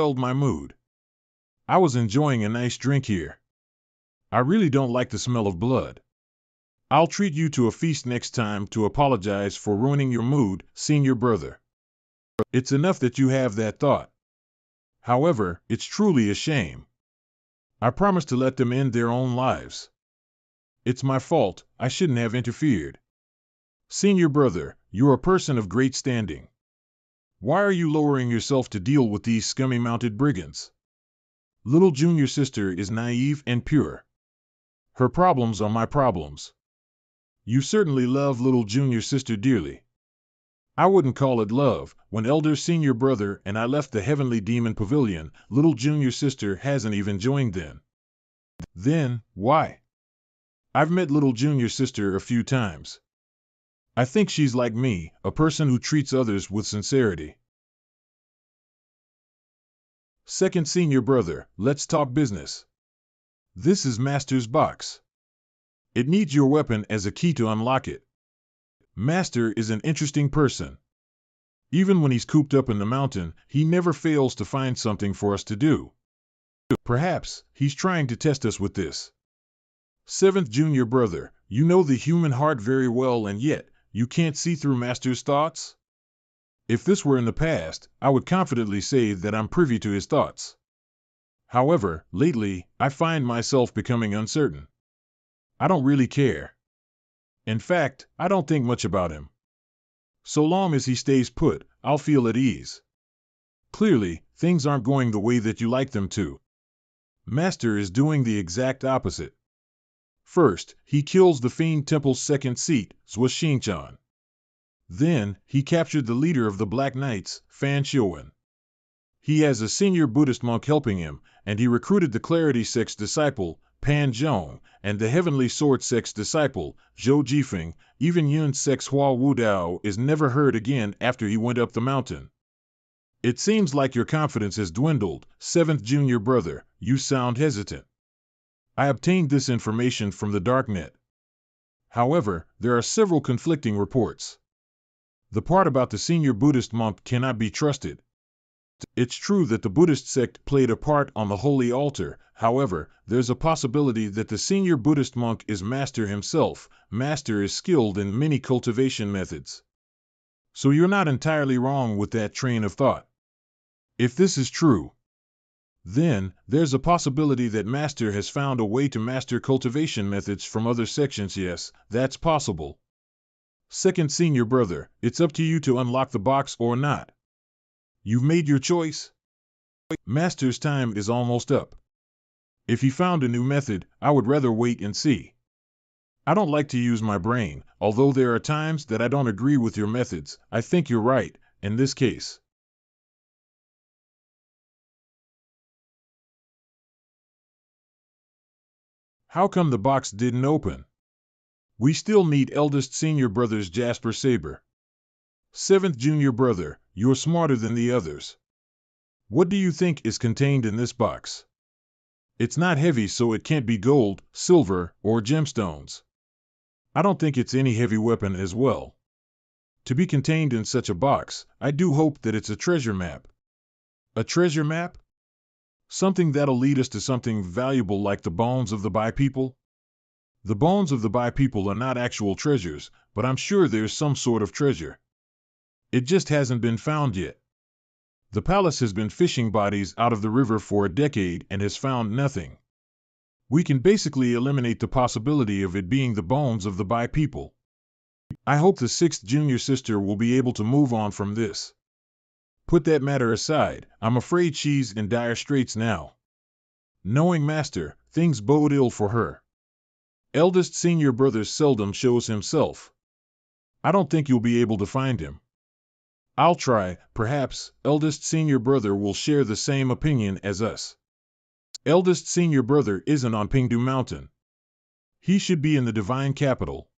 spoiled my mood. I was enjoying a nice drink here. I really don't like the smell of blood. I'll treat you to a feast next time to apologize for ruining your mood, senior brother. It's enough that you have that thought. However, it's truly a shame. I promised to let them end their own lives. It's my fault, I shouldn't have interfered. Senior brother, you're a person of great standing. Why are you lowering yourself to deal with these scummy mounted brigands? Little junior sister is naive and pure. Her problems are my problems. You certainly love little junior sister dearly. I wouldn't call it love. When elder senior brother and I left the heavenly demon pavilion, little junior sister hasn't even joined then. Then, why? I've met little junior sister a few times. I think she's like me, a person who treats others with sincerity. Second senior brother, let's talk business. This is Master's box. It needs your weapon as a key to unlock it. Master is an interesting person. Even when he's cooped up in the mountain, he never fails to find something for us to do. Perhaps he's trying to test us with this. Seventh junior brother, you know the human heart very well, and yet you can't see through Master's thoughts? If this were in the past, I would confidently say that I'm privy to his thoughts. However, lately, I find myself becoming uncertain. I don't really care. In fact, I don't think much about him. So long as he stays put, I'll feel at ease. Clearly, things aren't going the way that you like them to. Master is doing the exact opposite. First, he kills the Fiend Temple's second seat, Zhuaxinchan. Then, he captured the leader of the Black Knights, Fan Xiuwen. He has a senior Buddhist monk helping him, and he recruited the Clarity Sect's disciple, Pan Zhong, and the Heavenly Sword Sect's disciple, Zhou Jifeng. Even Yun Sect's Hua Wudao is never heard again after he went up the mountain. It seems like your confidence has dwindled, seventh junior brother. You sound hesitant. I obtained this information from the Darknet. However, there are several conflicting reports. The part about the senior Buddhist monk cannot be trusted. It's true that the Buddhist sect played a part on the holy altar. However, there's a possibility that the senior Buddhist monk is Master himself. Master is skilled in many cultivation methods. So you're not entirely wrong with that train of thought. If this is true, then there's a possibility that Master has found a way to master cultivation methods from other sections. Yes, that's possible. Second senior brother, it's up to you to unlock the box or not. You've made your choice. Master's time is almost up. If he found a new method, I would rather wait and see. I don't like to use my brain, although there are times that I don't agree with your methods. I think you're right, in this case. How come the box didn't open? We still need eldest senior brother's Jasper Saber. Seventh junior brother, you're smarter than the others. What do you think is contained in this box? It's not heavy, so it can't be gold, silver, or gemstones. I don't think it's any heavy weapon as well. To be contained in such a box, I do hope that it's a treasure map. A treasure map? Something that'll lead us to something valuable like the bones of the Bai people? The bones of the Bai people are not actual treasures, but I'm sure there's some sort of treasure. It just hasn't been found yet. The palace has been fishing bodies out of the river for a decade and has found nothing. We can basically eliminate the possibility of it being the bones of the Bai people. I hope the sixth junior sister will be able to move on from this. Put that matter aside, I'm afraid she's in dire straits now. Knowing Master, things bode ill for her. Eldest senior brother seldom shows himself. I don't think you'll be able to find him. I'll try. Perhaps eldest senior brother will share the same opinion as us. Eldest senior brother isn't on Pingdu Mountain. He should be in the divine capital.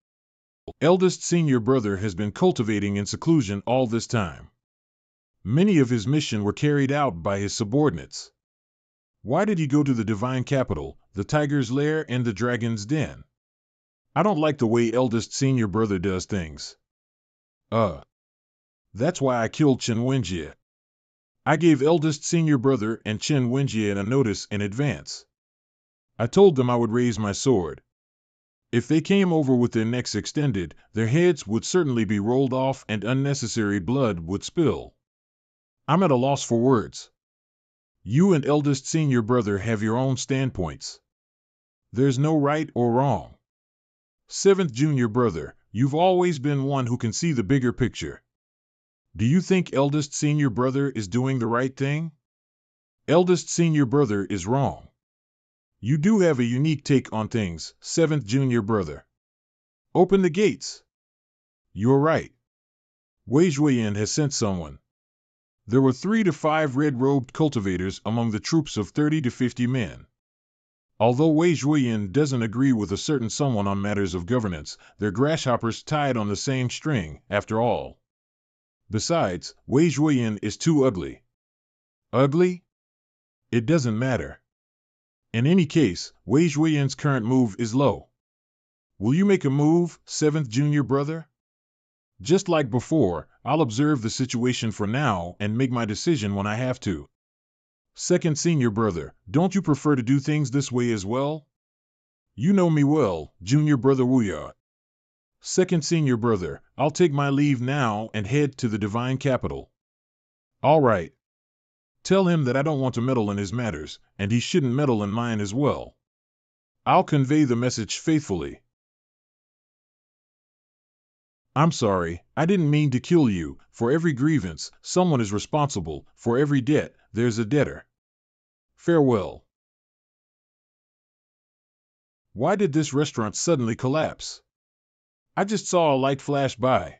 Eldest senior brother has been cultivating in seclusion all this time. Many of his missions were carried out by his subordinates. Why did he go to the divine capital, the tiger's lair and the dragon's den? I don't like the way eldest senior brother does things. That's why I killed Chen Wenjie. I gave eldest senior brother and Chen Wenjie a notice in advance. I told them I would raise my sword. If they came over with their necks extended, their heads would certainly be rolled off and unnecessary blood would spill. I'm at a loss for words. You and eldest senior brother have your own standpoints. There's no right or wrong. Seventh junior brother, you've always been one who can see the bigger picture. Do you think eldest senior brother is doing the right thing? Eldest senior brother is wrong. You do have a unique take on things, seventh junior brother. Open the gates. You're right. Wei Zhuoyan has sent someone. There were 3 to 5 red-robed cultivators among the troops of 30 to 50 men. Although Wei Zhuoyan doesn't agree with a certain someone on matters of governance, they're grasshoppers tied on the same string, after all. Besides, Wei Zhuoyan is too ugly. Ugly? It doesn't matter. In any case, Wei Zhuoyan's current move is low. Will you make a move, seventh junior brother? Just like before, I'll observe the situation for now and make my decision when I have to. Second senior brother, don't you prefer to do things this way as well? You know me well, junior brother Wuya. Second senior brother, I'll take my leave now and head to the divine capital. All right. Tell him that I don't want to meddle in his matters, and he shouldn't meddle in mine as well. I'll convey the message faithfully. I'm sorry, I didn't mean to kill you. For every grievance, someone is responsible. For every debt, there's a debtor. Farewell. Why did this restaurant suddenly collapse? I just saw a light flash by.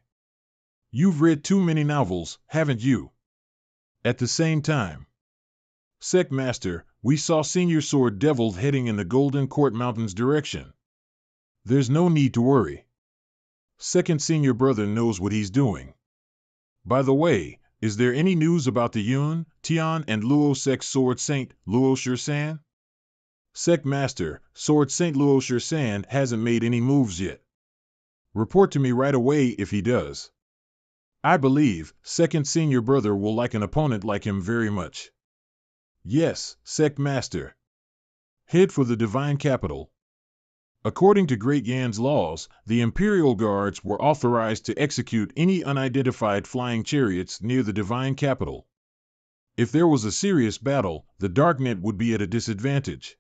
You've read too many novels, haven't you? At the same time. Sec Master, we saw Senior Sword Devil heading in the Golden Court Mountains direction. There's no need to worry. Second senior brother knows what he's doing. By the way, is there any news about the Yun, Tian and Luo Sec Sword Saint, Luo Shisan? Sec Master, Sword Saint Luo Shisan hasn't made any moves yet. Report to me right away if he does. I believe second senior brother will like an opponent like him very much. Yes, Sec Master. Head for the divine capital. According to Great Yan's laws, the Imperial Guards were authorized to execute any unidentified flying chariots near the divine capital. If there was a serious battle, the Darknet would be at a disadvantage.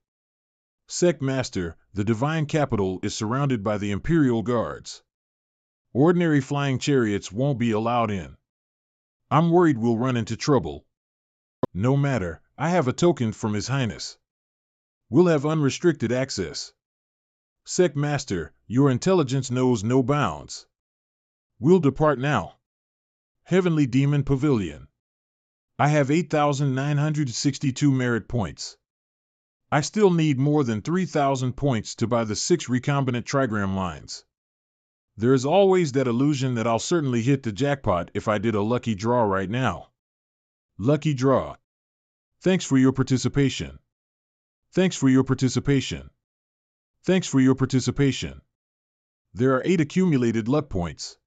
Sec Master, the divine capital is surrounded by the Imperial Guards. Ordinary flying chariots won't be allowed in. I'm worried we'll run into trouble. No matter, I have a token from His Highness. We'll have unrestricted access. Sec Master, your intelligence knows no bounds. We'll depart now. Heavenly Demon Pavilion. I have 8,962 merit points. I still need more than 3,000 points to buy the 6 recombinant trigram lines. There is always that illusion that I'll certainly hit the jackpot if I did a lucky draw right now. Lucky draw. Thanks for your participation. Thanks for your participation. Thanks for your participation. There are 8 accumulated luck points.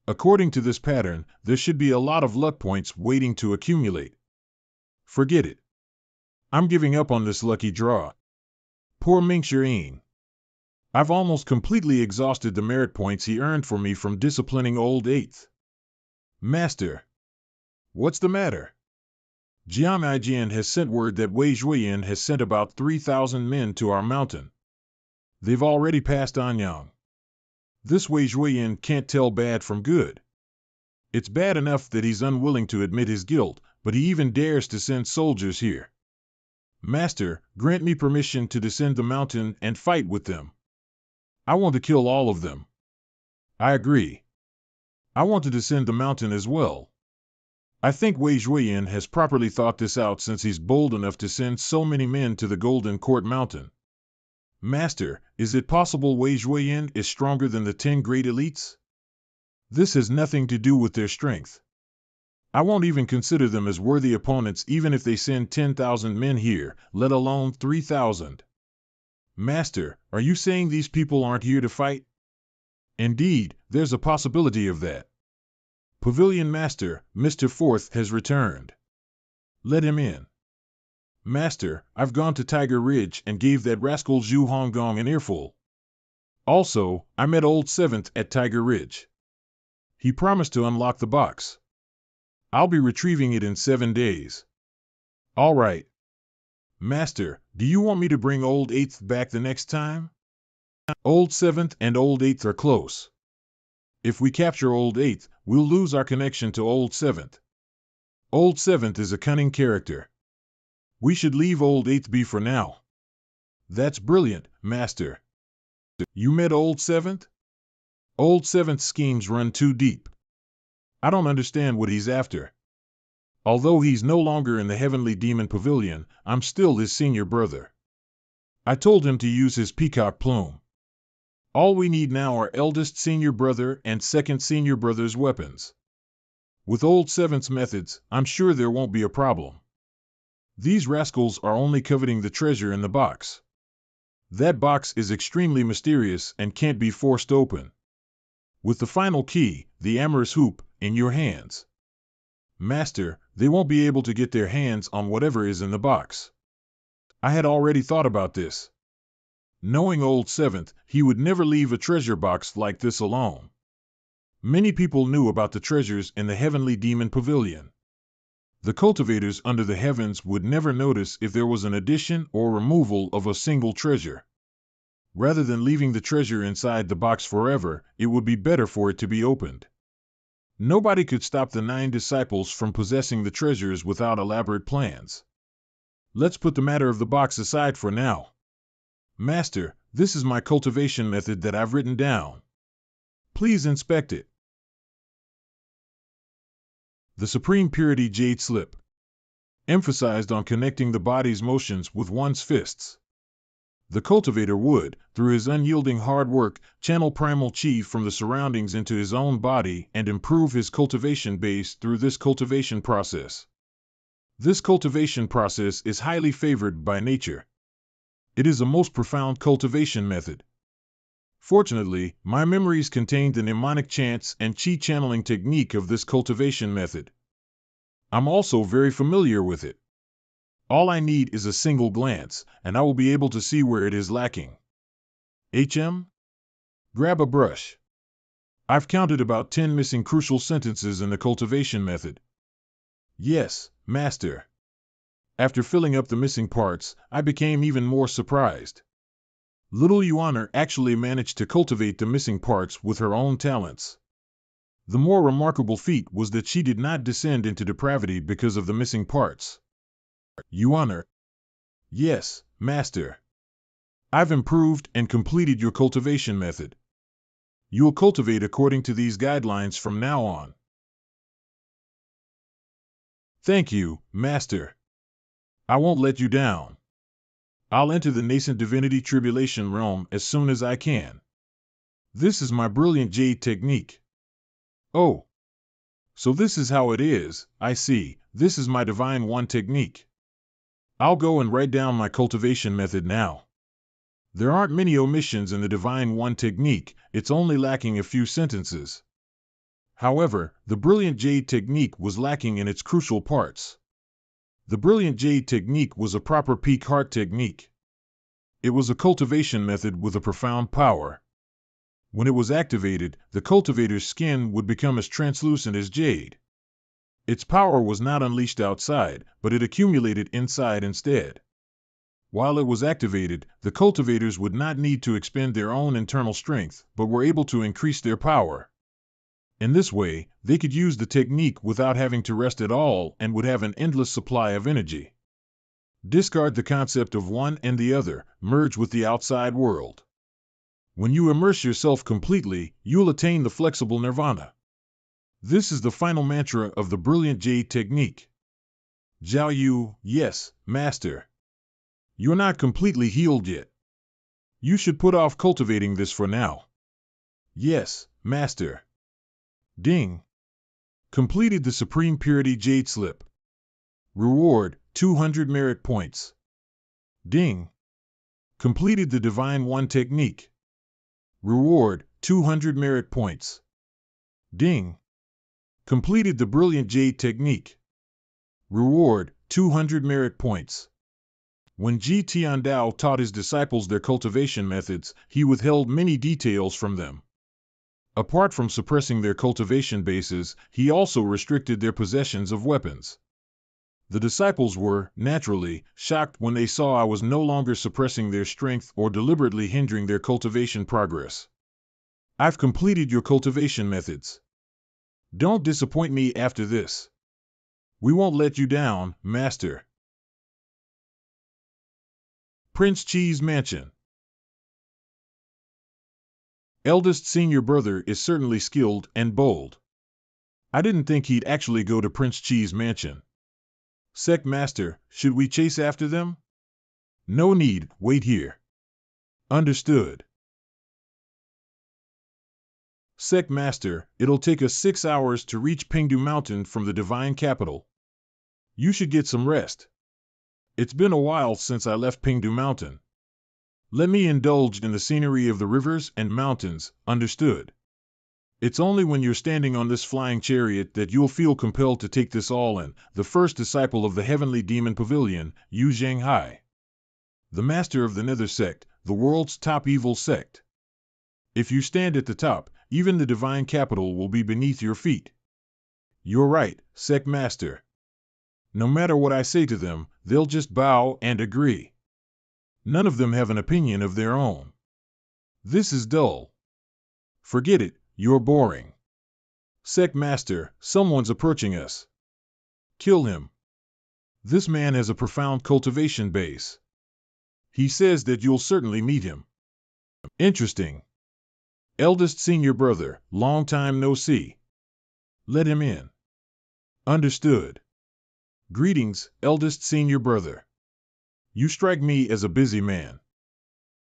According to this pattern, there should be a lot of luck points waiting to accumulate. Forget it. I'm giving up on this lucky draw. Poor Ming Shirin. I've almost completely exhausted the merit points he earned for me from disciplining old 8th. Master. What's the matter? Jiang Aijian has sent word that Wei Zhuoyan has sent about 3,000 men to our mountain. They've already passed Anyang. This Wei Zhuoyan can't tell bad from good. It's bad enough that he's unwilling to admit his guilt, but he even dares to send soldiers here. Master, grant me permission to descend the mountain and fight with them. I want to kill all of them. I agree. I want to descend the mountain as well. I think Wei Zhuoyan has properly thought this out since he's bold enough to send so many men to the Golden Court Mountain. Master, is it possible Wei Zhuoyan is stronger than the 10 great elites? This has nothing to do with their strength. I won't even consider them as worthy opponents even if they send 10,000 men here, let alone 3,000. Master, are you saying these people aren't here to fight? Indeed, there's a possibility of that. Pavilion Master, Mr. Fourth has returned. Let him in. Master, I've gone to Tiger Ridge and gave that rascal Zhu Honggong an earful. Also, I met Old Seventh at Tiger Ridge. He promised to unlock the box. I'll be retrieving it in 7 days. All right. Master, do you want me to bring Old Eighth back the next time? Old Seventh and Old Eighth are close. If we capture Old Eighth, we'll lose our connection to Old Seventh. Old Seventh is a cunning character. We should leave Old Eighth be for now. That's brilliant, Master. You met Old Seventh? Old Seventh's schemes run too deep. I don't understand what he's after. Although he's no longer in the Heavenly Demon Pavilion, I'm still his senior brother. I told him to use his peacock plume. All we need now are eldest senior brother and second senior brother's weapons. With Old Seventh's methods, I'm sure there won't be a problem. These rascals are only coveting the treasure in the box. That box is extremely mysterious and can't be forced open. With the final key, the amorous hoop, in your hands. Master, they won't be able to get their hands on whatever is in the box. I had already thought about this. Knowing Old Seventh, he would never leave a treasure box like this alone. Many people knew about the treasures in the Heavenly Demon Pavilion. The cultivators under the heavens would never notice if there was an addition or removal of a single treasure. Rather than leaving the treasure inside the box forever, it would be better for it to be opened. Nobody could stop the 9 disciples from possessing the treasures without elaborate plans. Let's put the matter of the box aside for now. Master, this is my cultivation method that I've written down. Please inspect it. The Supreme Purity Jade Slip. Emphasized on connecting the body's motions with one's fists. The cultivator would, through his unyielding hard work, channel primal chi from the surroundings into his own body and improve his cultivation base through this cultivation process. This cultivation process is highly favored by nature. It is a most profound cultivation method. Fortunately, my memories contained the mnemonic chants and chi channeling technique of this cultivation method. I'm also very familiar with it. All I need is a single glance, and I will be able to see where it is lacking. Grab a brush. I've counted about 10 missing crucial sentences in the cultivation method. Yes, Master. After filling up the missing parts, I became even more surprised. Little Yuaner actually managed to cultivate the missing parts with her own talents. The more remarkable feat was that she did not descend into depravity because of the missing parts. Yuaner. Yes, Master. I've improved and completed your cultivation method. You'll cultivate according to these guidelines from now on. Thank you, Master. I won't let you down. I'll enter the nascent divinity tribulation realm as soon as I can. This is my brilliant jade technique. Oh. So this is how it is, I see. This is my divine one technique. I'll go and write down my cultivation method now. There aren't many omissions in the divine one technique, it's only lacking a few sentences. However, the brilliant jade technique was lacking in its crucial parts. The brilliant jade technique was a proper peak heart technique. It was a cultivation method with a profound power. When it was activated, the cultivator's skin would become as translucent as jade. Its power was not unleashed outside, but it accumulated inside instead. While it was activated, the cultivators would not need to expend their own internal strength, but were able to increase their power. In this way, they could use the technique without having to rest at all and would have an endless supply of energy. Discard the concept of one and the other, merge with the outside world. When you immerse yourself completely, you'll attain the flexible nirvana. This is the final mantra of the brilliant jade technique. Zhao Yu, yes, Master. You're not completely healed yet. You should put off cultivating this for now. Yes, Master. Ding. Completed the Supreme Purity Jade Slip. Reward, 200 merit points. Ding. Completed the Divine One Technique. Reward, 200 merit points. Ding. Completed the Brilliant Jade Technique. Reward, 200 merit points. When Ji Tiandao taught his disciples their cultivation methods, he withheld many details from them. Apart from suppressing their cultivation bases, he also restricted their possessions of weapons. The disciples were, naturally, shocked when they saw I was no longer suppressing their strength or deliberately hindering their cultivation progress. I've completed your cultivation methods. Don't disappoint me after this. We won't let you down, Master. Prince Chi's Mansion. Eldest senior brother is certainly skilled and bold. I didn't think he'd actually go to Prince Chi's mansion. Sec Master, should we chase after them? No need, wait here. Understood. Sec Master, it'll take us 6 hours to reach Pingdu Mountain from the divine capital. You should get some rest. It's been a while since I left Pingdu Mountain. Let me indulge in the scenery of the rivers and mountains, understood. It's only when you're standing on this flying chariot that you'll feel compelled to take this all in, the first disciple of the heavenly demon pavilion, Yu Zhanghai. The master of the Nether sect, the world's top evil sect. If you stand at the top, even the divine capital will be beneath your feet. You're right, sect master. No matter what I say to them, they'll just bow and agree. None of them have an opinion of their own. This is dull. Forget it, you're boring. Sect Master, someone's approaching us. Kill him. This man has a profound cultivation base. He says that you'll certainly meet him. Interesting. Eldest senior brother, long time no see. Let him in. Understood. Greetings, eldest senior brother. You strike me as a busy man.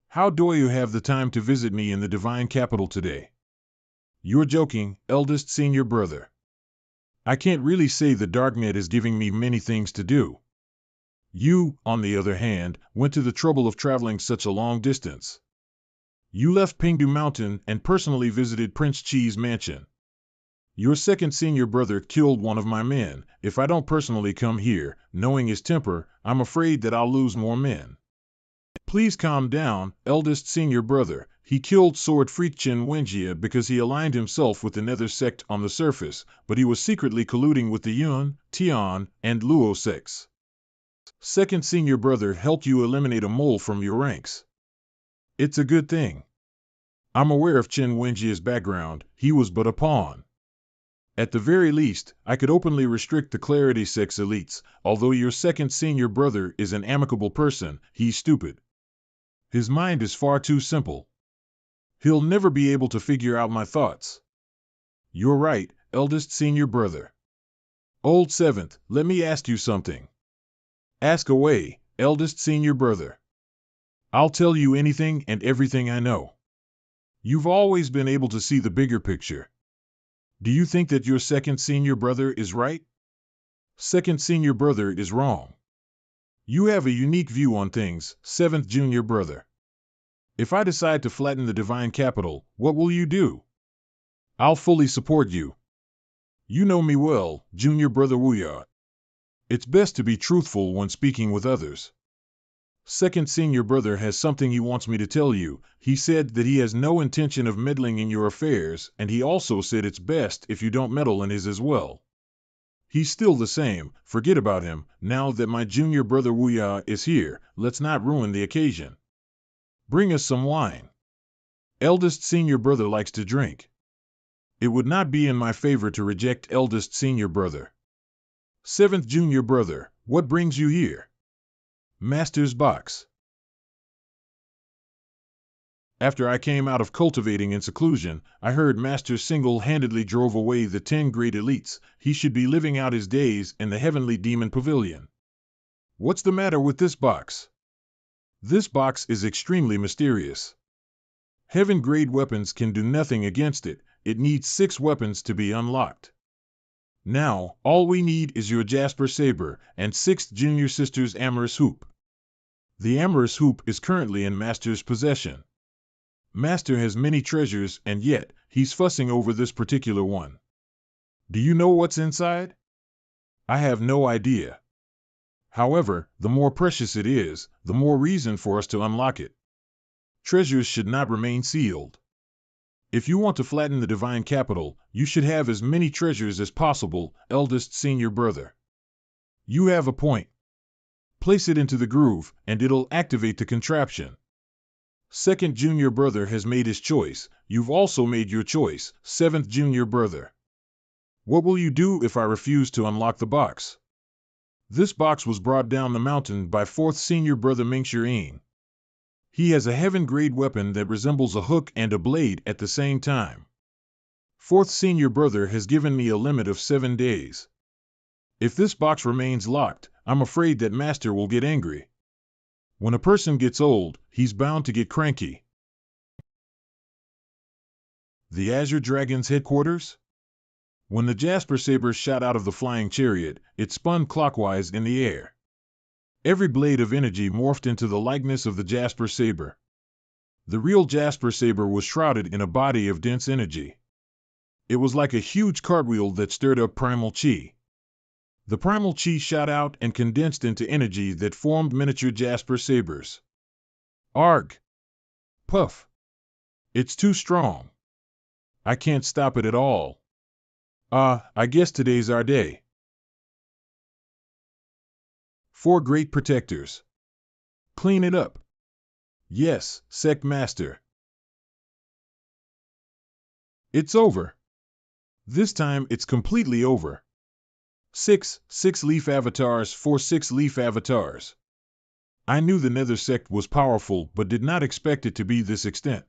How do you have the time to visit me in the divine capital today? You're joking, eldest senior brother. I can't really say the darknet is giving me many things to do. You, on the other hand, went to the trouble of traveling such a long distance. You left Pingdu Mountain and personally visited Prince Chi's mansion. Your second senior brother killed one of my men. If I don't personally come here, knowing his temper, I'm afraid that I'll lose more men. Please calm down, eldest senior brother. He killed Sword Freak Chen Wenjia because he aligned himself with the Nether sect on the surface, but he was secretly colluding with the Yun, Tian, and Luo sects. Second senior brother helped you eliminate a mole from your ranks. It's a good thing. I'm aware of Chen Wenjia's background. He was but a pawn. At the very least, I could openly restrict the Clarity Sect's elites. Although your second senior brother is an amicable person, he's stupid. His mind is far too simple. He'll never be able to figure out my thoughts. You're right, eldest senior brother. Old seventh, let me ask you something. Ask away, eldest senior brother. I'll tell you anything and everything I know. You've always been able to see the bigger picture. Do you think that your second senior brother is right? Second senior brother is wrong. You have a unique view on things, seventh junior brother. If I decide to flatten the divine capital, what will you do? I'll fully support you. You know me well, junior brother Wuya. It's best to be truthful when speaking with others. Second senior brother has something he wants me to tell you. He said that he has no intention of meddling in your affairs, and he also said it's best if you don't meddle in his as well. He's still the same, forget about him. Now that my junior brother Wuya is here, let's not ruin the occasion. Bring us some wine. Eldest senior brother likes to drink. It would not be in my favor to reject eldest senior brother. Seventh junior brother, what brings you here? Master's box. After I came out of cultivating in seclusion, I heard Master single-handedly drove away the 10 great elites. He should be living out his days in the heavenly demon pavilion. What's the matter with this box? This box is extremely mysterious. Heaven-grade weapons can do nothing against it. It needs 6 weapons to be unlocked. Now, all we need is your Jasper Saber and 6th junior sister's amorous hoop. The amorous hoop is currently in Master's possession. Master has many treasures, and yet, he's fussing over this particular one. Do you know what's inside? I have no idea. However, the more precious it is, the more reason for us to unlock it. Treasures should not remain sealed. If you want to flatten the divine capital, you should have as many treasures as possible, eldest senior brother. You have a point. Place it into the groove, and it'll activate the contraption. Second junior brother has made his choice. You've also made your choice, seventh junior brother. What will you do if I refuse to unlock the box? This box was brought down the mountain by fourth senior brother Mingxiang. He has a heaven-grade weapon that resembles a hook and a blade at the same time. Fourth senior brother has given me a limit of 7 days. If this box remains locked, I'm afraid that Master will get angry. When a person gets old, he's bound to get cranky. The Azure Dragon's headquarters? When the Jasper Saber shot out of the flying chariot, it spun clockwise in the air. Every blade of energy morphed into the likeness of the Jasper Saber. The real Jasper Saber was shrouded in a body of dense energy. It was like a huge cartwheel that stirred up primal chi. The primal chi shot out and condensed into energy that formed miniature Jasper Sabers. Arg! Puff! It's too strong. I can't stop it at all. I guess today's our day. 4 great protectors. Clean it up. Yes, Sect Master. It's over. This time it's completely over. 6 6-leaf avatars for 6-leaf avatars. I knew the Nether sect was powerful but did not expect it to be this extent.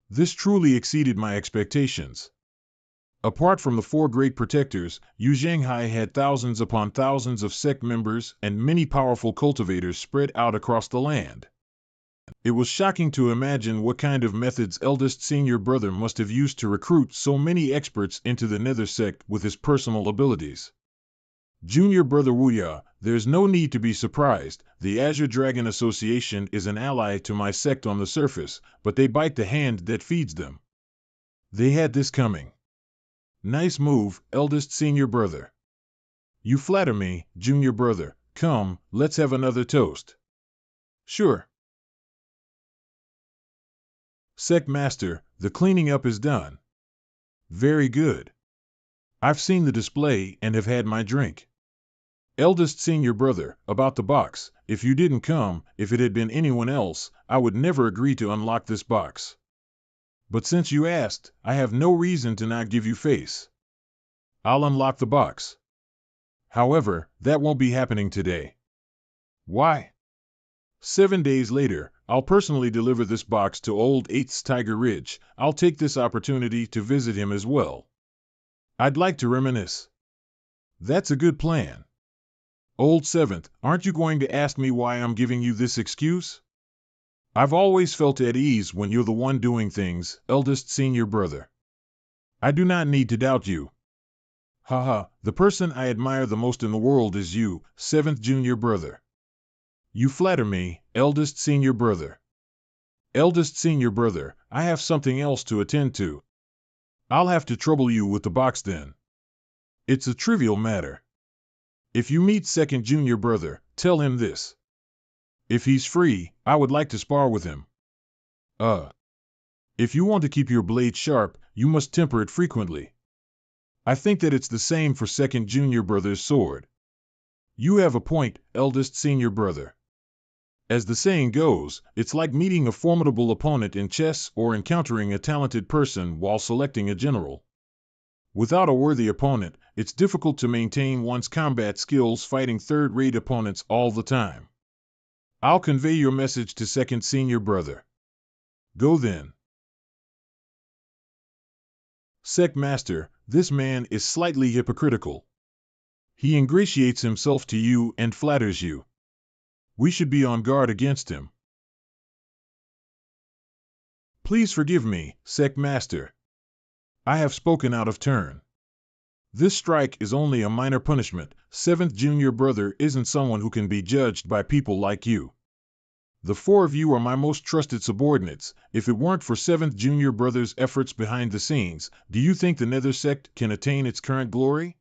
This truly exceeded my expectations. Apart from the 4 great protectors, Yu Zhanghai had thousands upon thousands of sect members and many powerful cultivators spread out across the land. It was shocking to imagine what kind of methods eldest senior brother must have used to recruit so many experts into the Nether sect with his personal abilities. Junior brother Wuya, there's no need to be surprised. The Azure Dragon Association is an ally to my sect on the surface, but they bite the hand that feeds them. They had this coming. Nice move, eldest senior brother. You flatter me, junior brother. Come, let's have another toast. Sure. Sect Master, the cleaning up is done. Very good. I've seen the display and have had my drink. Eldest senior brother, about the box, if you didn't come, if it had been anyone else, I would never agree to unlock this box. But since you asked, I have no reason to not give you face. I'll unlock the box. However, that won't be happening today. Why? 7 days later, I'll personally deliver this box to Old 8th's Tiger Ridge. I'll take this opportunity to visit him as well. I'd like to reminisce. That's a good plan. Old 7th, aren't you going to ask me why I'm giving you this excuse? I've always felt at ease when you're the one doing things, eldest senior brother. I do not need to doubt you. Haha, the person I admire the most in the world is you, 7th junior brother. You flatter me, eldest senior brother. Eldest senior brother, I have something else to attend to. I'll have to trouble you with the box then. It's a trivial matter. If you meet 2nd junior brother, tell him this. If he's free, I would like to spar with him. If you want to keep your blade sharp, you must temper it frequently. I think that it's the same for 2nd junior brother's sword. You have a point, eldest senior brother. As the saying goes, it's like meeting a formidable opponent in chess or encountering a talented person while selecting a general. Without a worthy opponent, it's difficult to maintain one's combat skills fighting third-rate opponents all the time. I'll convey your message to 2nd senior brother. Go then. Sect Master, this man is slightly hypocritical. He ingratiates himself to you and flatters you. We should be on guard against him. Please forgive me, Sect Master. I have spoken out of turn. This strike is only a minor punishment. 7th junior brother isn't someone who can be judged by people like you. The 4 of you are my most trusted subordinates. If it weren't for 7th junior brother's efforts behind the scenes, do you think the Nether sect can attain its current glory?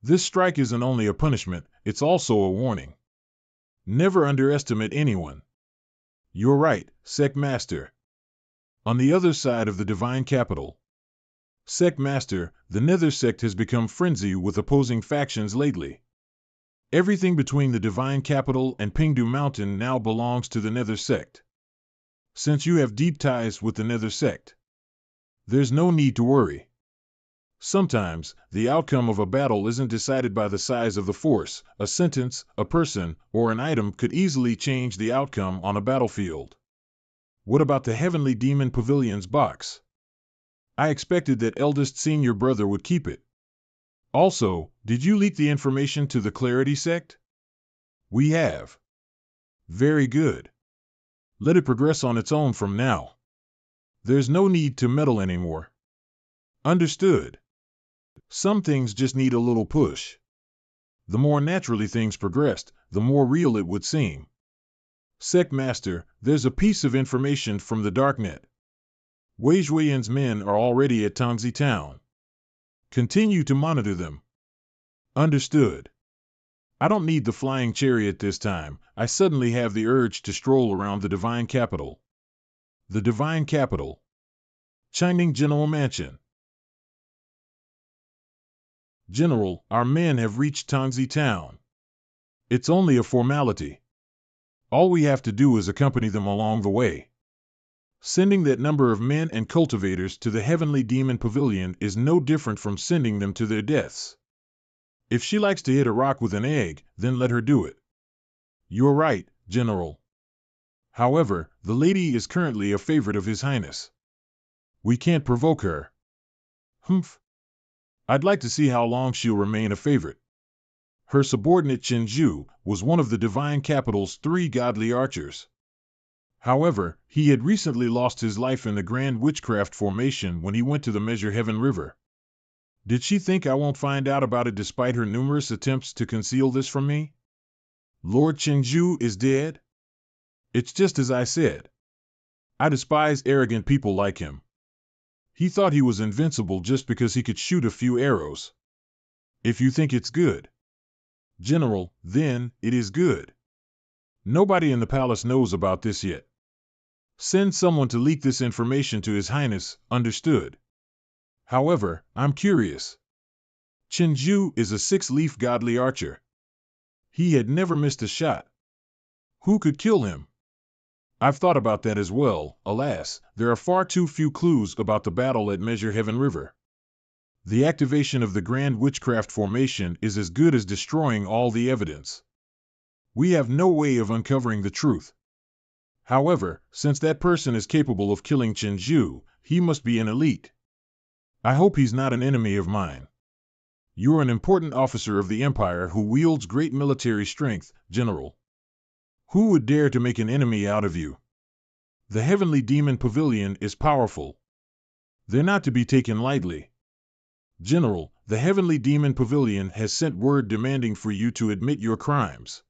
This strike isn't only a punishment, it's also a warning. Never underestimate anyone. You're right, Sect Master. On the other side of the divine capital, Sect Master, the Nether Sect has become frenzied with opposing factions lately. Everything between the divine capital and Pingdu Mountain now belongs to the Nether Sect. Since you have deep ties with the Nether Sect, there's no need to worry. Sometimes, the outcome of a battle isn't decided by the size of the force. A sentence, a person, or an item could easily change the outcome on a battlefield. What about the Heavenly Demon Pavilion's box? I expected that eldest senior brother would keep it. Also, did you leak the information to the Clarity Sect? We have. Very good. Let it progress on its own from now. There's no need to meddle anymore. Understood. Some things just need a little push. The more naturally things progressed, the more real it would seem. Sect Master, there's a piece of information from the Darknet. Wei Zhuiyan's men are already at Tongzi Town. Continue to monitor them. Understood. I don't need the flying chariot this time. I suddenly have the urge to stroll around the divine capital. The divine capital. Changning General Mansion. General, our men have reached Tongzi Town. It's only a formality. All we have to do is accompany them along the way. Sending that number of men and cultivators to the Heavenly Demon Pavilion is no different from sending them to their deaths. If she likes to hit a rock with an egg, then let her do it. You're right, General. However, the lady is currently a favorite of His Highness. We can't provoke her. Humph. I'd like to see how long she'll remain a favorite. Her subordinate Chenju was one of the divine capital's 3 godly archers. However, he had recently lost his life in the Grand Witchcraft formation when he went to the Measure Heaven River. Did she think I won't find out about it despite her numerous attempts to conceal this from me? Lord Chenju is dead? It's just as I said. I despise arrogant people like him. He thought he was invincible just because he could shoot a few arrows. If you think it's good, General, then it is good. Nobody in the palace knows about this yet. Send someone to leak this information to His Highness, understood. However, I'm curious. Chenju is a 6-leaf godly archer. He had never missed a shot. Who could kill him? I've thought about that as well. Alas, there are far too few clues about the battle at Measure Heaven River. The activation of the Grand Witchcraft formation is as good as destroying all the evidence. We have no way of uncovering the truth. However, since that person is capable of killing Chenju, he must be an elite. I hope he's not an enemy of mine. You're an important officer of the Empire who wields great military strength, General. Who would dare to make an enemy out of you? The Heavenly Demon Pavilion is powerful. They're not to be taken lightly. General, the Heavenly Demon Pavilion has sent word demanding for you to admit your crimes.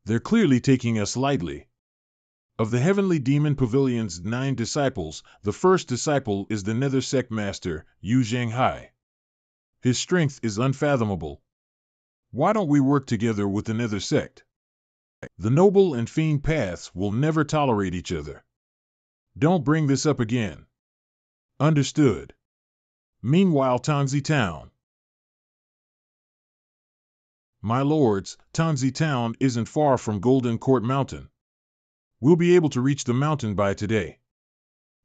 They're clearly taking us lightly. Of the Heavenly Demon Pavilion's 9 disciples, the first disciple is the Nether Sect Master, Yu Zhanghai. His strength is unfathomable. Why don't we work together with the Nether Sect? The noble and fiend paths will never tolerate each other. Don't bring this up again. Understood. Meanwhile, Tongzi Town. My lords, Tongzi Town isn't far from Golden Court Mountain. We'll be able to reach the mountain by today.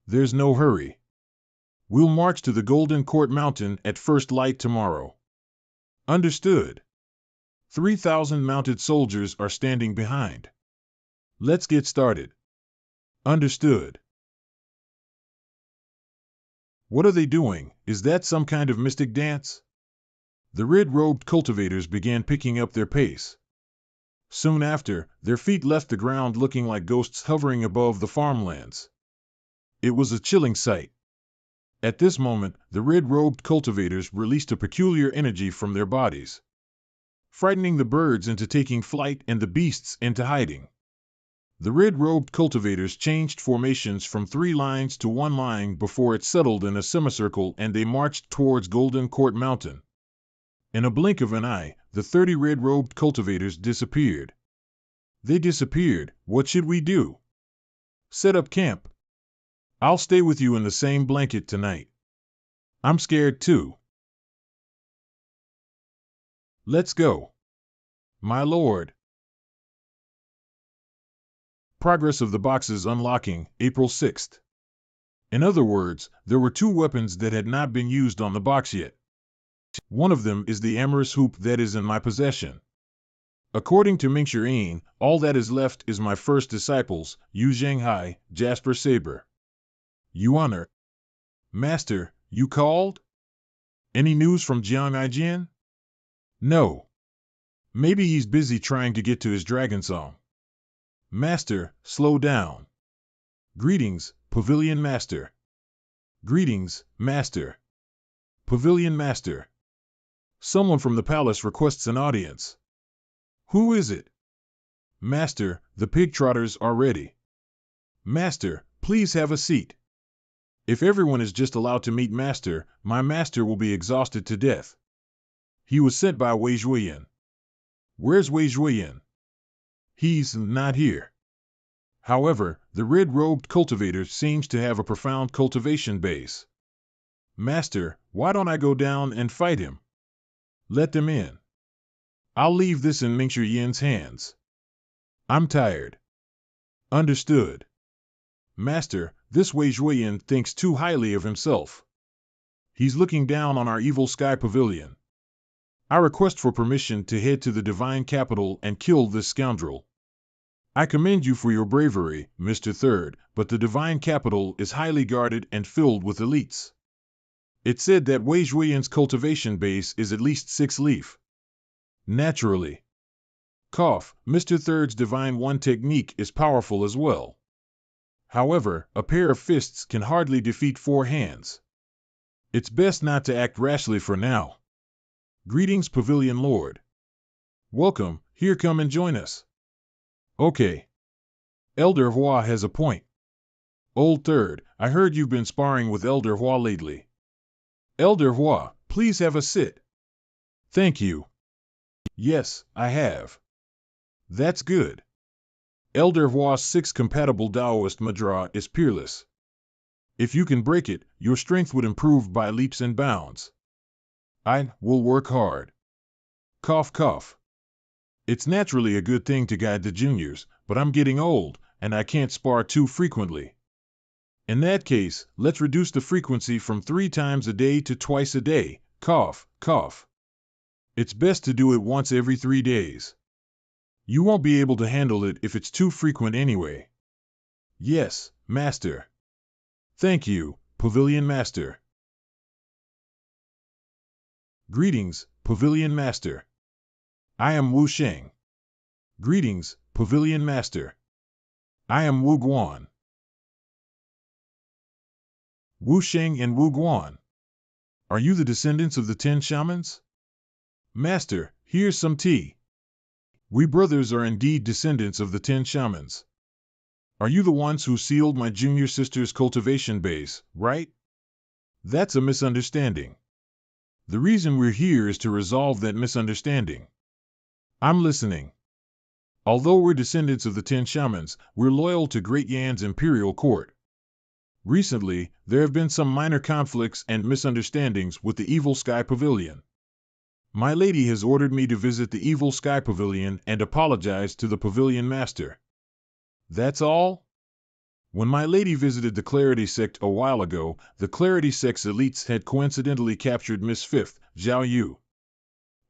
There's no hurry. We'll march to the Golden Court Mountain at first light tomorrow. Understood. 3,000 mounted soldiers are standing behind. Let's get started. Understood. What are they doing? Is that some kind of mystic dance? The red-robed cultivators began picking up their pace. Soon after, their feet left the ground looking like ghosts hovering above the farmlands. It was a chilling sight. At this moment, the red-robed cultivators released a peculiar energy from their bodies, frightening the birds into taking flight and the beasts into hiding. The red-robed cultivators changed formations from 3 lines to 1 line before it settled in a semicircle and they marched towards Golden Court Mountain. In a blink of an eye, the 30 red-robed cultivators disappeared. They disappeared. What should we do? Set up camp. I'll stay with you in the same blanket tonight. I'm scared too. Let's go. My lord. Progress of the boxes unlocking, April 6th. In other words, there were 2 weapons that had not been used on the box yet. One of them is the amorous hoop that is in my possession. According to Mingxian, all that is left is my first disciples, Yu Zhanghai, Jasper Saber. Yuaner. Master, you called? Any news from Jiang Aijin? No. Maybe he's busy trying to get to his dragon song. Master, slow down. Greetings, Pavilion Master. Greetings, Master. Pavilion Master. Someone from the palace requests an audience. Who is it? Master, the pig trotters are ready. Master, please have a seat. If everyone is just allowed to meet Master, my master will be exhausted to death. He was sent by Wei Zhuoyan. Where's Wei Zhuoyan? He's not here. However, the red-robed cultivator seems to have a profound cultivation base. Master, why don't I go down and fight him? Let them in. I'll leave this in Mingxian's hands. I'm tired. Understood. Master, this Wei Zhuoyan thinks too highly of himself. He's looking down on our evil sky pavilion. I request for permission to head to the divine capital and kill this scoundrel. I commend you for your bravery, Mr. Third, but the divine capital is highly guarded and filled with elites. It's said that Wei Zhuoyan's cultivation base is at least 6 leaf. Naturally. Cough, Mr. Third's Divine One technique is powerful as well. However, a pair of fists can hardly defeat 4 hands. It's best not to act rashly for now. Greetings, Pavilion Lord. Welcome, here come and join us. Okay. Elder Hua has a point. Old Third, I heard you've been sparring with Elder Hua lately. Elder Hua, please have a sit. Thank you. Yes, I have. That's good. Elder Hua's 6 compatible Taoist Madra is peerless. If you can break it, your strength would improve by leaps and bounds. I will work hard. Cough, cough. It's naturally a good thing to guide the juniors, but I'm getting old, and I can't spar too frequently. In that case, let's reduce the frequency from 3 times a day to twice a day. Cough, cough. It's best to do it once every 3 days. You won't be able to handle it if it's too frequent anyway. Yes, Master. Thank you, Pavilion Master. Greetings, Pavilion Master. I am Wu Sheng. Greetings, Pavilion Master. I am Wu Guan. Wu Sheng and Wu Guan. Are you the descendants of the 10 shamans? Master, here's some tea. We brothers are indeed descendants of the 10 shamans. Are you the ones who sealed my junior sister's cultivation base, right? That's a misunderstanding. The reason we're here is to resolve that misunderstanding. I'm listening. Although we're descendants of the 10 shamans, we're loyal to Great Yan's imperial court. Recently, there have been some minor conflicts and misunderstandings with the Evil Sky Pavilion. My lady has ordered me to visit the Evil Sky Pavilion and apologize to the Pavilion Master. That's all? When my lady visited the Clarity Sect a while ago, the Clarity Sect's elites had coincidentally captured Miss Fifth, Zhao Yu.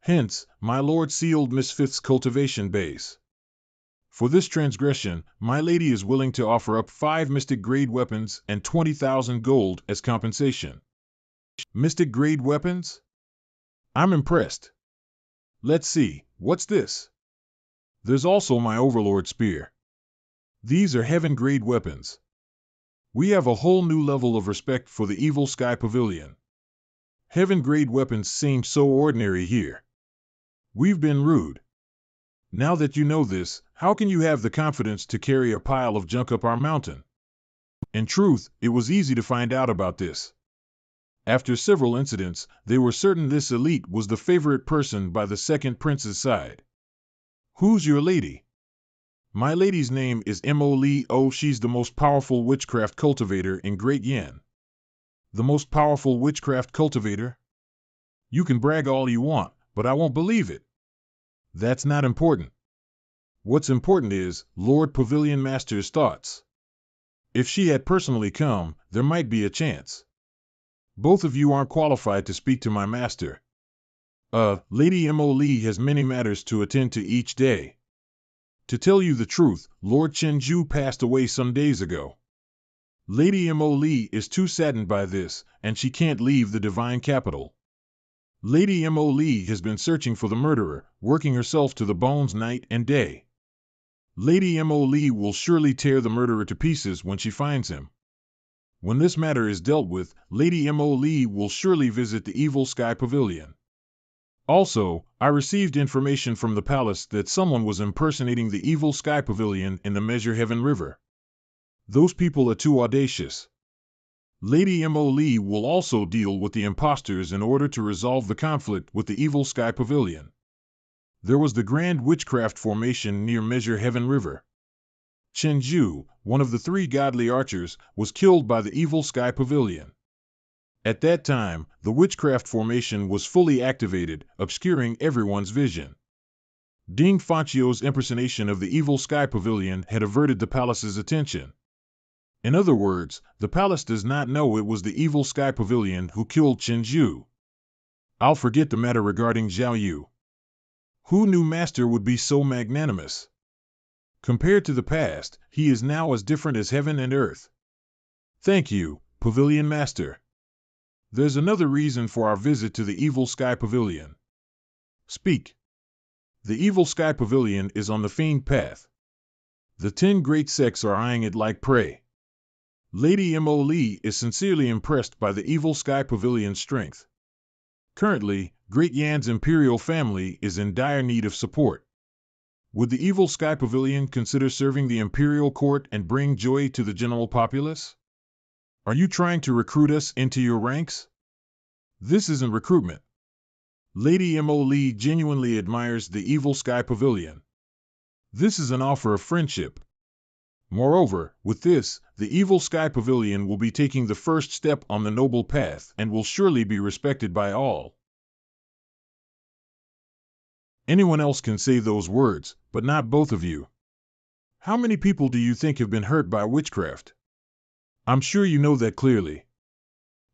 Hence, my lord sealed Miss Fifth's cultivation base. For this transgression, my lady is willing to offer up 5 mystic-grade weapons and 20,000 gold as compensation. Mystic-grade weapons? I'm impressed. Let's see, what's this? There's also my Overlord Spear. These are heaven-grade weapons. We have a whole new level of respect for the Evil Sky Pavilion. Heaven-grade weapons seem so ordinary here. We've been rude. Now that you know this, how can you have the confidence to carry a pile of junk up our mountain? In truth, it was easy to find out about this. After several incidents, they were certain this elite was the favorite person by the second prince's side. Who's your lady? My lady's name is Mo Lee. Oh, she's the most powerful witchcraft cultivator in Great Yan. The most powerful witchcraft cultivator? You can brag all you want, but I won't believe it. That's not important. What's important is Lord Pavilion Master's thoughts. If she had personally come, there might be a chance. Both of you aren't qualified to speak to my master. Lady Mo Lee has many matters to attend to each day. To tell you the truth, Lord Chenju passed away some days ago. Lady Mo Lee is too saddened by this, and she can't leave the divine capital. Lady Mo Lee has been searching for the murderer, working herself to the bones night and day. Lady Mo Lee will surely tear the murderer to pieces when she finds him. When this matter is dealt with, Lady Mo Lee will surely visit the Evil Sky Pavilion. Also, I received information from the palace that someone was impersonating the Evil Sky Pavilion in the Measure Heaven River. Those people are too audacious. Lady Mo Lee will also deal with the imposters in order to resolve the conflict with the Evil Sky Pavilion. There was the Grand Witchcraft Formation near Measure Heaven River. Chenju, one of the 3 godly archers, was killed by the Evil Sky Pavilion. At that time, the Witchcraft Formation was fully activated, obscuring everyone's vision. Ding Fanchio's impersonation of the Evil Sky Pavilion had averted the palace's attention. In other words, the palace does not know it was the Evil Sky Pavilion who killed Chenju. I'll forget the matter regarding Zhao Yu. Who knew Master would be so magnanimous? Compared to the past, he is now as different as heaven and earth. Thank you, Pavilion Master. There's another reason for our visit to the Evil Sky Pavilion. Speak. The Evil Sky Pavilion is on the Fiend Path. The 10 great sects are eyeing it like prey. Lady Mo Lee is sincerely impressed by the Evil Sky Pavilion's strength. Currently, Great Yan's imperial family is in dire need of support. Would the Evil Sky Pavilion consider serving the imperial court and bring joy to the general populace? Are you trying to recruit us into your ranks? This isn't recruitment. Lady Mo Lee genuinely admires the Evil Sky Pavilion. This is an offer of friendship. Moreover, with this, the Evil Sky Pavilion will be taking the first step on the noble path and will surely be respected by all. Anyone else can say those words, but not both of you. How many people do you think have been hurt by witchcraft? I'm sure you know that clearly.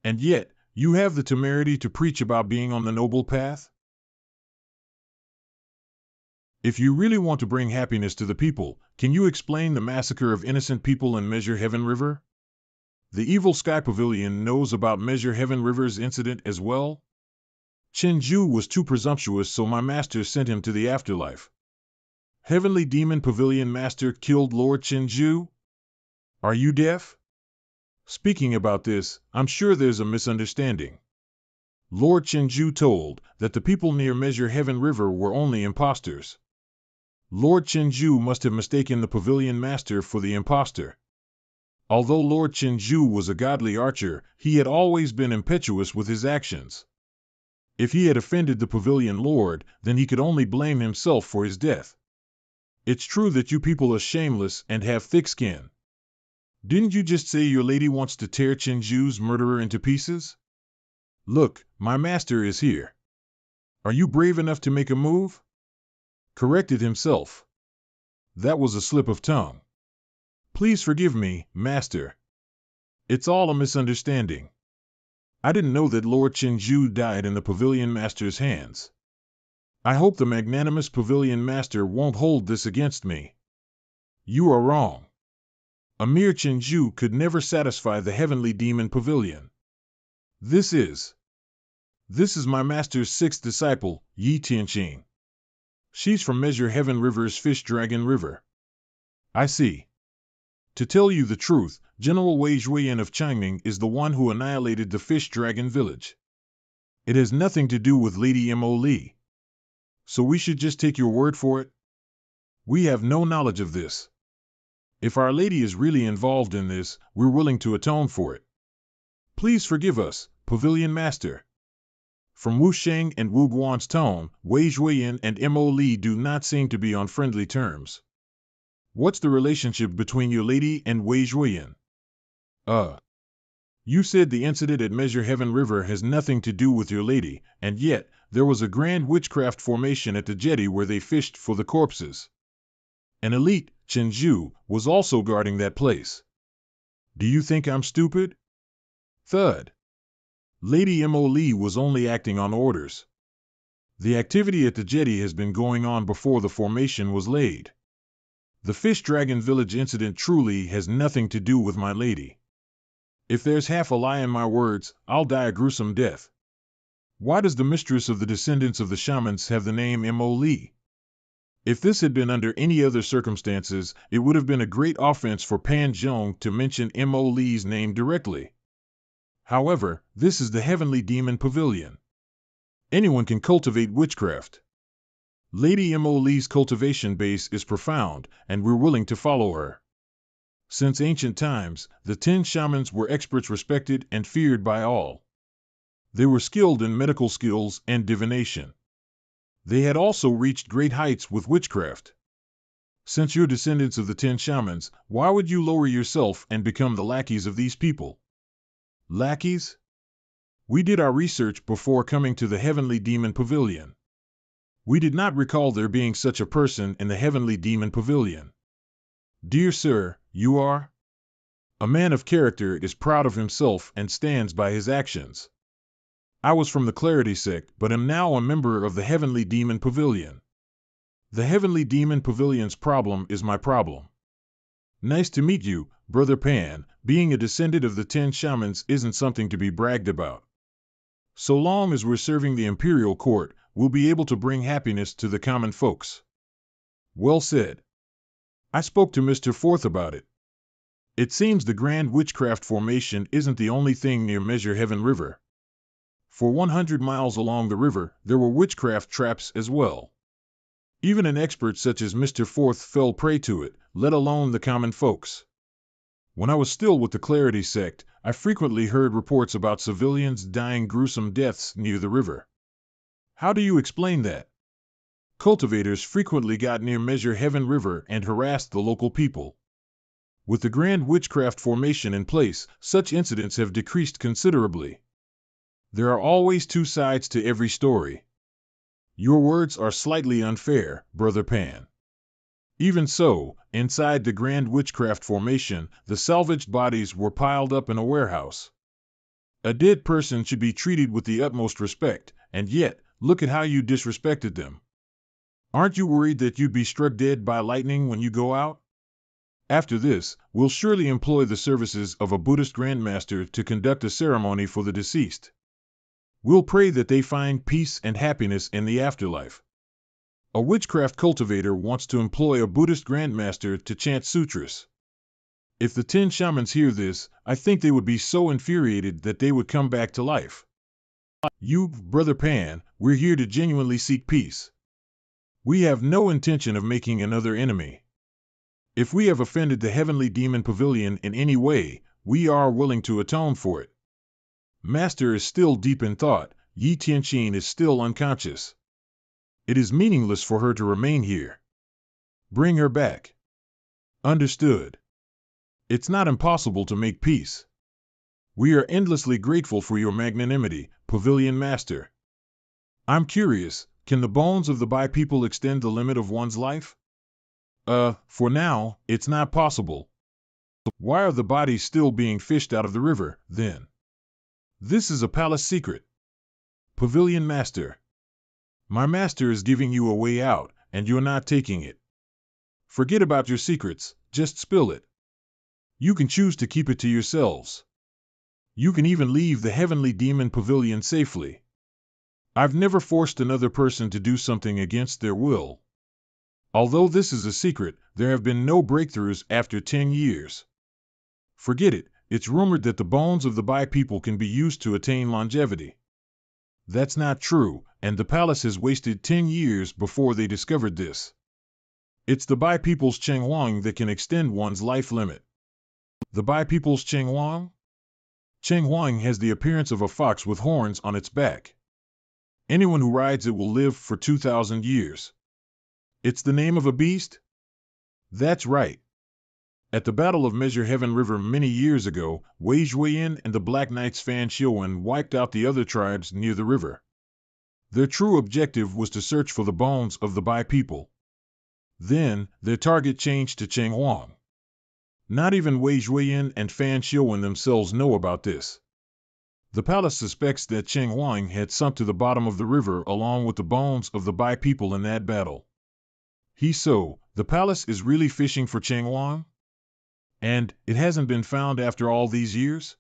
And yet, you have the temerity to preach about being on the noble path? If you really want to bring happiness to the people, can you explain the massacre of innocent people in Measure Heaven River? The Evil Sky Pavilion knows about Measure Heaven River's incident as well? Chenju was too presumptuous, so my master sent him to the afterlife. Heavenly Demon Pavilion Master killed Lord Chenju? Are you deaf? Speaking about this, I'm sure there's a misunderstanding. Lord Chenju told that the people near Measure Heaven River were only imposters. Lord Chenju must have mistaken the Pavilion Master for the impostor. Although Lord Chenju was a godly archer, he had always been impetuous with his actions. If he had offended the Pavilion Lord, then he could only blame himself for his death. It's true that you people are shameless and have thick skin. Didn't you just say your lady wants to tear Chenju's murderer into pieces? Look, my master is here. Are you brave enough to make a move? Corrected himself. That was a slip of tongue. Please forgive me, master. It's all a misunderstanding. I didn't know that Lord Chenju died in the Pavilion Master's hands. I hope the magnanimous Pavilion Master won't hold this against me. You are wrong. A mere Chenju could never satisfy the Heavenly Demon Pavilion. This is my master's 6th disciple, Yi Tianqing. She's from Measure Heaven River's Fish Dragon River. I see. To tell you the truth, General Wei Zhuiyan of Changning is the one who annihilated the Fish Dragon village. It has nothing to do with Lady Mo Lee. So we should just take your word for it? We have no knowledge of this. If Our Lady is really involved in this, we're willing to atone for it. Please forgive us, Pavilion Master. From Wu Sheng and Wu Guan's tone, Wei Zhuoyan and Mo Li do not seem to be on friendly terms. What's the relationship between your lady and Wei Zhuoyan? You said the incident at Measure Heaven River has nothing to do with your lady, and yet there was a grand witchcraft formation at the jetty where they fished for the corpses. An elite, Chen Zhu, was also guarding that place. Do you think I'm stupid? Thud. Lady Mo Li was only acting on orders. The activity at the jetty has been going on before the formation was laid. The Fish Dragon Village incident truly has nothing to do with my lady. If there's half a lie in my words, I'll die a gruesome death. Why does the mistress of the descendants of the shamans have the name Mo Li? If this had been under any other circumstances, it would have been a great offense for Pan Zhong to mention Mo Li's name directly. However, this is the Heavenly Demon Pavilion. Anyone can cultivate witchcraft. Lady Mo Li's cultivation base is profound, and we're willing to follow her. Since ancient times, the 10 shamans were experts respected and feared by all. They were skilled in medical skills and divination. They had also reached great heights with witchcraft. Since you're descendants of the 10 shamans, why would you lower yourself and become the lackeys of these people? Lackeys? We did our research before coming to the Heavenly Demon Pavilion. We did not recall there being such a person in the Heavenly Demon Pavilion. Dear sir, you are? A man of character is proud of himself and stands by his actions. I was from the Clarity sect, but am now a member of the Heavenly Demon Pavilion. The Heavenly Demon Pavilion's problem is my problem. Nice to meet you, Brother Pan. Being a descendant of the 10 shamans isn't something to be bragged about. So long as we're serving the imperial court, we'll be able to bring happiness to the common folks. Well said. I spoke to Mr. Forth about it. It seems the Grand Witchcraft Formation isn't the only thing near Measure Heaven River. For 100 miles along the river, there were witchcraft traps as well. Even an expert such as Mr. Forth fell prey to it, let alone the common folks. When I was still with the Clarity sect, I frequently heard reports about civilians dying gruesome deaths near the river. How do you explain that? Cultivators frequently got near Measure Heaven River and harassed the local people. With the Grand Witchcraft Formation in place, such incidents have decreased considerably. There are always two sides to every story. Your words are slightly unfair, Brother Pan. Even so, inside the Grand Witchcraft Formation, the salvaged bodies were piled up in a warehouse. A dead person should be treated with the utmost respect, and yet, look at how you disrespected them. Aren't you worried that you'd be struck dead by lightning when you go out? After this, we'll surely employ the services of a Buddhist Grandmaster to conduct a ceremony for the deceased. We'll pray that they find peace and happiness in the afterlife. A witchcraft cultivator wants to employ a Buddhist Grandmaster to chant sutras. If the 10 shamans hear this, I think they would be so infuriated that they would come back to life. You, Brother Pan, we're here to genuinely seek peace. We have no intention of making another enemy. If we have offended the Heavenly Demon Pavilion in any way, we are willing to atone for it. Master is still deep in thought. Yi Tianqin is still unconscious. It is meaningless for her to remain here. Bring her back. Understood. It's not impossible to make peace. We are endlessly grateful for your magnanimity, Pavilion Master. I'm curious, can the bones of the Bai people extend the limit of one's life? For now, it's not possible. Why are the bodies still being fished out of the river, then? This is a palace secret. Pavilion Master. My master is giving you a way out, and you're not taking it. Forget about your secrets, just spill it. You can choose to keep it to yourselves. You can even leave the Heavenly Demon Pavilion safely. I've never forced another person to do something against their will. Although this is a secret, there have been no breakthroughs after 10 years. Forget it, it's rumored that the bones of the Bai people can be used to attain longevity. That's not true, and the palace has wasted 10 years before they discovered this. It's the Bai people's Chenghuang that can extend one's life limit. The Bai people's Chenghuang? Cheng Huang has the appearance of a fox with horns on its back. Anyone who rides it will live for 2,000 years. It's the name of a beast? That's right. At the Battle of Measure Heaven River many years ago, Wei Zhuoyan and the Black Knights Fan Xiuan wiped out the other tribes near the river. Their true objective was to search for the bones of the Bai people. Then, their target changed to Cheng Huang. Not even Wei Zhuoyan and Fan Xiuan themselves know about this. The palace suspects that Cheng Huang had sunk to the bottom of the river along with the bones of the Bai people in that battle. The palace is really fishing for Cheng Huang? And it hasn't been found after all these years?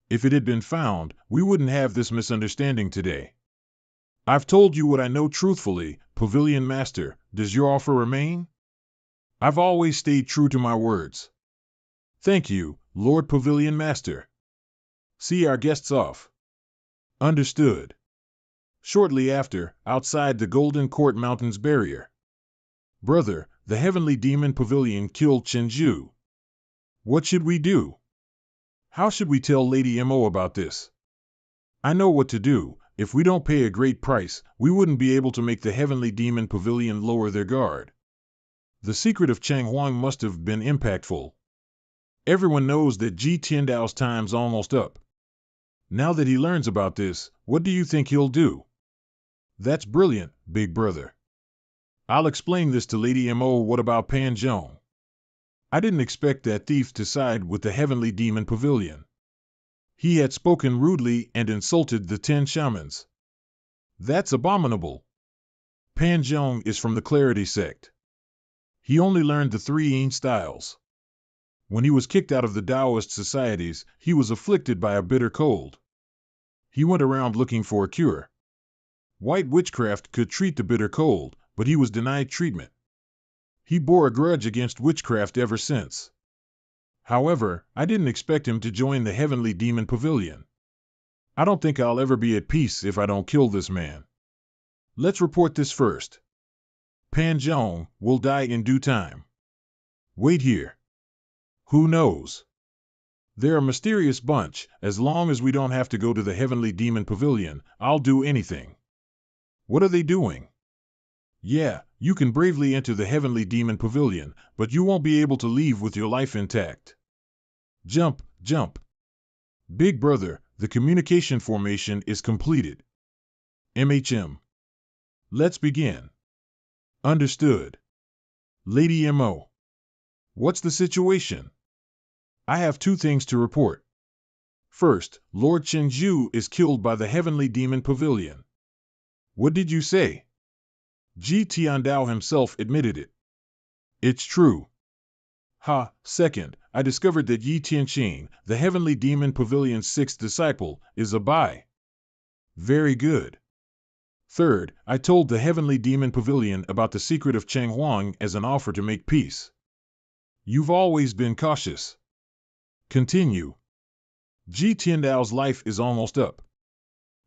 If it had been found, we wouldn't have this misunderstanding today. I've told you what I know truthfully, Pavilion Master. Does your offer remain? I've always stayed true to my words. Thank you, Lord Pavilion Master. See our guests off. Understood. Shortly after, outside the Golden Court Mountains barrier. Brother, the Heavenly Demon Pavilion killed Chenju. What should we do? How should we tell Lady Mo about this? I know what to do. If we don't pay a great price, we wouldn't be able to make the Heavenly Demon Pavilion lower their guard. The secret of Cheng Huang must have been impactful. Everyone knows that Ji Tiandao's time's almost up. Now that he learns about this, what do you think he'll do? That's brilliant, big brother. I'll explain this to Lady Mo. What about Pan Zhong? I didn't expect that thief to side with the Heavenly Demon Pavilion. He had spoken rudely and insulted the 10 shamans. That's abominable. Pan Zhong is from the Clarity sect. He only learned the 3 Yin styles. When he was kicked out of the Taoist societies, he was afflicted by a bitter cold. He went around looking for a cure. White witchcraft could treat the bitter cold, but he was denied treatment. He bore a grudge against witchcraft ever since. However, I didn't expect him to join the Heavenly Demon Pavilion. I don't think I'll ever be at peace if I don't kill this man. Let's report this first. Pan Zhong will die in due time. Wait here. Who knows? They're a mysterious bunch. As long as we don't have to go to the Heavenly Demon Pavilion, I'll do anything. What are they doing? Yeah, you can bravely enter the Heavenly Demon Pavilion, but you won't be able to leave with your life intact. Jump, jump. Big brother, the communication formation is completed. MHM. Let's begin. Understood. Lady Mo. What's the situation? I have 2 things to report. First, Lord Chenju is killed by the Heavenly Demon Pavilion. What did you say? Ji Tiandao himself admitted it. It's true. Second, I discovered that Yi Tianqing, the Heavenly Demon Pavilion's 6th disciple, is a Bai. Very good. Third, I told the Heavenly Demon Pavilion about the secret of Cheng Huang as an offer to make peace. You've always been cautious. Continue. Ji Tiandao's life is almost up.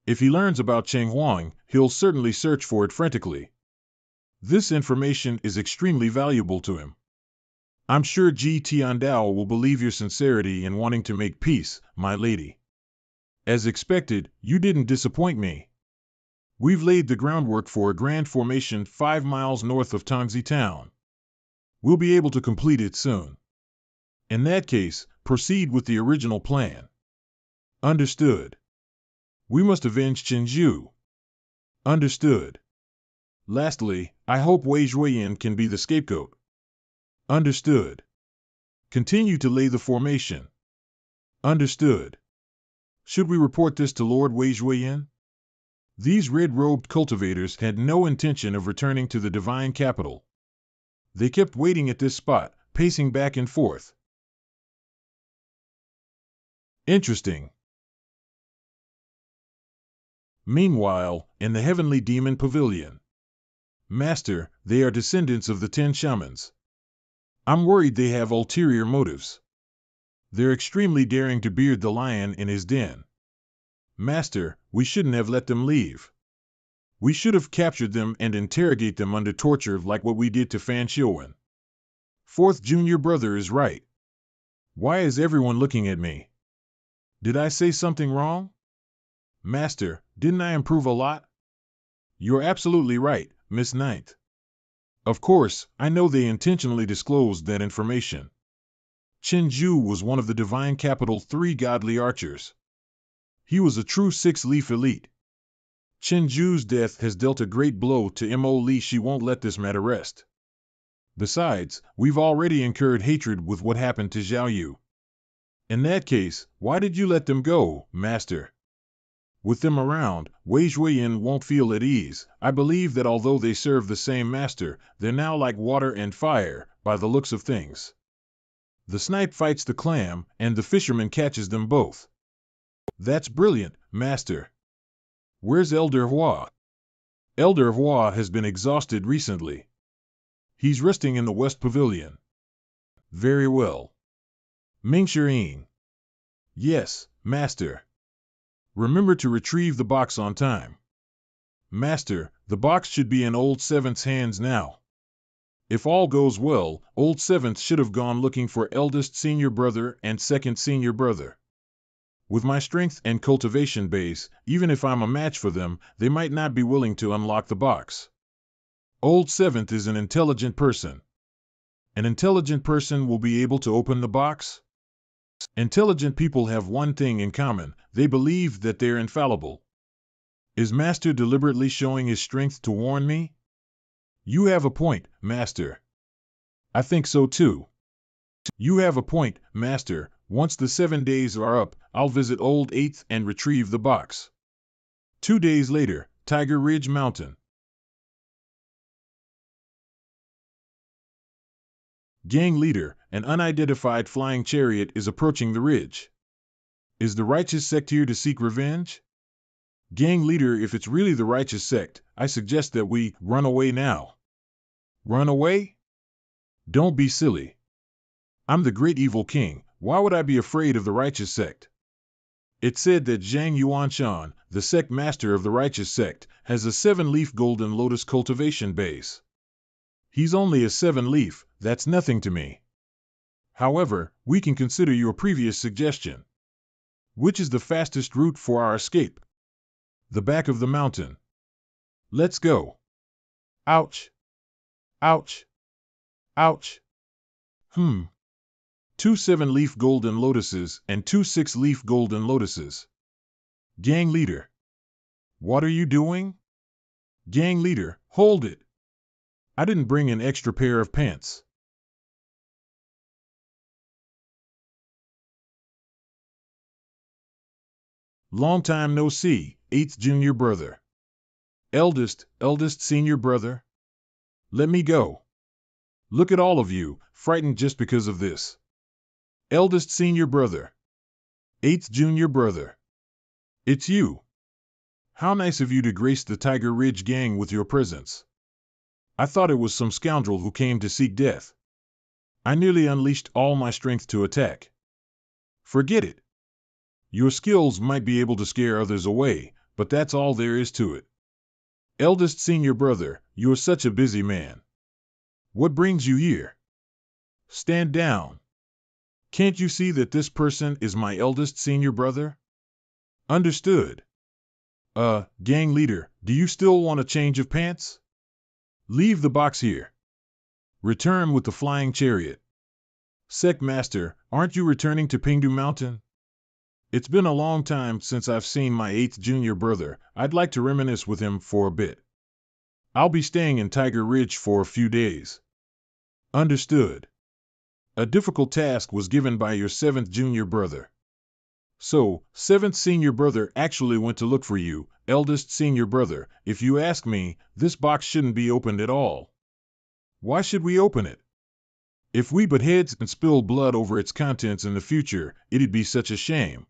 If he learns about Cheng Huang, he'll certainly search for it frantically. This information is extremely valuable to him. I'm sure Ji Tiandao will believe your sincerity in wanting to make peace, my lady. As expected, you didn't disappoint me. We've laid the groundwork for a grand formation 5 miles north of Tongzi town. We'll be able to complete it soon. In that case, proceed with the original plan. Understood. We must avenge Chenju. Understood. Lastly, I hope Wei Zhuoyan can be the scapegoat. Understood. Continue to lay the formation. Understood. Should we report this to Lord Wei Zhuoyan? These red-robed cultivators had no intention of returning to the divine capital. They kept waiting at this spot, pacing back and forth. Interesting. Meanwhile, in the Heavenly Demon Pavilion. Master, they are descendants of the 10 shamans. I'm worried they have ulterior motives. They're extremely daring to beard the lion in his den. Master, we shouldn't have let them leave. We should have captured them and interrogate them under torture like what we did to Fan Xiuan. 4th junior brother is right. Why is everyone looking at me? Did I say something wrong? Master, didn't I improve a lot? You're absolutely right, Miss Ninth. Of course, I know they intentionally disclosed that information. Chenju was one of the Divine Capital 3 godly archers. He was a true six-leaf elite. Chenju's death has dealt a great blow to Mo Li. She won't let this matter rest. Besides, we've already incurred hatred with what happened to Zhao Yu. In that case, why did you let them go, Master? With them around, Wei Zhuoyan won't feel at ease. I believe that although they serve the same master, they're now like water and fire, by the looks of things. The snipe fights the clam, and the fisherman catches them both. That's brilliant, Master. Where's Elder Hua? Elder Hua has been exhausted recently. He's resting in the West Pavilion. Very well. Ming Shirin. Yes, Master. Remember to retrieve the box on time. Master, the box should be in Old Seventh's hands now. If all goes well, Old Seventh should have gone looking for eldest senior brother and second senior brother. With my strength and cultivation base, even if I'm a match for them, they might not be willing to unlock the box. Old Seventh is an intelligent person. An intelligent person will be able to open the box? Intelligent people have one thing in common: they believe that they're infallible. Is Master deliberately showing his strength to warn me? You have a point, Master. I think so too. You have a point, Master. Once the 7 days are up, I'll visit Old Eighth and retrieve the box. 2 days later, Tiger Ridge Mountain. Gang leader, an unidentified flying chariot is approaching the ridge. Is the righteous sect here to seek revenge? Gang leader, if it's really the righteous sect, I suggest that we run away now. Run away? Don't be silly. I'm the great evil king. Why would I be afraid of the righteous sect? It's said that Zhang Yuanshan, the sect master of the righteous sect, has a 7-leaf golden lotus cultivation base. He's only a 7-leaf, that's nothing to me. However, we can consider your previous suggestion. Which is the fastest route for our escape? The back of the mountain. Let's go. Ouch. Ouch. Ouch. 2 7-leaf golden lotuses and 2 6-leaf golden lotuses. Gang leader. What are you doing? Gang leader, hold it. I didn't bring an extra pair of pants. Long time no see, 8th junior brother. Eldest senior brother. Let me go. Look at all of you, frightened just because of this. Eldest senior brother. 8th junior brother. It's you. How nice of you to grace the Tiger Ridge gang with your presence. I thought it was some scoundrel who came to seek death. I nearly unleashed all my strength to attack. Forget it. Your skills might be able to scare others away, but that's all there is to it. Eldest senior brother, you're such a busy man. What brings you here? Stand down. Can't you see that this person is my eldest senior brother? Understood. Gang leader, do you still want a change of pants? Leave the box here. Return with the flying chariot. Sect master, aren't you returning to Pingdu Mountain? It's been a long time since I've seen my 8th junior brother. I'd like to reminisce with him for a bit. I'll be staying in Tiger Ridge for a few days. Understood. A difficult task was given by your 7th junior brother. So, 7th senior brother actually went to look for you, eldest senior brother. If you ask me, this box shouldn't be opened at all. Why should we open it? If we butt heads and spill blood over its contents in the future, it'd be such a shame.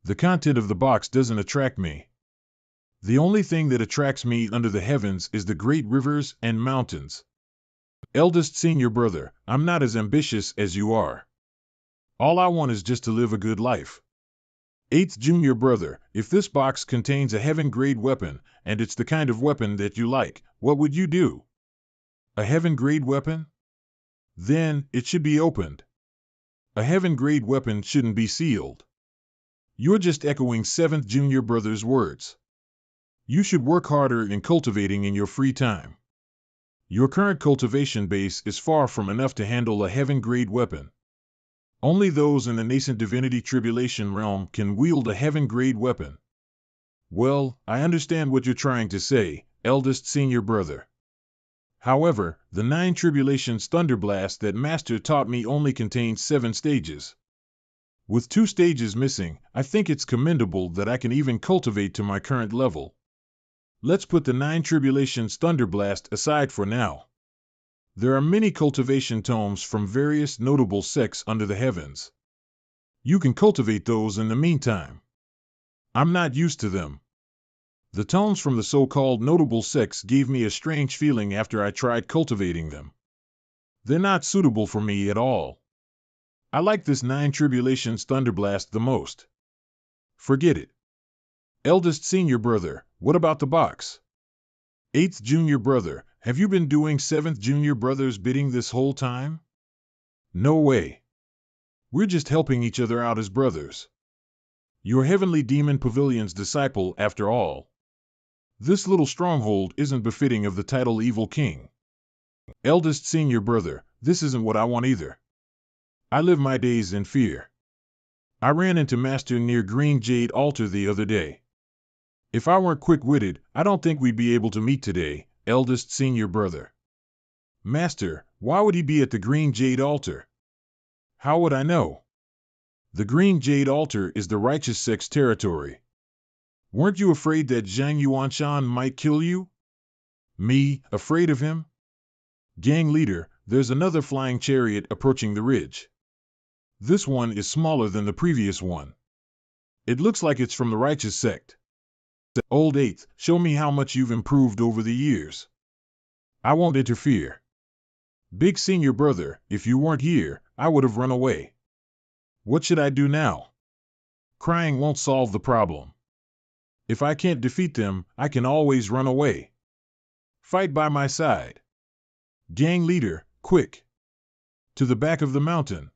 The content of the box doesn't attract me. The only thing that attracts me under the heavens is the great rivers and mountains. Eldest senior brother, I'm not as ambitious as you are. All I want is just to live a good life. 8th junior brother, if this box contains a heaven-grade weapon, and it's the kind of weapon that you like, what would you do? A heaven-grade weapon? Then, it should be opened. A heaven-grade weapon shouldn't be sealed. You're just echoing 7th junior brother's words. You should work harder in cultivating in your free time. Your current cultivation base is far from enough to handle a heaven-grade weapon. Only those in the nascent divinity tribulation realm can wield a heaven-grade weapon. Well, I understand what you're trying to say, eldest senior brother. However, the 9 tribulations thunderblast that Master taught me only contains 7 stages. With 2 stages missing, I think it's commendable that I can even cultivate to my current level. Let's put the 9 tribulations thunderblast aside for now. There are many cultivation tomes from various notable sects under the heavens. You can cultivate those in the meantime. I'm not used to them. The tomes from the so-called notable sects gave me a strange feeling after I tried cultivating them. They're not suitable for me at all. I like this 9 tribulations thunderblast the most. Forget it. Eldest senior brother, what about the box? 8th junior brother, have you been doing 7th junior brother's bidding this whole time? No way. We're just helping each other out as brothers. You're Heavenly Demon Pavilion's disciple after all. This little stronghold isn't befitting of the title Evil King. Eldest senior brother, this isn't what I want either. I live my days in fear. I ran into Master near Green Jade Altar the other day. If I weren't quick-witted, I don't think we'd be able to meet today, eldest senior brother. Master, why would he be at the Green Jade Altar? How would I know? The Green Jade Altar is the righteous sect's territory. Weren't you afraid that Zhang Yuanshan might kill you? Me, afraid of him? Gang leader, there's another flying chariot approaching the ridge. This one is smaller than the previous one. It looks like it's from the righteous sect. Old 8th, show me how much you've improved over the years. I won't interfere. Big senior brother, if you weren't here, I would have run away. What should I do now? Crying won't solve the problem. If I can't defeat them, I can always run away. Fight by my side. Gang leader, quick. To the back of the mountain.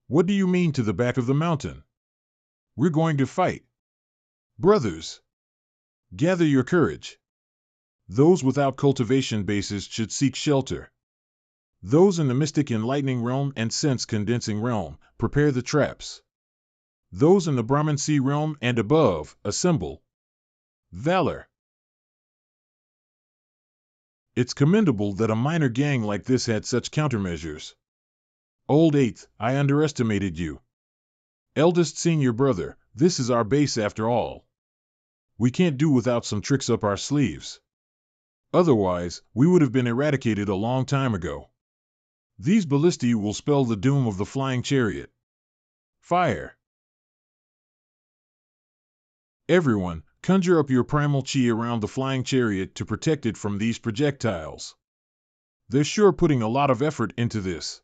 What do you mean to the back of the mountain? We're going to fight. Brothers, gather your courage. Those without cultivation bases should seek shelter. Those in the mystic enlightening realm and sense condensing realm, prepare the traps. Those in the Brahman Sea realm and above, assemble. Valor. It's commendable that a minor gang like this had such countermeasures. Old 8th, I underestimated you. Eldest senior brother, this is our base after all. We can't do without some tricks up our sleeves. Otherwise, we would have been eradicated a long time ago. These ballistae will spell the doom of the flying chariot. Fire! Everyone, conjure up your primal chi around the flying chariot to protect it from these projectiles. They're sure putting a lot of effort into this.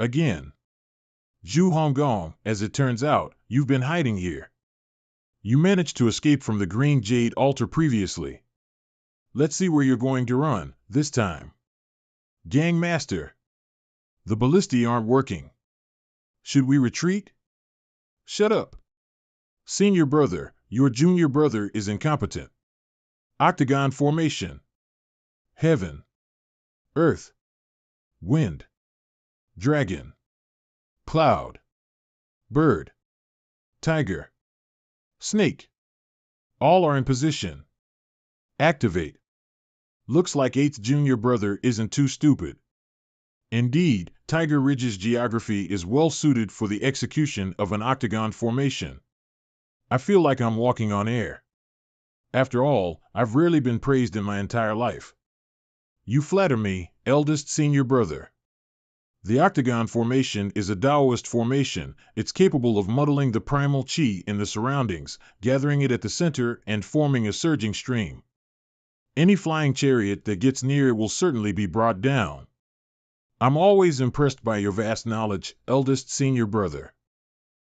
Again. Zhu Honggong, as it turns out, you've been hiding here. You managed to escape from the Green Jade Altar previously. Let's see where you're going to run, this time. Gang Master. The ballistae aren't working. Should we retreat? Shut up. Senior brother, your junior brother is incompetent. Octagon formation. Heaven. Earth. Wind. Dragon. Cloud. Bird. Tiger. Snake. All are in position. Activate. Looks like 8th junior brother isn't too stupid. Indeed, Tiger Ridge's geography is well suited for the execution of an octagon formation. I feel like I'm walking on air. After all, I've rarely been praised in my entire life. You flatter me, eldest senior brother. The octagon formation is a Taoist formation. It's capable of muddling the primal chi in the surroundings, gathering it at the center, and forming a surging stream. Any flying chariot that gets near it will certainly be brought down. I'm always impressed by your vast knowledge, eldest senior brother.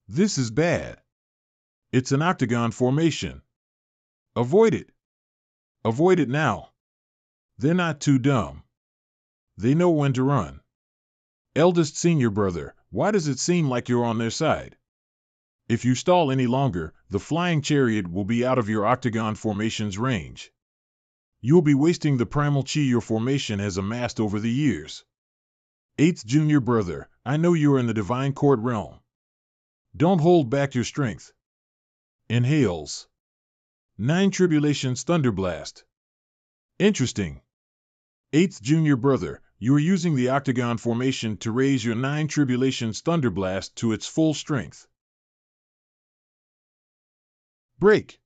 This is bad. It's an octagon formation. Avoid it. Avoid it now. They're not too dumb. They know when to run. Eldest senior brother, why does it seem like you're on their side? If you stall any longer, the flying chariot will be out of your octagon formation's range. You'll be wasting the primal chi your formation has amassed over the years. 8th Junior Brother, I know you are in the Divine Court realm. Don't hold back your strength. Inhales. 9 Tribulations Thunderblast. Interesting. 8th Junior Brother, you are using the octagon formation to raise your 9 Tribulations Thunderblast to its full strength. Break.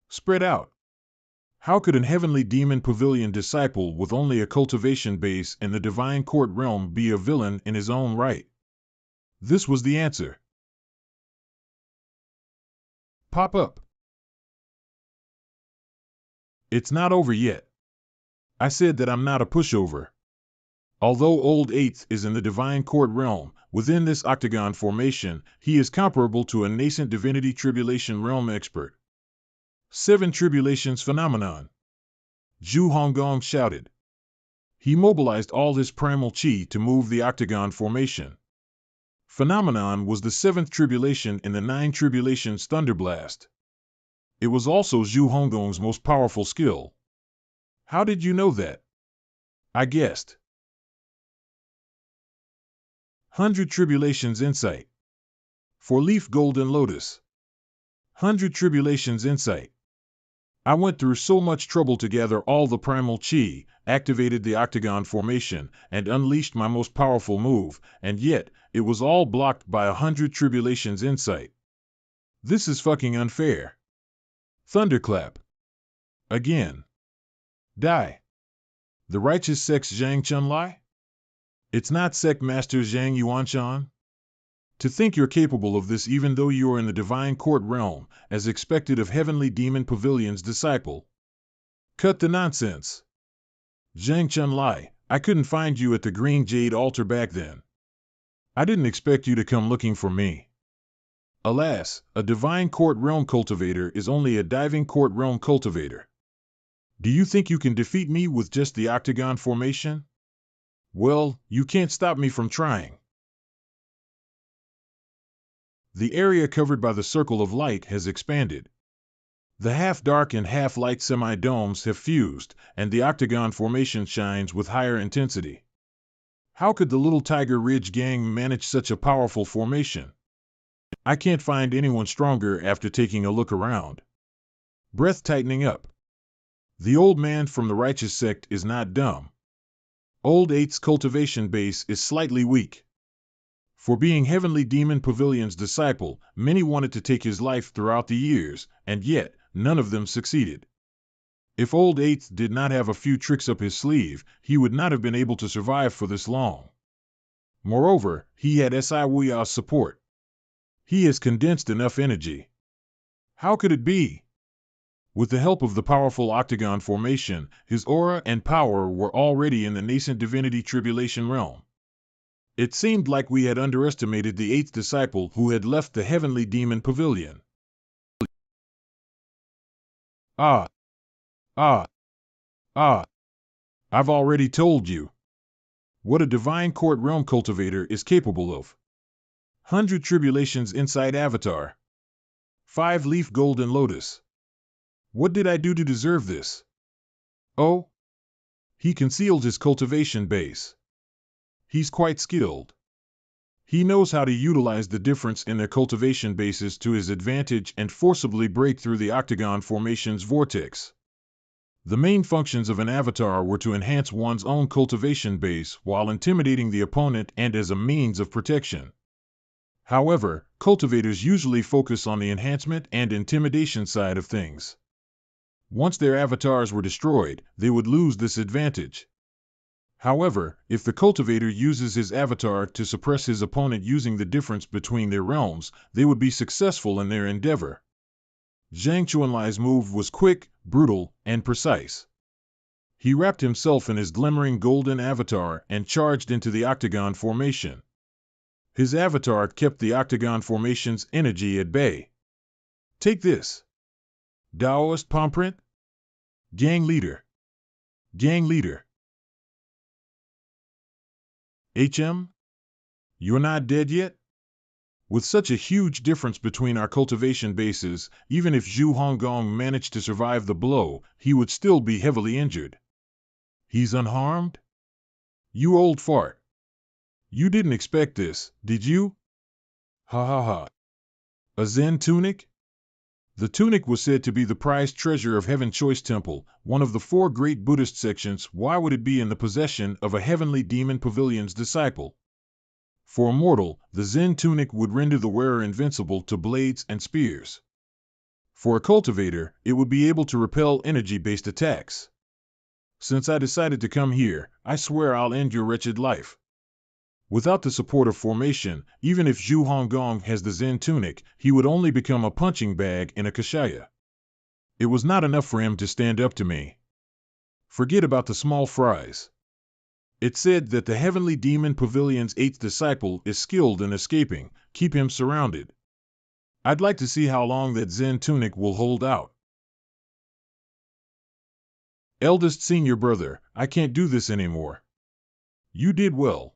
Spread out. How could an heavenly demon pavilion disciple with only a cultivation base in the Divine Court realm be a villain in his own right? This was the answer. Pop up. It's not over yet. I said that I'm not a pushover. Although Old 8th is in the Divine Court realm, within this octagon formation, he is comparable to a nascent divinity tribulation realm expert. 7 Tribulations Phenomenon. Zhu Honggong shouted. He mobilized all his primal chi to move the octagon formation. Phenomenon was the 7th tribulation in the 9 Tribulations Thunderblast. It was also Zhu Honggong's most powerful skill. How did you know that? I guessed. 100 Tribulations Insight. 4-leaf Golden Lotus. 100 Tribulations Insight. I went through so much trouble to gather all the primal chi, activated the octagon formation, and unleashed my most powerful move, and yet, it was all blocked by 100 Tribulations Insight. This is fucking unfair. Thunderclap. Again. Die. The righteous sex Zhang Chunlai? It's not sect master Zhang Yuanshan? To think you're capable of this even though you are in the Divine Court realm, as expected of Heavenly Demon Pavilion's disciple. Cut the nonsense. Zhang Chunlai, I couldn't find you at the Green Jade altar back then. I didn't expect you to come looking for me. Alas, a Divine Court realm cultivator is only a Diving Court realm cultivator. Do you think you can defeat me with just the octagon formation? Well, you can't stop me from trying. The area covered by the circle of light has expanded. The half-dark and half-light semi-domes have fused, and the octagon formation shines with higher intensity. How could the Little Tiger Ridge gang manage such a powerful formation? I can't find anyone stronger after taking a look around. Breath tightening up. The old man from the righteous sect is not dumb. Old 8's cultivation base is slightly weak. For being Heavenly Demon Pavilion's disciple, many wanted to take his life throughout the years, and yet, none of them succeeded. If Old 8th did not have a few tricks up his sleeve, he would not have been able to survive for this long. Moreover, he had S.I. Wuya's support. He has condensed enough energy. How could it be? With the help of the powerful octagon formation, his aura and power were already in the nascent divinity tribulation realm. It seemed like we had underestimated the 8th disciple who had left the Heavenly Demon Pavilion. Ah! I've already told you what a Divine Court realm cultivator is capable of. 100 Tribulations Inside Avatar. 5-leaf Golden Lotus. What did I do to deserve this? Oh? He concealed his cultivation base. He's quite skilled. He knows how to utilize the difference in their cultivation bases to his advantage and forcibly break through the octagon formation's vortex. The main functions of an avatar were to enhance one's own cultivation base while intimidating the opponent and as a means of protection. However, cultivators usually focus on the enhancement and intimidation side of things. Once their avatars were destroyed, they would lose this advantage. However, if the cultivator uses his avatar to suppress his opponent using the difference between their realms, they would be successful in their endeavor. Zhang Chuanlai's move was quick, brutal, and precise. He wrapped himself in his glimmering golden avatar and charged into the octagon formation. His avatar kept the octagon formation's energy at bay. Take this. Daoist palm print? Gang leader. Gang leader. HM? You're not dead yet? With such a huge difference between our cultivation bases, even if Zhu Honggong managed to survive the blow, he would still be heavily injured. He's unharmed? You old fart. You didn't expect this, did you? Ha ha ha. A Zen tunic? The tunic was said to be the prized treasure of Heaven Choice Temple, one of the 4 great Buddhist sections. Why would it be in the possession of a heavenly demon pavilion's disciple? For a mortal, the Zen tunic would render the wearer invincible to blades and spears. For a cultivator, it would be able to repel energy-based attacks. Since I decided to come here, I swear I'll end your wretched life. Without the support of formation, even if Zhu Honggong has the Zen tunic, he would only become a punching bag in a kashaya. It was not enough for him to stand up to me. Forget about the small fries. It said that the heavenly demon pavilion's 8th disciple is skilled in escaping. Keep him surrounded. I'd like to see how long that Zen tunic will hold out. Eldest senior brother, I can't do this anymore. You did well.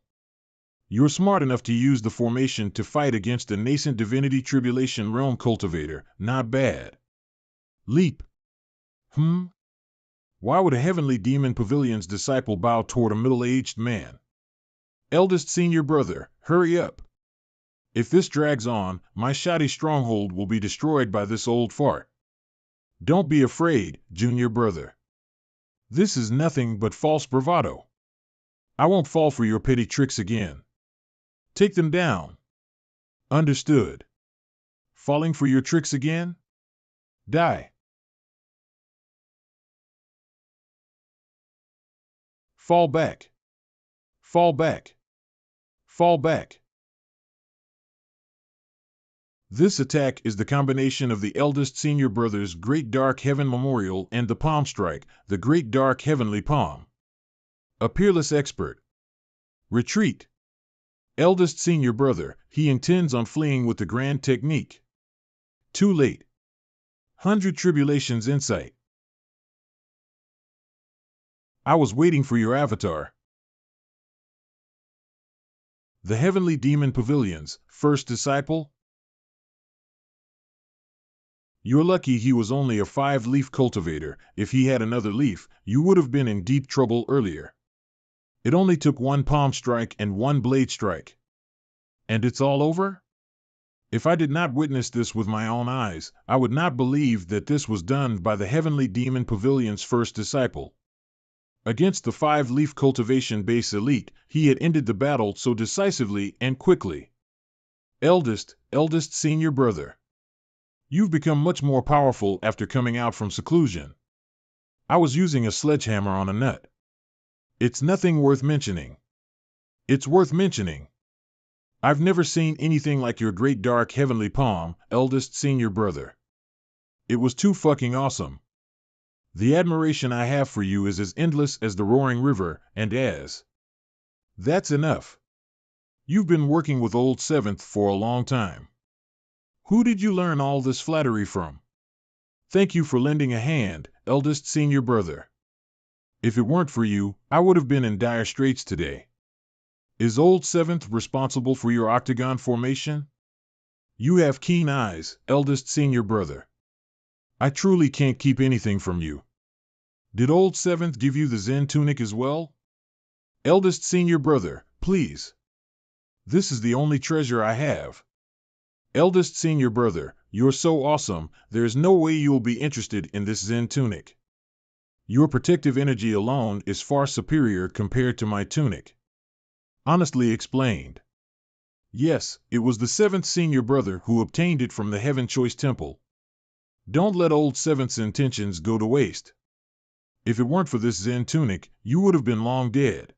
You're smart enough to use the formation to fight against a nascent divinity tribulation realm cultivator. Not bad. Leap. Why would a heavenly demon pavilion's disciple bow toward a middle-aged man? Eldest senior brother, hurry up. If this drags on, my shoddy stronghold will be destroyed by this old fart. Don't be afraid, junior brother. This is nothing but false bravado. I won't fall for your petty tricks again. Take them down. Understood. Falling for your tricks again? Die. Fall back. Fall back. Fall back. This attack is the combination of the eldest senior brother's Great Dark Heaven Memorial and the Palm Strike, the Great Dark Heavenly Palm. A peerless expert. Retreat. Eldest senior brother, he intends on fleeing with the grand technique. Too late. 100 Tribulations Insight. I was waiting for your avatar. The Heavenly Demon Pavilion's 1st disciple? You're lucky he was only a 5-leaf cultivator. If he had another leaf, you would have been in deep trouble earlier. It only took 1 palm strike and 1 blade strike. And it's all over? If I did not witness this with my own eyes, I would not believe that this was done by the Heavenly Demon Pavilion's 1st disciple. Against the 5-leaf cultivation base elite, he had ended the battle so decisively and quickly. Eldest senior brother. You've become much more powerful after coming out from seclusion. I was using a sledgehammer on a nut. It's nothing worth mentioning. It's worth mentioning. I've never seen anything like your Great Dark Heavenly Palm, eldest senior brother. It was too fucking awesome. The admiration I have for you is as endless as the roaring river, and as... That's enough. You've been working with Old 7th for a long time. Who did you learn all this flattery from? Thank you for lending a hand, eldest senior brother. If it weren't for you, I would have been in dire straits today. Is Old 7th responsible for your octagon formation? You have keen eyes, eldest senior brother. I truly can't keep anything from you. Did Old 7th give you the Zen tunic as well? Eldest senior brother, please. This is the only treasure I have. Eldest senior brother, you're so awesome, there's no way you'll be interested in this Zen tunic. Your protective energy alone is far superior compared to my tunic. Honestly explained. Yes, it was the 7th senior brother who obtained it from the Heaven Choice Temple. Don't let Old 7th's intentions go to waste. If it weren't for this Zen tunic, you would have been long dead.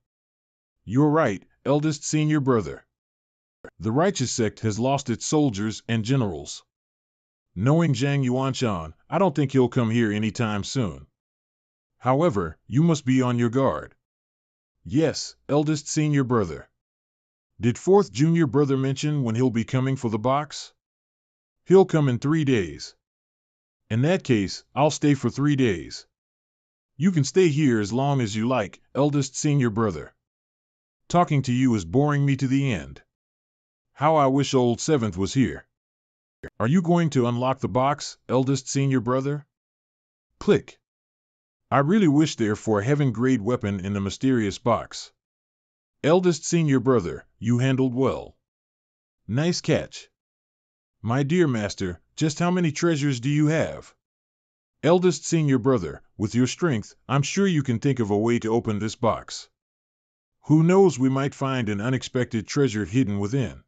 You're right, eldest senior brother. The righteous sect has lost its soldiers and generals. Knowing Zhang Yuanshan, I don't think he'll come here anytime soon. However, you must be on your guard. Yes, eldest senior brother. Did 4th junior brother mention when he'll be coming for the box? He'll come in 3 days. In that case, I'll stay for 3 days. You can stay here as long as you like, eldest senior brother. Talking to you is boring me to the end. How I wish old Seventh was here. Are you going to unlock the box, eldest senior brother? Click. I really wish there for a heaven-grade weapon in the mysterious box. Eldest senior brother, you handled well. Nice catch. My dear master, just how many treasures do you have? Eldest senior brother, with your strength, I'm sure you can think of a way to open this box. Who knows, we might find an unexpected treasure hidden within.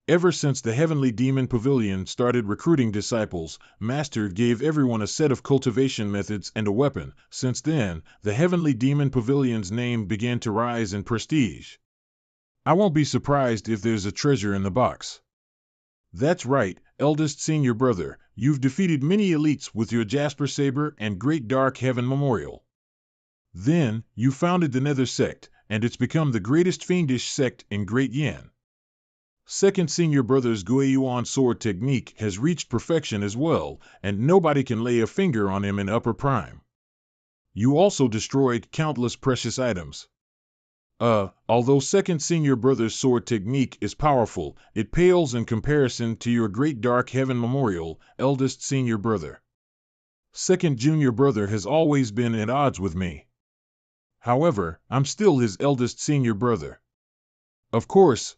Ever since the Heavenly Demon Pavilion started recruiting disciples, Master gave everyone a set of cultivation methods and a weapon. Since then, the Heavenly Demon Pavilion's name began to rise in prestige. I won't be surprised if there's a treasure in the box. That's right, eldest senior brother, you've defeated many elites with your Jasper Saber and Great Dark Heaven Memorial. Then, you founded the Nether Sect, and it's become the greatest fiendish sect in Great Yen. Second senior brother's Guiyuan sword technique has reached perfection as well, and nobody can lay a finger on him in upper prime. You also destroyed countless precious items. Although second senior brother's sword technique is powerful, it pales in comparison to your Great Dark Heaven Memorial, eldest senior brother. Second junior brother has always been at odds with me. However, I'm still his eldest senior brother. Of course.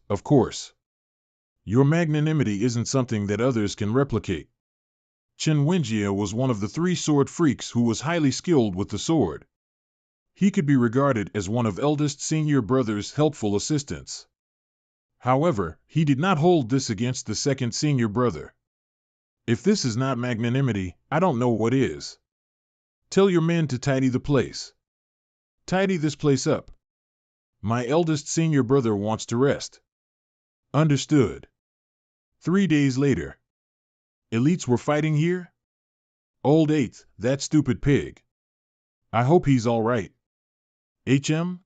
Your magnanimity isn't something that others can replicate. Chen Wenjie was one of the 3 sword freaks who was highly skilled with the sword. He could be regarded as one of eldest senior brother's helpful assistants. However, he did not hold this against the second senior brother. If this is not magnanimity, I don't know what is. Tell your men to tidy the place. Tidy this place up. My eldest senior brother wants to rest. Understood. 3 days later. Elites were fighting here? Old Eighth, that stupid pig. I hope he's all right. HM?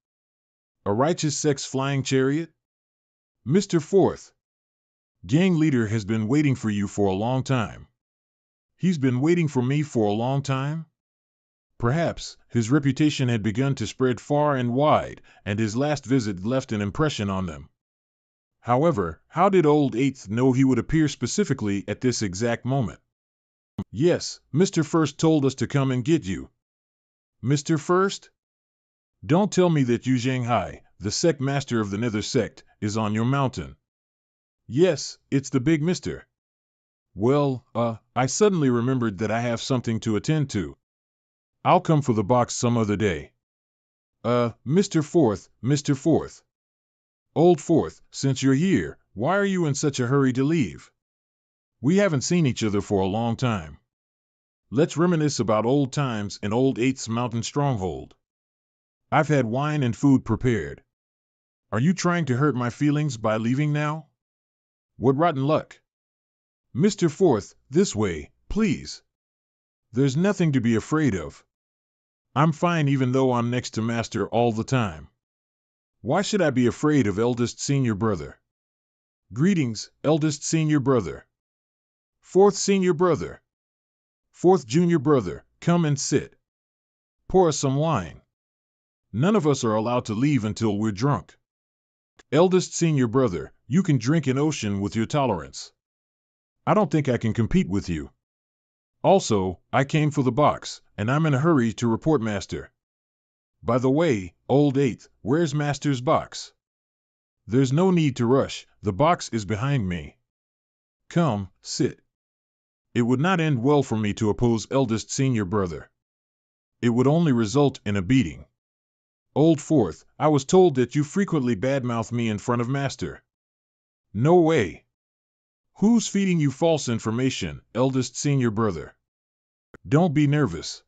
A righteous sex flying chariot? Mr. Fourth. Gang leader has been waiting for you for a long time. He's been waiting for me for a long time? Perhaps his reputation had begun to spread far and wide, and his last visit left an impression on them. However, how did Old Eighth know he would appear specifically at this exact moment? Yes, Mr. First told us to come and get you. Mr. First? Don't tell me that Yu Zhanghai, the sect master of the Nether Sect, is on your mountain. Yes, it's the big mister. Well, I suddenly remembered that I have something to attend to. I'll come for the box some other day. Mr. Fourth. Old Fourth, since you're here, why are you in such a hurry to leave? We haven't seen each other for a long time. Let's reminisce about old times in Old Eighth's mountain stronghold. I've had wine and food prepared. Are you trying to hurt my feelings by leaving now? What rotten luck. Mr. Fourth, this way, please. There's nothing to be afraid of. I'm fine even though I'm next to Master all the time. Why should I be afraid of eldest senior brother? Greetings, eldest senior brother. Fourth senior brother. Fourth junior brother, come and sit. Pour us some wine. None of us are allowed to leave until we're drunk. Eldest senior brother, you can drink an ocean with your tolerance. I don't think I can compete with you. Also, I came for the box, and I'm in a hurry to report Master. By the way, Old Eighth, where's Master's box? There's no need to rush, the box is behind me. Come, sit. It would not end well for me to oppose eldest senior brother. It would only result in a beating. Old Fourth, I was told that you frequently badmouth me in front of Master. No way. Who's feeding you false information, eldest senior brother? Don't be nervous.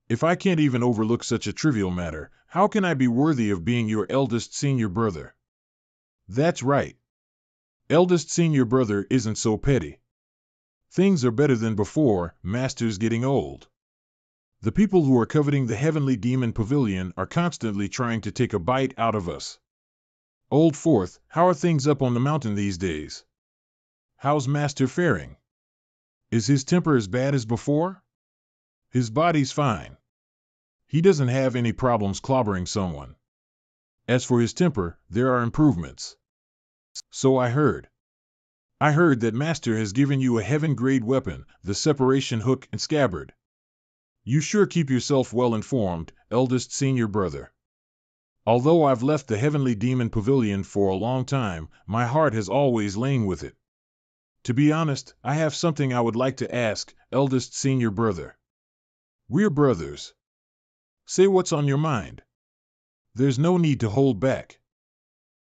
If I can't even overlook such a trivial matter, how can I be worthy of being your eldest senior brother? That's right. Eldest senior brother isn't so petty. Things are better than before, Master's getting old. The people who are coveting the Heavenly Demon Pavilion are constantly trying to take a bite out of us. Old Fourth, how are things up on the mountain these days? How's Master faring? Is his temper as bad as before? His body's fine. He doesn't have any problems clobbering someone. As for his temper, there are improvements. So I heard. I heard that Master has given you a heaven-grade weapon, the separation hook and scabbard. You sure keep yourself well informed, eldest senior brother. Although I've left the Heavenly Demon Pavilion for a long time, my heart has always lain with it. To be honest, I have something I would like to ask, eldest senior brother. We're brothers. Say what's on your mind. There's no need to hold back.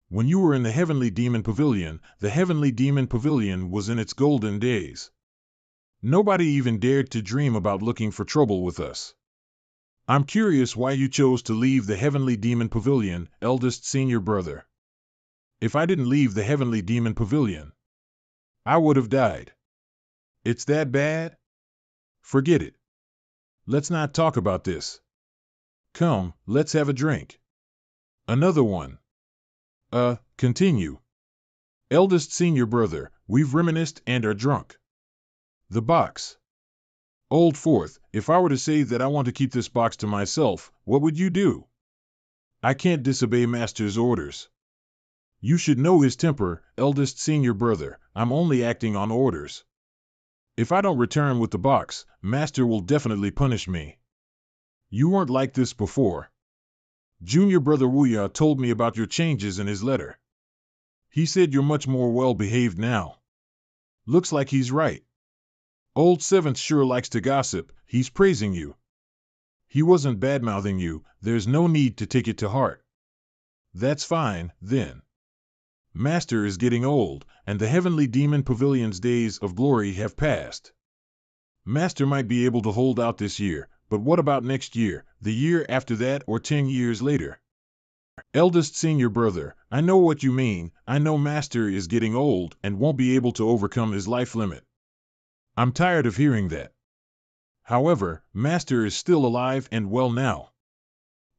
When you were in the Heavenly Demon Pavilion, the Heavenly Demon Pavilion was in its golden days. Nobody even dared to dream about looking for trouble with us. I'm curious why you chose to leave the Heavenly Demon Pavilion, eldest senior brother. If I didn't leave the Heavenly Demon Pavilion, I would have died. It's that bad? Forget it. Let's not talk about this. Come, let's have a drink. Another one. Continue. Eldest senior brother, we've reminisced and are drunk. The box. Old Fourth, if I were to say that I want to keep this box to myself, what would you do? I can't disobey Master's orders. You should know his temper, eldest senior brother. I'm only acting on orders. If I don't return with the box, Master will definitely punish me. You weren't like this before. Junior brother Wuya told me about your changes in his letter. He said you're much more well-behaved now. Looks like he's right. Old Seventh sure likes to gossip. He's praising you. He wasn't bad-mouthing you. There's no need to take it to heart. That's fine, then. Master is getting old, and the Heavenly Demon Pavilion's days of glory have passed. Master might be able to hold out this year, but what about next year, the year after that, or 10 years later? Eldest senior brother, I know what you mean. I know Master is getting old and won't be able to overcome his life limit. I'm tired of hearing that. However, Master is still alive and well now.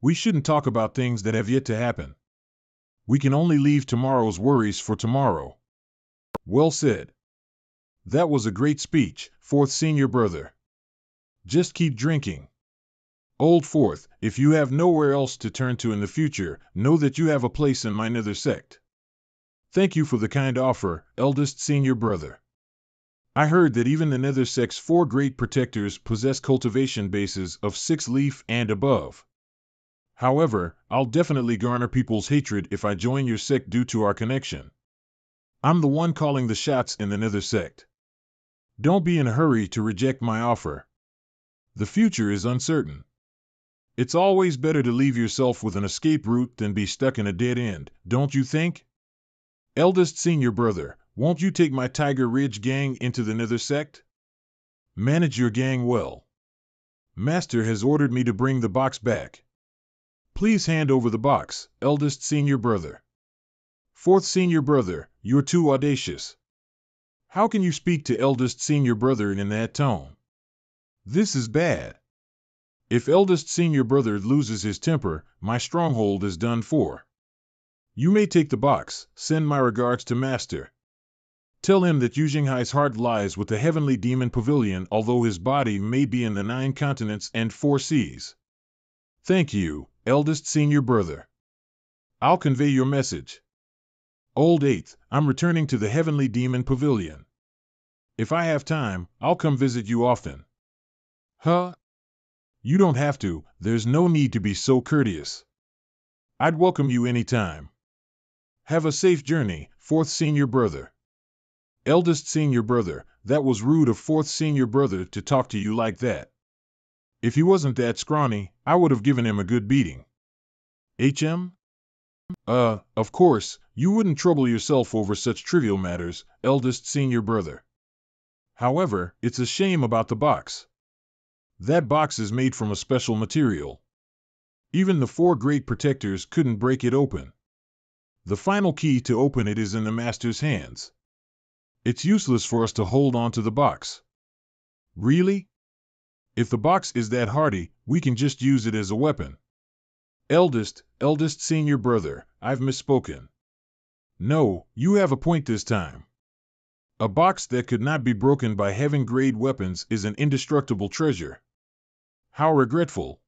We shouldn't talk about things that have yet to happen. We can only leave tomorrow's worries for tomorrow. Well said. That was a great speech, Fourth senior brother. Just keep drinking. Old Fourth, if you have nowhere else to turn to in the future, know that you have a place in my nether sect. Thank you for the kind offer, eldest senior brother. I heard that even the nether sect's 4 great protectors possess cultivation bases of 6 leaf and above. However, I'll definitely garner people's hatred if I join your sect due to our connection. I'm the one calling the shots in the nether sect. Don't be in a hurry to reject my offer. The future is uncertain. It's always better to leave yourself with an escape route than be stuck in a dead end, don't you think? Eldest senior brother, won't you take my Tiger Ridge gang into the nether sect? Manage your gang well. Master has ordered me to bring the box back. Please hand over the box, eldest senior brother. Fourth senior brother, you're too audacious. How can you speak to eldest senior brother in that tone? This is bad. If eldest senior brother loses his temper, my stronghold is done for. You may take the box. Send my regards to Master. Tell him that Yu Jinghai's heart lies with the Heavenly Demon Pavilion, although his body may be in the 9 continents and 4 seas. Thank you, eldest senior brother. I'll convey your message. Old Eighth, I'm returning to the Heavenly Demon Pavilion. If I have time, I'll come visit you often. Huh? You don't have to. There's no need to be so courteous. I'd welcome you anytime. Have a safe journey, Fourth senior brother. Eldest senior brother, that was rude of Fourth senior brother to talk to you like that. If he wasn't that scrawny, I would have given him a good beating. HM? Of course, you wouldn't trouble yourself over such trivial matters, eldest senior brother. However, it's a shame about the box. That box is made from a special material. Even the 4 great protectors couldn't break it open. The final key to open it is in the Master's hands. It's useless for us to hold on to the box. Really? If the box is that hardy, we can just use it as a weapon. Eldest senior brother, I've misspoken. No, you have a point this time. A box that could not be broken by heaven-grade weapons is an indestructible treasure. How regretful.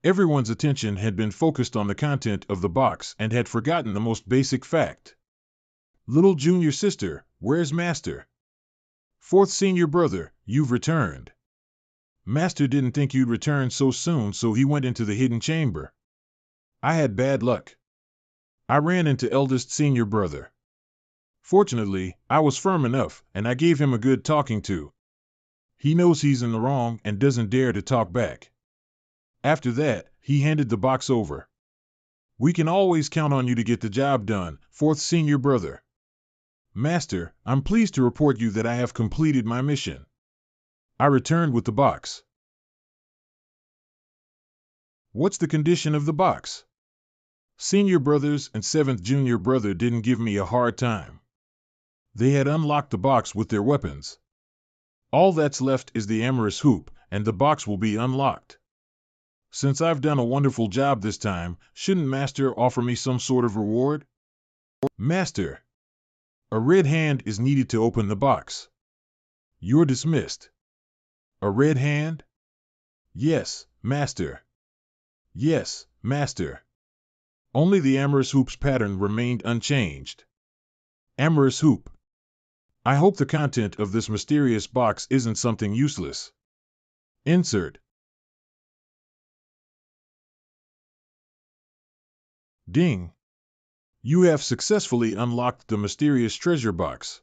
Everyone's attention had been focused on the content of the box and had forgotten the most basic fact. Little junior sister, where's Master? Fourth senior brother, you've returned. Master didn't think you'd return so soon, so he went into the hidden chamber. I had bad luck. I ran into eldest senior brother. Fortunately, I was firm enough, and I gave him a good talking to. He knows he's in the wrong and doesn't dare to talk back. After that, he handed the box over. We can always count on you to get the job done, fourth senior brother. Master, I'm pleased to report you that I have completed my mission. I returned with the box. What's the condition of the box? Senior brothers and seventh junior brother didn't give me a hard time. They had unlocked the box with their weapons. All that's left is the amorous hoop, and the box will be unlocked. Since I've done a wonderful job this time, shouldn't Master offer me some sort of reward? Master, a red hand is needed to open the box. You're dismissed. A red hand? Yes, Master. Yes, Master. Only the amorous hoop's pattern remained unchanged. Amorous hoop. I hope the content of this mysterious box isn't something useless. Insert. Ding. You have successfully unlocked the mysterious treasure box.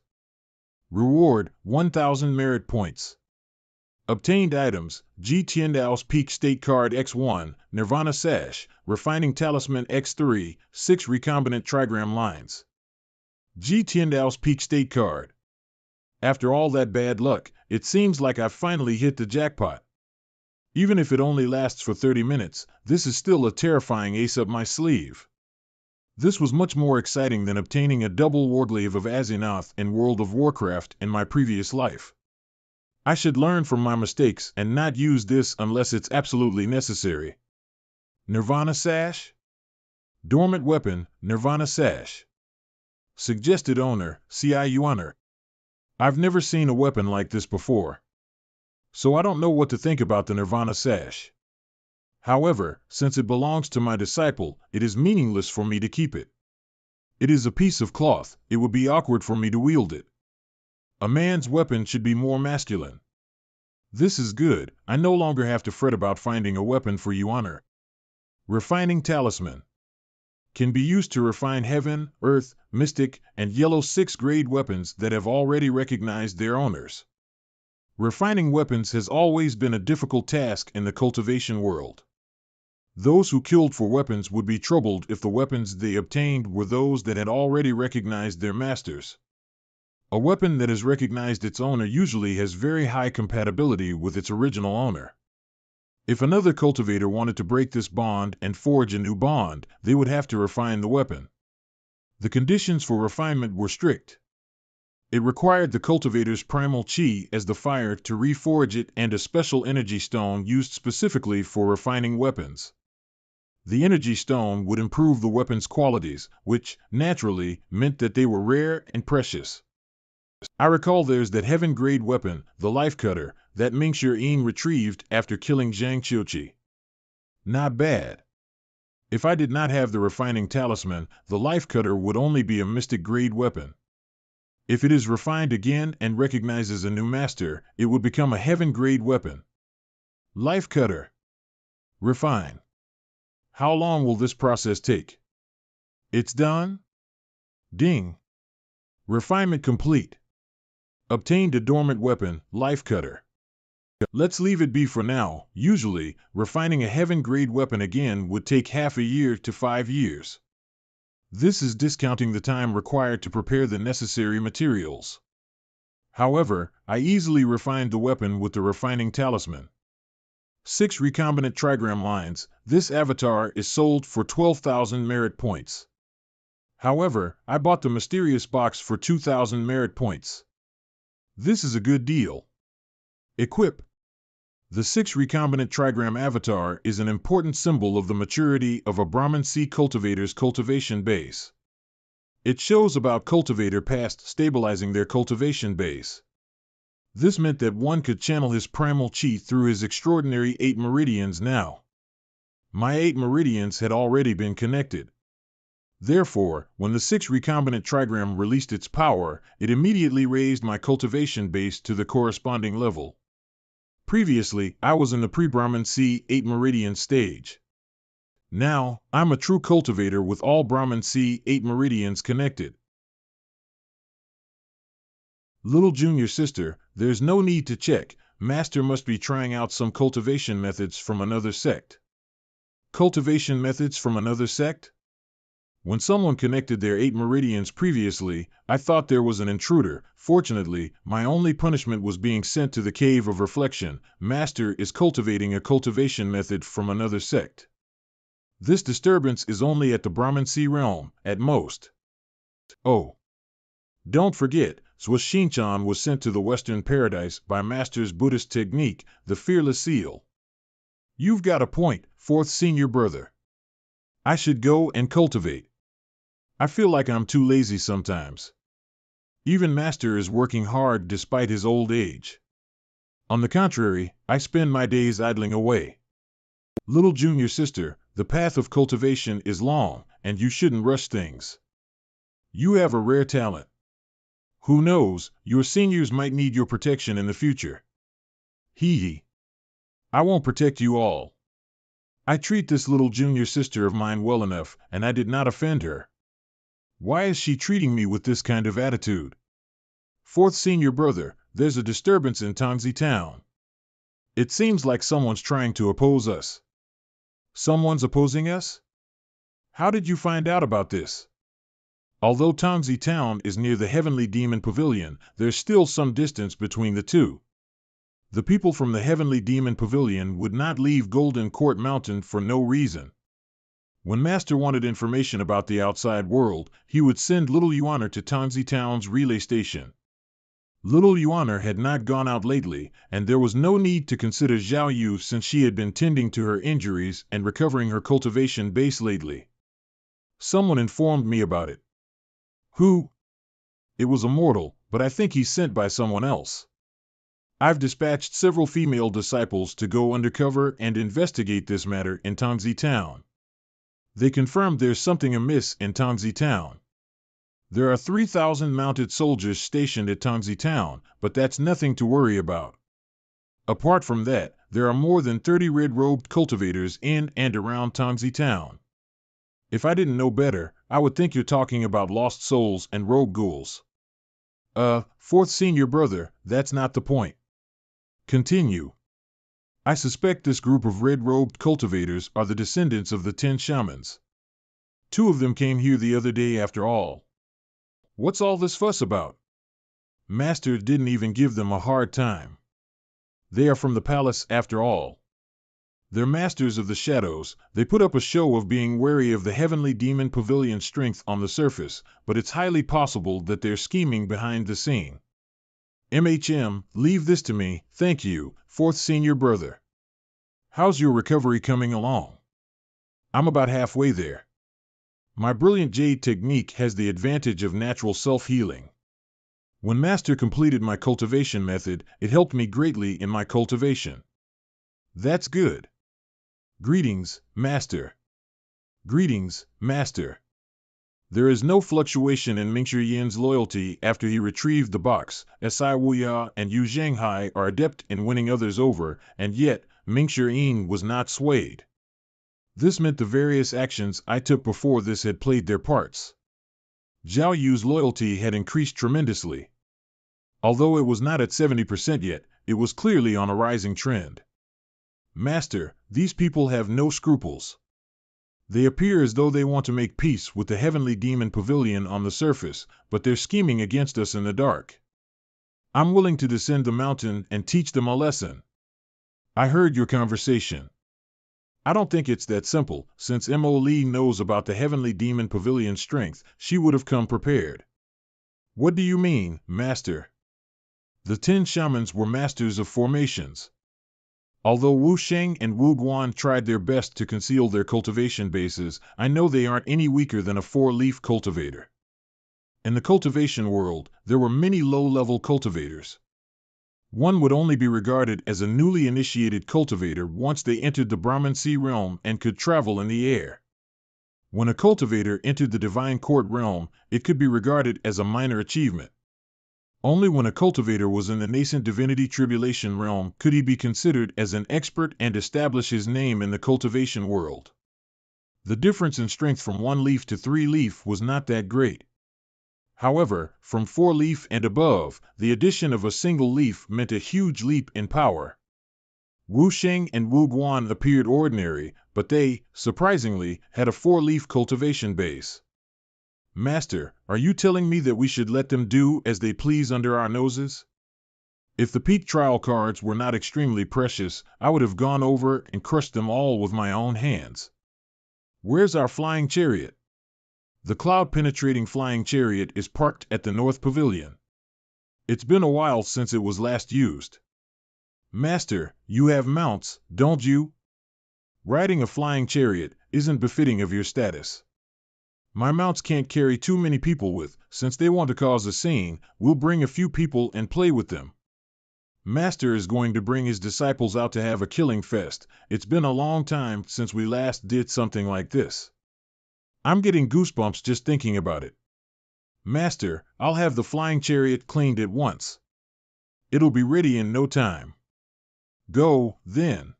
Reward, 1,000 merit points. Obtained items, G Tiandao's Peak State Card X1, Nirvana Sash, Refining Talisman X3, 6 recombinant trigram lines. G Tiandao's Peak State Card. After all that bad luck, it seems like I've finally hit the jackpot. Even if it only lasts for 30 minutes, this is still a terrifying ace up my sleeve. This was much more exciting than obtaining a double Warglaive of Azimuth in World of Warcraft in my previous life. I should learn from my mistakes and not use this unless it's absolutely necessary. Nirvana Sash? Dormant weapon, Nirvana Sash. Suggested owner, CIU Honor. I've never seen a weapon like this before, so I don't know what to think about the Nirvana Sash. However, since it belongs to my disciple, it is meaningless for me to keep it. It is a piece of cloth, it would be awkward for me to wield it. A man's weapon should be more masculine. This is good, I no longer have to fret about finding a weapon for you honor. Refining Talisman. Can be used to refine heaven, earth, mystic, and yellow 6th grade weapons that have already recognized their owners. Refining weapons has always been a difficult task in the cultivation world. Those who killed for weapons would be troubled if the weapons they obtained were those that had already recognized their masters. A weapon that has recognized its owner usually has very high compatibility with its original owner. If another cultivator wanted to break this bond and forge a new bond, they would have to refine the weapon. The conditions for refinement were strict. It required the cultivator's primal chi as the fire to reforge it and a special energy stone used specifically for refining weapons. The energy stone would improve the weapon's qualities, which, naturally, meant that they were rare and precious. I recall there's that heaven-grade weapon, the Life Cutter, that Ming Yin retrieved after killing Zhang Qiuqi. Not bad. If I did not have the refining talisman, the Life Cutter would only be a mystic-grade weapon. If it is refined again and recognizes a new master, it would become a heaven-grade weapon. Life Cutter. Refine. How long will this process take? It's done? Ding. Refinement complete. Obtained a dormant weapon, Life Cutter. Let's leave it be for now. Usually, refining a heaven-grade weapon again would take half a year to 5 years. This is discounting the time required to prepare the necessary materials. However, I easily refined the weapon with the refining talisman. 6 recombinant trigram lines, this avatar is sold for 12,000 merit points. However, I bought the mysterious box for 2,000 merit points. This is a good deal. Equip. The 6 recombinant trigram avatar is an important symbol of the maturity of a Brahmin seed cultivator's cultivation base. It shows about cultivator past stabilizing their cultivation base. This meant that one could channel his primal chi through his extraordinary 8 meridians now. My 8 meridians had already been connected. Therefore, when the 6 recombinant trigram released its power, it immediately raised my cultivation base to the corresponding level. Previously, I was in the pre-Brahman C8 meridian stage. Now, I'm a true cultivator with all Brahman C8 meridians connected. Little junior sister, there's no need to check. Master must be trying out some cultivation methods from another sect. Cultivation methods from another sect? When someone connected their 8 meridians previously, I thought there was an intruder. Fortunately, my only punishment was being sent to the cave of reflection. Master is cultivating a cultivation method from another sect. This disturbance is only at the Brahman C realm, at most. Oh. Don't forget, Swanshinchan was sent to the Western Paradise by Master's Buddhist technique, the Fearless Seal. You've got a point, 4th senior brother. I should go and cultivate. I feel like I'm too lazy sometimes. Even Master is working hard despite his old age. On the contrary, I spend my days idling away. Little junior sister, the path of cultivation is long, and you shouldn't rush things. You have a rare talent. Who knows, your seniors might need your protection in the future. Hee hee. I won't protect you all. I treat this little junior sister of mine well enough, and I did not offend her. Why is she treating me with this kind of attitude? 4th senior brother, there's a disturbance in Tongzi Town. It seems like someone's trying to oppose us. Someone's opposing us? How did you find out about this? Although Tongzi Town is near the Heavenly Demon Pavilion, there's still some distance between the two. The people from the Heavenly Demon Pavilion would not leave Golden Court Mountain for no reason. When Master wanted information about the outside world, he would send Little Yuaner to Tongzi Town's relay station. Little Yuaner had not gone out lately, and there was no need to consider Zhao Yu since she had been tending to her injuries and recovering her cultivation base lately. Someone informed me about it. Who? It was a mortal, but I think he's sent by someone else. I've dispatched several female disciples to go undercover and investigate this matter in Tongzi Town. They confirmed there's something amiss in Tongzi Town. There are 3,000 mounted soldiers stationed at Tongzi Town, but that's nothing to worry about. Apart from that, there are more than 30 red-robed cultivators in and around Tongzi Town. If I didn't know better, I would think you're talking about lost souls and rogue ghouls. 4th senior brother, that's not the point. Continue. I suspect this group of red-robed cultivators are the descendants of the 10 shamans. 2 of them came here the other day after all. What's all this fuss about? Master didn't even give them a hard time. They are from the palace after all. They're masters of the shadows. They put up a show of being wary of the Heavenly Demon Pavilion strength on the surface, but it's highly possible that they're scheming behind the scene. Leave this to me, thank you, 4th senior brother. How's your recovery coming along? I'm about halfway there. My brilliant jade technique has the advantage of natural self-healing. When Master completed my cultivation method, it helped me greatly in my cultivation. That's good. Greetings, Master. Greetings, Master. There is no fluctuation in Mingxia Yin's loyalty after he retrieved the box. Si Wuya and Yu Zhanghai are adept in winning others over, and yet, Mingxia Yin was not swayed. This meant the various actions I took before this had played their parts. Zhao Yu's loyalty had increased tremendously. Although it was not at 70% yet, it was clearly on a rising trend. Master, these people have no scruples. They appear as though they want to make peace with the Heavenly Demon Pavilion on the surface, but they're scheming against us in the dark. I'm willing to descend the mountain and teach them a lesson. I heard your conversation. I don't think it's that simple. Since Mo Li knows about the Heavenly Demon Pavilion strength, she would have come prepared. What do you mean, Master? The 10 shamans were masters of formations. Although Wu Sheng and Wu Guan tried their best to conceal their cultivation bases, I know they aren't any weaker than a 4-leaf cultivator. In the cultivation world, there were many low-level cultivators. One would only be regarded as a newly initiated cultivator once they entered the Brahman Sea realm and could travel in the air. When a cultivator entered the divine court realm, it could be regarded as a minor achievement. Only when a cultivator was in the nascent divinity tribulation realm could he be considered as an expert and establish his name in the cultivation world. The difference in strength from 1 leaf to 3 leaf was not that great. However, from 4 leaf and above, the addition of a single leaf meant a huge leap in power. Wu Sheng and Wu Guan appeared ordinary, but they, surprisingly, had a 4-leaf cultivation base. Master, are you telling me that we should let them do as they please under our noses? If the peak trial cards were not extremely precious, I would have gone over and crushed them all with my own hands. Where's our flying chariot? The cloud-penetrating flying chariot is parked at the North Pavilion. It's been a while since it was last used. Master, you have mounts, don't you? Riding a flying chariot isn't befitting of your status. My mounts can't carry too many people since they want to cause a scene, we'll bring a few people and play with them. Master is going to bring his disciples out to have a killing fest. It's been a long time since we last did something like this. I'm getting goosebumps just thinking about it. Master, I'll have the flying chariot cleaned at once. It'll be ready in no time. Go, then.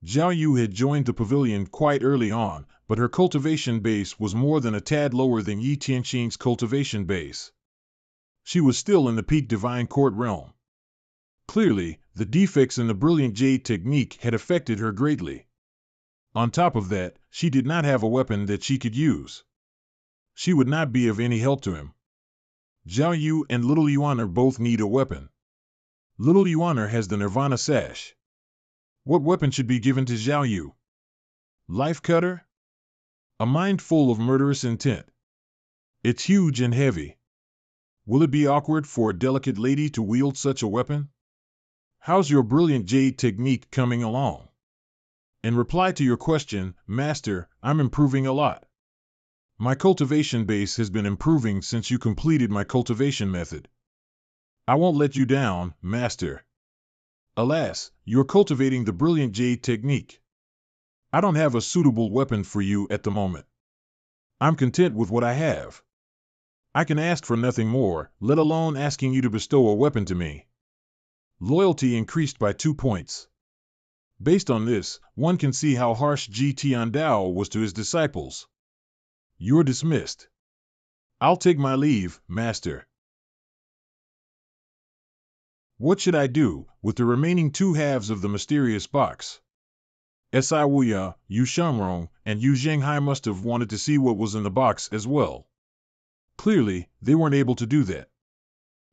Zhao Yu had joined the pavilion quite early on, but her cultivation base was more than a tad lower than Yi Tianxing's cultivation base. She was still in the peak divine court realm. Clearly, the defects in the brilliant jade technique had affected her greatly. On top of that, she did not have a weapon that she could use. She would not be of any help to him. Zhao Yu and Little Yuaner both need a weapon. Little Yuaner has the Nirvana sash. What weapon should be given to Zhao Yu? Life cutter? A mind full of murderous intent. It's huge and heavy. Will it be awkward for a delicate lady to wield such a weapon? How's your brilliant jade technique coming along? In reply to your question, Master, I'm improving a lot. My cultivation base has been improving since you completed my cultivation method. I won't let you down, Master. Alas, you're cultivating the brilliant jade technique. I don't have a suitable weapon for you at the moment. I'm content with what I have. I can ask for nothing more, let alone asking you to bestow a weapon to me. Loyalty increased by 2 points. Based on this, one can see how harsh Ji Tiandao was to his disciples. You're dismissed. I'll take my leave, Master. What should I do with the remaining 2 halves of the mysterious box? Si Wuya, Yu Shenrong, and Yu Zhenghai must have wanted to see what was in the box as well. Clearly, they weren't able to do that.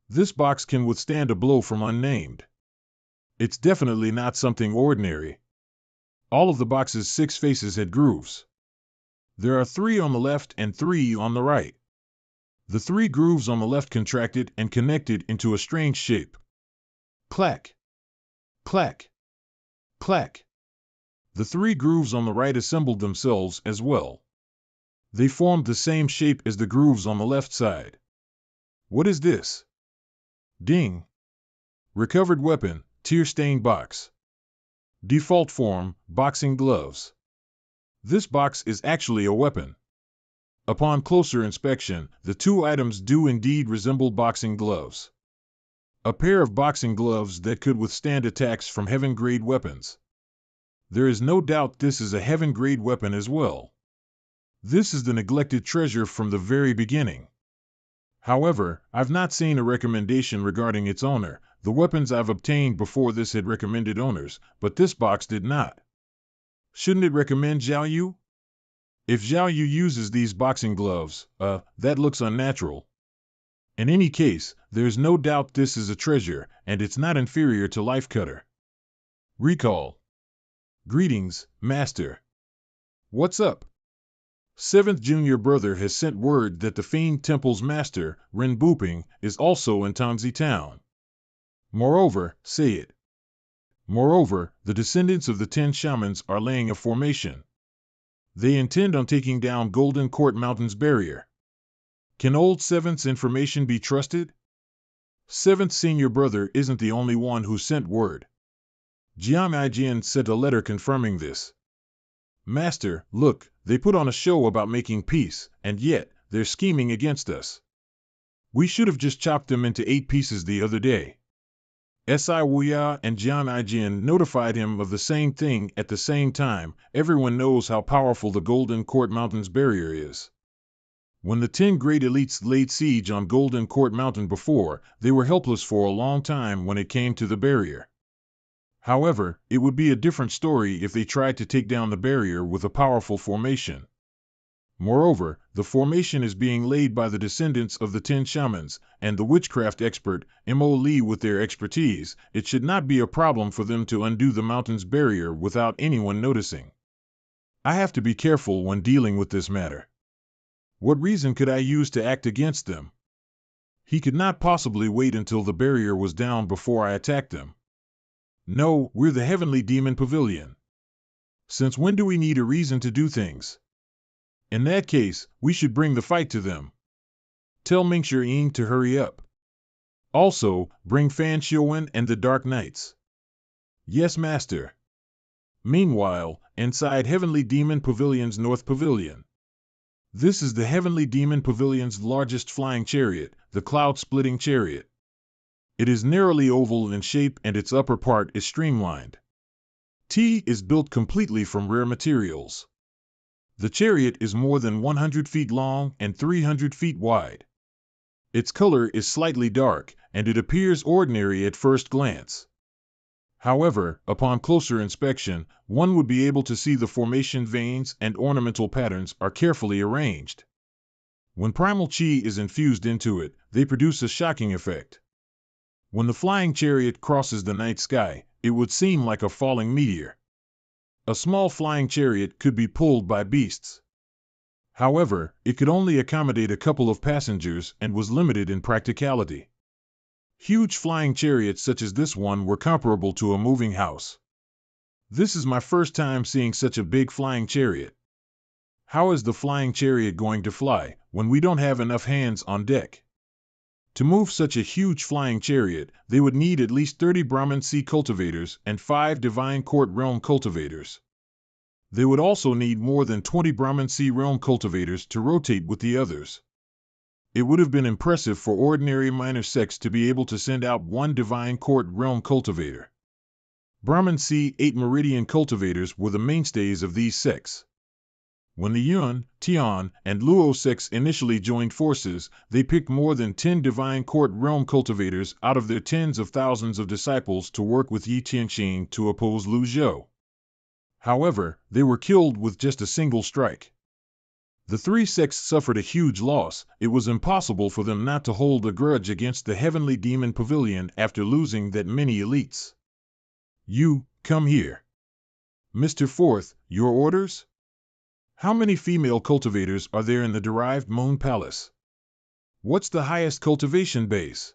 This box can withstand a blow from unnamed. It's definitely not something ordinary. All of the box's 6 faces had grooves. There are 3 on the left and 3 on the right. The 3 grooves on the left contracted and connected into a strange shape. Clack. Clack. Clack. The 3 grooves on the right assembled themselves as well. They formed the same shape as the grooves on the left side. What is this? Ding. Recovered weapon, tear-stained box. Default form, boxing gloves. This box is actually a weapon. Upon closer inspection, the 2 items do indeed resemble boxing gloves. A pair of boxing gloves that could withstand attacks from heaven-grade weapons. There is no doubt this is a heaven-grade weapon as well. This is the neglected treasure from the very beginning. However, I've not seen a recommendation regarding its owner. The weapons I've obtained before this had recommended owners, but this box did not. Shouldn't it recommend Zhao Yu? If Zhao Yu uses these boxing gloves, that looks unnatural. In any case, there's no doubt this is a treasure, and it's not inferior to Life Cutter. Recall. Greetings, Master. What's up? 7th junior brother has sent word that the Fiend Temple's master, Ren Buping, is also in Tangzi Town. Moreover, say it. Moreover, the descendants of the 10 shamans are laying a formation. They intend on taking down Golden Court Mountain's barrier. Can old 7th's information be trusted? 7th senior brother isn't the only one who sent word. Jiang Aijian sent a letter confirming this. Master, look, they put on a show about making peace, and yet, they're scheming against us. We should have just chopped them into 8 pieces the other day. Si Wuya and Jian Aijin notified him of the same thing at the same time. Everyone knows how powerful the Golden Court Mountain's barrier is. When the 10 great elites laid siege on Golden Court Mountain before, they were helpless for a long time when it came to the barrier. However, it would be a different story if they tried to take down the barrier with a powerful formation. Moreover, the formation is being laid by the descendants of the 10 shamans, and the witchcraft expert, Mo Li, with their expertise. It should not be a problem for them to undo the mountain's barrier without anyone noticing. I have to be careful when dealing with this matter. What reason could I use to act against them? He could not possibly wait until the barrier was down before I attacked them. No, we're the Heavenly Demon Pavilion. Since when do we need a reason to do things? In that case, we should bring the fight to them. Tell Ming Ying to hurry up. Also, bring Fan Xiuwen and the Dark Knights. Yes, Master. Meanwhile, inside Heavenly Demon Pavilion's North Pavilion. This is the Heavenly Demon Pavilion's largest flying chariot, the Cloud-Splitting Chariot. It is narrowly oval in shape and its upper part is streamlined. T is built completely from rare materials. The chariot is more than 100 feet long and 300 feet wide. Its color is slightly dark, and it appears ordinary at first glance. However, upon closer inspection, one would be able to see the formation veins and ornamental patterns are carefully arranged. When primal chi is infused into it, they produce a shocking effect. When the flying chariot crosses the night sky, it would seem like a falling meteor. A small flying chariot could be pulled by beasts. However, it could only accommodate a couple of passengers and was limited in practicality. Huge flying chariots such as this one were comparable to a moving house. This is my first time seeing such a big flying chariot. How is the flying chariot going to fly when we don't have enough hands on deck? To move such a huge flying chariot, they would need at least 30 Brahmin Sea cultivators and 5 Divine Court Realm cultivators. They would also need more than 20 Brahmin Sea Realm cultivators to rotate with the others. It would have been impressive for ordinary minor sects to be able to send out 1 Divine Court Realm cultivator. Brahmin Sea 8 Meridian cultivators were the mainstays of these sects. When the Yuan, Tian, and Luo sects initially joined forces, they picked more than 10 Divine Court Realm cultivators out of their tens of thousands of disciples to work with Yi Tianxing to oppose Lu Zhou. However, they were killed with just a single strike. The 3 sects suffered a huge loss. It was impossible for them not to hold a grudge against the Heavenly Demon Pavilion after losing that many elites. You, come here. Mr. Fourth, your orders? How many female cultivators are there in the Derived Moon Palace? What's the highest cultivation base?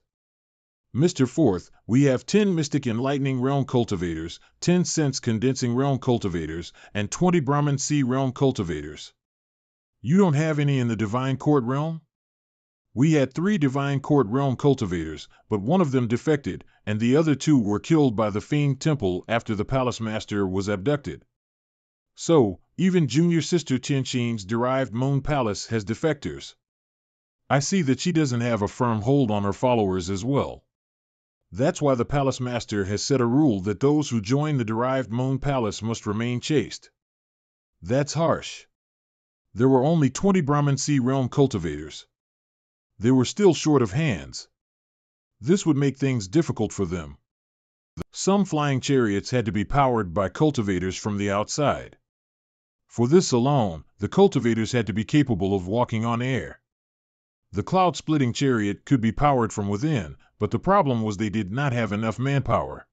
Mr. Fourth, we have 10 Mystic Enlightening Realm cultivators, 10 Sense Condensing Realm cultivators, and 20 Brahmin Sea Realm cultivators. You don't have any in the Divine Court Realm? We had 3 Divine Court Realm cultivators, but one of them defected, and the other 2 were killed by the Fiend Temple after the Palace Master was abducted. So, even Junior Sister Tianxing's Derived Moon Palace has defectors. I see that she doesn't have a firm hold on her followers as well. That's why the Palace Master has set a rule that those who join the Derived Moon Palace must remain chaste. That's harsh. There were only 20 Brahmin Sea Realm cultivators. They were still short of hands. This would make things difficult for them. Some flying chariots had to be powered by cultivators from the outside. For this alone, the cultivators had to be capable of walking on air. The cloud-splitting chariot could be powered from within, but the problem was they did not have enough manpower.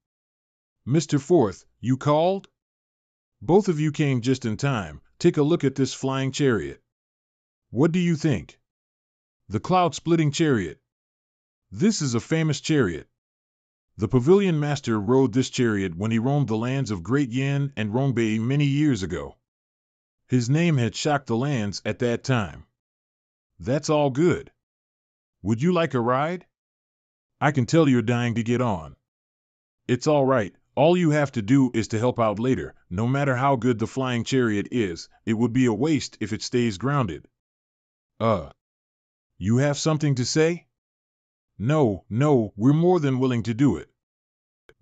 Mr. Fourth, you called? Both of you came just in time. Take a look at this flying chariot. What do you think? The cloud-splitting chariot. This is a famous chariot. The Pavilion Master rode this chariot when he roamed the lands of Great Yin and Rongbei many years ago. His name had shocked the lands at that time. That's all good. Would you like a ride? I can tell you're dying to get on. It's all right, All you have to do is to help out later. No matter how good the flying chariot is, it would be a waste if it stays grounded. You have something to say? No, we're more than willing to do it.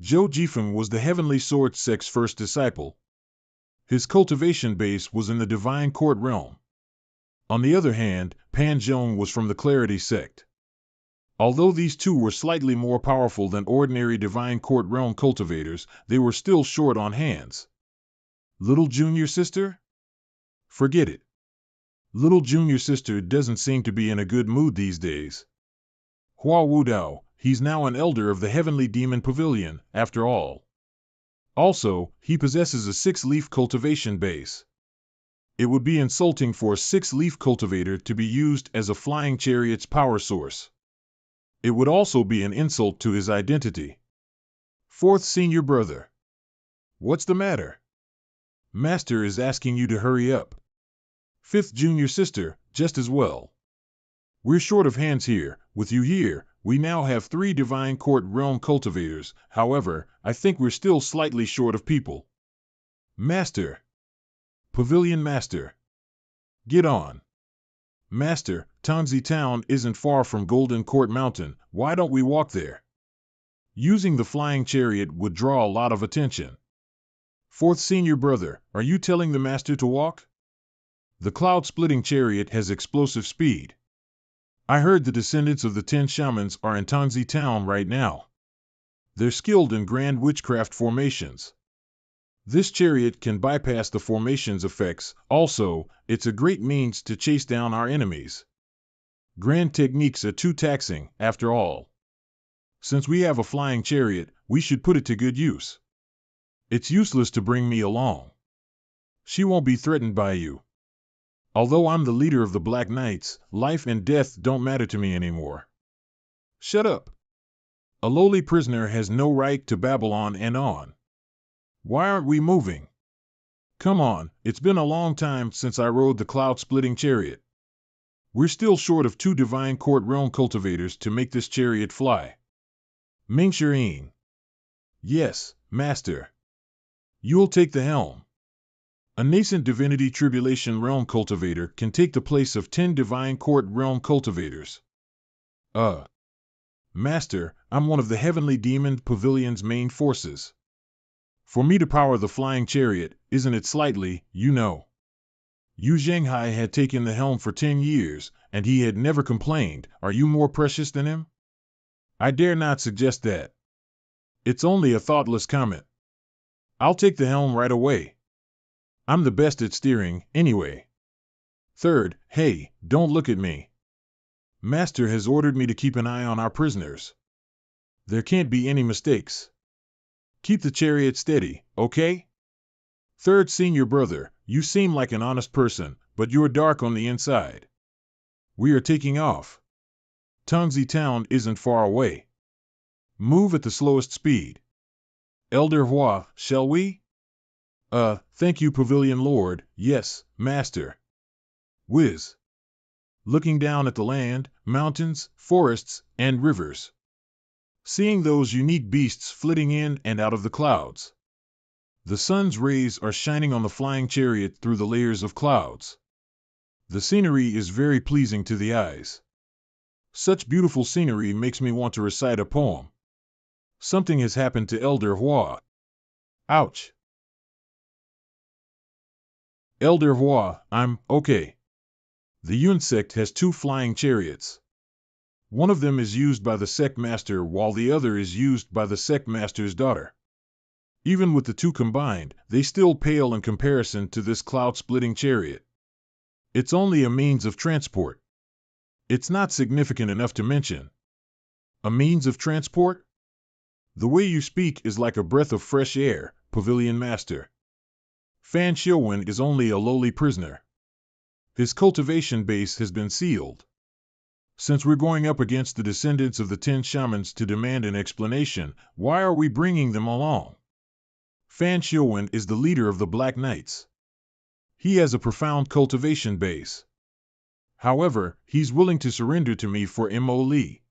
Zhou Jifeng was the heavenly sword sect's first disciple. His cultivation base was in the divine court realm. On the other hand, Pan Zhong was from the clarity sect. Although these two were slightly more powerful than ordinary divine court realm cultivators, they were still short on hands. Little junior sister? Forget it. Little junior sister doesn't seem to be in a good mood these days. Hua Wudao, he's now an elder of the Heavenly Demon Pavilion, after all. Also, he possesses a 6-leaf cultivation base. It would be insulting for a 6-leaf cultivator to be used as a flying chariot's power source. It would also be an insult to his identity. 4th senior brother. What's the matter? Master is asking you to hurry up. 5th junior sister, just as well. We're short of hands here. With you here, we now have 3 divine court realm cultivators. However, I think we're still slightly short of people. Master. Pavilion Master. Get on. Master, Tanzi Town isn't far from Golden Court Mountain. Why don't we walk there? Using the flying chariot would draw a lot of attention. 4th senior brother, are you telling the master to walk? The cloud-splitting chariot has explosive speed. I heard the descendants of the 10 shamans are in Tanzi Town right now. They're skilled in grand witchcraft formations. This chariot can bypass the formation's effects. Also, it's a great means to chase down our enemies. Grand techniques are too taxing, after all. Since we have a flying chariot, we should put it to good use. It's useless to bring me along. She won't be threatened by you. Although I'm the leader of the Black Knights, life and death don't matter to me anymore. Shut up. A lowly prisoner has no right to babble on and on. Why aren't we moving? Come on, it's been a long time since I rode the cloud-splitting chariot. We're still short of 2 divine court realm cultivators to make this chariot fly. Ming Shirin. Yes, master. You'll take the helm. A nascent divinity tribulation realm cultivator can take the place of 10 divine court realm cultivators. Master, I'm one of the Heavenly Demon Pavilion's main forces. For me to power the flying chariot, isn't it slightly, you know? Yu Zhenghai had taken the helm for 10 years, and he had never complained. Are you more precious than him? I dare not suggest that. It's only a thoughtless comment. I'll take the helm right away. I'm the best at steering, anyway. 3rd, hey, don't look at me. Master has ordered me to keep an eye on our prisoners. There can't be any mistakes. Keep the chariot steady, okay? 3rd senior brother, you seem like an honest person, but you're dark on the inside. We are taking off. Tanzi Town isn't far away. Move at the slowest speed. Elder Hua, shall we? Thank you, Pavilion Lord. Yes, Master. Whiz. Looking down at the land, mountains, forests, and rivers. Seeing those unique beasts flitting in and out of the clouds. The sun's rays are shining on the flying chariot through the layers of clouds. The scenery is very pleasing to the eyes. Such beautiful scenery makes me want to recite a poem. Something has happened to Elder Hua. Ouch. Elder Hua, I'm okay. The Yun sect has 2 flying chariots. One of them is used by the sect master while the other is used by the sect master's daughter. Even with the 2 combined, they still pale in comparison to this cloud-splitting chariot. It's only a means of transport. It's not significant enough to mention. A means of transport? The way you speak is like a breath of fresh air, Pavilion Master. Fan Xiuwen is only a lowly prisoner. His cultivation base has been sealed. Since we're going up against the descendants of the 10 shamans to demand an explanation, why are we bringing them along? Fan Xiuwen is the leader of the Black Knights. He has a profound cultivation base. However, he's willing to surrender to me for Mo Li.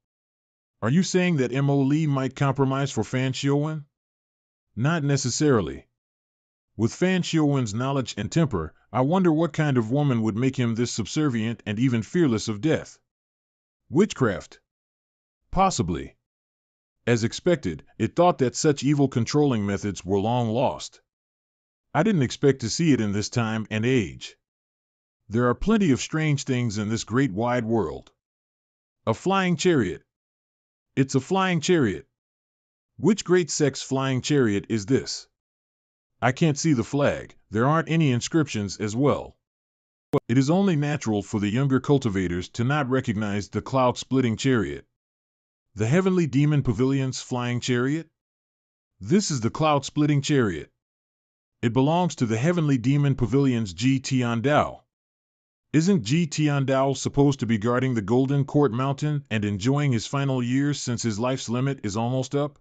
Are you saying that Mo Li might compromise for Fan Xiuwen? Not necessarily. With Fan Xiuwen's knowledge and temper, I wonder what kind of woman would make him this subservient and even fearless of death. Witchcraft? Possibly. As expected, it thought that such evil controlling methods were long lost. I didn't expect to see it in this time and age. There are plenty of strange things in this great wide world. A flying chariot. It's a flying chariot. Which great sex flying chariot is this? I can't see the flag. There aren't any inscriptions as well. It is only natural for the younger cultivators to not recognize the cloud-splitting chariot. The Heavenly Demon Pavilion's flying chariot? This is the cloud-splitting chariot. It belongs to the Heavenly Demon Pavilion's Ji Tiandao. Isn't Ji Tiandao supposed to be guarding the Golden Court Mountain and enjoying his final years since his life's limit is almost up?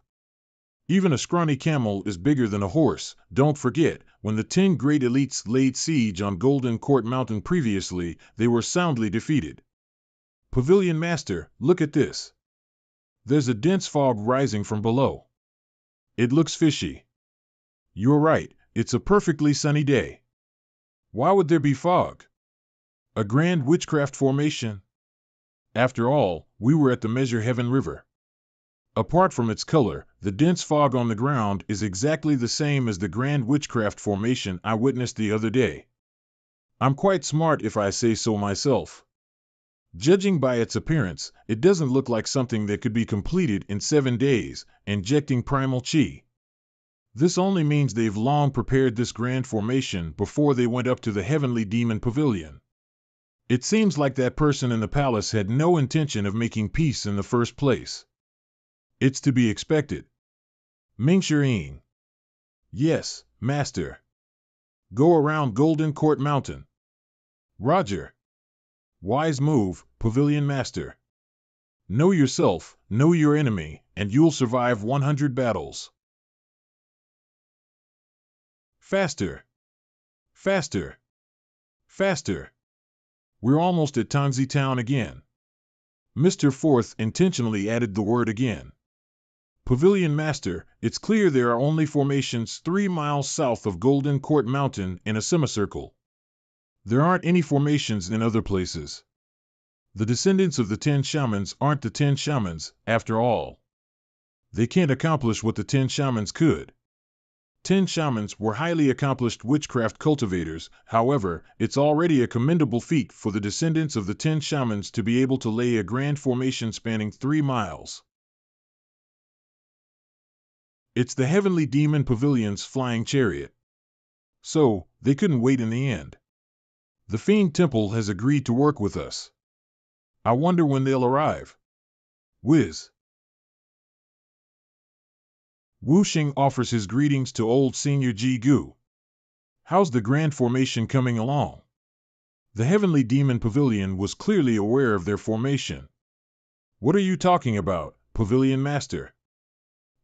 Even a scrawny camel is bigger than a horse. Don't forget, when the 10 great elites laid siege on Golden Court Mountain previously, they were soundly defeated. Pavilion Master, look at this. There's a dense fog rising from below. It looks fishy. You're right, it's a perfectly sunny day. Why would there be fog? A grand witchcraft formation? After all, we were at the Measure Heaven River. Apart from its color, the dense fog on the ground is exactly the same as the grand witchcraft formation I witnessed the other day. I'm quite smart if I say so myself. Judging by its appearance, it doesn't look like something that could be completed in 7 days, injecting primal chi. This only means they've long prepared this grand formation before they went up to the Heavenly Demon Pavilion. It seems like that person in the palace had no intention of making peace in the first place. It's to be expected. Ming Shiring. Yes, Master. Go around Golden Court Mountain. Roger. Wise move, Pavilion Master. Know yourself, know your enemy, and you'll survive 100 battles. Faster. Faster. Faster. We're almost at Tangzi Town again. Mr. Forth intentionally added the word again. Pavilion Master, it's clear there are only formations 3 miles south of Golden Court Mountain in a semicircle. There aren't any formations in other places. The descendants of the 10 shamans aren't the 10 shamans, after all. They can't accomplish what the 10 shamans could. 10 shamans were highly accomplished witchcraft cultivators. However, it's already a commendable feat for the descendants of the 10 shamans to be able to lay a grand formation spanning 3 miles. It's the Heavenly Demon Pavilion's flying chariot. So, they couldn't wait in the end. The Fiend Temple has agreed to work with us. I wonder when they'll arrive. Whiz. Wu Xing offers his greetings to old Senior Ji Gu. How's the grand formation coming along? The Heavenly Demon Pavilion was clearly aware of their formation. What are you talking about, Pavilion Master?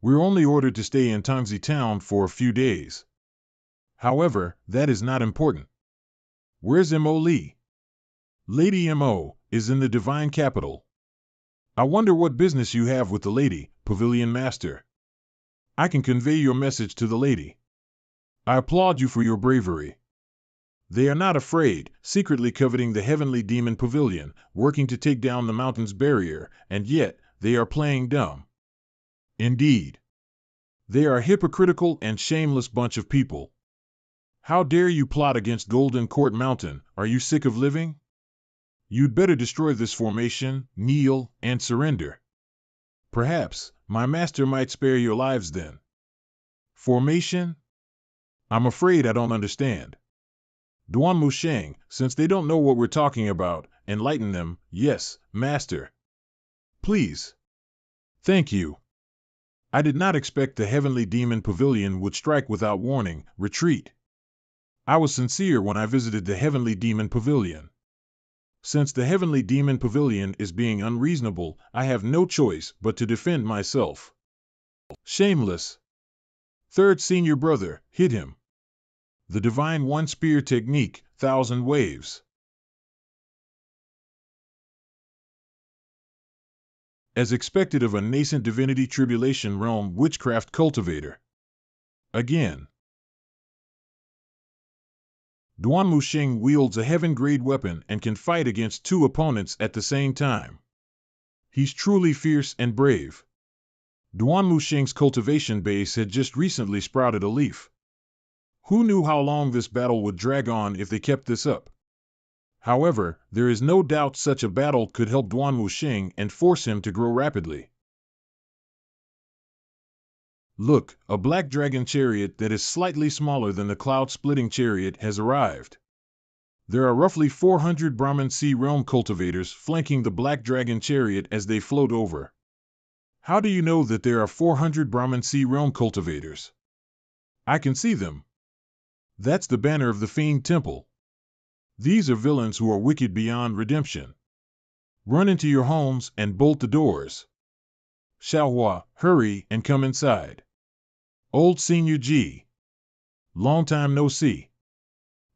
We're only ordered to stay in Tangzi Town for a few days. However, that is not important. Where's Mo Li? Lady Mo is in the Divine Capital. I wonder what business you have with the lady, Pavilion Master. I can convey your message to the lady. I applaud you for your bravery. They are not afraid, secretly coveting the Heavenly Demon Pavilion, working to take down the mountain's barrier, and yet they are playing dumb. Indeed. They are a hypocritical and shameless bunch of people. How dare you plot against Golden Court Mountain? Are you sick of living? You'd better destroy this formation, kneel, and surrender. Perhaps, my master might spare your lives then. Formation? I'm afraid I don't understand. Duan Musheng, since they don't know what we're talking about, enlighten them. Yes, master. Please. Thank you. I did not expect the Heavenly Demon Pavilion would strike without warning. Retreat. I was sincere when I visited the Heavenly Demon Pavilion. Since the Heavenly Demon Pavilion is being unreasonable, I have no choice but to defend myself. Shameless. Third senior brother, hit him. The Divine One-Spear Technique, 1,000 Waves. As expected of a nascent divinity tribulation realm witchcraft cultivator. Again. Duan Wuxing wields a heaven-grade weapon and can fight against 2 opponents at the same time. He's truly fierce and brave. Duan Wuxing's cultivation base had just recently sprouted a leaf. Who knew how long this battle would drag on if they kept this up? However, there is no doubt such a battle could help Duan Wuxing and force him to grow rapidly. Look, a black dragon chariot that is slightly smaller than the cloud-splitting chariot has arrived. There are roughly 400 Brahmin Sea Realm cultivators flanking the black dragon chariot as they float over. How do you know that there are 400 Brahmin Sea Realm cultivators? I can see them. That's the banner of the Fiend Temple. These are villains who are wicked beyond redemption. Run into your homes and bolt the doors. Xiaohua, hurry and come inside. Old Senior G. Long time no see.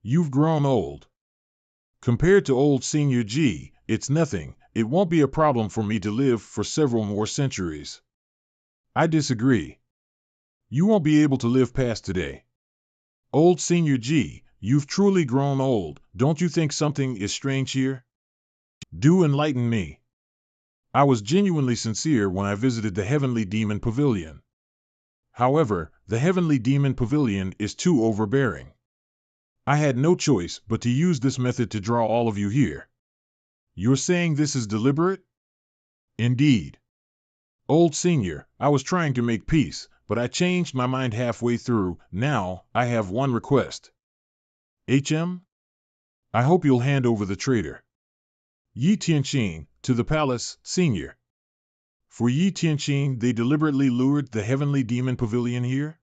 You've grown old. Compared to old Senior G, it's nothing. It won't be a problem for me to live for several more centuries. I disagree. You won't be able to live past today. Old Senior G, you've truly grown old. Don't you think something is strange here? Do enlighten me. I was genuinely sincere when I visited the Heavenly Demon Pavilion. However, the Heavenly Demon Pavilion is too overbearing. I had no choice but to use this method to draw all of you here. You're saying this is deliberate? Indeed. Old Senior, I was trying to make peace, but I changed my mind halfway through. Now, I have one request. HM? I hope you'll hand over the traitor. Yi Tianqing, to the palace, Senior. For Yi Tianqing, they deliberately lured the Heavenly Demon Pavilion here?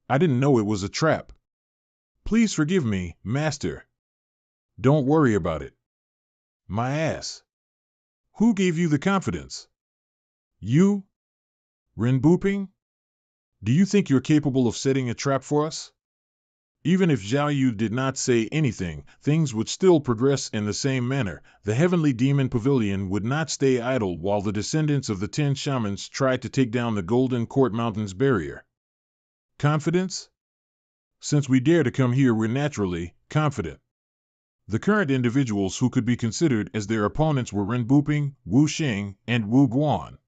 I didn't know it was a trap. Please forgive me, Master. Don't worry about it. My ass. Who gave you the confidence? You? Ren Buping? Do you think you're capable of setting a trap for us? Even if Zhao Yu did not say anything, things would still progress in the same manner. The Heavenly Demon Pavilion would not stay idle while the descendants of the 10 shamans tried to take down the Golden Court Mountains barrier. Confidence? Since we dare to come here, we're naturally confident. The current individuals who could be considered as their opponents were Ren Buping, Wu Xing, and Wu Guan.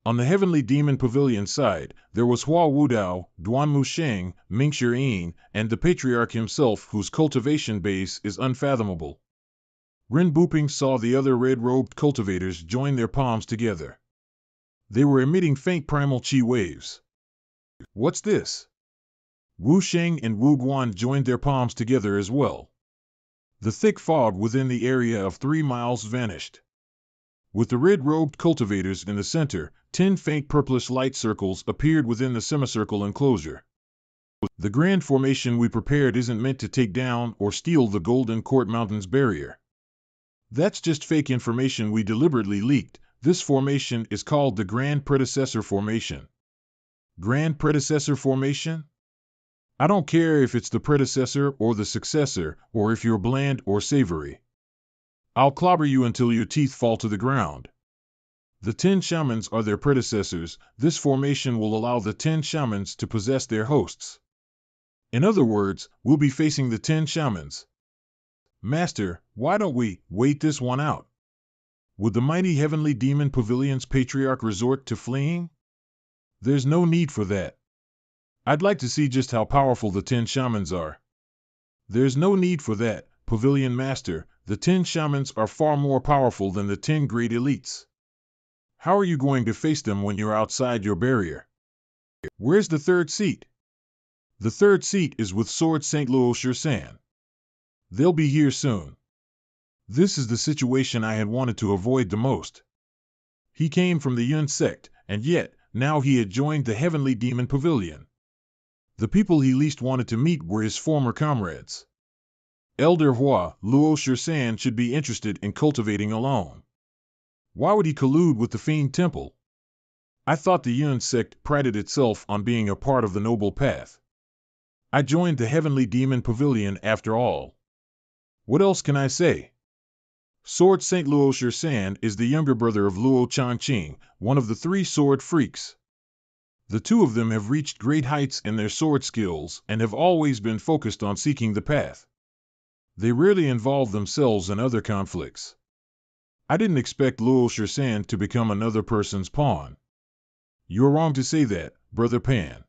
On the Heavenly Demon Pavilion side, there was Hua Wudao, Duan Wuxing, Ming Shiyin, and the Patriarch himself, whose cultivation base is unfathomable. Ren Buping saw the other red-robed cultivators join their palms together. They were emitting faint primal chi waves. What's this? Wu Xing and Wu Guan joined their palms together as well. The thick fog within the area of 3 miles vanished. With the red-robed cultivators in the center, 10 faint purplish light circles appeared within the semicircle enclosure. The grand formation we prepared isn't meant to take down or steal the Golden Court Mountains barrier. That's just fake information we deliberately leaked. This formation is called the Grand Predecessor Formation. Grand Predecessor Formation? I don't care if it's the predecessor or the successor, or if you're bland or savory. I'll clobber you until your teeth fall to the ground. The 10 shamans are their predecessors. This formation will allow the 10 shamans to possess their hosts. In other words, we'll be facing the 10 shamans. Master, why don't we wait this one out? Would the mighty Heavenly Demon Pavilion's Patriarch resort to fleeing? There's no need for that. I'd like to see just how powerful the 10 shamans are. There's no need for that, Pavilion Master. The 10 shamans are far more powerful than the 10 great elites. How are you going to face them when you're outside your barrier? Where's the 3rd seat? The 3rd seat is with Sword St. Luo Shirsan. They'll be here soon. This is the situation I had wanted to avoid the most. He came from the Yun sect, and yet, now he had joined the Heavenly Demon Pavilion. The people he least wanted to meet were his former comrades. Elder Hua, Luo Shirsan should be interested in cultivating alone. Why would he collude with the Fiend Temple? I thought the Yun sect prided itself on being a part of the Noble Path. I joined the Heavenly Demon Pavilion after all. What else can I say? Sword St. Luo Shirsan is the younger brother of Luo Changqing, one of the 3 sword freaks. The two of them have reached great heights in their sword skills and have always been focused on seeking the path. They rarely involve themselves in other conflicts. I didn't expect Luo Shisan to become another person's pawn. You're wrong to say that, Brother Pan.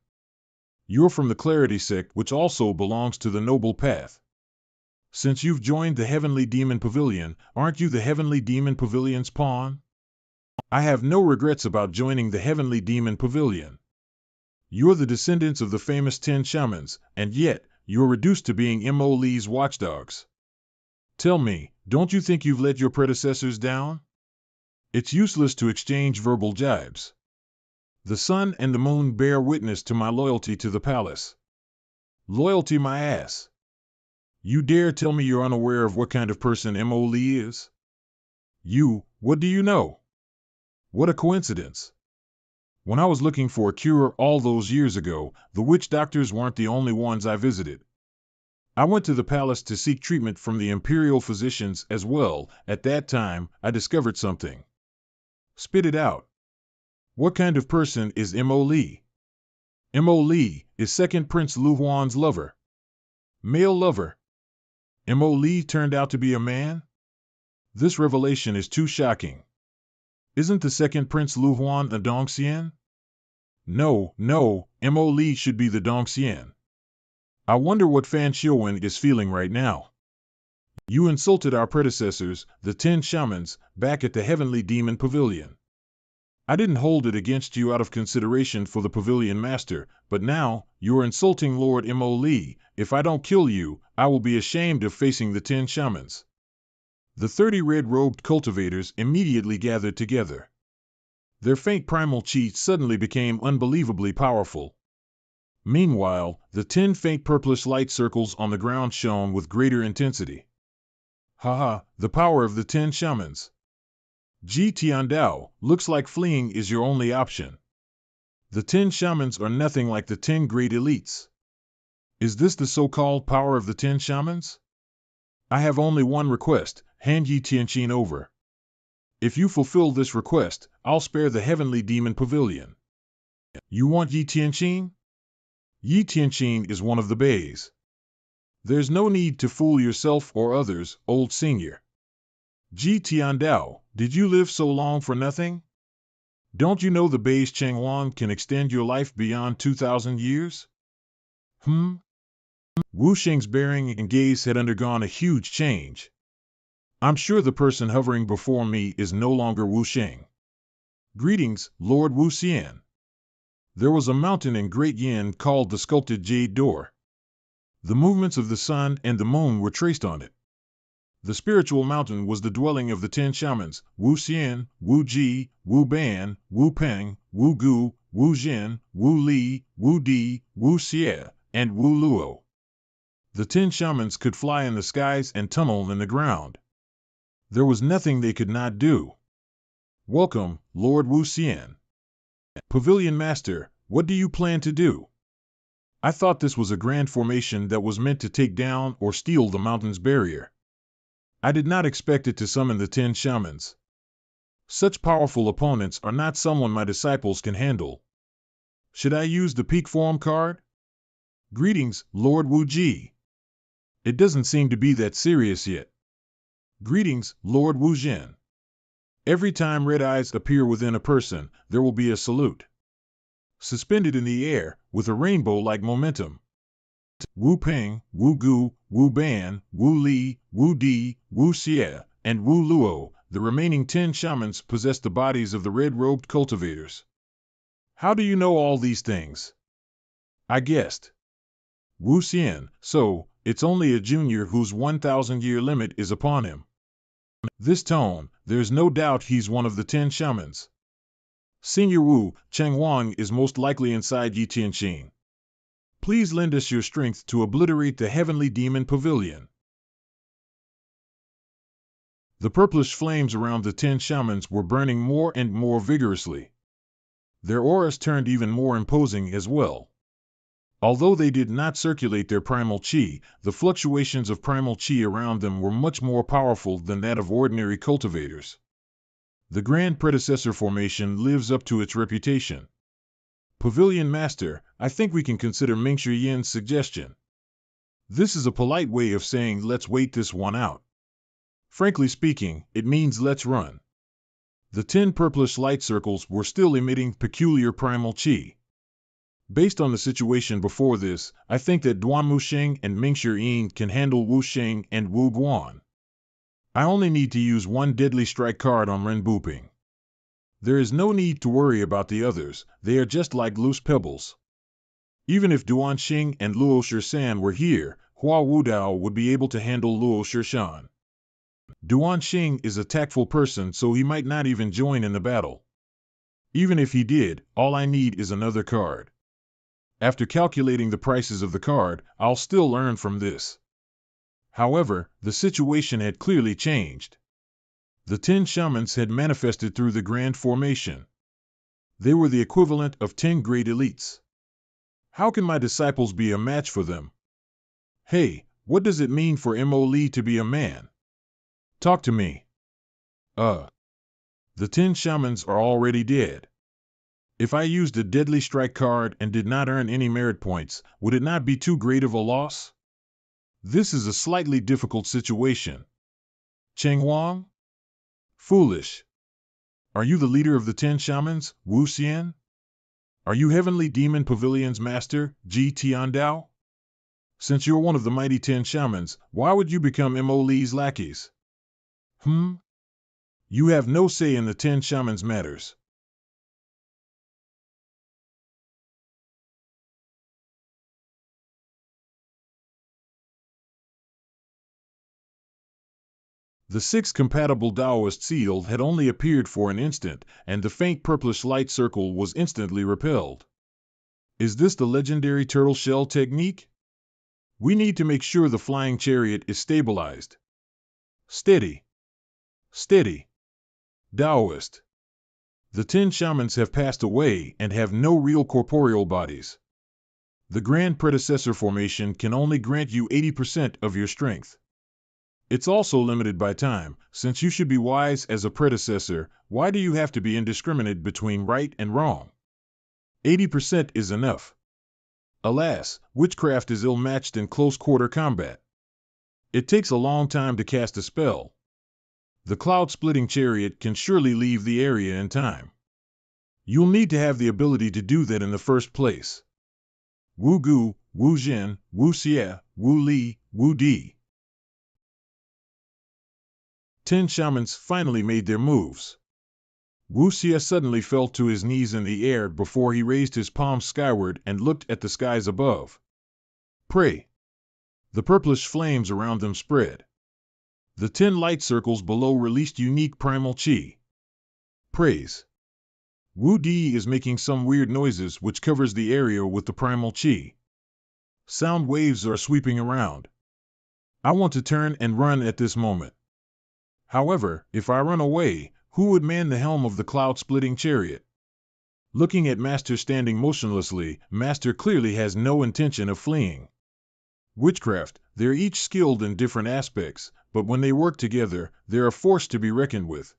You're from the Clarity sect, which also belongs to the Noble Path. Since you've joined the Heavenly Demon Pavilion, aren't you the Heavenly Demon Pavilion's pawn? I have no regrets about joining the Heavenly Demon Pavilion. You're the descendants of the famous 10 shamans, and yet, you're reduced to being Mo Lee's watchdogs. Tell me, don't you think you've let your predecessors down? It's useless to exchange verbal jibes. The sun and the moon bear witness to my loyalty to the palace. Loyalty my ass. You dare tell me you're unaware of what kind of person Mo Lee is? What do you know? What a coincidence. When I was looking for a cure all those years ago, the witch doctors weren't the only ones I visited. I went to the palace to seek treatment from the imperial physicians as well. At that time, I discovered something. Spit it out. What kind of person is Mo Lee? Mo Lee is second Prince Lu Huan's lover. Male lover. Mo Lee turned out to be a man? This revelation is too shocking. Isn't the second Prince Lu Huan a Dongxian? No, Mo Lee should be the Dongxian. I wonder what Fan Xiuwen is feeling right now. You insulted our predecessors, the 10 shamans, back at the Heavenly Demon Pavilion. I didn't hold it against you out of consideration for the Pavilion Master, but now, you're insulting Lord Mo Lee. If I don't kill you, I will be ashamed of facing the 10 shamans. The 30 red-robed cultivators immediately gathered together. Their faint primal chi suddenly became unbelievably powerful. Meanwhile, the 10 faint purplish light circles on the ground shone with greater intensity. Haha, the power of the 10 shamans. Ji Tiandao, looks like fleeing is your only option. The 10 shamans are nothing like the 10 great elites. Is this the so-called power of the 10 shamans? I have only one request, hand Yi Tianqin over. If you fulfill this request, I'll spare the Heavenly Demon Pavilion. You want Yi Tianqin? Yi Tianqin is one of the bays. There's no need to fool yourself or others, old senior. Ji Tiandao, did you live so long for nothing? Don't you know the bay's Chenghuang can extend your life beyond 2,000 years? Wu Sheng's bearing and gaze had undergone a huge change. I'm sure the person hovering before me is no longer Wu Sheng. Greetings, Lord Wu Xian. There was a mountain in Great Yin called the Sculpted Jade Door. The movements of the sun and the moon were traced on it. The spiritual mountain was the dwelling of the 10 shamans, Wu Xian, Wu Ji, Wu Ban, Wu Peng, Wu Gu, Wu Jin, Wu Li, Wu Di, Wu Xie, and Wu Luo. The 10 shamans could fly in the skies and tunnel in the ground. There was nothing they could not do. Welcome, Lord Wu Xian. Pavilion Master, what do you plan to do? I thought this was a grand formation that was meant to take down or steal the mountain's barrier. I did not expect it to summon the 10 shamans. Such powerful opponents are not someone my disciples can handle. Should I use the peak form card? Greetings, Lord Wu Ji. It doesn't seem to be that serious yet. Greetings, Lord Wu Jin. Every time red eyes appear within a person, there will be a salute. Suspended in the air, with a rainbow-like momentum. Wu Peng, Wu Gu, Wu Ban, Wu Li, Wu Di, Wu Xie, and Wu Luo, the remaining 10 shamans possess the bodies of the red-robed cultivators. How do you know all these things? I guessed. Wu Xian, so, it's only a junior whose 1,000-year limit is upon him. This tone, there's no doubt he's one of the 10 shamans. Senior Wu, Chenghuang is most likely inside Yi Tianqin. Please lend us your strength to obliterate the Heavenly Demon Pavilion. The purplish flames around the 10 shamans were burning more and more vigorously. Their auras turned even more imposing as well. Although they did not circulate their primal chi, the fluctuations of primal chi around them were much more powerful than that of ordinary cultivators. The Grand Predecessor formation lives up to its reputation. Pavilion Master, I think we can consider Mingxi Yin's suggestion. This is a polite way of saying let's wait this one out. Frankly speaking, it means let's run. The 10 purplish light circles were still emitting peculiar primal chi. Based on the situation before this, I think that Duan Musheng and Mingxi Yin can handle Wu Sheng and Wu Guan. I only need to use one deadly strike card on Ren Buping. There is no need to worry about the others, they are just like loose pebbles. Even if Duan Xing and Luo Shirshan were here, Hua Wudao would be able to handle Luo Shirshan. Duan Xing is a tactful person, so he might not even join in the battle. Even if he did, all I need is another card. After calculating the prices of the card, I'll still earn from this. However, the situation had clearly changed. The 10 shamans had manifested through the Grand Formation. They were the equivalent of 10 great elites. How can my disciples be a match for them? Hey, what does it mean for Mo Li to be a man? Talk to me. The 10 shamans are already dead. If I used a deadly strike card and did not earn any merit points, would it not be too great of a loss? This is a slightly difficult situation. Cheng Huang? Foolish. Are you the leader of the 10 shamans, Wu Xian? Are you Heavenly Demon Pavilion's master, Ji Tiandao? Since you're one of the mighty 10 shamans, why would you become Mo Li's lackeys? You have no say in the 10 shamans' matters. The 6 compatible Taoist seal had only appeared for an instant, and the faint purplish light circle was instantly repelled. Is this the legendary turtle shell technique? We need to make sure the flying chariot is stabilized. Steady. Steady. Taoist. The 10 shamans have passed away and have no real corporeal bodies. The grand predecessor formation can only grant you 80% of your strength. It's also limited by time. Since you should be wise as a predecessor, why do you have to be indiscriminate between right and wrong? 80% is enough. Alas, witchcraft is ill-matched in close-quarter combat. It takes a long time to cast a spell. The cloud-splitting chariot can surely leave the area in time. You'll need to have the ability to do that in the first place. Wu Gu, Wu Zhen, Wu Xie, Wu Li, Wu Di. 10 shamans finally made their moves. Wu Xie suddenly fell to his knees in the air before he raised his palms skyward and looked at the skies above. Pray! The purplish flames around them spread. The 10 light circles below released unique primal chi. Praise! Wu Di is making some weird noises which covers the area with the primal chi. Sound waves are sweeping around. I want to turn and run at this moment. However, if I run away, who would man the helm of the cloud-splitting chariot? Looking at Master standing motionlessly, Master clearly has no intention of fleeing. Witchcraft, they're each skilled in different aspects, but when they work together, they're a force to be reckoned with.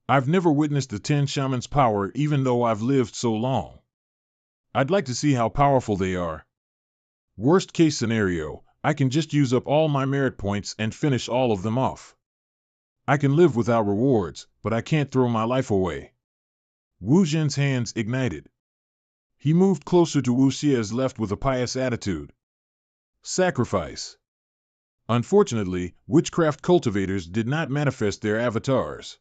I've never witnessed the 10 shamans' power even though I've lived so long. I'd like to see how powerful they are. Worst case scenario, I can just use up all my merit points and finish all of them off. I can live without rewards, but I can't throw my life away. Wu Zhen's hands ignited. He moved closer to Wu Xie's left with a pious attitude. Sacrifice. Unfortunately, witchcraft cultivators did not manifest their avatars.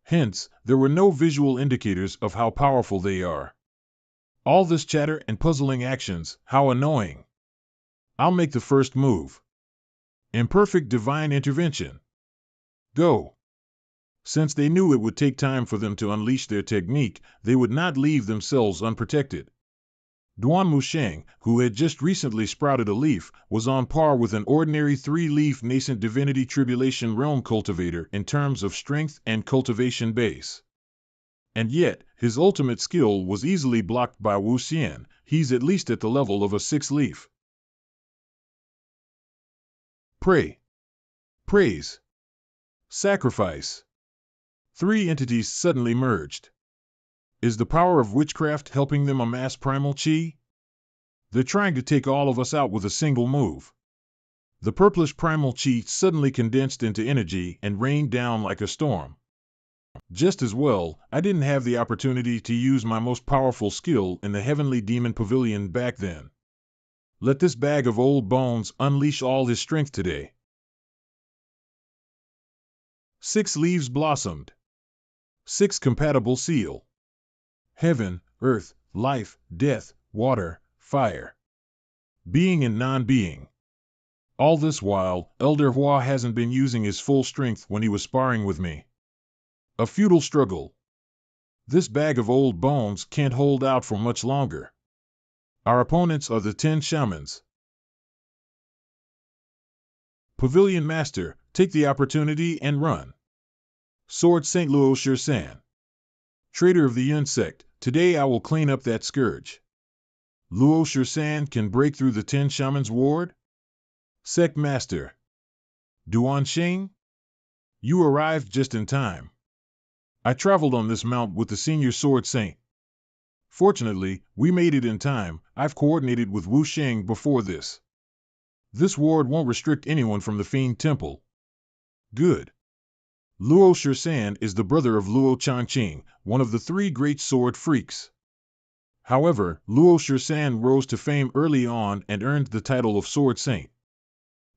Hence, there were no visual indicators of how powerful they are. All this chatter and puzzling actions, how annoying. I'll make the first move. Imperfect divine intervention. Go. Since they knew it would take time for them to unleash their technique, they would not leave themselves unprotected. Duan Musheng, who had just recently sprouted a leaf, was on par with an ordinary 3-leaf nascent divinity tribulation realm cultivator in terms of strength and cultivation base. And yet, his ultimate skill was easily blocked by Wu Xian. He's at least at the level of a 6-leaf. Pray. Praise. Sacrifice. 3 entities suddenly merged. Is the power of witchcraft helping them amass primal chi? They're trying to take all of us out with a single move. The purplish primal chi suddenly condensed into energy and rained down like a storm. Just as well, I didn't have the opportunity to use my most powerful skill in the Heavenly Demon Pavilion back then. Let this bag of old bones unleash all his strength today. 6 leaves blossomed. 6 compatible seal. Heaven, earth, life, death, water, fire. Being and non-being. All this while, Elder Hua hasn't been using his full strength when he was sparring with me. A futile struggle. This bag of old bones can't hold out for much longer. Our opponents are the 10 shamans. Pavilion Master, take the opportunity and run. Sword St. Luo Shirsan. Traitor of the Yun sect, today I will clean up that scourge. Luo Shirsan can break through the 10 shamans' ward? Sect Master. Duan Sheng? You arrived just in time. I traveled on this mount with the senior sword saint. Fortunately, we made it in time. I've coordinated with Wu Sheng before this. This ward won't restrict anyone from the Fiend Temple. Good. Luo Shirsan is the brother of Luo Changqing, one of the 3 great sword freaks. However, Luo Shirsan rose to fame early on and earned the title of Sword Saint.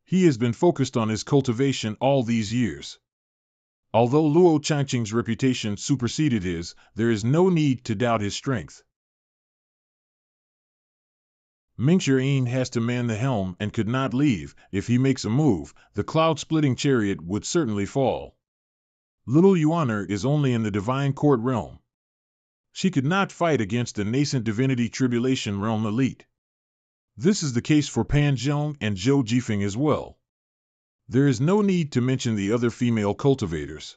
He has been focused on his cultivation all these years. Although Luo Changqing's reputation superseded his, there is no need to doubt his strength. Mingxian has to man the helm and could not leave. If he makes a move, the cloud-splitting chariot would certainly fall. Little Yuaner is only in the divine court realm. She could not fight against the nascent divinity tribulation realm elite. This is the case for Pan Zhong and Zhou Jifeng as well. There is no need to mention the other female cultivators.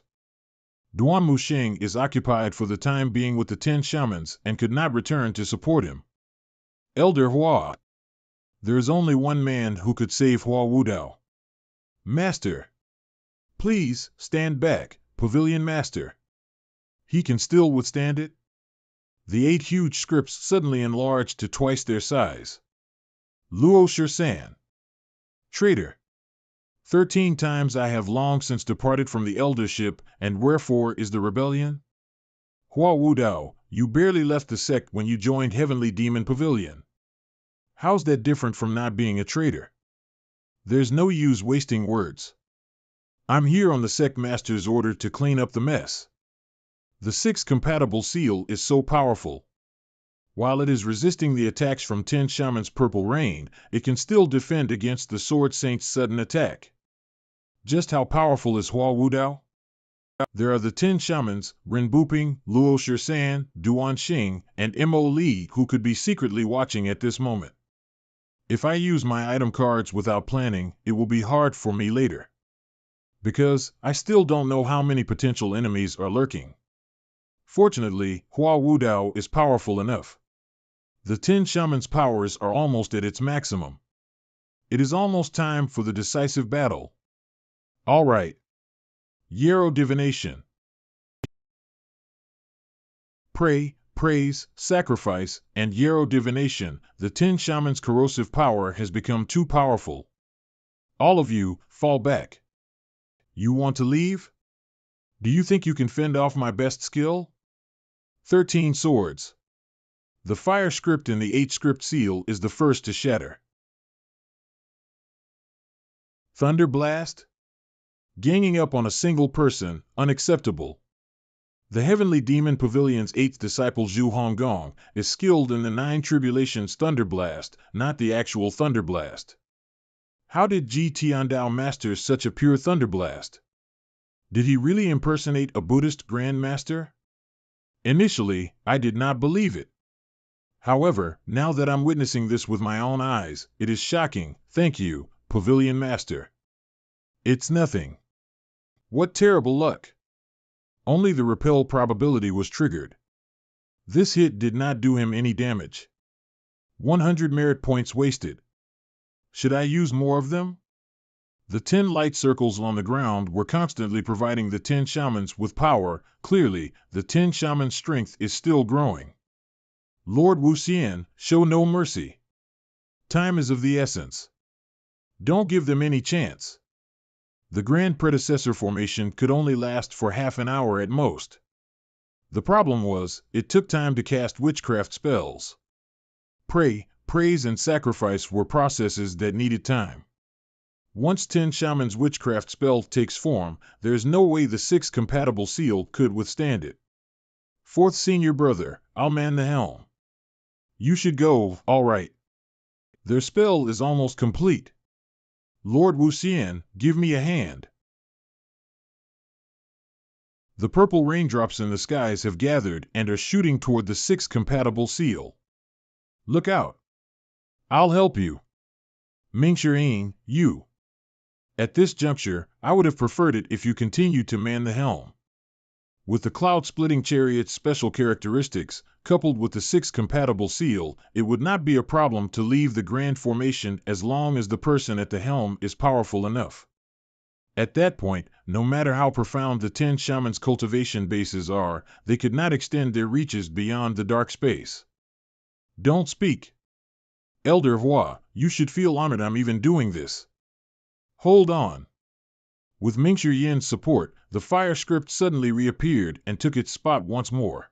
Duan Musheng is occupied for the time being with the 10 shamans and could not return to support him. Elder Hua. There is only one man who could save Hua Wudao. Master. Please, stand back, Pavilion Master. He can still withstand it? The 8 huge scripts suddenly enlarged to twice their size. Luo Shirsan. Traitor. 13 times I have long since departed from the eldership, and wherefore is the rebellion? Hua Wudao, you barely left the sect when you joined Heavenly Demon Pavilion. How's that different from not being a traitor? There's no use wasting words. I'm here on the sect master's order to clean up the mess. The 6 compatible seal is so powerful. While it is resisting the attacks from 10 shamans' purple rain, it can still defend against the Sword Saint's sudden attack. Just how powerful is Hua Wudao? There are the 10 shamans, Ren Buping, Luo Shirsan, Duan Xing, and Mo Li who could be secretly watching at this moment. If I use my item cards without planning, it will be hard for me later. Because I still don't know how many potential enemies are lurking. Fortunately, Hua Wudao is powerful enough. The 10 shamans' powers are almost at its maximum. It is almost time for the decisive battle. All right. Yahello divination. Pray, praise, sacrifice, and Yahello divination. The 10 shamans' corrosive power has become too powerful. All of you, fall back. You want to leave? Do you think you can fend off my best skill? 13 swords. The fire script in the 8 script seal is the first to shatter. Thunder blast? Ganging up on a single person, unacceptable. The Heavenly Demon Pavilion's 8th disciple Zhu Honggong is skilled in the 9 Tribulations Thunder Blast, not the actual Thunder Blast. How did Ji Tiandao master such a pure Thunder Blast? Did he really impersonate a Buddhist Grand Master? Initially, I did not believe it. However, now that I'm witnessing this with my own eyes, it is shocking. Thank you, Pavilion Master. It's nothing. What terrible luck. Only the repel probability was triggered. This hit did not do him any damage. 100 merit points wasted. Should I use more of them? The 10 light circles on the ground were constantly providing the 10 shamans with power. Clearly, the 10 shamans' strength is still growing. Lord Wuxian, show no mercy. Time is of the essence. Don't give them any chance. The grand predecessor formation could only last for half an hour at most. The problem was, it took time to cast witchcraft spells. Pray, praise and sacrifice were processes that needed time. Once 10 shamans' witchcraft spell takes form, there's no way the 6 compatible seal could withstand it. Fourth senior brother, I'll man the helm. You should go, all right. Their spell is almost complete. Lord Wuxian, give me a hand. The purple raindrops in the skies have gathered and are shooting toward the 6 compatible seal. Look out. I'll help you. Mingxiang, you. At this juncture, I would have preferred it if you continued to man the helm. With the cloud-splitting chariot's special characteristics, coupled with the 6 compatible seal, it would not be a problem to leave the grand formation as long as the person at the helm is powerful enough. At that point, no matter how profound the 10 shamans' cultivation bases are, they could not extend their reaches beyond the dark space. Don't speak. Elder Hua, you should feel honored I'm even doing this. Hold on. With Mingxiang's support, the fire script suddenly reappeared and took its spot once more.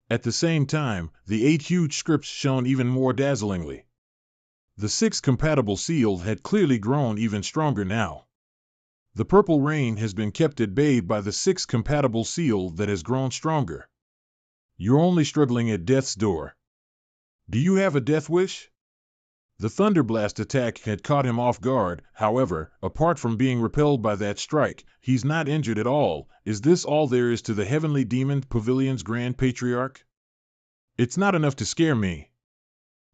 At the same time, the 8 huge scripts shone even more dazzlingly. The 6 compatible seal had clearly grown even stronger now. The purple rain has been kept at bay by the 6 compatible seal that has grown stronger. You're only struggling at death's door. Do you have a death wish? The thunderblast attack had caught him off guard. However, apart from being repelled by that strike, he's not injured at all. Is this all there is to the Heavenly Demon Pavilion's Grand Patriarch? It's not enough to scare me.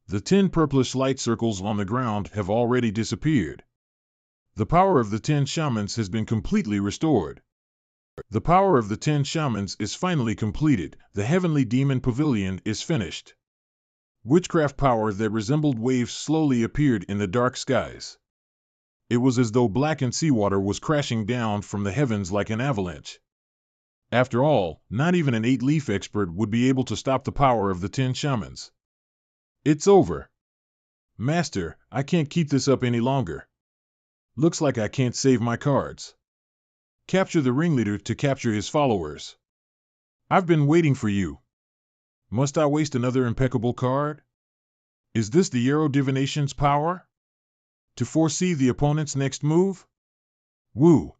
The 10 purplish light circles on the ground have already disappeared. The power of the 10 shamans has been completely restored. The power of the 10 shamans is finally completed. The Heavenly Demon Pavilion is finished. Witchcraft power that resembled waves slowly appeared in the dark skies. It was as though blackened seawater was crashing down from the heavens like an avalanche. After all, not even an 8-leaf expert would be able to stop the power of the 10 shamans. It's over. Master, I can't keep this up any longer. Looks like I can't save my cards. Capture the ringleader to capture his followers. I've been waiting for you. Must I waste another impeccable card? Is this the Yahello divination's power? To foresee the opponent's next move? Woo!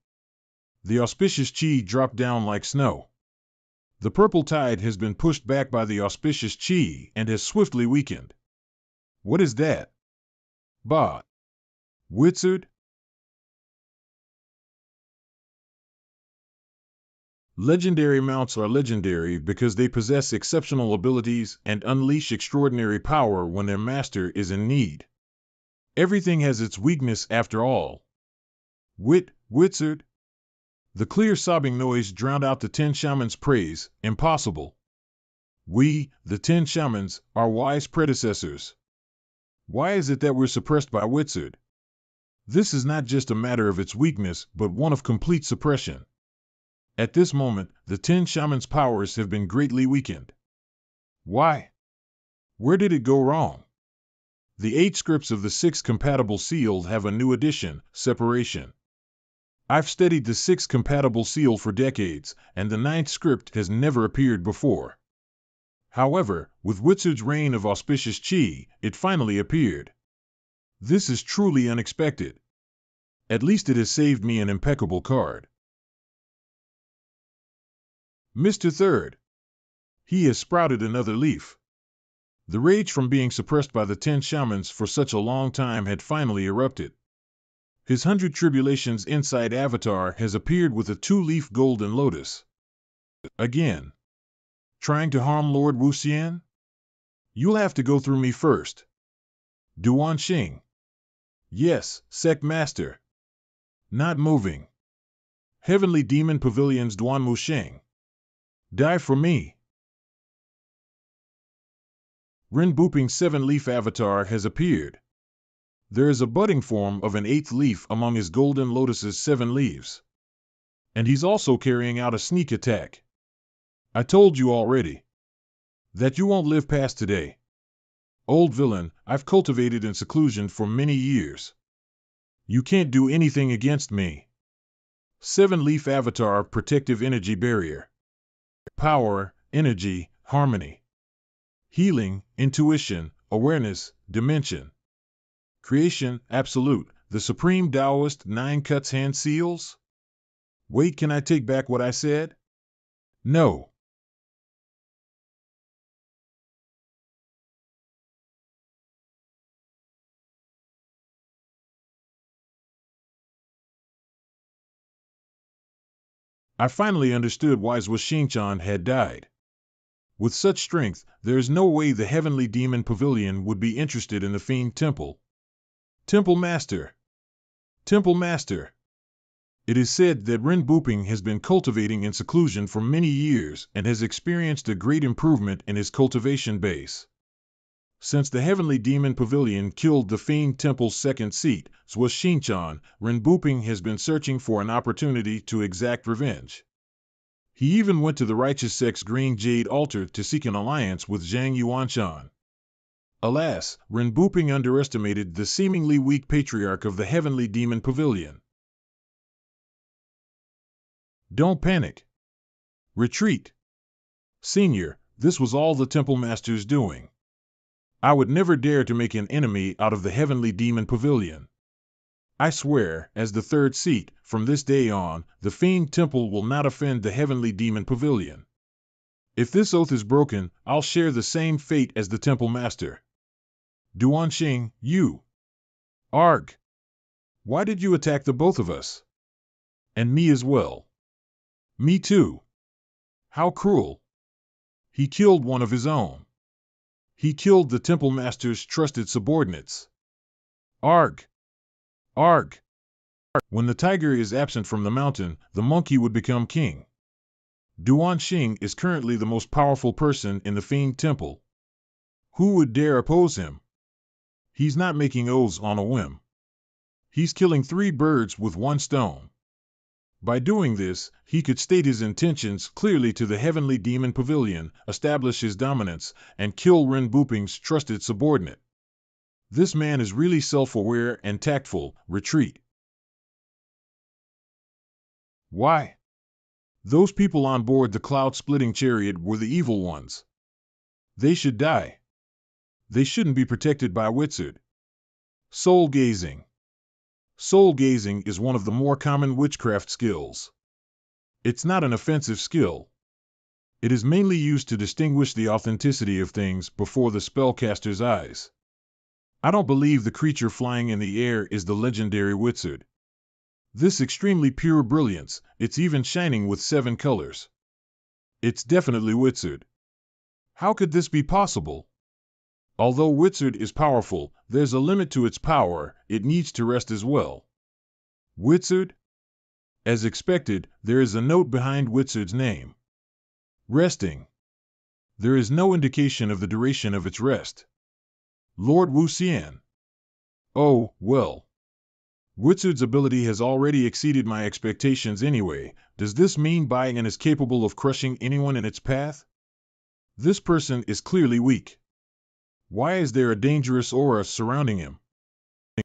The auspicious chi dropped down like snow. The purple tide has been pushed back by the auspicious chi and has swiftly weakened. What is that? Bah! Wizard? Legendary mounts are legendary because they possess exceptional abilities and unleash extraordinary power when their master is in need. Everything has its weakness after all. Wizard? The clear sobbing noise drowned out the 10 shamans' praise. Impossible. We, the 10 shamans, are wise predecessors. Why is it that we're suppressed by Wizard? This is not just a matter of its weakness, but one of complete suppression. At this moment, the 10 shamans' powers have been greatly weakened. Why? Where did it go wrong? The 8 scripts of the 6 compatible seal have a new addition, separation. I've studied the 6 compatible seal for decades, and the 9th script has never appeared before. However, with Wizard's reign of auspicious chi, it finally appeared. This is truly unexpected. At least it has saved me an impeccable card. Mr. Third. He has sprouted another leaf. The rage from being suppressed by the 10 shamans for such a long time had finally erupted. His 100 tribulations inside avatar has appeared with a 2-leaf golden lotus. Again. Trying to harm Lord Wuxian? You'll have to go through me first. Duan Xing. Yes, Sect Master. Not moving. Heavenly Demon Pavilion's Duan Musheng. Die for me. Ren Booping's 7-leaf avatar has appeared. There is a budding form of an 8th leaf among his golden lotus's 7 leaves. And he's also carrying out a sneak attack. I told you already that you won't live past today. Old villain, I've cultivated in seclusion for many years. You can't do anything against me. 7-leaf avatar protective energy barrier. Power, energy, harmony. Healing, intuition, awareness, dimension. Creation, absolute, the supreme Taoist 9 cuts hand seals? Wait, can I take back what I said? No. I finally understood why Zhuxinchan had died. With such strength, there is no way the Heavenly Demon Pavilion would be interested in the Fiend Temple. Temple Master! Temple Master! It is said that Ren Booping has been cultivating in seclusion for many years and has experienced a great improvement in his cultivation base. Since the Heavenly Demon Pavilion killed the Fiend Temple's 2nd seat, Zhuxinchan, Ren Booping has been searching for an opportunity to exact revenge. He even went to the Righteous Sect's Green Jade Altar to seek an alliance with Zhang Yuanshan. Alas, Ren Booping underestimated the seemingly weak patriarch of the Heavenly Demon Pavilion. Don't panic. Retreat. Senior, this was all the Temple Master's doing. I would never dare to make an enemy out of the Heavenly Demon Pavilion. I swear, as the 3rd seat, from this day on, the Fiend Temple will not offend the Heavenly Demon Pavilion. If this oath is broken, I'll share the same fate as the Temple Master. Duanxing, you! Arg! Why did you attack the both of us? And me as well. Me too. How cruel. He killed one of his own. He killed the Temple Master's trusted subordinates. Arg! Arg! When the tiger is absent from the mountain, the monkey would become king. Duanxing is currently the most powerful person in the Fiend Temple. Who would dare oppose him? He's not making oaths on a whim. He's killing 3 birds with 1 stone. By doing this, he could state his intentions clearly to the Heavenly Demon Pavilion, establish his dominance, and kill Ren Booping's trusted subordinate. This man is really self-aware and tactful. Retreat. Why? Those people on board the cloud-splitting chariot were the evil ones. They should die. They shouldn't be protected by wizard. Soul-gazing. Soul-gazing is one of the more common witchcraft skills. It's not an offensive skill. It is mainly used to distinguish the authenticity of things before the spellcaster's eyes. I don't believe the creature flying in the air is the legendary wizard. This extremely pure brilliance, it's even shining with 7 colors. It's definitely wizard. How could this be possible? Although wizard is powerful, there's a limit to its power, it needs to rest as well. Wizard? As expected, there is a note behind wizard's name. Resting. There is no indication of the duration of its rest. Lord Wuxian. Oh, well. Wizard's ability has already exceeded my expectations anyway. Does this mean Baiyan is capable of crushing anyone in its path? This person is clearly weak. Why is there a dangerous aura surrounding him?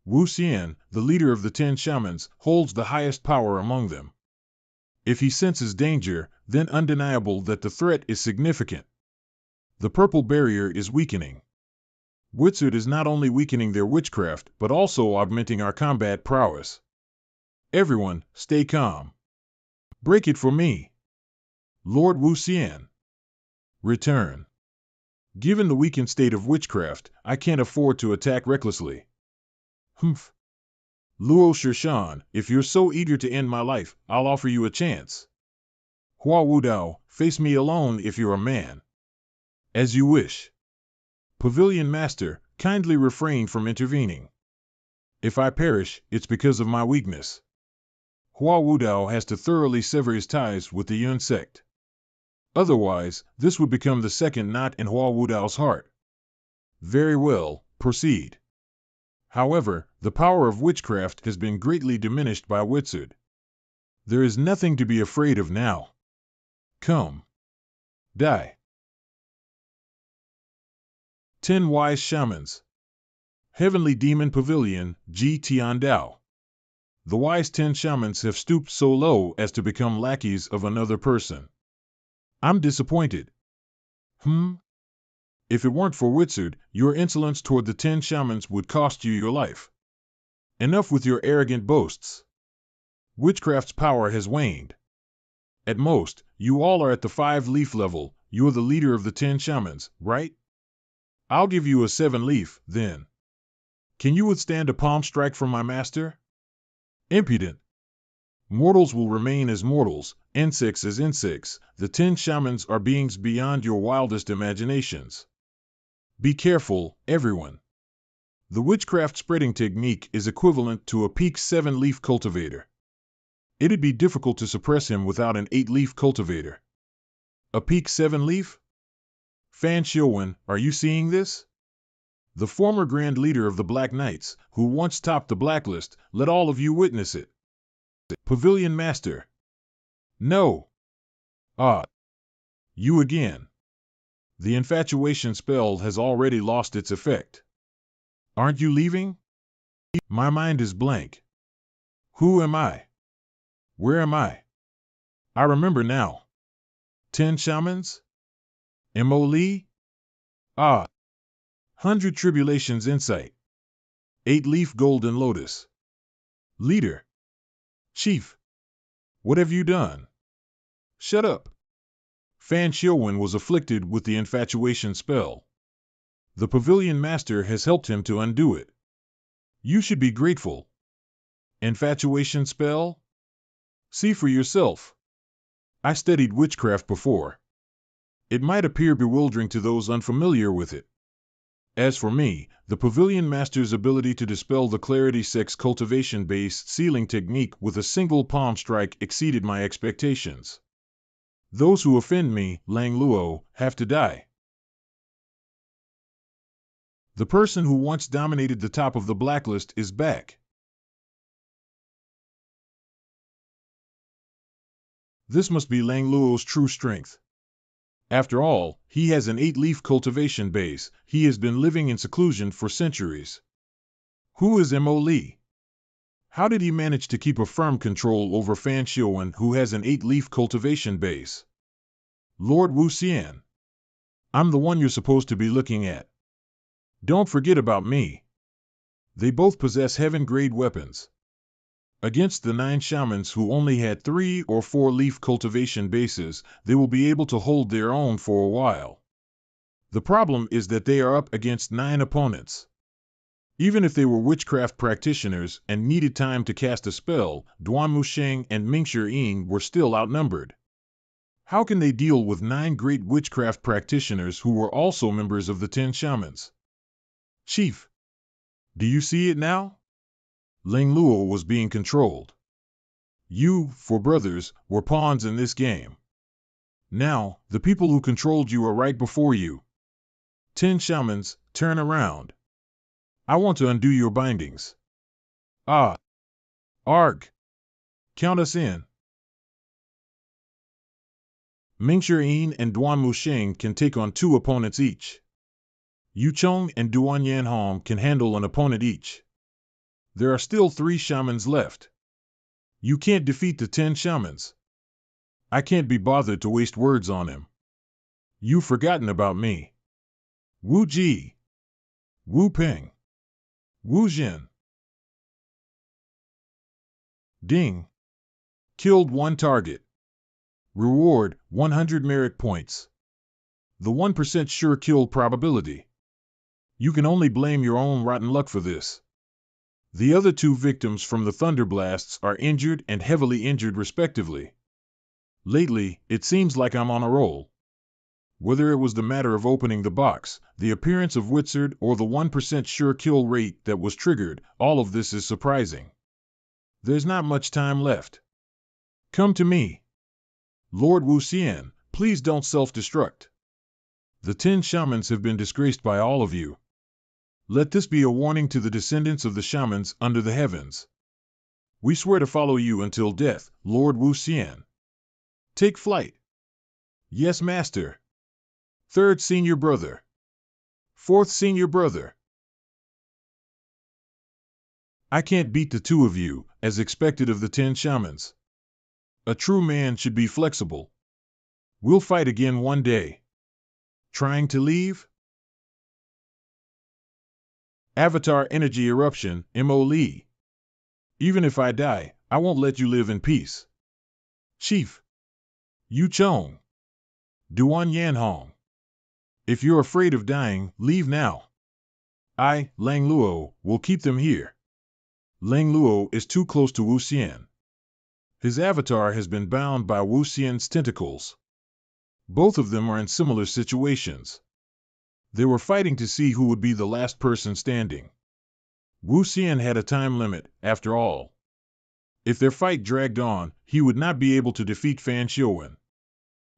Wuxian, the leader of the 10 shamans, holds the highest power among them. If he senses danger, then undeniable that the threat is significant. The purple barrier is weakening. Wizard is not only weakening their witchcraft, but also augmenting our combat prowess. Everyone, stay calm. Break it for me. Lord Wuxian. Return. Given the weakened state of witchcraft, I can't afford to attack recklessly. Humph. Luo Shirshan, if you're so eager to end my life, I'll offer you a chance. Hua Wudao, face me alone if you're a man. As you wish. Pavilion Master, kindly refrain from intervening. If I perish, it's because of my weakness. Hua Wudao has to thoroughly sever his ties with the Yun sect. Otherwise, this would become the second knot in Hua Wudao's heart. Very well, proceed. However, The power of witchcraft has been greatly diminished by Wizard. There is nothing to be afraid of now. Come. Die. 10 Wise Shamans. Heavenly Demon Pavilion, Ji Tiandao. The wise 10 shamans have stooped so low as to become lackeys of another person. I'm disappointed. If it weren't for Wizard, your insolence toward the 10 shamans would cost you your life. Enough with your arrogant boasts. Witchcraft's power has waned. At most, you all are at the 5-leaf level. You're the leader of the 10 shamans, right? I'll give you a 7-leaf, then. Can you withstand a palm strike from my master? Impudent. Mortals will remain as mortals, insects as insects. The 10 shamans are beings beyond your wildest imaginations. Be careful, everyone. The witchcraft spreading technique is equivalent to a peak 7-leaf cultivator. It'd be difficult to suppress him without an 8-leaf cultivator. A peak 7-leaf? Fan Xiuwen, are you seeing this? The former Grand Leader of the Black Knights, who once topped the blacklist, let all of you witness it. Pavilion Master. No. You again. The infatuation spell has already lost its effect. Aren't you leaving? My mind is blank. Who am I? Where am I? I remember now. 10 shamans? Mo Lee? 100 Tribulations Insight. 8-leaf Golden Lotus. Leader. Chief. What have you done? Shut up. Fan Xiuwen was afflicted with the infatuation spell. The Pavilion Master has helped him to undo it. You should be grateful. Infatuation spell? See for yourself. I studied witchcraft before. It might appear bewildering to those unfamiliar with it. As for me, the Pavilion Master's ability to dispel the clarity sex cultivation-based sealing technique with a single palm strike exceeded my expectations. Those who offend me, Lang Luo, have to die. The person who once dominated the top of the blacklist is back. This must be Lang Luo's true strength. After all, he has an 8-leaf cultivation base. He has been living in seclusion for centuries. Who is Mo Lee? How did he manage to keep a firm control over Fan Xiuwen, who has an 8-leaf cultivation base? Lord Wu Xian. I'm the one you're supposed to be looking at. Don't forget about me. They both possess heaven-grade weapons. Against the 9 shamans who only had 3 or 4-leaf cultivation bases, they will be able to hold their own for a while. The problem is that they are up against 9 opponents. Even if they were witchcraft practitioners and needed time to cast a spell, Duan Musheng and Mingshi Ying were still outnumbered. How can they deal with 9 great witchcraft practitioners who were also members of the 10 shamans? Chief, do you see it now? Lang Luo was being controlled. You, 4 brothers, were pawns in this game. Now, the people who controlled you are right before you. 10 shamans, turn around. I want to undo your bindings. Arg. Count us in. Mingshi Ying and Duan Musheng can take on 2 opponents each. Yu Chong and Duan Yanhong can handle an opponent each. There are still 3 shamans left. You can't defeat the 10 shamans. I can't be bothered to waste words on him. You've forgotten about me. Wu Ji. Wu Peng. Wu Jin. Ding. Killed 1 target. Reward, 100 merit points. The 1% sure kill probability. You can only blame your own rotten luck for this. The other 2 victims from the thunder blasts are injured and heavily injured respectively. Lately, it seems like I'm on a roll. Whether it was the matter of opening the box, the appearance of Wizard, or the 1% sure kill rate that was triggered, all of this is surprising. There's not much time left. Come to me. Lord Wu Xian, please don't self-destruct. The 10 shamans have been disgraced by all of you. Let this be a warning to the descendants of the shamans under the heavens. We swear to follow you until death, Lord Wu Xian. Take flight. Yes, Master. Third Senior Brother. Fourth Senior Brother. I can't beat the two of you, as expected of the 10 shamans. A true man should be flexible. We'll fight again one day. Trying to leave? Avatar Energy Eruption, Mo Lee. Even if I die, I won't let you live in peace. Chief. Yu Chong. Duan Yanhong. If you're afraid of dying, leave now. I, Lang Luo, will keep them here. Lang Luo is too close to Wu Xian. His avatar has been bound by Wu Xian's tentacles. Both of them are in similar situations. They were fighting to see who would be the last person standing. Wu Xian had a time limit, after all. If their fight dragged on, he would not be able to defeat Fan Xiuwen.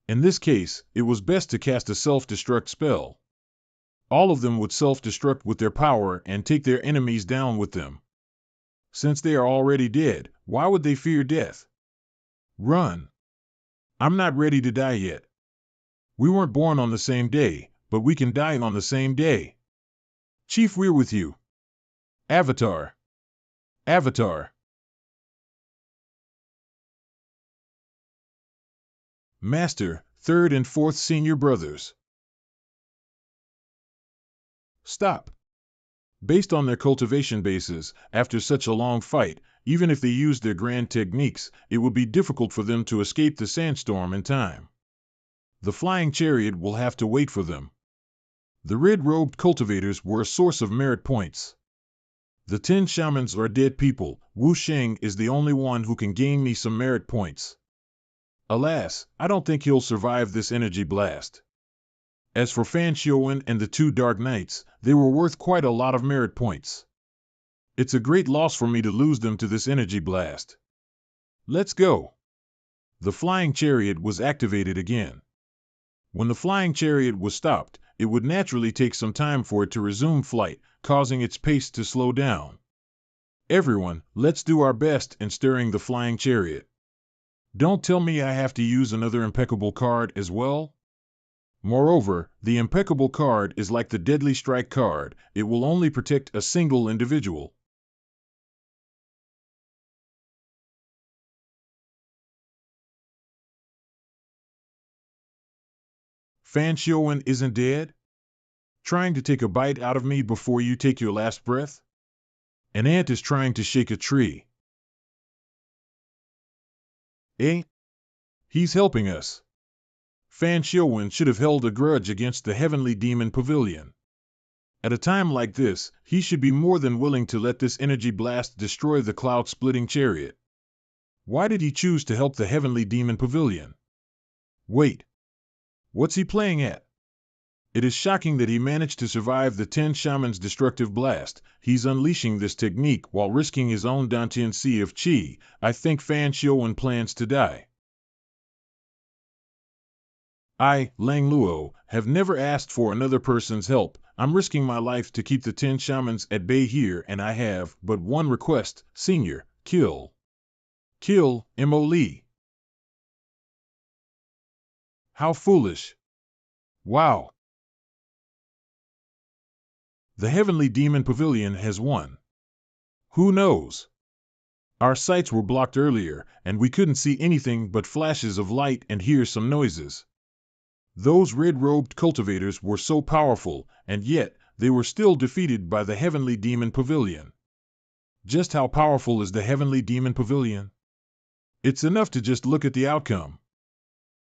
In this case, it was best to cast a self-destruct spell. All of them would self-destruct with their power and take their enemies down with them. Since they are already dead, why would they fear death? Run. I'm not ready to die yet. We weren't born on the same day, but we can die on the same day. Chief, we're with you. Avatar. Avatar. Master, third and fourth senior brothers. Stop. Based on their cultivation bases, after such a long fight, even if they used their grand techniques, it would be difficult for them to escape the sandstorm in time. The flying chariot will have to wait for them. The red-robed cultivators were a source of merit points. The 10 shamans are dead people. Wu Sheng is the only one who can gain me some merit points. Alas, I don't think he'll survive this energy blast. As for Fan Xiuwen and the 2 Dark Knights, they were worth quite a lot of merit points. It's a great loss for me to lose them to this energy blast. Let's go. The flying chariot was activated again. When the flying chariot was stopped, it would naturally take some time for it to resume flight, causing its pace to slow down. Everyone, let's do our best in stirring the flying chariot. Don't tell me I have to use another impeccable card as well? Moreover, the impeccable card is like the deadly strike card, it will only protect a single individual. Fan Xiuwen isn't dead? Trying to take a bite out of me before you take your last breath? An ant is trying to shake a tree. Eh? He's helping us. Fan Xiuwen should have held a grudge against the Heavenly Demon Pavilion. At a time like this, he should be more than willing to let this energy blast destroy the cloud-splitting chariot. Why did he choose to help the Heavenly Demon Pavilion? Wait. What's he playing at? It is shocking that he managed to survive the 10 shamans' destructive blast. He's unleashing this technique while risking his own Dantian Sea of Qi. I think Fan Xiuwen plans to die. I, Lang Luo, have never asked for another person's help. I'm risking my life to keep the 10 shamans at bay here, and I have but one request, Senior, kill. Kill, Mo Lee. How foolish. Wow. The Heavenly Demon Pavilion has won. Who knows? Our sights were blocked earlier, and we couldn't see anything but flashes of light and hear some noises. Those red-robed cultivators were so powerful, and yet they were still defeated by the Heavenly Demon Pavilion. Just how powerful is the Heavenly Demon Pavilion? It's enough to just look at the outcome.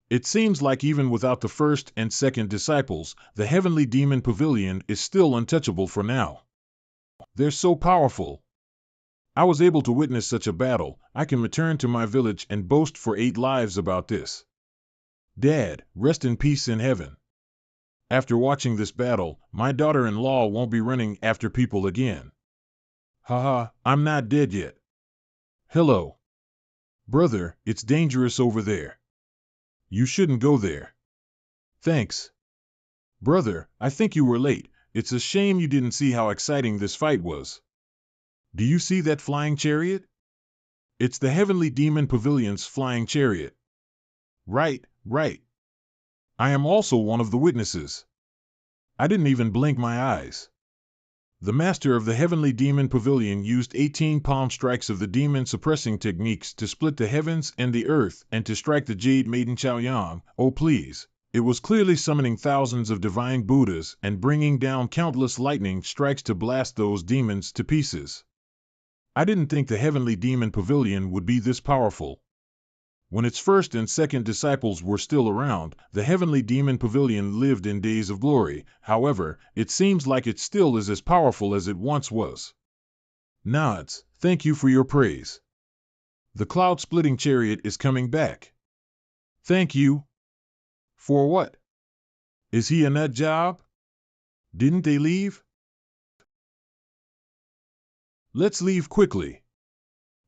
It seems like even without the first and second disciples, the Heavenly Demon Pavilion is still untouchable for now. They're so powerful. I was able to witness such a battle. I can return to my village and boast for 8 lives about this. Dad, rest in peace in heaven. After watching this battle, my daughter-in-law won't be running after people again. Haha, I'm not dead yet. Hello. Brother, it's dangerous over there. You shouldn't go there. Thanks. Brother, I think you were late. It's a shame you didn't see how exciting this fight was. Do you see that flying chariot? It's the Heavenly Demon Pavilion's flying chariot. Right, right. I am also one of the witnesses. I didn't even blink my eyes. The master of the Heavenly Demon Pavilion used 18 palm strikes of the demon suppressing techniques to split the heavens and the earth and to strike the Jade Maiden Chaoyang. Oh please. It was clearly summoning thousands of divine Buddhas and bringing down countless lightning strikes to blast those demons to pieces. I didn't think the Heavenly Demon Pavilion would be this powerful. When its first and second disciples were still around, the Heavenly Demon Pavilion lived in days of glory. However, it seems like it still is as powerful as it once was. Nods, thank you for your praise. The cloud-splitting chariot is coming back. Thank you. For what? Is he a nut job? Didn't they leave? Let's leave quickly.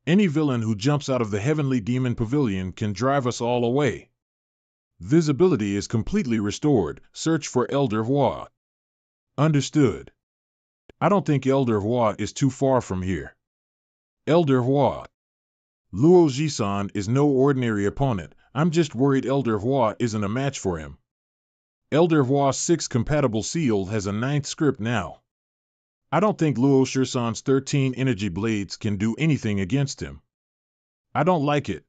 Any villain who jumps out of the Heavenly Demon Pavilion can drive us all away. Visibility is completely restored. Search for Elder Hua. Understood. I don't think Elder Hua is too far from here. Elder Hua. Luo Jisan is no ordinary opponent. I'm just worried Elder Hua isn't a match for him. Elder Hua's 6 compatible seal has a 9th script now. I don't think Luo Shisan's 13 energy blades can do anything against him. I don't like it.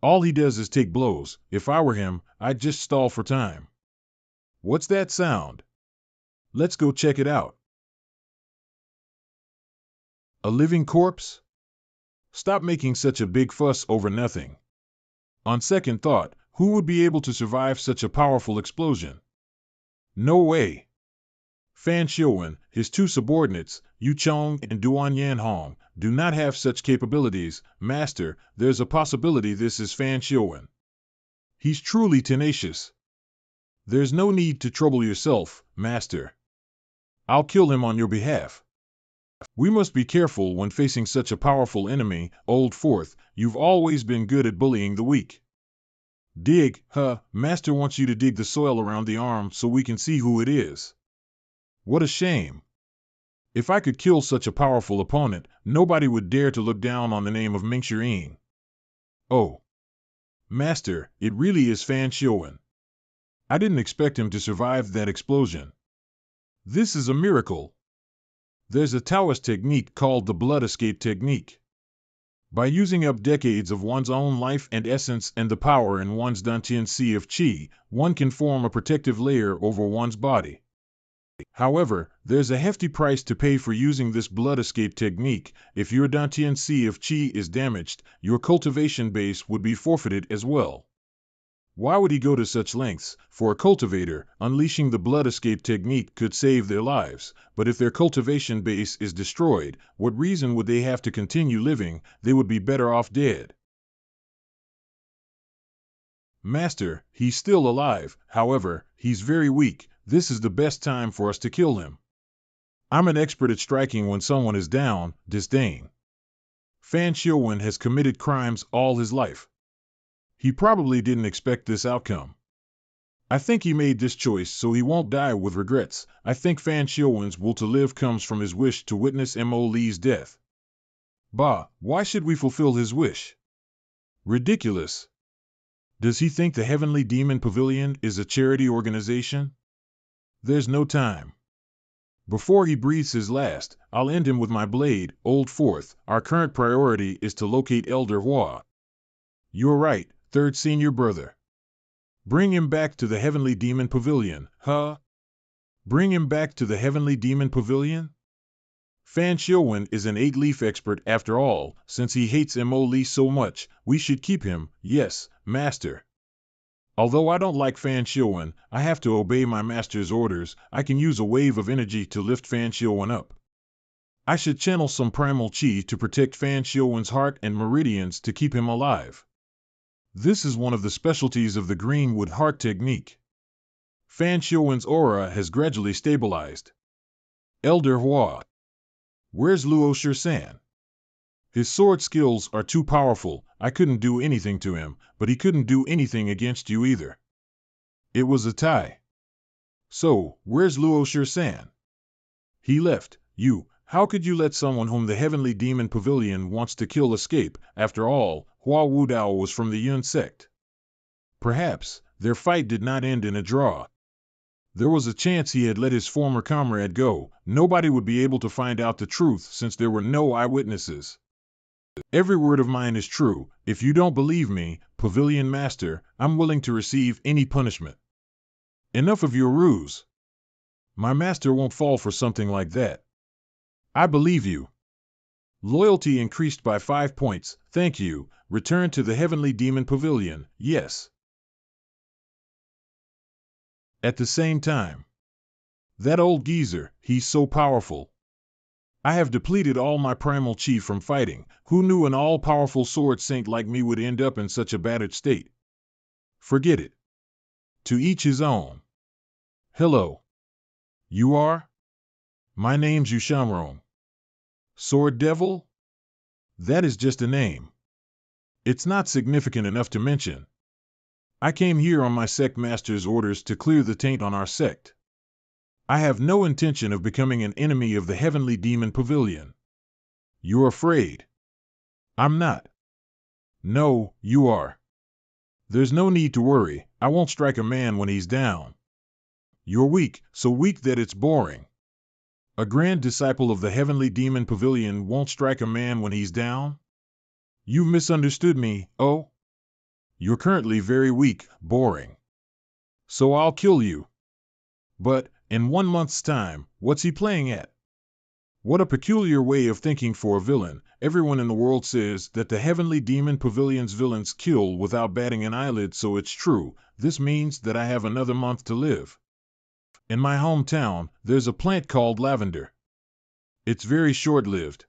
All he does is take blows. If I were him, I'd just stall for time. What's that sound? Let's go check it out. A living corpse? Stop making such a big fuss over nothing. On second thought, who would be able to survive such a powerful explosion? No way. Fan Xiuwen, his 2 subordinates, Yu Chong and Duan Yanhong, do not have such capabilities. Master, there's a possibility this is Fan Xiuwen. He's truly tenacious. There's no need to trouble yourself, Master. I'll kill him on your behalf. We must be careful when facing such a powerful enemy. Old Fourth, you've always been good at bullying the weak. Dig, Master wants you to dig the soil around the arm so we can see who it is. What a shame. If I could kill such a powerful opponent, nobody would dare to look down on the name of Mingxirin. Oh. Master, it really is Fan Xiuwen. I didn't expect him to survive that explosion. This is a miracle. There's a Taoist technique called the blood escape technique. By using up decades of one's own life and essence and the power in one's Dantian Sea of Qi, one can form a protective layer over one's body. However, there's a hefty price to pay for using this blood escape technique. If your Dantian Sea of Qi is damaged, your cultivation base would be forfeited as well. Why would he go to such lengths? For a cultivator, unleashing the blood escape technique could save their lives, but if their cultivation base is destroyed, what reason would they have to continue living? They would be better off dead. Master, he's still alive. However, he's very weak. This is the best time for us to kill him. I'm an expert at striking when someone is down. Disdain. Fan Xiuwen has committed crimes all his life. He probably didn't expect this outcome. I think he made this choice so he won't die with regrets. I think Fan Xiuwen's will to live comes from his wish to witness Mo Li's death. Bah, why should we fulfill his wish? Ridiculous. Does he think the Heavenly Demon Pavilion is a charity organization? There's no time. Before he breathes his last, I'll end him with my blade. Old Fourth, our current priority is to locate Elder Hua. You're right, third senior brother. Bring him back to the Heavenly Demon Pavilion, Bring him back to the Heavenly Demon Pavilion? Fan Xiuwen is an 8-leaf expert after all. Since he hates Mo Li so much, we should keep him. Yes, Master. Although I don't like Fan Xiuwen, I have to obey my master's orders. I can use a wave of energy to lift Fan Xiuwen up. I should channel some primal qi to protect Fan Xiuwen's heart and meridians to keep him alive. This is one of the specialties of the Greenwood Heart technique. Fan Xiuwen's aura has gradually stabilized. Elder Hua. Where's Luo Shisan? His sword skills are too powerful. I couldn't do anything to him, but he couldn't do anything against you either. It was a tie. So, where's Luo Shisan? He left. You, how could you let someone whom the Heavenly Demon Pavilion wants to kill escape? After all, Hua Wudao was from the Yun sect. Perhaps, their fight did not end in a draw. There was a chance he had let his former comrade go. Nobody would be able to find out the truth since there were no eyewitnesses. Every word of mine is true. If you don't believe me, Pavilion Master, I'm willing to receive any punishment. Enough of your ruse. My master won't fall for something like that. I believe you. Loyalty increased by 5 points. Thank you. Return to the Heavenly Demon Pavilion. Yes. At the same time. That old geezer, he's so powerful. I have depleted all my primal chi from fighting. Who knew an all-powerful sword saint like me would end up in such a battered state? Forget it. To each his own. Hello. You are? My name's Yushamrong. Sword Devil? That is just a name. It's not significant enough to mention. I came here on my sect master's orders to clear the taint on our sect. I have no intention of becoming an enemy of the Heavenly Demon Pavilion. You're afraid. I'm not. No, you are. There's no need to worry. I won't strike a man when he's down. You're weak, so weak that it's boring. A grand disciple of the Heavenly Demon Pavilion won't strike a man when he's down? You've misunderstood me, oh? You're currently very weak, boring. So I'll kill you. But, in 1 month's time, what's he playing at? What a peculiar way of thinking for a villain. Everyone in the world says that the Heavenly Demon Pavilion's villains kill without batting an eyelid, so it's true. This means that I have another month to live. In my hometown, there's a plant called lavender. It's very short-lived.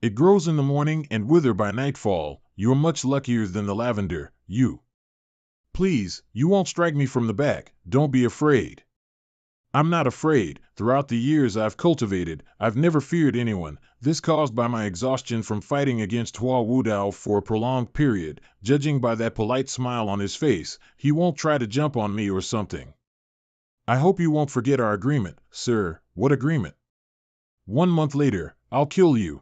It grows in the morning and withers by nightfall. You're much luckier than the lavender, you. Please, you won't strike me from the back. Don't be afraid. I'm not afraid. Throughout the years I've cultivated, I've never feared anyone. This caused by my exhaustion from fighting against Hua Wudao for a prolonged period. Judging by that polite smile on his face, he won't try to jump on me or something. I hope you won't forget our agreement, sir. What agreement? 1 month later, I'll kill you.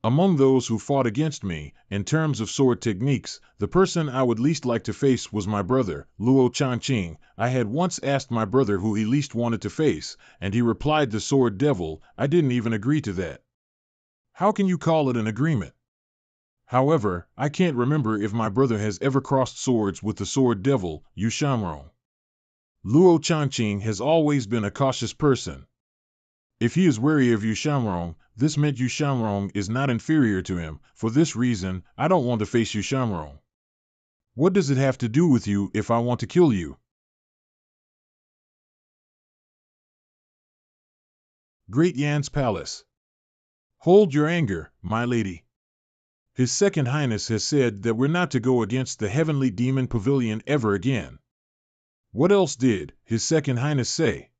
Among those who fought against me, in terms of sword techniques, the person I would least like to face was my brother, Luo Chanqing. I had once asked my brother who he least wanted to face, and he replied the Sword Devil. I didn't even agree to that. How can you call it an agreement? However, I can't remember if my brother has ever crossed swords with the Sword Devil, Yushamrong. Luo Chanqing has always been a cautious person. If he is wary of Yushamrong, this meant Yushamrong is not inferior to him. For this reason, I don't want to face Yushamrong. What does it have to do with you if I want to kill you? Great Yan's Palace. Hold your anger, my lady. His Second Highness has said that we're not to go against the Heavenly Demon Pavilion ever again. What else did His Second Highness say?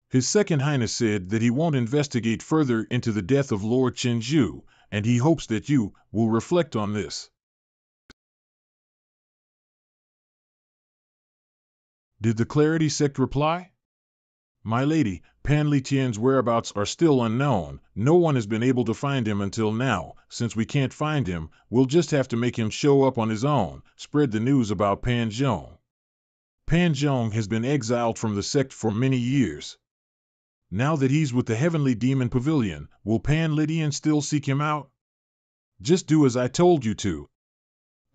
His Second Highness said that he won't investigate further into the death of Lord Chenju, and he hopes that you will reflect on this. Did the Clarity Sect reply? My lady, Pan Li Tian's whereabouts are still unknown. No one has been able to find him until now. Since we can't find him, we'll just have to make him show up on his own. Spread the news about Pan Zhong. Pan Zhong has been exiled from the sect for many years. Now that he's with the Heavenly Demon Pavilion, will Pan Lydian still seek him out? Just do as I told you to.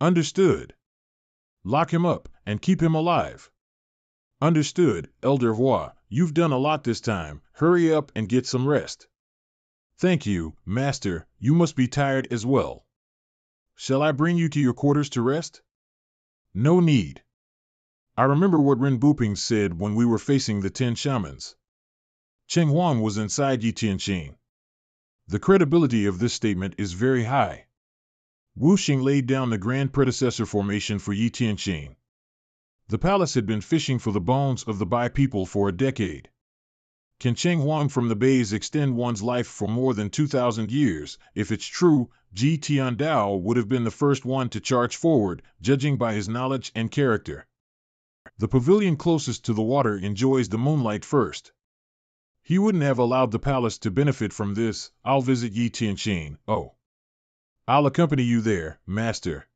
Understood. Lock him up, and keep him alive. Understood, Elder Hua. You've done a lot this time. Hurry up and get some rest. Thank you, Master. You must be tired as well. Shall I bring you to your quarters to rest? No need. I remember what Ren Buping said when we were facing the 10 shamans. Cheng Huang was inside Yi Tianqing. The credibility of this statement is very high. Wu Xing laid down the grand predecessor formation for Yi Tianqing. The palace had been fishing for the bones of the Bai people for a decade. Can Cheng Huang from the Bays extend one's life for more than 2,000 years? If it's true, Ji Tiandao would have been the first one to charge forward, judging by his knowledge and character. The pavilion closest to the water enjoys the moonlight first. He wouldn't have allowed the palace to benefit from this. I'll visit Yi Tianqing. Oh. I'll accompany you there, master.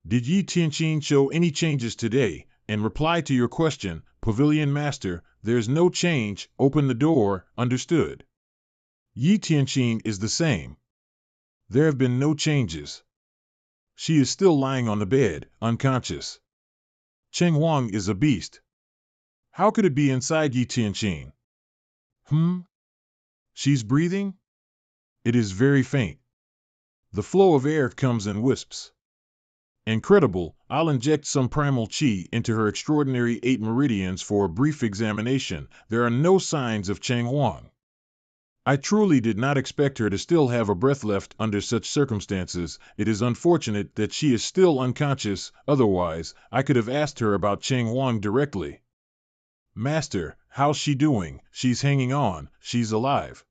Did Yi Tianqing show any changes today? In reply to your question, pavilion master, there's no change. Open the door, understood. Yi Tianqing is the same. There have been no changes. She is still lying on the bed, unconscious. Cheng Huang is a beast. How could it be inside Yi Tianqing? She's breathing? It is very faint. The flow of air comes in wisps. Incredible. I'll inject some primal chi into her extraordinary 8 meridians for a brief examination. There are no signs of Cheng Huang. I truly did not expect her to still have a breath left under such circumstances. It is unfortunate that she is still unconscious, otherwise, I could have asked her about Cheng Huang directly. Master, how's she doing? She's hanging on, she's alive.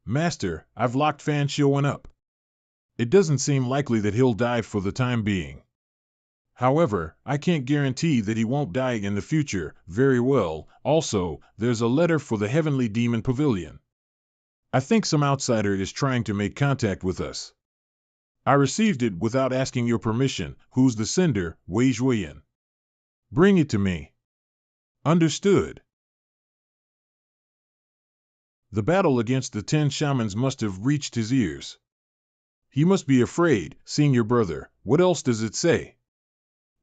Master, I've locked Fan Xiuan up. It doesn't seem likely that he'll die for the time being. However, I can't guarantee that he won't die in the future. Very well. Also, there's a letter for the Heavenly Demon Pavilion. I think some outsider is trying to make contact with us. I received it without asking your permission. Who's the sender? Wei Zhuoyan. Bring it to me. Understood. The battle against the 10 shamans must have reached his ears. He must be afraid, seeing your brother. What else does it say?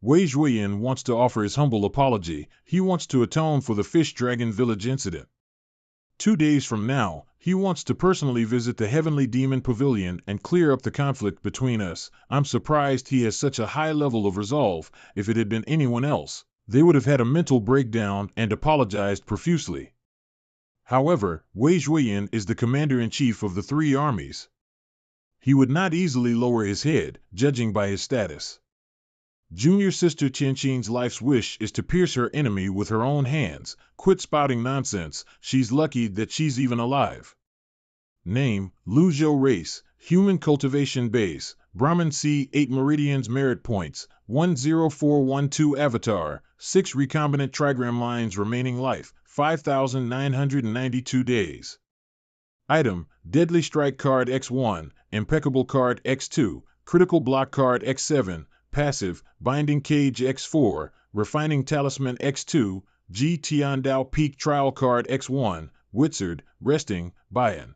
Wei Zhuoyan wants to offer his humble apology. He wants to atone for the Fish Dragon Village incident. 2 days from now, he wants to personally visit the Heavenly Demon Pavilion and clear up the conflict between us. I'm surprised he has such a high level of resolve. If it had been anyone else, they would have had a mental breakdown and apologized profusely. However, Wei Zhuoyan is the commander-in-chief of the 3 armies. He would not easily lower his head, judging by his status. Junior sister Tianqing's life's wish is to pierce her enemy with her own hands. Quit spouting nonsense. She's lucky that she's even alive. Name, Luzhou race, human cultivation base, Brahmin C 8 meridians merit points, 10412 avatar, 6 recombinant trigram lines remaining life, 5,992 days. Item, Deadly Strike card X1, Impeccable card X2, Critical Block card X7, Passive, Binding Cage X4, Refining Talisman X2, Ji Tiandao Peak Trial card X1, Wizard, Resting, Bayan.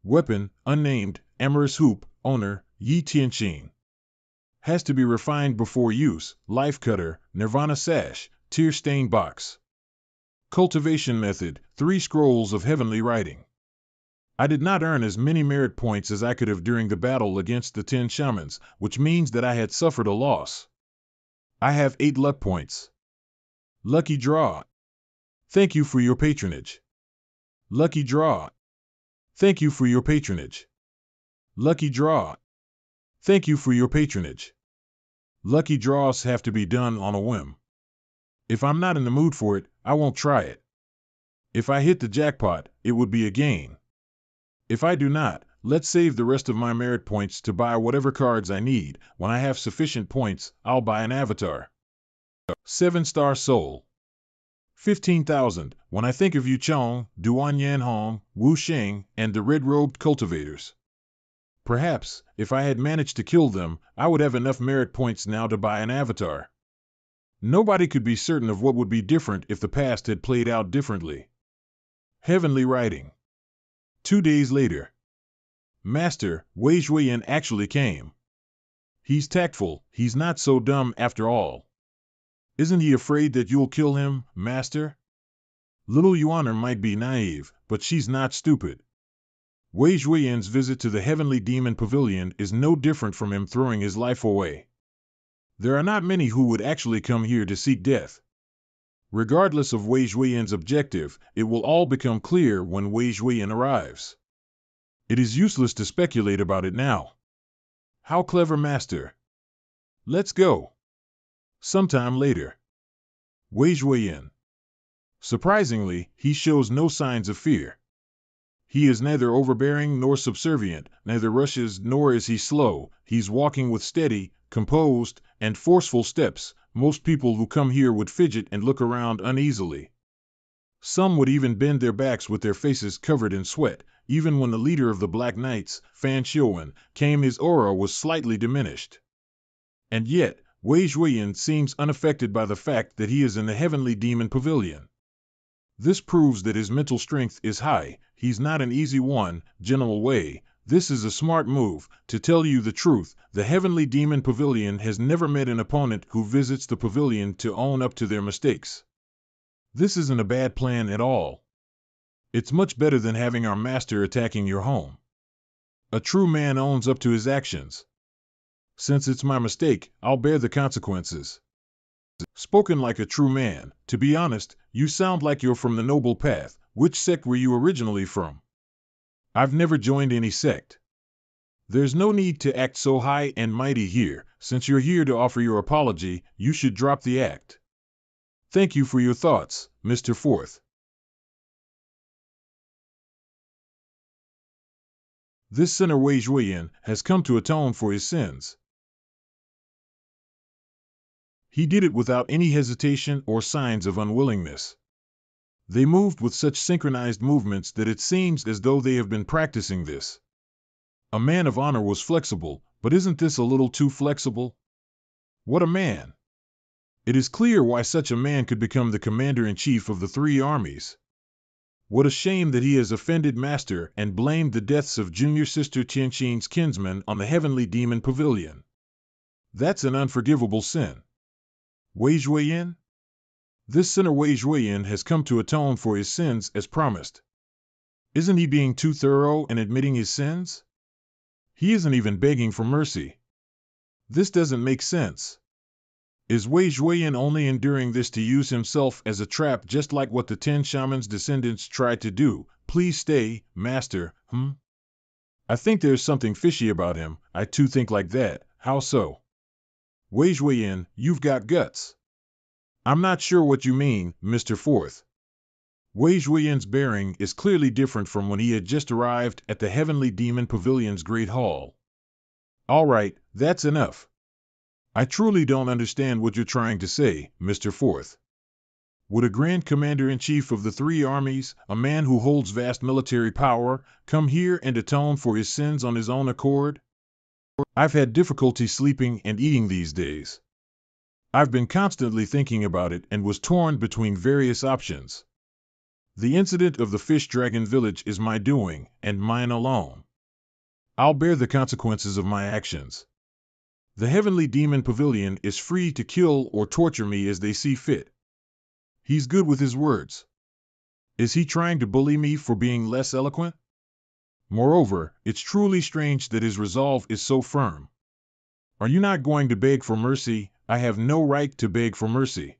Weapon, Unnamed, Amorous Hoop, Owner, Yi Tianqing. Has to be refined before use, Life Cutter, Nirvana Sash, Tear Stain Box. Cultivation Method, 3 Scrolls of Heavenly Writing. I did not earn as many merit points as I could have during the battle against the 10 shamans, which means that I had suffered a loss. I have 8 luck points. Lucky draw. Thank you for your patronage. Lucky draw. Thank you for your patronage. Lucky draw. Thank you for your patronage. Lucky draws have to be done on a whim. If I'm not in the mood for it, I won't try it. If I hit the jackpot, it would be a gain. If I do not, let's save the rest of my merit points to buy whatever cards I need. When I have sufficient points, I'll buy an avatar. 7-star soul. 15,000. When I think of Yu Chong, Duan Yanhong, Wu Sheng, and the red-robed cultivators. Perhaps, if I had managed to kill them, I would have enough merit points now to buy an avatar. Nobody could be certain of what would be different if the past had played out differently. Heavenly Writing. 2 days later. Master, Wei Zhuoyan actually came. He's tactful, he's not so dumb after all. Isn't he afraid that you'll kill him, Master? Little Yuaner might be naive, but she's not stupid. Wei Zhuoyan's visit to the Heavenly Demon Pavilion is no different from him throwing his life away. There are not many who would actually come here to seek death. Regardless of Wei Zhuoyan's objective, it will all become clear when Wei Zhuoyan arrives. It is useless to speculate about it now. How clever, Master. Let's go. Sometime later. Wei Zhuoyan. Surprisingly, he shows no signs of fear. He is neither overbearing nor subservient, neither rushes nor is he slow. He's walking with steady, composed, and forceful steps, most people who come here would fidget and look around uneasily. Some would even bend their backs with their faces covered in sweat. Even when the leader of the Black Knights, Fan Shiowen, came, his aura was slightly diminished. And yet, Wei Zhuoyan seems unaffected by the fact that he is in the Heavenly Demon Pavilion. This proves that his mental strength is high. He's not an easy one, General Wei. This is a smart move. To tell you the truth, the Heavenly Demon Pavilion has never met an opponent who visits the pavilion to own up to their mistakes. This isn't a bad plan at all. It's much better than having our master attacking your home. A true man owns up to his actions. Since it's my mistake, I'll bear the consequences. Spoken like a true man. To be honest, you sound like you're from the noble path. Which sect were you originally from? I've never joined any sect. There's no need to act so high and mighty here. Since you're here to offer your apology, you should drop the act. Thank you for your thoughts, Mr. Fourth. This sinner Wei Zhuoyan has come to atone for his sins. He did it without any hesitation or signs of unwillingness. They moved with such synchronized movements that it seems as though they have been practicing this. A man of honor was flexible, but isn't this a little too flexible? What a man! It is clear why such a man could become the commander-in-chief of the three armies. What a shame that he has offended Master and blamed the deaths of junior sister Qianxin's kinsmen on the Heavenly Demon Pavilion. That's an unforgivable sin. Wei Zhuoyan? This sinner Wei Zhuoyan has come to atone for his sins as promised. Isn't he being too thorough in admitting his sins? He isn't even begging for mercy. This doesn't make sense. Is Wei Zhuoyan only enduring this to use himself as a trap, just like what the 10 shamans' descendants tried to do? Please stay, Master. I think there's something fishy about him. I too think like that. How so? Wei Zhuoyan, you've got guts. I'm not sure what you mean, Mr. Fourth. Wei Zhuoyan's bearing is clearly different from when he had just arrived at the Heavenly Demon Pavilion's Great Hall. All right, that's enough. I truly don't understand what you're trying to say, Mr. Fourth. Would a Grand Commander-in-Chief of the three armies, a man who holds vast military power, come here and atone for his sins on his own accord? I've had difficulty sleeping and eating these days. I've been constantly thinking about it and was torn between various options. The incident of the Fish Dragon Village is my doing, and mine alone. I'll bear the consequences of my actions. The Heavenly Demon Pavilion is free to kill or torture me as they see fit. He's good with his words. Is he trying to bully me for being less eloquent? Moreover, it's truly strange that his resolve is so firm. Are you not going to beg for mercy? I have no right to beg for mercy.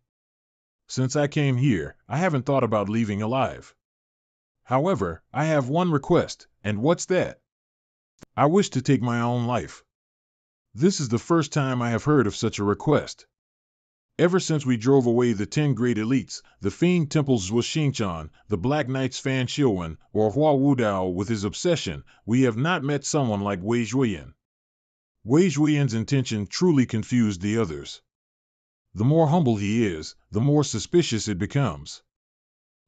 Since I came here, I haven't thought about leaving alive. However, I have one request, and what's that? I wish to take my own life. This is the first time I have heard of such a request. Ever since we drove away the 10 great elites, the Fiend Temple's Zhuo Xingchan, the Black Knight's Fan Shiowen, or Hua Wudao with his obsession, we have not met someone like Wei Zhuoyan. Wei Zhuoyan's intention truly confused the others. The more humble he is, the more suspicious it becomes.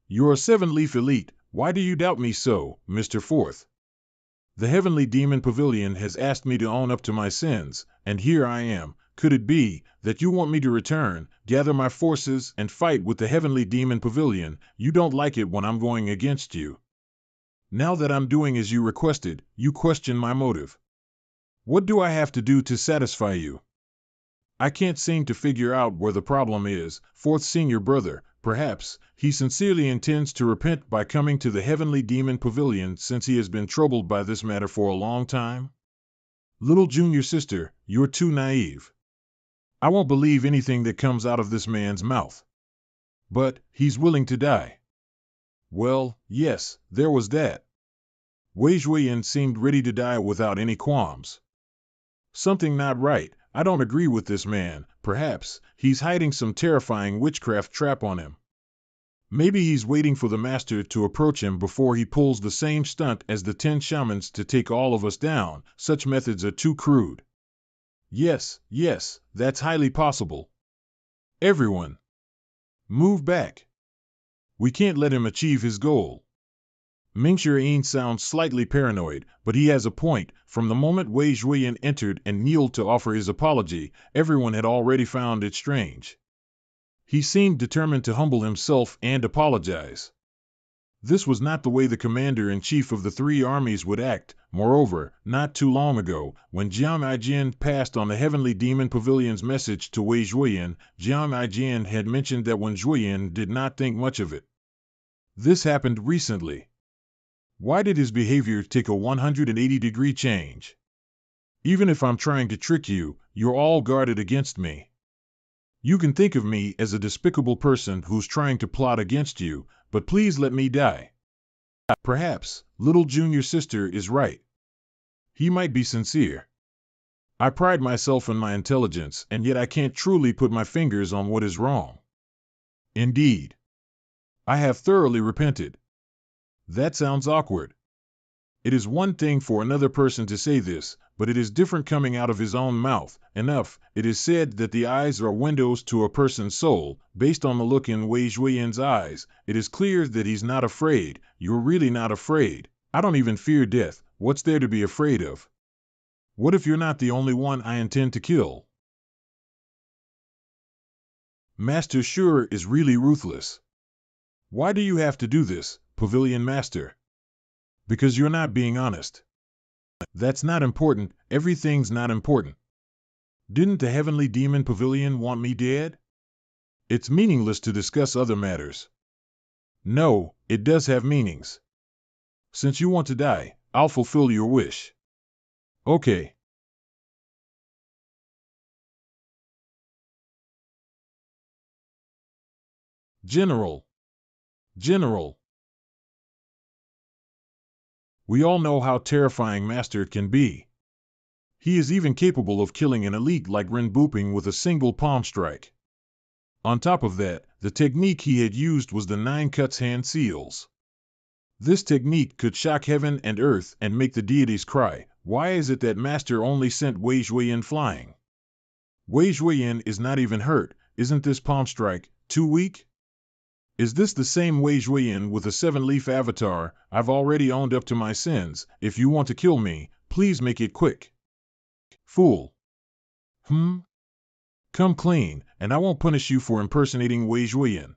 You're a 7-leaf elite. Why do you doubt me so, Mr. Fourth? The Heavenly Demon Pavilion has asked me to own up to my sins, and here I am. Could it be that you want me to return, gather my forces, and fight with the Heavenly Demon Pavilion? You don't like it when I'm going against you. Now that I'm doing as you requested, you question my motive. What do I have to do to satisfy you? I can't seem to figure out where the problem is. Fourth Senior Brother, perhaps he sincerely intends to repent by coming to the Heavenly Demon Pavilion since he has been troubled by this matter for a long time? Little Junior Sister, you're too naive. I won't believe anything that comes out of this man's mouth. But he's willing to die. Well, yes, there was that. Wei Zhuoyan seemed ready to die without any qualms. Something not right. I don't agree with this man. Perhaps he's hiding some terrifying witchcraft trap on him. Maybe he's waiting for the master to approach him before he pulls the same stunt as the 10 shamans to take all of us down. Such methods are too crude. Yes, that's highly possible. Everyone, move back. We can't let him achieve his goal. Ming sounds slightly paranoid, but he has a point. From the moment Wei Zhuoyan entered and kneeled to offer his apology, everyone had already found it strange. He seemed determined to humble himself and apologize. This was not the way the commander-in-chief of the three armies would act. Moreover, not too long ago, when Jiang Aijian passed on the Heavenly Demon Pavilion's message to Wei Zhuoyan, Jiang Aijian had mentioned that when Zhuoyan did not think much of it. This happened recently. Why did his behavior take a 180-degree change? Even if I'm trying to trick you, you're all guarded against me. You can think of me as a despicable person who's trying to plot against you, but please let me die. Perhaps little junior sister is right. He might be sincere. I pride myself on my intelligence, and yet I can't truly put my fingers on what is wrong. Indeed. I have thoroughly repented. That sounds awkward. It is one thing for another person to say this, but it is different coming out of his own mouth. Enough, it is said that the eyes are windows to a person's soul. Based on the look in Wei Zhuoyan's eyes, it is clear that he's not afraid. You're really not afraid. I don't even fear death. What's there to be afraid of? What if you're not the only one I intend to kill? Master Sure is really ruthless. Why do you have to do this, Pavilion Master? Because you're not being honest. That's not important. Everything's not important. Didn't the Heavenly Demon Pavilion want me dead? It's meaningless to discuss other matters. No, it does have meanings. Since you want to die, I'll fulfill your wish. Okay. General. General. We all know how terrifying Master can be. He is even capable of killing an elite like Ren Booping with a single palm strike. On top of that, the technique he had used was the 9 cuts hand seals. This technique could shock heaven and earth and make the deities cry. Why is it that Master only sent Wei Zhuoyan flying? Wei Zhuoyan is not even hurt. Isn't this palm strike too weak? Is this the same Wei Zhuoyan with a 7-leaf avatar? I've already owned up to my sins. If you want to kill me, please make it quick. Fool. Come clean, and I won't punish you for impersonating Wei Zhuoyan.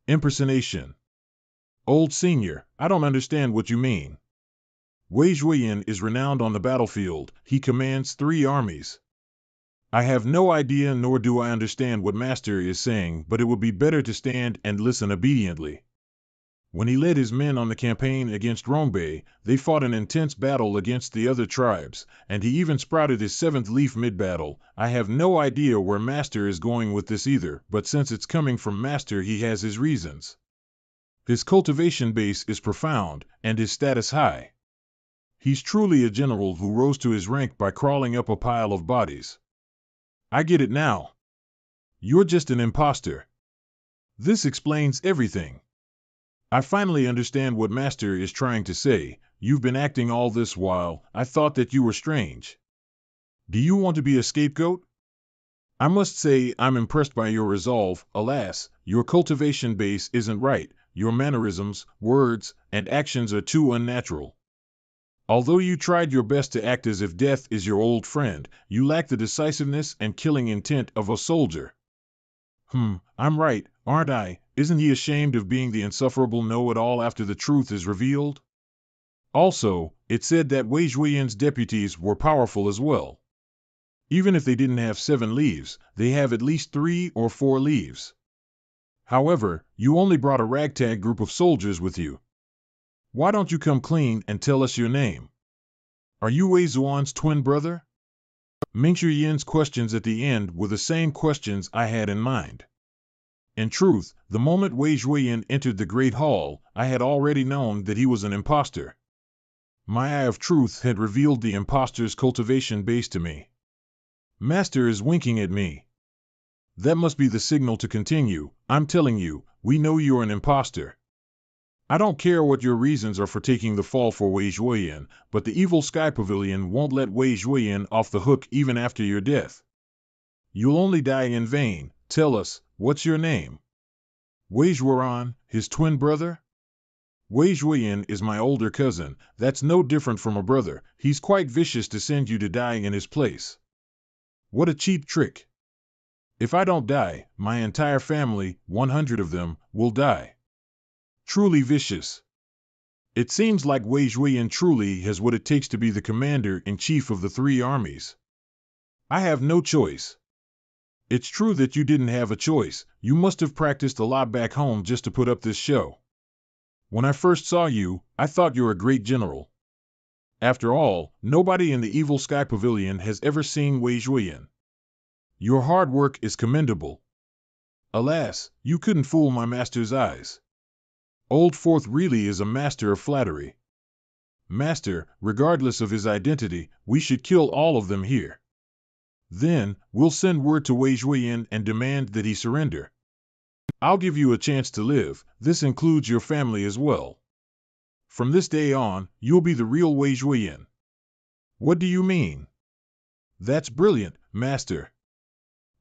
Impersonation. Old senior, I don't understand what you mean. Wei Zhuoyan is renowned on the battlefield. He commands 3 armies. I have no idea nor do I understand what Master is saying, but it would be better to stand and listen obediently. When he led his men on the campaign against Rongbei, they fought an intense battle against the other tribes, and he even sprouted his 7th leaf mid-battle. I have no idea where Master is going with this either, but since it's coming from Master, he has his reasons. His cultivation base is profound, and his status high. He's truly a general who rose to his rank by crawling up a pile of bodies. I get it now. You're just an imposter. This explains everything. I finally understand what Master is trying to say. You've been acting all this while. I thought that you were strange. Do you want to be a scapegoat? I must say I'm impressed by your resolve. Alas, your cultivation base isn't right. Your mannerisms, words, and actions are too unnatural. Although you tried your best to act as if death is your old friend, you lack the decisiveness and killing intent of a soldier. I'm right, aren't I? Isn't he ashamed of being the insufferable know-it-all after the truth is revealed? Also, it said that Wei Zhuoyan's deputies were powerful as well. Even if they didn't have 7 leaves, they have at least 3 or 4 leaves. However, you only brought a ragtag group of soldiers with you. Why don't you come clean and tell us your name? Are you Wei Zhuoyan's twin brother? Ming Yin's questions at the end were the same questions I had in mind. In truth, the moment Wei Zhuoyan entered the Great Hall, I had already known that he was an imposter. My eye of truth had revealed the imposter's cultivation base to me. Master is winking at me. That must be the signal to continue. I'm telling you, we know you're an imposter. I don't care what your reasons are for taking the fall for Wei Zhuoyan, but the evil Sky Pavilion won't let Wei Zhuoyan off the hook even after your death. You'll only die in vain. tell us, what's your name? Wei Zhuoran, his twin brother? Wei Zhuoyan is my older cousin. That's no different from a brother. He's quite vicious to send you to die in his place. What a cheap trick. If I don't die, my entire family, 100 of them, will die. Truly vicious. It seems like Wei Zhuoyan truly has what it takes to be the commander-in-chief of the three armies. I have no choice. It's true that you didn't have a choice. You must have practiced a lot back home just to put up this show. When I first saw you, I thought you were a great general. After all, nobody in the Evil Sky Pavilion has ever seen Wei Zhuoyan. Your hard work is commendable. Alas, you couldn't fool my master's eyes. Old Fourth really is a master of flattery. Master, regardless of his identity, we should kill all of them here. Then, we'll send word to Wei Zhuoyan and demand that he surrender. I'll give you a chance to live. This includes your family as well. From this day on, you'll be the real Wei Zhuoyan. What do you mean? That's brilliant, Master.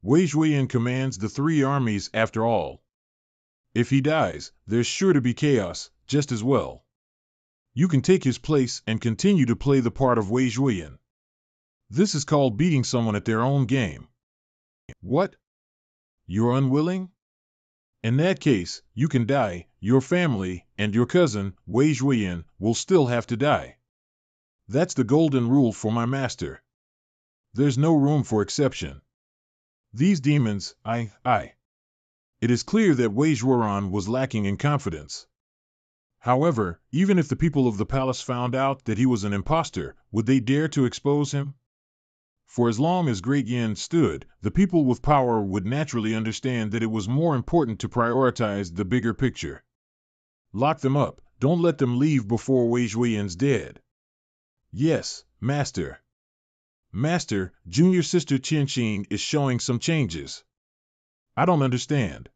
Wei Zhuoyan commands the three armies after all. If he dies, there's sure to be chaos, just as well. You can take his place and continue to play the part of Wei Zhuoyan. This is called beating someone at their own game. What? You're unwilling? In that case, you can die. Your family, and your cousin, Wei Zhuoyan, will still have to die. That's the golden rule for my master. There's no room for exception. These demons, It is clear that Wei Zhuoran was lacking in confidence. However, even if the people of the palace found out that he was an impostor, would they dare to expose him? For as long as Great Yin stood, the people with power would naturally understand that it was more important to prioritize the bigger picture. Lock them up. Don't let them leave before Wei Zhuoyan's dead. Yes, Master. Master, junior sister Qianqing is showing some changes. I don't understand.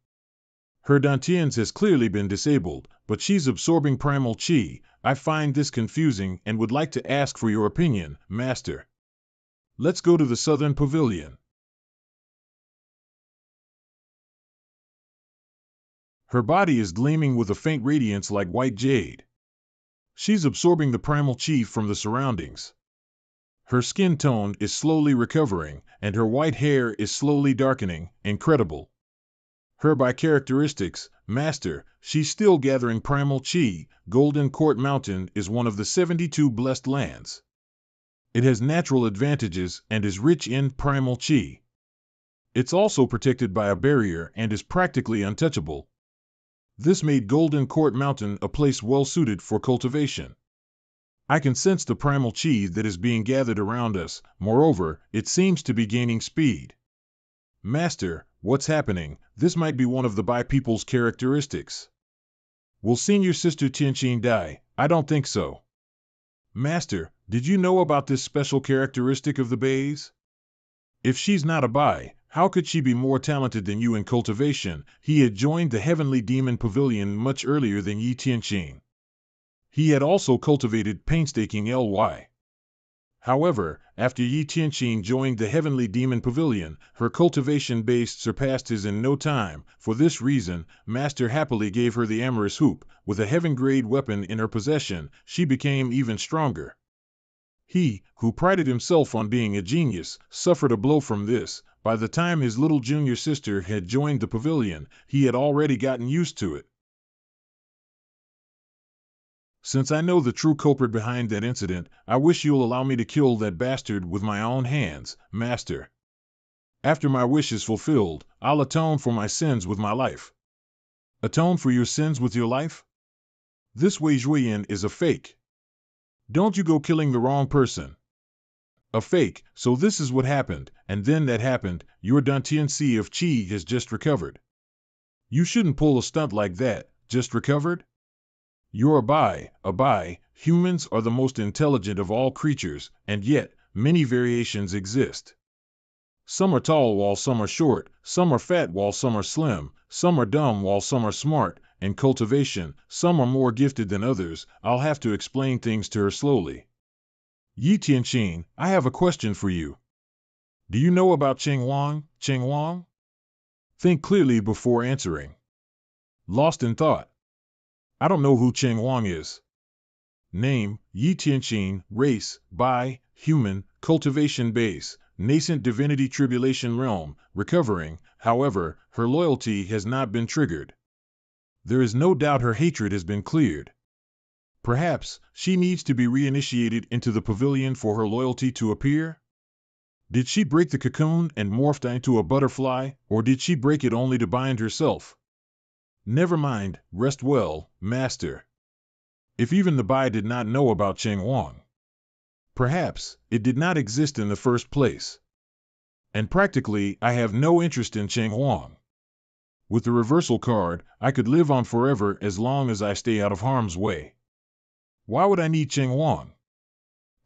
Her dantians has clearly been disabled, but she's absorbing primal qi. I find this confusing and would like to ask for your opinion, Master. Let's go to the southern pavilion. Her body is gleaming with a faint radiance like white jade. She's absorbing the primal qi from the surroundings. Her skin tone is slowly recovering, and her white hair is slowly darkening. Incredible. Her by characteristics, Master, she's still gathering primal qi. Golden Court Mountain is one of the 72 blessed lands. It has natural advantages and is rich in primal qi. It's also protected by a barrier and is practically untouchable. This made Golden Court Mountain a place well suited for cultivation. I can sense the primal qi that is being gathered around us. Moreover, it seems to be gaining speed. Master, what's happening? This might be one of the Bai people's characteristics. Will senior sister Qianqing die? I don't think so. Master, did you know about this special characteristic of the Bais? If she's not a Bai, how could she be more talented than you in cultivation? He had joined the Heavenly Demon Pavilion much earlier than Yi Tianqing. He had also cultivated painstaking ly. However, after Yi Tianqing joined the Heavenly Demon Pavilion, her cultivation base surpassed his in no time. For this reason, Master happily gave her the amorous hoop. With a heaven-grade weapon in her possession, she became even stronger. He, who prided himself on being a genius, suffered a blow from this. By the time his little junior sister had joined the pavilion, he had already gotten used to it. Since I know the true culprit behind that incident, I wish you'll allow me to kill that bastard with my own hands, Master. After my wish is fulfilled, I'll atone for my sins with my life. Atone for your sins with your life? This Wei Zhuoyan is a fake. Don't you go killing the wrong person. A fake, so this is what happened, and then that happened. Your dantiancy of qi has just recovered. You shouldn't pull a stunt like that. Just recovered? You're a Bai. Humans are the most intelligent of all creatures, and yet, many variations exist. Some are tall while some are short, some are fat while some are slim, some are dumb while some are smart. In cultivation, some are more gifted than others. I'll have to explain things to her slowly. Yi Tianqing, I have a question for you. Do you know about Cheng Wang? Think clearly before answering. Lost in thought. I don't know who Cheng Wang is. Name, Yi Tianqin, race, bi, human, cultivation base, nascent divinity tribulation realm, recovering, however, her loyalty has not been triggered. There is no doubt her hatred has been cleared. Perhaps she needs to be reinitiated into the pavilion for her loyalty to appear? Did she break the cocoon and morph into a butterfly, or did she break it only to bind herself? Never mind, rest well, master. If even the Bai did not know about Cheng Wang, perhaps it did not exist in the first place. And practically, I have no interest in Cheng Wang. With the reversal card, I could live on forever as long as I stay out of harm's way. Why would I need Cheng Wang?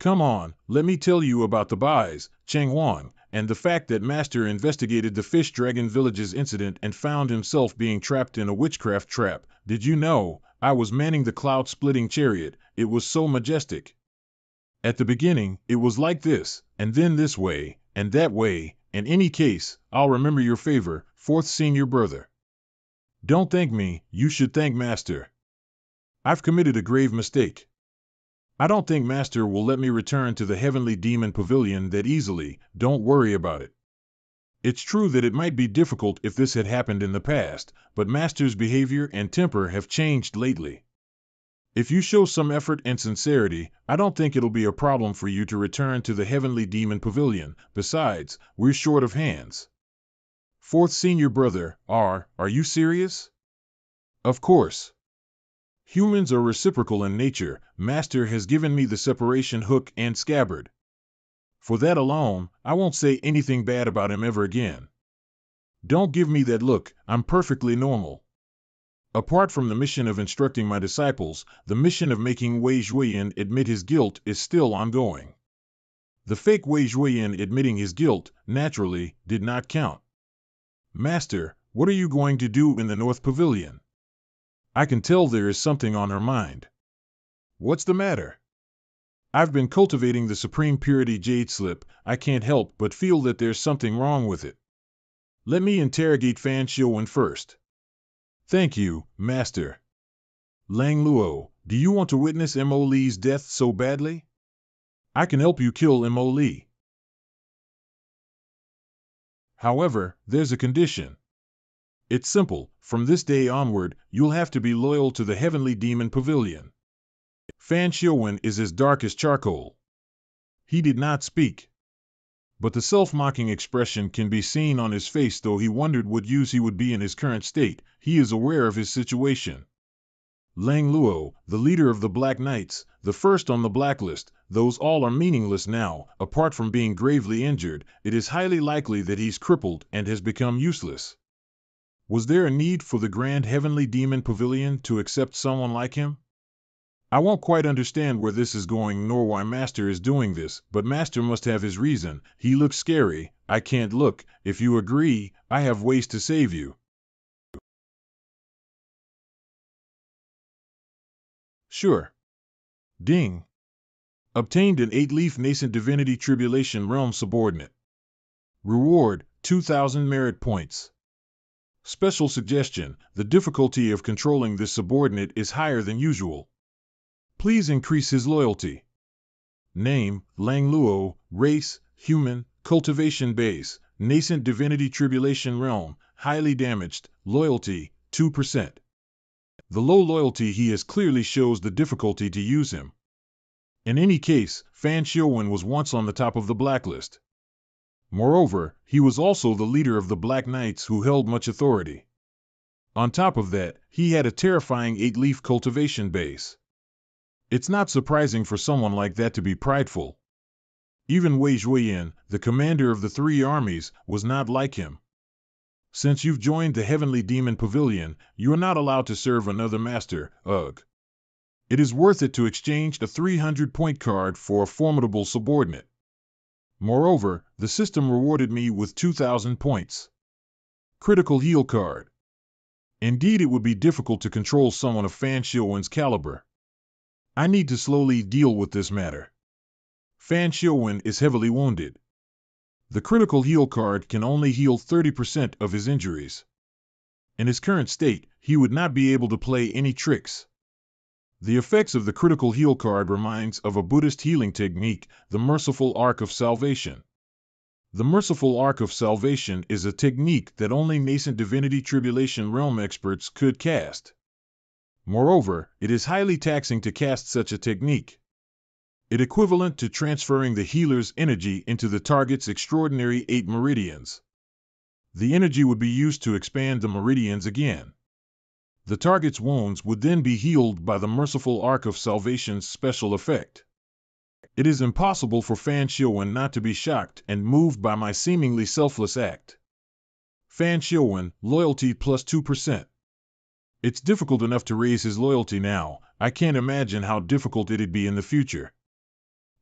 Come on, let me tell you about the Bais, Cheng Wang, and the fact that Master investigated the Fish Dragon Village's incident and found himself being trapped in a witchcraft trap. Did you know, I was manning the cloud-splitting chariot, it was so majestic. At the beginning, it was like this, and then this way, and that way. In any case, I'll remember your favor, fourth senior brother. Don't thank me, you should thank Master. I've committed a grave mistake. I don't think Master will let me return to the Heavenly Demon Pavilion that easily. Don't worry about it. It's true that it might be difficult if this had happened in the past, but Master's behavior and temper have changed lately. If you show some effort and sincerity, I don't think it'll be a problem for you to return to the Heavenly Demon Pavilion. Besides, we're short of hands. Fourth senior brother, are you serious? Of course. Humans are reciprocal in nature. Master has given me the separation hook and scabbard. For that alone, I won't say anything bad about him ever again. Don't give me that look, I'm perfectly normal. Apart from the mission of instructing my disciples, the mission of making Wei Zhuoyan admit his guilt is still ongoing. The fake Wei Zhuoyan admitting his guilt, naturally, did not count. Master, what are you going to do in the North Pavilion? I can tell there is something on her mind. What's the matter? I've been cultivating the Supreme Purity Jade Slip. I can't help but feel that there's something wrong with it. Let me interrogate Fan Xiuwen first. Thank you, Master. Lang Luo, do you want to witness Mo Li's death so badly? I can help you kill Mo Li. However, there's a condition. It's simple. From this day onward, you'll have to be loyal to the Heavenly Demon Pavilion. Fan Xiuwen is as dark as charcoal. He did not speak. But the self-mocking expression can be seen on his face, though he wondered what use he would be in his current state. He is aware of his situation. Lang Luo, the leader of the Black Knights, the first on the blacklist, those all are meaningless now. Apart from being gravely injured, it is highly likely that he's crippled and has become useless. Was there a need for the Grand Heavenly Demon Pavilion to accept someone like him? I won't quite understand where this is going nor why Master is doing this, but Master must have his reason. He looks scary. I can't look. If you agree, I have ways to save you. Sure. Ding. Obtained an 8-leaf Nascent Divinity Tribulation Realm Subordinate. Reward, 2,000 merit points. Special suggestion, the difficulty of controlling this subordinate is higher than usual. Please increase his loyalty. Name, Lang Luo, race, human, cultivation base, nascent divinity tribulation realm, highly damaged, loyalty, 2%. The low loyalty he has clearly shows the difficulty to use him. In any case, Fan Xiuwen was once on the top of the blacklist. Moreover, he was also the leader of the Black Knights who held much authority. On top of that, he had a terrifying 8-leaf cultivation base. It's not surprising for someone like that to be prideful. Even Wei Zhuoyan, the commander of the 3 armies, was not like him. Since you've joined the Heavenly Demon Pavilion, you are not allowed to serve another master. Ugh. It is worth it to exchange a 300-point card for a formidable subordinate. Moreover, the system rewarded me with 2,000 points. Critical heal card. Indeed, it would be difficult to control someone of Fan Xiuwen's caliber. I need to slowly deal with this matter. Fan Xiuwen is heavily wounded. The critical heal card can only heal 30% of his injuries. In his current state, he would not be able to play any tricks. The effects of the critical heal card reminds of a Buddhist healing technique, the Merciful Arc of Salvation. The Merciful Arc of Salvation is a technique that only nascent Divinity Tribulation Realm experts could cast. Moreover, it is highly taxing to cast such a technique. It equivalent to transferring the healer's energy into the target's extraordinary 8 meridians. The energy would be used to expand the meridians again. The target's wounds would then be healed by the Merciful Arc of Salvation's special effect. It is impossible for Fan Xiuwen not to be shocked and moved by my seemingly selfless act. Fan Xiuwen, loyalty plus 2%. It's difficult enough to raise his loyalty now, I can't imagine how difficult it'd be in the future.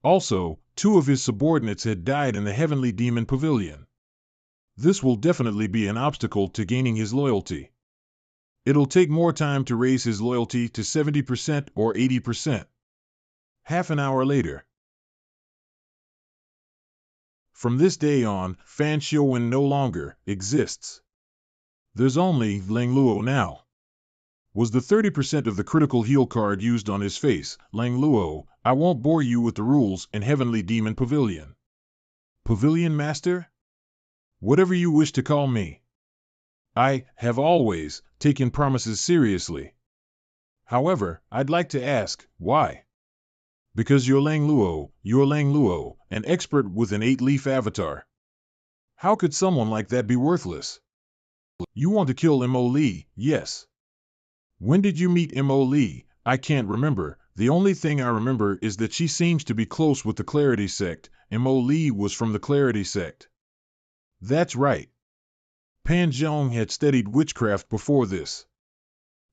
Also, 2 of his subordinates had died in the Heavenly Demon Pavilion. This will definitely be an obstacle to gaining his loyalty. It'll take more time to raise his loyalty to 70% or 80%. Half an hour later. From this day on, Fan Xiuwen no longer exists. There's only Lang Luo now. Was the 30% of the critical heal card used on his face? Lang Luo, I won't bore you with the rules in Heavenly Demon Pavilion. Pavilion Master? Whatever you wish to call me. I have always taken promises seriously. However, I'd like to ask, why? Because you're Lang Luo, an expert with an 8-leaf avatar. How could someone like that be worthless? You want to kill Mo Li, yes. When did you meet Mo Li? I can't remember. The only thing I remember is that she seems to be close with the Clarity Sect. Mo Li was from the Clarity Sect. That's right. Pan Zhong had studied witchcraft before this.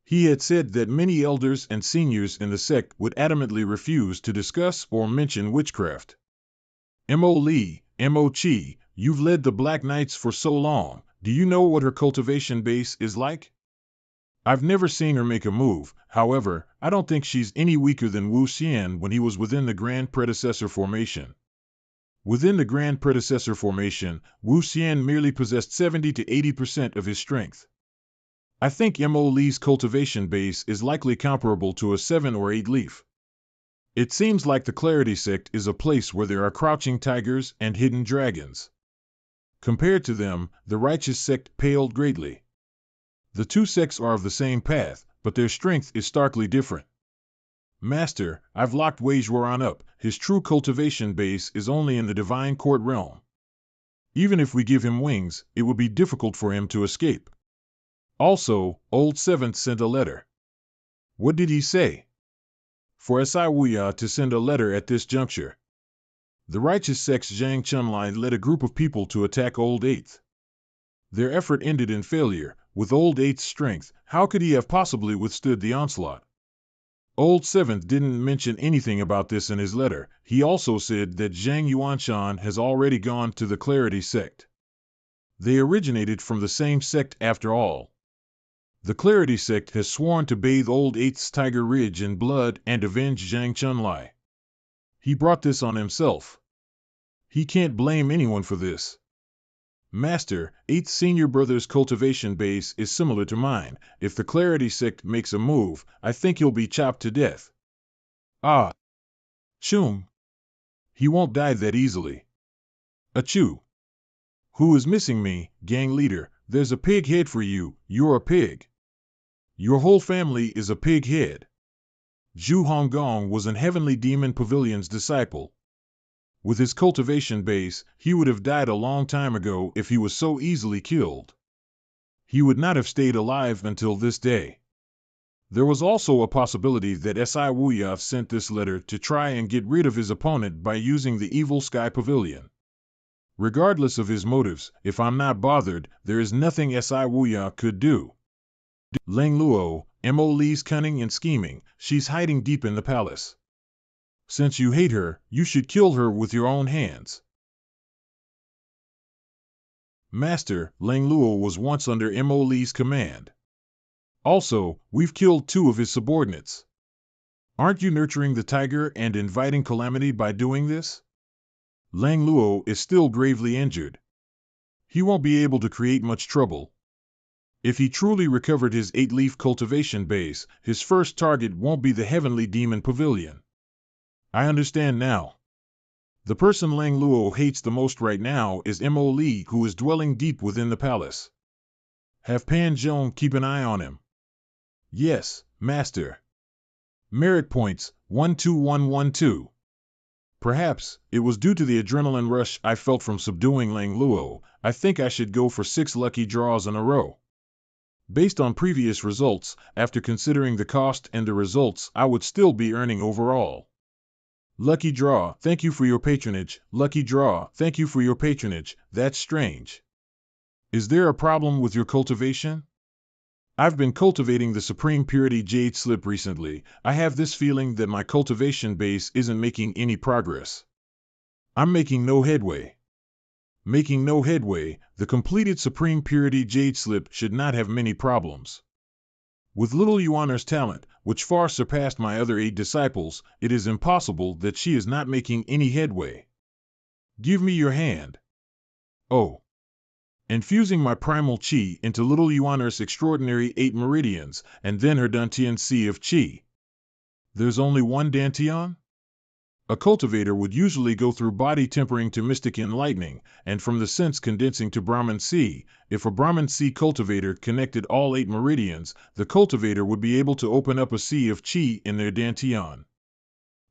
He had said that many elders and seniors in the sect would adamantly refuse to discuss or mention witchcraft. Mo Li, Mo Chi, you've led the Black Knights for so long, do you know what her cultivation base is like? I've never seen her make a move, however, I don't think she's any weaker than Wu Xian when he was within the Grand Predecessor formation. Within the Grand Predecessor formation, Wu Xian merely possessed 70 to 80% of his strength. I think Mo Li's cultivation base is likely comparable to a 7 or 8 leaf. It seems like the Clarity Sect is a place where there are crouching tigers and hidden dragons. Compared to them, the Righteous Sect paled greatly. The 2 sects are of the same path, but their strength is starkly different. Master, I've locked Wei Zhuoran up. His true cultivation base is only in the Divine Court realm. Even if we give him wings, it would be difficult for him to escape. Also, Old Seventh sent a letter. What did he say? For Si Wuya to send a letter at this juncture. The Righteous Sect's Zhang Chunlai led a group of people to attack Old Eighth. Their effort ended in failure. With Old Eighth's strength, how could he have possibly withstood the onslaught? Old Seventh didn't mention anything about this in his letter. He also said that Zhang Yuanshan has already gone to the Clarity Sect. They originated from the same sect after all. The Clarity Sect has sworn to bathe Old Eighth's Tiger Ridge in blood and avenge Zhang Chunlai. He brought this on himself. He can't blame anyone for this. Master, 8th Senior Brother's cultivation base is similar to mine. If the Clarity Sect makes a move, I think he'll be chopped to death. Ah. Chum. He won't die that easily. Achoo. Who is missing me, gang leader? There's a pig head for you. You're a pig. Your whole family is a pig head. Zhu Honggong was an Heavenly Demon Pavilion's disciple. With his cultivation base, he would have died a long time ago if he was so easily killed. He would not have stayed alive until this day. There was also a possibility that Si Wuya sent this letter to try and get rid of his opponent by using the Evil Sky Pavilion. Regardless of his motives, if I'm not bothered, there is nothing Si Wuya could do. Lang Luo, Mo Li's cunning and scheming, she's hiding deep in the palace. Since you hate her, you should kill her with your own hands. Master, Lang Luo was once under Mo Li's command. Also, we've killed 2 of his subordinates. Aren't you nurturing the tiger and inviting calamity by doing this? Lang Luo is still gravely injured. He won't be able to create much trouble. If he truly recovered his 8-leaf cultivation base, his first target won't be the Heavenly Demon Pavilion. I understand now. The person Lang Luo hates the most right now is Mo Li, who is dwelling deep within the palace. Have Pan Zhong keep an eye on him. Yes, Master. Merit points, 12112. Perhaps it was due to the adrenaline rush I felt from subduing Lang Luo. I think I should go for 6 lucky draws in a row. Based on previous results, after considering the cost and the results, I would still be earning overall. Lucky draw, thank you for your patronage. Lucky draw, thank you for your patronage. That's strange. Is there a problem with your cultivation? I've been cultivating the Supreme Purity Jade Slip recently. I have this feeling that my cultivation base isn't making any progress. I'm making no headway. Making no headway, the completed Supreme Purity Jade Slip should not have many problems. With little Yuaner's talent, which far surpassed my other 8 disciples, it is impossible that she is not making any headway. Give me your hand. Oh. Infusing my primal chi into little Yuaner's extraordinary 8 meridians, and then her Dantian Sea of Chi. There's only one Dantian? A cultivator would usually go through body tempering to mystic enlightening, and from the sense condensing to Brahman Sea. If a Brahman Sea cultivator connected all 8 meridians, the cultivator would be able to open up a sea of chi in their Dantian.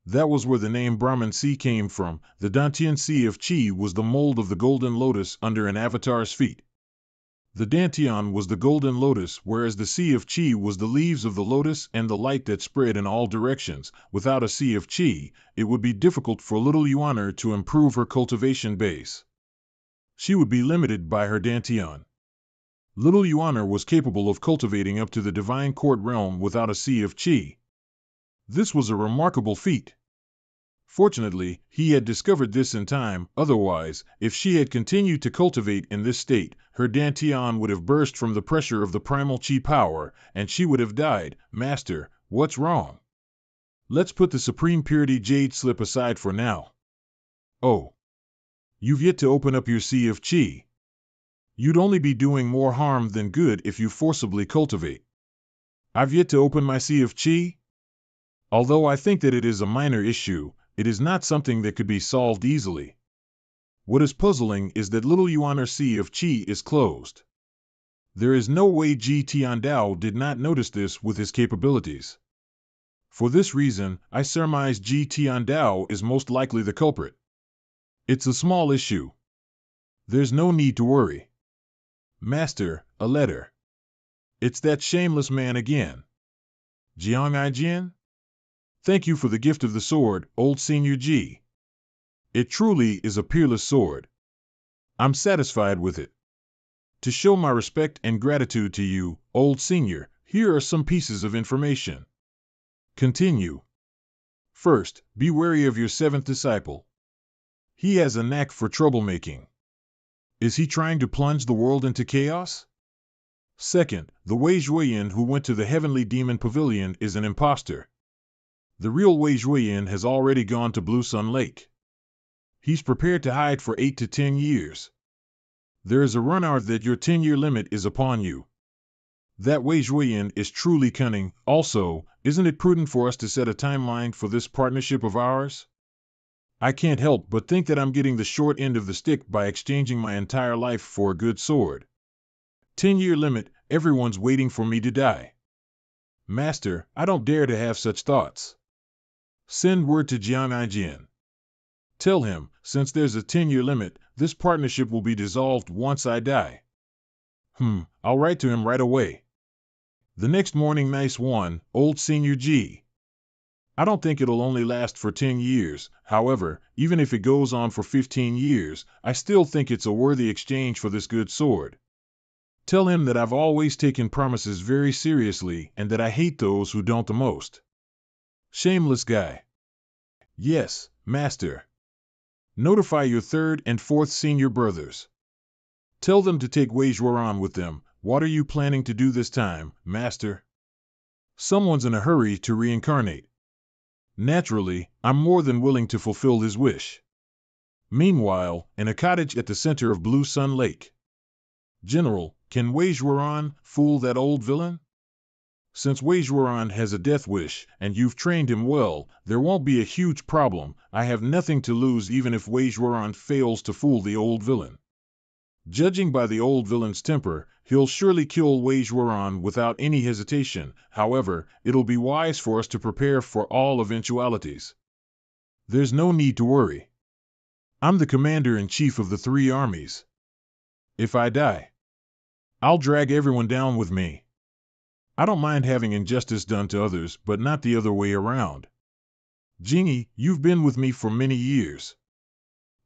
That was where the name Brahman Sea came from. The Dantian Sea of Chi was the mold of the golden lotus under an avatar's feet. The Dantian was the golden lotus, whereas the Sea of Chi was the leaves of the lotus and the light that spread in all directions. Without a Sea of Chi, it would be difficult for little Yuaner to improve her cultivation base. She would be limited by her Dantian. Little Yuaner was capable of cultivating up to the Divine Court realm without a Sea of Chi. This was a remarkable feat. Fortunately, he had discovered this in time. Otherwise, if she had continued to cultivate in this state, her Dantian would have burst from the pressure of the primal chi power, and she would have died. Master, what's wrong? Let's put the Supreme Purity Jade Slip aside for now. Oh. You've yet to open up your Sea of Chi. You'd only be doing more harm than good if you forcibly cultivate. I've yet to open my Sea of Chi? Although I think that it is a minor issue, it is not something that could be solved easily. What is puzzling is that little Yuaner's Sea of Chi is closed. There is no way Ji Tiandao did not notice this with his capabilities. For this reason, I surmise Ji Tiandao is most likely the culprit. It's a small issue. There's no need to worry. Master, a letter. It's that shameless man again. Jiang Aijian? Thank you for the gift of the sword, old Senior Ji. It truly is a peerless sword. I'm satisfied with it. To show my respect and gratitude to you, old Senior, here are some pieces of information. Continue. First, be wary of your 7th disciple. He has a knack for troublemaking. Is he trying to plunge the world into chaos? Second, the Wei Zhuoyan who went to the Heavenly Demon Pavilion is an imposter. The real Wei Zhuoyan has already gone to Blue Sun Lake. He's prepared to hide for 8 to 10 years. There is a run-out that your 10-year limit is upon you. That Wei Zhuoyan is truly cunning. Also, isn't it prudent for us to set a timeline for this partnership of ours? I can't help but think that I'm getting the short end of the stick by exchanging my entire life for a good sword. 10-year limit, everyone's waiting for me to die. Master, I don't dare to have such thoughts. Send word to Jiang Aijian. Tell him, since there's a 10-year limit, this partnership will be dissolved once I die. I'll write to him right away. The next morning, nice one, old Senior G. I don't think it'll only last for 10 years. However, even if it goes on for 15 years, I still think it's a worthy exchange for this good sword. Tell him that I've always taken promises very seriously and that I hate those who don't the most. Shameless guy. Yes, Master. Notify your 3rd and 4th senior brothers. Tell them to take Wei Zhuoran with them. What are you planning to do this time, Master? Someone's in a hurry to reincarnate. Naturally, I'm more than willing to fulfill his wish. Meanwhile, in a cottage at the center of Blue Sun Lake. General, can Wei Zhuoran fool that old villain? Since Wei Zhuoran has a death wish, and you've trained him well, there won't be a huge problem. I have nothing to lose even if Wei Zhuoran fails to fool the old villain. Judging by the old villain's temper, he'll surely kill Wei Zhuoran without any hesitation. However, it'll be wise for us to prepare for all eventualities. There's no need to worry. I'm the commander-in-chief of the 3 armies. If I die, I'll drag everyone down with me. I don't mind having injustice done to others, but not the other way around. Jingy, you've been with me for many years.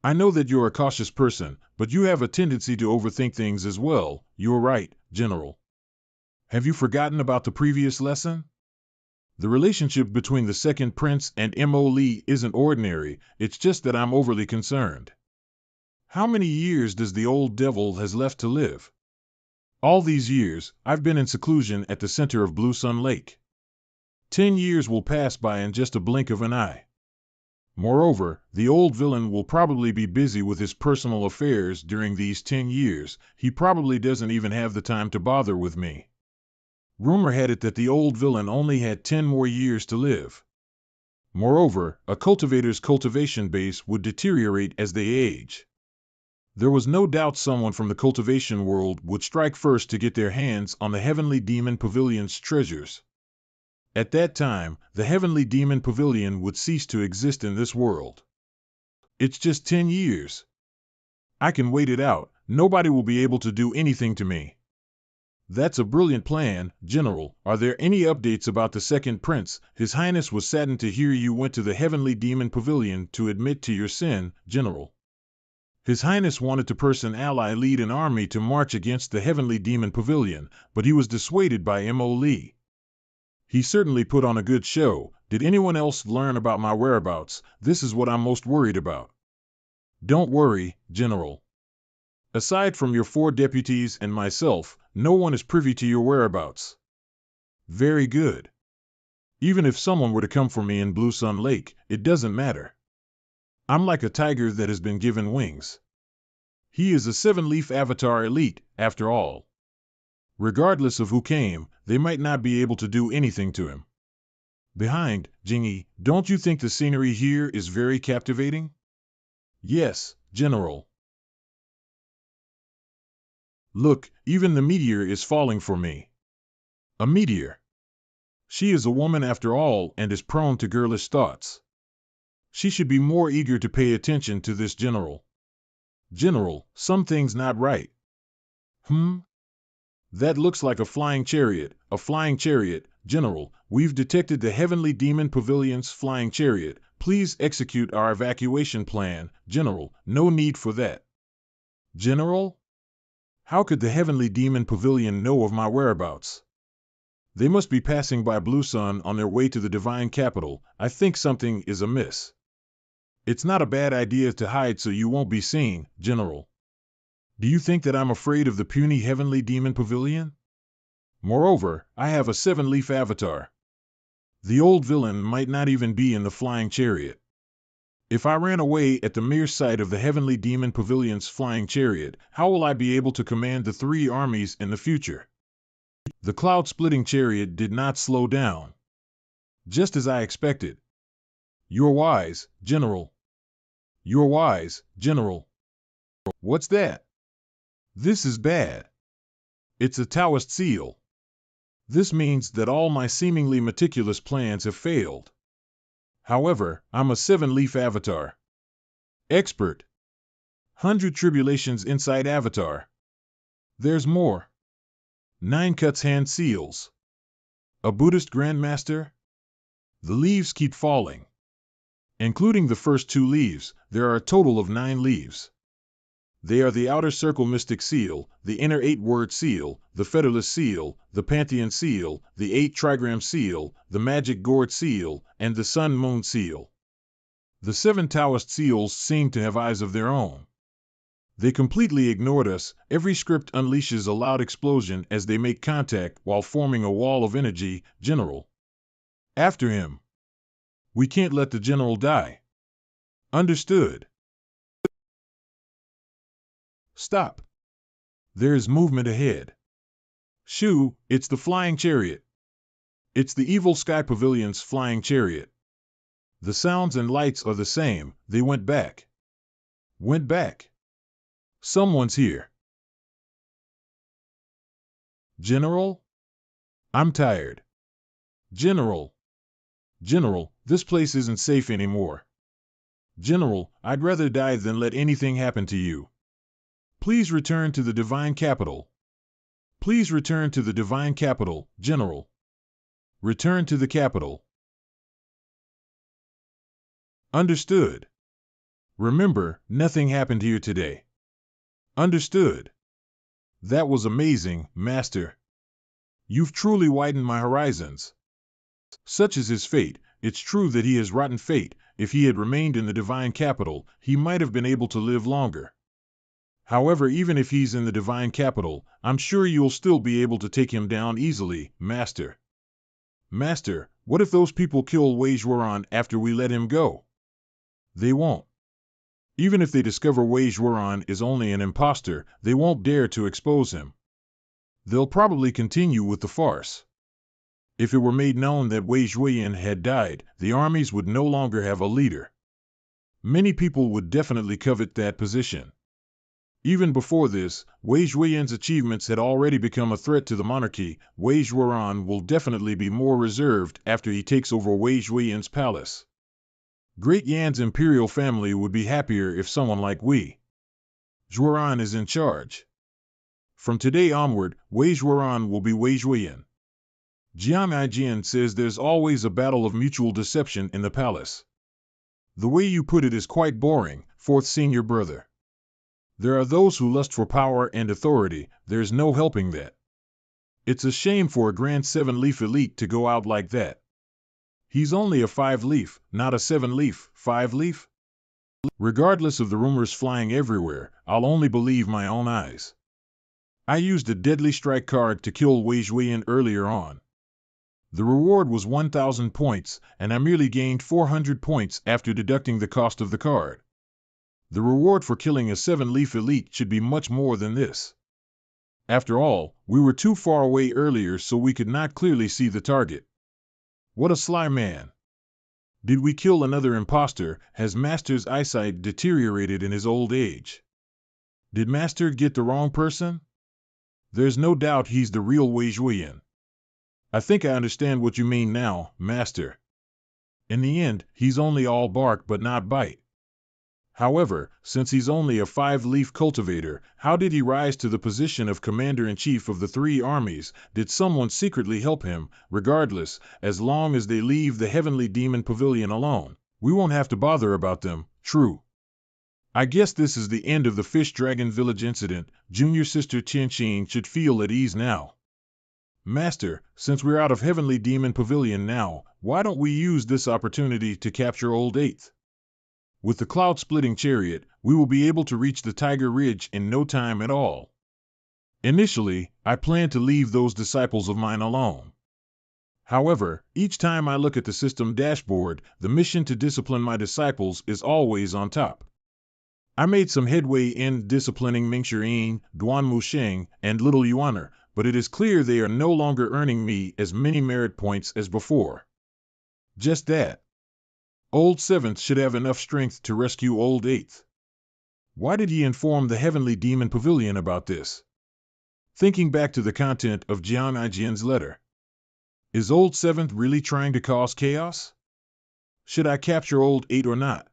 I know that you're a cautious person, but you have a tendency to overthink things as well. You're right, General. Have you forgotten about the previous lesson? The relationship between the second prince and Mo Li isn't ordinary, it's just that I'm overly concerned. How many years does the old devil has left to live? All these years, I've been in seclusion at the center of Blue Sun Lake. 10 years will pass by in just a blink of an eye. Moreover, the old villain will probably be busy with his personal affairs during these 10 years. He probably doesn't even have the time to bother with me. Rumor had it that the old villain only had 10 more years to live. Moreover, a cultivator's cultivation base would deteriorate as they age. There was no doubt someone from the cultivation world would strike first to get their hands on the Heavenly Demon Pavilion's treasures. At that time, the Heavenly Demon Pavilion would cease to exist in this world. It's just 10 years. I can wait it out. Nobody will be able to do anything to me. That's a brilliant plan, General. Are there any updates about the second prince? His Highness was saddened to hear you went to the Heavenly Demon Pavilion to admit to your sin, General. His Highness wanted to person-ally lead an army to march against the Heavenly Demon Pavilion, but he was dissuaded by Mo Li. He certainly put on a good show. Did anyone else learn about my whereabouts? This is what I'm most worried about. Don't worry, General. Aside from your 4 deputies and myself, no one is privy to your whereabouts. Very good. Even if someone were to come for me in Blue Sun Lake, it doesn't matter. I'm like a tiger that has been given wings. He is a 7-leaf avatar elite, after all. Regardless of who came, they might not be able to do anything to him. Behind, Jingy, don't you think the scenery here is very captivating? Yes, General. Look, even the meteor is falling for me. A meteor. She is a woman after all and is prone to girlish thoughts. She should be more eager to pay attention to this General. General, something's not right. That looks like a flying chariot. A flying chariot. General, we've detected the Heavenly Demon Pavilion's flying chariot. Please execute our evacuation plan. General, no need for that. General? How could the Heavenly Demon Pavilion know of my whereabouts? They must be passing by Blue Sun on their way to the Divine Capital. I think something is amiss. It's not a bad idea to hide so you won't be seen, General. Do you think that I'm afraid of the puny Heavenly Demon Pavilion? Moreover, I have a 7-leaf avatar. The old villain might not even be in the flying chariot. If I ran away at the mere sight of the Heavenly Demon Pavilion's flying chariot, how will I be able to command the 3 armies in the future? The cloud-splitting chariot did not slow down. Just as I expected. You're wise, General. You're wise, General. What's that? This is bad. It's a Taoist seal. This means that all my seemingly meticulous plans have failed. However, I'm a 7-leaf avatar. Expert. 100 tribulations inside avatar. There's more. 9 cuts hand seals. A Buddhist grandmaster? The leaves keep falling. Including the first 2 leaves, there are a total of 9 leaves. They are the Outer Circle Mystic Seal, the Inner 8-Word Seal, the Featherless Seal, the Pantheon Seal, the 8-Trigram Seal, the Magic Gourd Seal, and the Sun Moon Seal. The 7 Taoist seals seem to have eyes of their own. They completely ignored us. Every script unleashes a loud explosion as they make contact while forming a wall of energy. General. After him. We can't let the General die. Understood. Stop. There is movement ahead. Shoo, it's the flying chariot. It's the evil Sky Pavilion's flying chariot. The sounds and lights are the same, they went back. Went back. Someone's here. General? I'm tired. General. General, this place isn't safe anymore. General, I'd rather die than let anything happen to you. Please return to the divine capital. Please return to the divine capital, General. Return to the capital. Understood. Remember, nothing happened here today. Understood. That was amazing, Master. You've truly widened my horizons. Such is his fate. It's true that he has rotten fate. If he had remained in the divine capital, he might have been able to live longer. However, even if he's in the divine capital, I'm sure you'll still be able to take him down easily, Master. Master, what if those people kill Wei Zhuoran after we let him go? They won't. Even if they discover Wei Zhuoran is only an imposter, they won't dare to expose him. They'll probably continue with the farce. If it were made known that Wei Zhuoyan had died, the armies would no longer have a leader. Many people would definitely covet that position. Even before this, Wei Zhuoyan's achievements had already become a threat to the monarchy. Wei Zhuoran will definitely be more reserved after he takes over Wei Zhuoyan's palace. Great Yan's imperial family would be happier if someone like Wei Zhuoran is in charge. From today onward, Wei Zhuoran will be Wei Zhuoyan. Jiang Aijian says there's always a battle of mutual deception in the palace. The way you put it is quite boring, fourth senior brother. There are those who lust for power and authority, there's no helping that. It's a shame for a Grand 7-leaf elite to go out like that. He's only a 5-leaf, not a 7-leaf, 5-leaf? Regardless of the rumors flying everywhere, I'll only believe my own eyes. I used a deadly strike card to kill Wei Zhuoyan earlier on. The reward was 1,000 points, and I merely gained 400 points after deducting the cost of the card. The reward for killing a 7-leaf elite should be much more than this. After all, we were too far away earlier so we could not clearly see the target. What a sly man. Did we kill another imposter? Has Master's eyesight deteriorated in his old age? Did Master get the wrong person? There's no doubt he's the real Wei Zhuoyan. I think I understand what you mean now, Master. In the end, he's only all bark but not bite. However, since he's only a 5-leaf cultivator, how did he rise to the position of commander-in-chief of the 3 armies? Did someone secretly help him? Regardless, as long as they leave the Heavenly Demon Pavilion alone, we won't have to bother about them, true. I guess this is the end of the Fish Dragon Village incident. Junior sister Qianqing should feel at ease now. Master, since we're out of Heavenly Demon Pavilion now, why don't we use this opportunity to capture Old 8th? With the cloud-splitting chariot, we will be able to reach the Tiger Ridge in no time at all. Initially, I planned to leave those disciples of mine alone. However, each time I look at the system dashboard, the mission to discipline my disciples is always on top. I made some headway in disciplining Ming Shiyin, Duan Musheng, and Little Yuaner, but it is clear they are no longer earning me as many merit points as before. Just that. Old 7th should have enough strength to rescue Old 8th. Why did he inform the Heavenly Demon Pavilion about this? Thinking back to the content of Jiang Aijian's letter. Is Old 7th really trying to cause chaos? Should I capture Old 8 or not?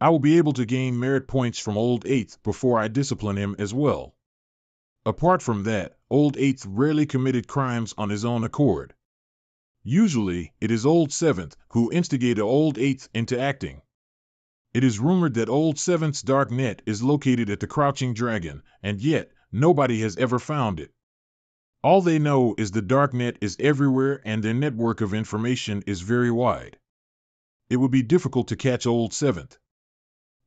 I will be able to gain merit points from Old 8th before I discipline him as well. Apart from that, Old 8th rarely committed crimes on his own accord. Usually, it is Old 7th who instigated Old 8th into acting. It is rumored that Old 7th's dark net is located at the Crouching Dragon, and yet, nobody has ever found it. All they know is the dark net is everywhere and their network of information is very wide. It would be difficult to catch Old 7th.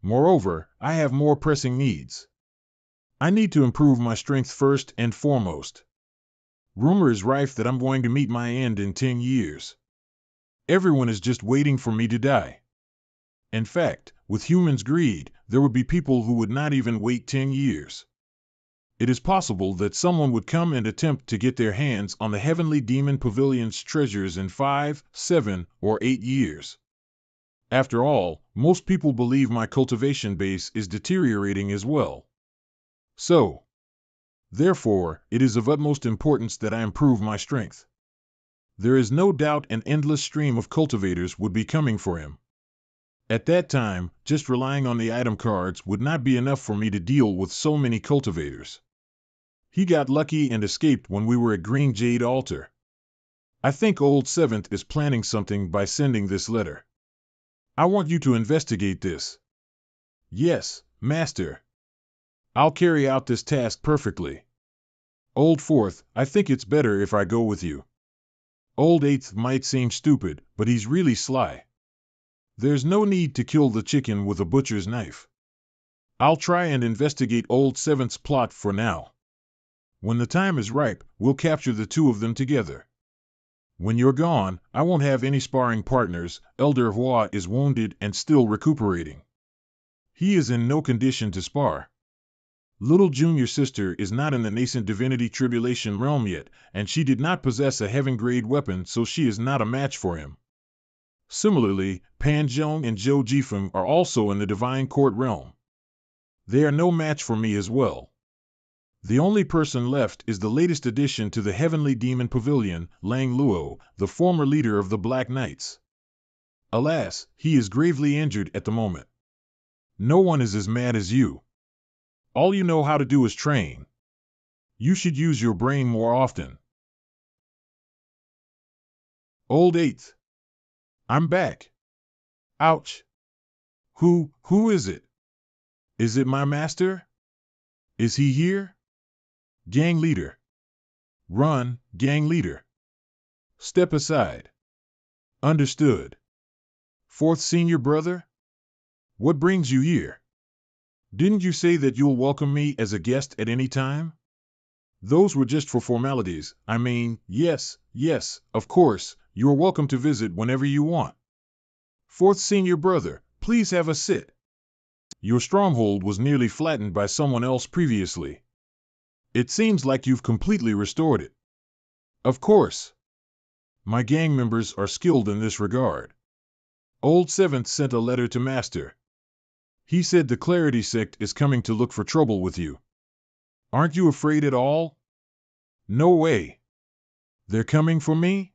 Moreover, I have more pressing needs. I need to improve my strength first and foremost. Rumor is rife that I'm going to meet my end in 10 years. Everyone is just waiting for me to die. In fact, with humans' greed, there would be people who would not even wait 10 years. It is possible that someone would come and attempt to get their hands on the Heavenly Demon Pavilion's treasures in 5, 7, or 8 years. After all, most people believe my cultivation base is deteriorating as well. So, therefore, it is of utmost importance that I improve my strength. There is no doubt an endless stream of cultivators would be coming for him. At that time, just relying on the item cards would not be enough for me to deal with so many cultivators. He got lucky and escaped when we were at Green Jade Altar. I think Old Seventh is planning something by sending this letter. I want you to investigate this. Yes, Master. I'll carry out this task perfectly. Old Fourth, I think it's better if I go with you. Old Eighth might seem stupid, but he's really sly. There's no need to kill the chicken with a butcher's knife. I'll try and investigate Old Seventh's plot for now. When the time is ripe, we'll capture the two of them together. When you're gone, I won't have any sparring partners. Elder Hua is wounded and still recuperating. He is in no condition to spar. Little junior sister is not in the nascent divinity tribulation realm yet, and she did not possess a heaven-grade weapon, so she is not a match for him. Similarly, Pan Zhong and Zhou Jifeng are also in the divine court realm. They are no match for me as well. The only person left is the latest addition to the Heavenly Demon Pavilion, Lang Luo, the former leader of the Black Knights. Alas, he is gravely injured at the moment. No one is as mad as you. All you know how to do is train. You should use your brain more often. Old Eighth. I'm back. Ouch. Who is it? Is it my master? Is he here? Gang leader. Run, gang leader. Step aside. Understood. Fourth senior brother? What brings you here? Didn't you say that you'll welcome me as a guest at any time? Those were just for formalities. I mean, yes, of course, you're welcome to visit whenever you want. Fourth senior brother, please have a sit. Your stronghold was nearly flattened by someone else previously. It seems like you've completely restored it. Of course. My gang members are skilled in this regard. Old Seventh sent a letter to Master. He said the Clarity Sect is coming to look for trouble with you. Aren't you afraid at all? No way. They're coming for me?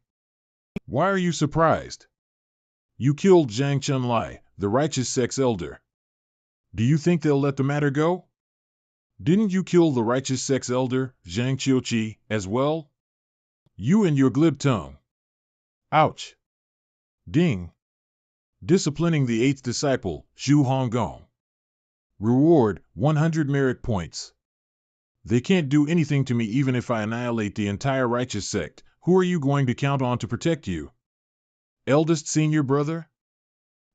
Why are you surprised? You killed Zhang Chunlai, the Righteous Sect's elder. Do you think they'll let the matter go? Didn't you kill the Righteous Sect's elder, Zhang Qiuqi, as well? You and your glib tongue. Ouch. Ding. Disciplining the eighth disciple, Zhu Honggong. Reward, 100 merit points. They can't do anything to me even if I annihilate the entire Righteous Sect. Who are you going to count on to protect you? Eldest senior brother?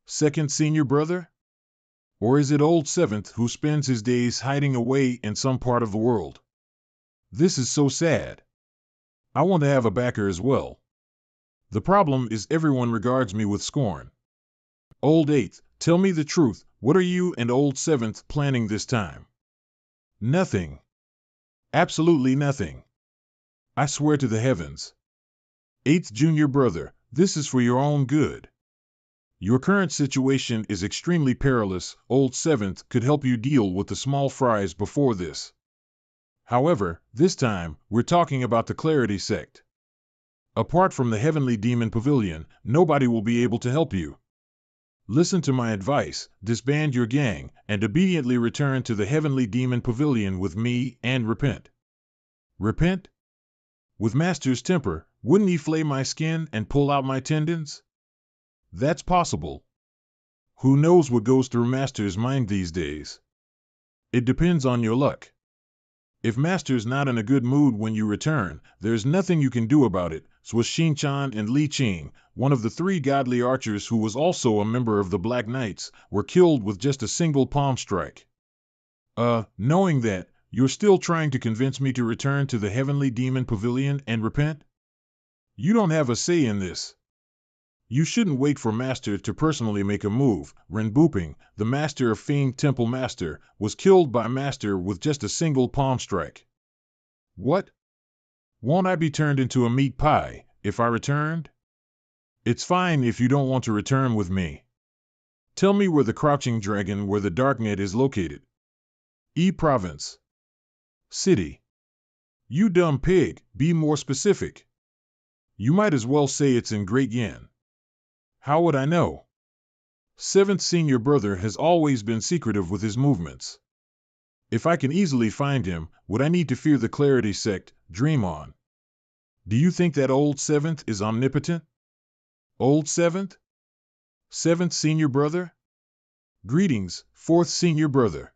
Second senior brother? Or is it Old Seventh who spends his days hiding away in some part of the world? This is so sad. I want to have a backer as well. The problem is everyone regards me with scorn. Old Eighth, tell me the truth, what are you and Old Seventh planning this time? Nothing. Absolutely nothing. I swear to the heavens. Eighth junior brother, this is for your own good. Your current situation is extremely perilous. Old Seventh could help you deal with the small fries before this. However, this time, we're talking about the Clarity Sect. Apart from the Heavenly Demon Pavilion, nobody will be able to help you. Listen to my advice, disband your gang, and obediently return to the Heavenly Demon Pavilion with me, and repent. Repent? With Master's temper, wouldn't he flay my skin and pull out my tendons? That's possible. Who knows what goes through Master's mind these days? It depends on your luck. If Master's not in a good mood when you return, there's nothing you can do about it. Swiss Xingchan and Li Qing, one of the 3 godly archers who was also a member of the Black Knights, were killed with just a single palm strike. Knowing that, you're still trying to convince me to return to the Heavenly Demon Pavilion and repent? You don't have a say in this. You shouldn't wait for Master to personally make a move. Renbuping, the master of Feng Temple Master, was killed by Master with just a single palm strike. What? Won't I be turned into a meat pie if I returned? It's fine if you don't want to return with me. Tell me where the crouching dragon, where the darknet is located. Province. City. You dumb pig, be more specific. You might as well say it's in Great Yan. How would I know? Seventh senior brother has always been secretive with his movements. If I can easily find him, would I need to fear the Clarity sect? Dream on. Do you think that old seventh is omnipotent? Old seventh? Seventh senior brother? Greetings, fourth senior brother.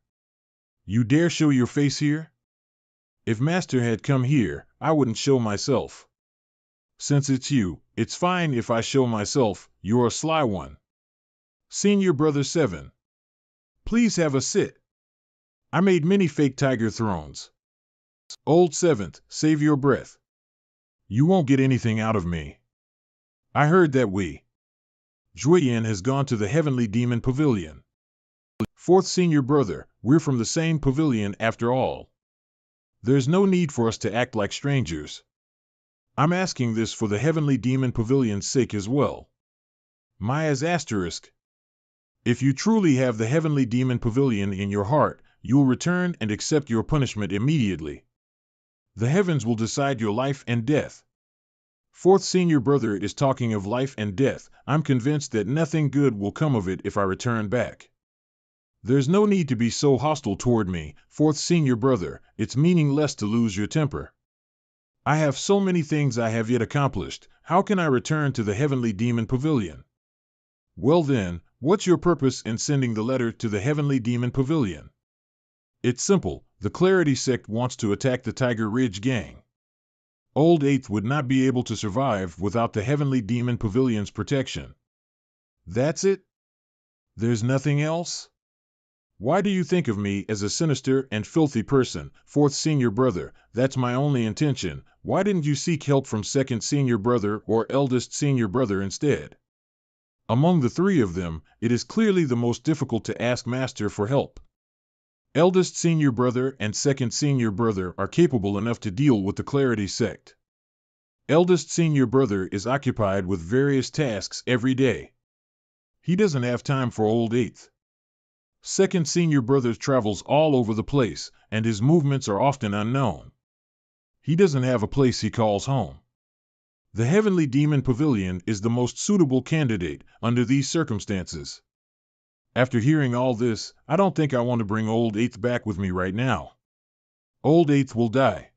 You dare show your face here? If Master had come here, I wouldn't show myself. Since it's you, it's fine if I show myself. You're a sly one. Senior brother 7. Please have a sit. I made many fake tiger thrones. Old seventh, save your breath. You won't get anything out of me. I heard that Jueyan has gone to the Heavenly Demon Pavilion. Fourth senior brother, we're from the same pavilion after all. There's no need for us to act like strangers. I'm asking this for the Heavenly Demon Pavilion's sake as well. Maya's asterisk. If you truly have the Heavenly Demon Pavilion in your heart, you'll return and accept your punishment immediately. The heavens will decide your life and death. Fourth senior brother is talking of life and death. I'm convinced that nothing good will come of it if I return back. There's no need to be so hostile toward me, fourth senior brother. It's meaningless to lose your temper. I have so many things I have yet accomplished. How can I return to the Heavenly Demon Pavilion? Well then, what's your purpose in sending the letter to the Heavenly Demon Pavilion? It's simple. The Clarity sect wants to attack the Tiger Ridge gang. Old Eighth would not be able to survive without the Heavenly Demon Pavilion's protection. That's it? There's nothing else? Why do you think of me as a sinister and filthy person, fourth senior brother? That's my only intention. Why didn't you seek help from second senior brother or eldest senior brother instead? Among the three of them, it is clearly the most difficult to ask Master for help. Eldest senior brother and second senior brother are capable enough to deal with the Clarity sect. Eldest senior brother is occupied with various tasks every day. He doesn't have time for old Eighth. Second senior brother travels all over the place, and his movements are often unknown. He doesn't have a place he calls home. The Heavenly Demon Pavilion is the most suitable candidate under these circumstances. After hearing all this, I don't think I want to bring old Eighth back with me right now. Old Eighth will die.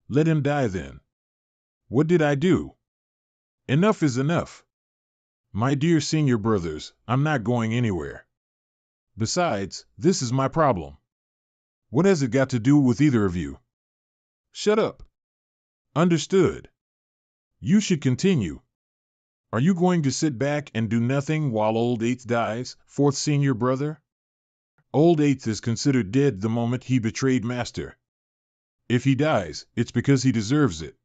Let him die then. What did I do? Enough is enough. My dear senior brothers, I'm not going anywhere. Besides, this is my problem. What has it got to do with either of you? Shut up. Understood. You should continue. Are you going to sit back and do nothing while old Eighth dies, fourth senior brother? Old Eighth is considered dead the moment he betrayed Master. If he dies, it's because he deserves it.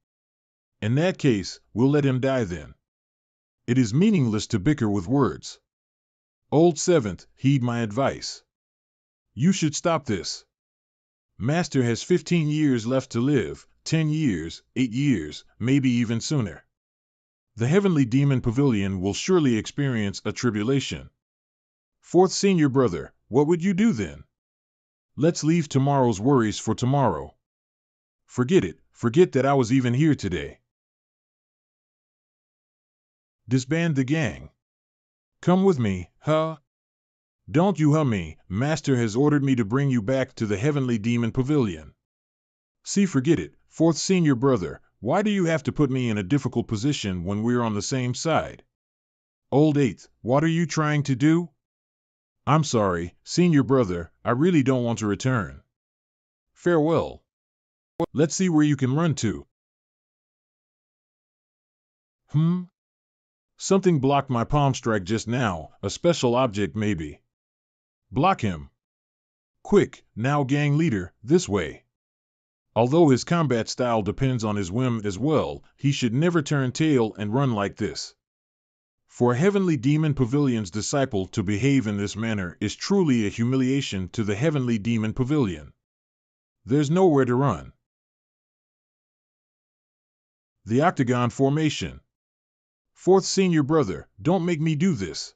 In that case, we'll let him die then. It is meaningless to bicker with words. Old Seventh, heed my advice. You should stop this. Master has 15 years left to live, 10 years, 8 years, maybe even sooner. The Heavenly Demon Pavilion will surely experience a tribulation. Fourth senior brother, what would you do then? Let's leave tomorrow's worries for tomorrow. Forget it, forget that I was even here today. Disband the gang. Come with me, huh? Don't you me, Master has ordered me to bring you back to the Heavenly Demon Pavilion. See, forget it, fourth senior brother, why do you have to put me in a difficult position when we're on the same side? Old Eighth, what are you trying to do? I'm sorry, senior brother, I really don't want to return. Farewell. Let's see where you can run to. Something blocked my palm strike just now, a special object maybe. Block him. Quick, now gang leader, this way. Although his combat style depends on his whim as well, he should never turn tail and run like this. For a heavenly demon pavilion's disciple to behave in this manner is truly a humiliation to the heavenly demon pavilion. There's nowhere to run. The octagon formation. Fourth senior brother, don't make me do this.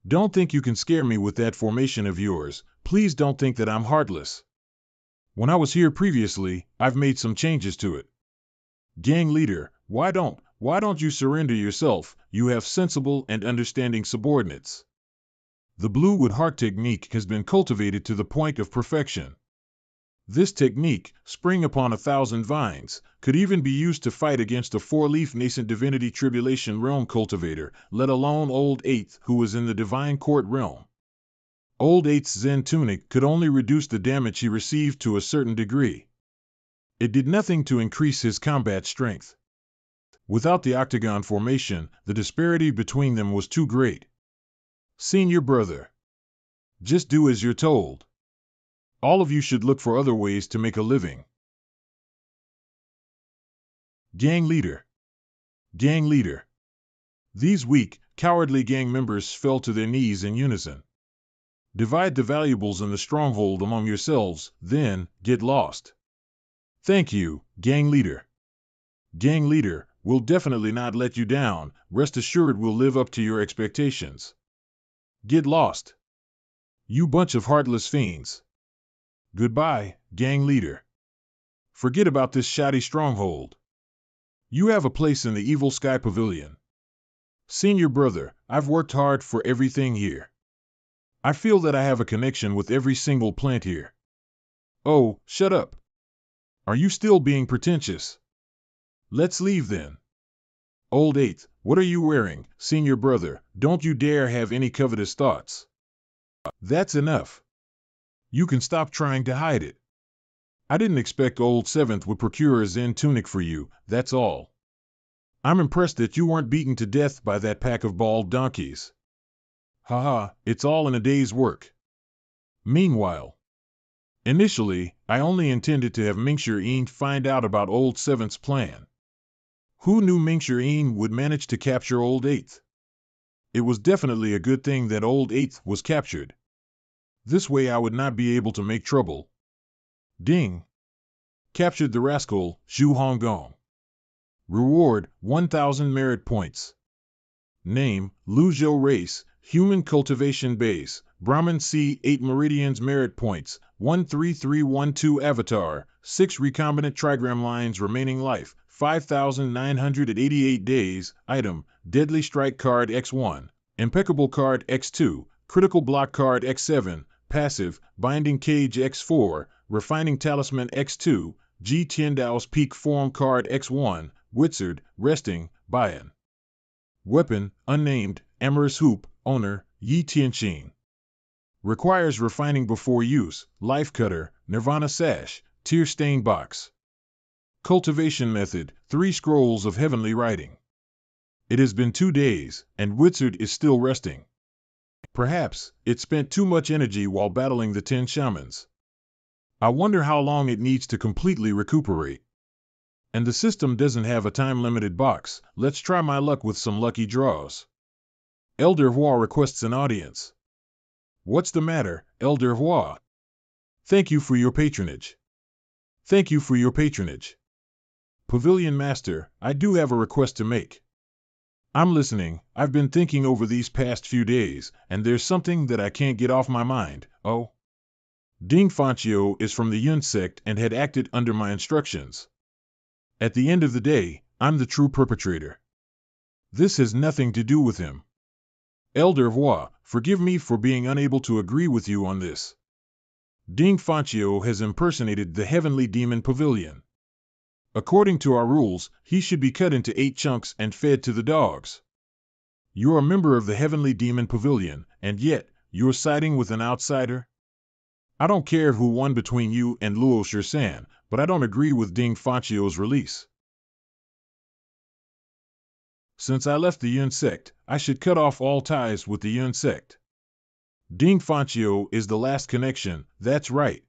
Don't think you can scare me with that formation of yours. Please don't think that I'm heartless. When I was here previously, I've made some changes to it. Gang leader, why don't you surrender yourself? You have sensible and understanding subordinates. The blue wood heart technique has been cultivated to the point of perfection. This technique, spring upon 1,000 vines, could even be used to fight against a 4-leaf nascent divinity tribulation realm cultivator, let alone Old Eighth, who was in the divine court realm. Old Eighth's Zen tunic could only reduce the damage he received to a certain degree. It did nothing to increase his combat strength. Without the octagon formation, the disparity between them was too great. Senior brother, just do as you're told. All of you should look for other ways to make a living. Gang leader. Gang leader. These weak, cowardly gang members fell to their knees in unison. Divide the valuables in the stronghold among yourselves, then get lost. Thank you, gang leader. Gang leader, we'll definitely not let you down. Rest assured we'll live up to your expectations. Get lost. You bunch of heartless fiends. Goodbye, gang leader. Forget about this shoddy stronghold. You have a place in the evil sky pavilion. Senior brother, I've worked hard for everything here. I feel that I have a connection with every single plant here. Oh, shut up. Are you still being pretentious? Let's leave then. Old Eighth, what are you wearing? Senior brother, don't you dare have any covetous thoughts. That's enough. You can stop trying to hide it. I didn't expect Old Seventh would procure a Zen tunic for you, that's all. I'm impressed that you weren't beaten to death by that pack of bald donkeys. Haha, it's all in a day's work. Meanwhile, initially, I only intended to have Mingshir find out about Old Seventh's plan. Who knew Mingshir would manage to capture Old Eighth? It was definitely a good thing that Old Eighth was captured. This way I would not be able to make trouble. Ding! Captured the rascal, Zhu Honggong. Reward, 1,000 merit points. Name, Luzhou race, human cultivation base, Brahmin C 8 meridians merit points, 13312 avatar, 6 recombinant trigram lines remaining life, 5,988 days, item, deadly strike card X1, impeccable card X2, critical block card X7, passive, binding cage X4, refining talisman X2, G Tiandao's peak form card X1, Wizard, resting, Bayan. Weapon, unnamed, amorous hoop, owner, Yi Tianqin. Requires refining before use, life cutter, nirvana sash, tear stain box. Cultivation method, 3 scrolls of heavenly writing. It has been 2 days, and Wizard is still resting. Perhaps, it spent too much energy while battling the 10 shamans. I wonder how long it needs to completely recuperate. And the system doesn't have a time-limited box. Let's try my luck with some lucky draws. Elder Hua requests an audience. What's the matter, Elder Hua? Thank you for your patronage. Thank you for your patronage. Pavilion Master, I do have a request to make. I'm listening. I've been thinking over these past few days, and there's something that I can't get off my mind. Oh. Ding Fanchio is from the Yun sect and had acted under my instructions. At the end of the day, I'm the true perpetrator. This has nothing to do with him. Elder Hua, forgive me for being unable to agree with you on this. Ding Fanchio has impersonated the heavenly demon pavilion. According to our rules, he should be cut into 8 chunks and fed to the dogs. You're a member of the heavenly demon pavilion, and yet, you're siding with an outsider? I don't care who won between you and Luo Shisan, but I don't agree with Ding Fanchio's release. Since I left the Yun sect, I should cut off all ties with the Yun sect. Ding Fanchio is the last connection, that's right.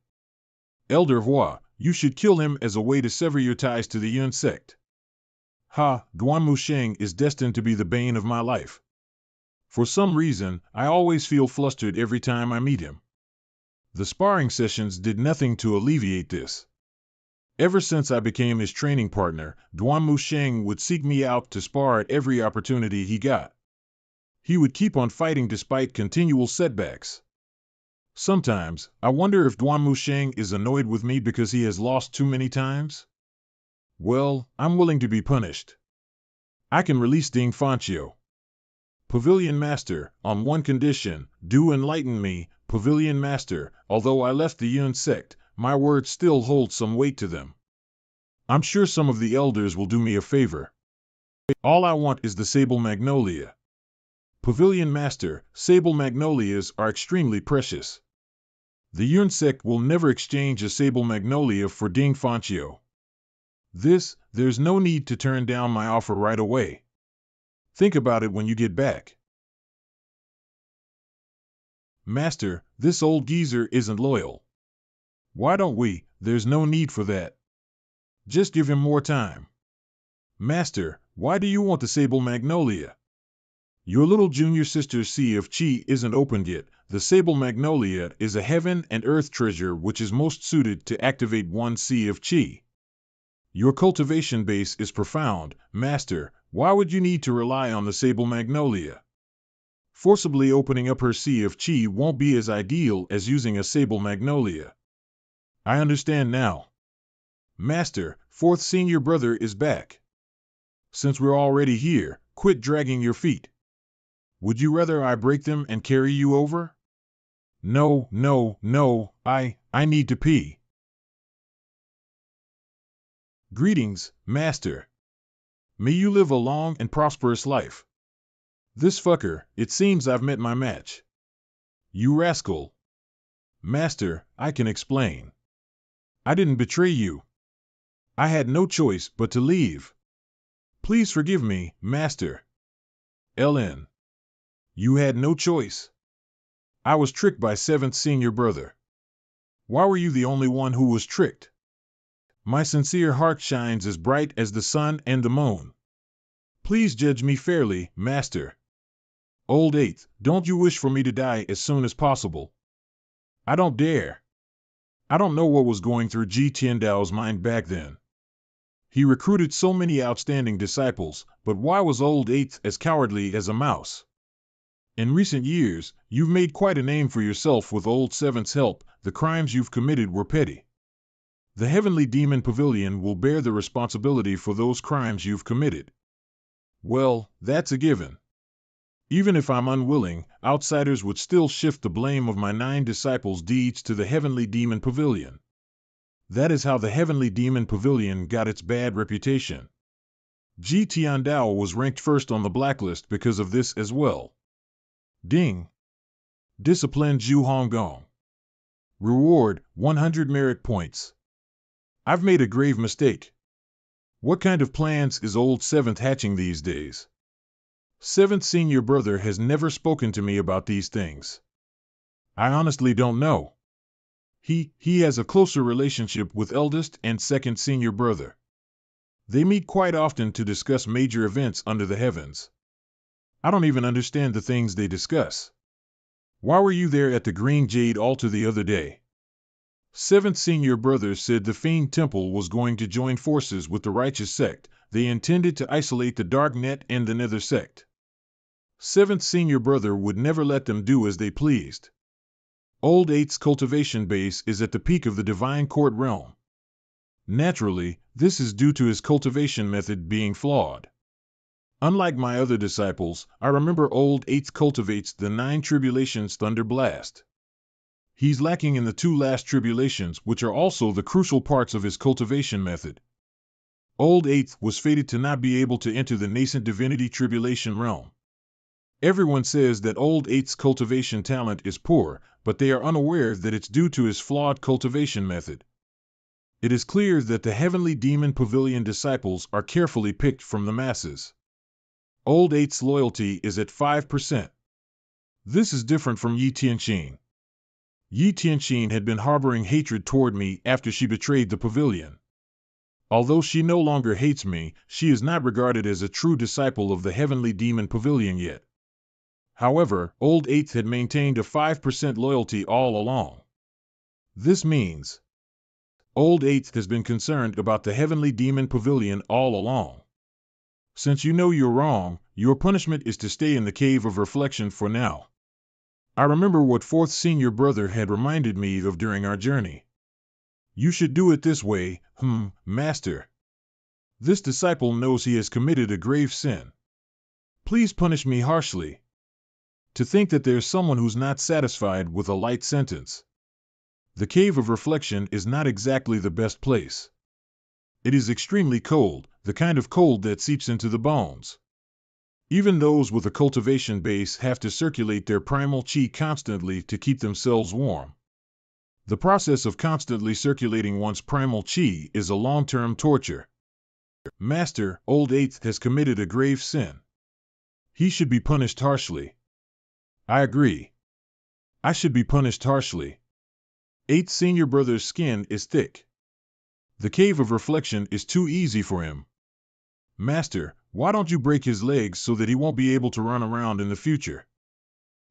Elder Hua, you should kill him as a way to sever your ties to the Yun sect. Ha, Guan Musheng is destined to be the bane of my life. For some reason, I always feel flustered every time I meet him. The sparring sessions did nothing to alleviate this. Ever since I became his training partner, Duanmu Sheng would seek me out to spar at every opportunity he got. He would keep on fighting despite continual setbacks. Sometimes, I wonder if Duanmu Sheng is annoyed with me because he has lost too many times? Well, I'm willing to be punished. I can release Ding Fanchio. Pavilion Master, on one condition, do enlighten me, Pavilion Master. Although I left the Yun sect, my words still hold some weight to them. I'm sure some of the elders will do me a favor. All I want is the Sable Magnolia. Pavilion Master, Sable Magnolias are extremely precious. The Yun sect will never exchange a Sable Magnolia for Ding Fanchio. There's no need to turn down my offer right away. Think about it when you get back. Master, this old geezer isn't loyal. Why don't we? There's no need for that. Just give him more time. Master, why do you want the Sable Magnolia? Your little junior sister's Sea of Chi isn't opened yet. The Sable Magnolia is a heaven and earth treasure which is most suited to activate one Sea of Chi. Your cultivation base is profound, Master. Why would you need to rely on the Sable Magnolia? Forcibly opening up her Sea of Chi won't be as ideal as using a Sable Magnolia. I understand now. Master, fourth senior brother is back. Since we're already here, quit dragging your feet. Would you rather I break them and carry you over? No, I need to pee. Greetings, Master. May you live a long and prosperous life. This fucker, it seems I've met my match. You rascal. Master, I can explain. I didn't betray you. I had no choice but to leave. Please forgive me, Master. LN. You had no choice. I was tricked by seventh senior brother. Why were you the only one who was tricked? My sincere heart shines as bright as the sun and the moon. Please judge me fairly, Master. Old Eighth, don't you wish for me to die as soon as possible? I don't dare. I don't know what was going through Ji Tiandao's mind back then. He recruited so many outstanding disciples, but why was Old Eighth as cowardly as a mouse? In recent years, you've made quite a name for yourself with Old Seventh's help. The crimes you've committed were petty. The Heavenly Demon Pavilion will bear the responsibility for those crimes you've committed. Well, that's a given. Even if I'm unwilling, outsiders would still shift the blame of my 9 disciples' deeds to the Heavenly Demon Pavilion. That is how the Heavenly Demon Pavilion got its bad reputation. Ji Tiandao was ranked first on the blacklist because of this as well. Ding. Discipline Zhu Honggong. Reward, 100 merit points. I've made a grave mistake. What kind of plans is Old Seventh hatching these days? Seventh senior brother has never spoken to me about these things. I honestly don't know. He has a closer relationship with eldest and second senior brother. They meet quite often to discuss major events under the heavens. I don't even understand the things they discuss. Why were you there at the Green Jade altar the other day? Seventh senior brother said the Fiend Temple was going to join forces with the Righteous sect. They intended to isolate the Dark Net and the Nether sect. Seventh senior brother would never let them do as they pleased. Old Eight's cultivation base is at the peak of the Divine Court realm. Naturally, this is due to his cultivation method being flawed. Unlike my other disciples, I remember Old Eighth cultivates the 9 tribulations Thunder Blast. He's lacking in the 2 last tribulations, which are also the crucial parts of his cultivation method. Old Eighth was fated to not be able to enter the nascent divinity tribulation realm. Everyone says that Old Eight's cultivation talent is poor, but they are unaware that it's due to his flawed cultivation method. It is clear that the Heavenly Demon Pavilion disciples are carefully picked from the masses. Old Eight's loyalty is at 5%. This is different from Yi Tianxin. Yi Tianxin had been harboring hatred toward me after she betrayed the pavilion. Although she no longer hates me, she is not regarded as a true disciple of the Heavenly Demon Pavilion yet. However, Old Eighth had maintained a 5% loyalty all along. This means Old Eighth has been concerned about the Heavenly Demon Pavilion all along. Since you know you're wrong, your punishment is to stay in the Cave of Reflection for now. I remember what fourth senior brother had reminded me of during our journey. You should do it this way, master. This disciple knows he has committed a grave sin. Please punish me harshly. To think that there's someone who's not satisfied with a light sentence. The Cave of Reflection is not exactly the best place. It is extremely cold, the kind of cold that seeps into the bones. Even those with a cultivation base have to circulate their primal chi constantly to keep themselves warm. The process of constantly circulating one's primal chi is a long-term torture. Master, Old Eighth has committed a grave sin. He should be punished harshly. I agree. I should be punished harshly. Eighth senior brother's skin is thick. The Cave of Reflection is too easy for him. Master, why don't you break his legs so that he won't be able to run around in the future?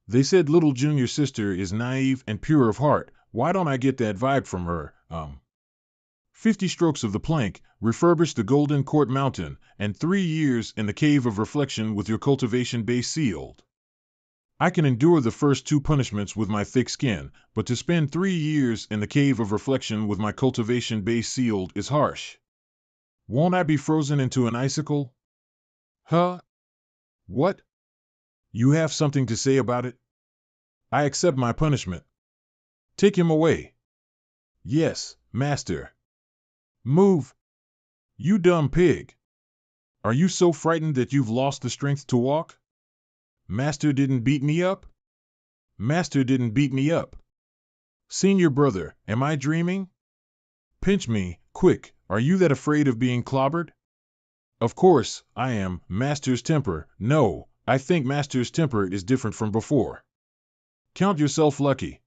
They said little junior sister is naive and pure of heart. Why don't I get that vibe from her? 50 strokes of the plank, refurbish the Golden Court Mountain, and 3 years in the Cave of Reflection with your cultivation base sealed. I can endure the first 2 punishments with my thick skin, but to spend 3 years in the Cave of Reflection with my cultivation base sealed is harsh. Won't I be frozen into an icicle? Huh? What? You have something to say about it? I accept my punishment. Take him away. Yes, master. Move. You dumb pig. Are you so frightened that you've lost the strength to walk? Master didn't beat me up? Master didn't beat me up. Senior brother, am I dreaming? Pinch me, quick, are you that afraid of being clobbered? Of course, I am. Master's temper. No, I think Master's temper is different from before. Count yourself lucky.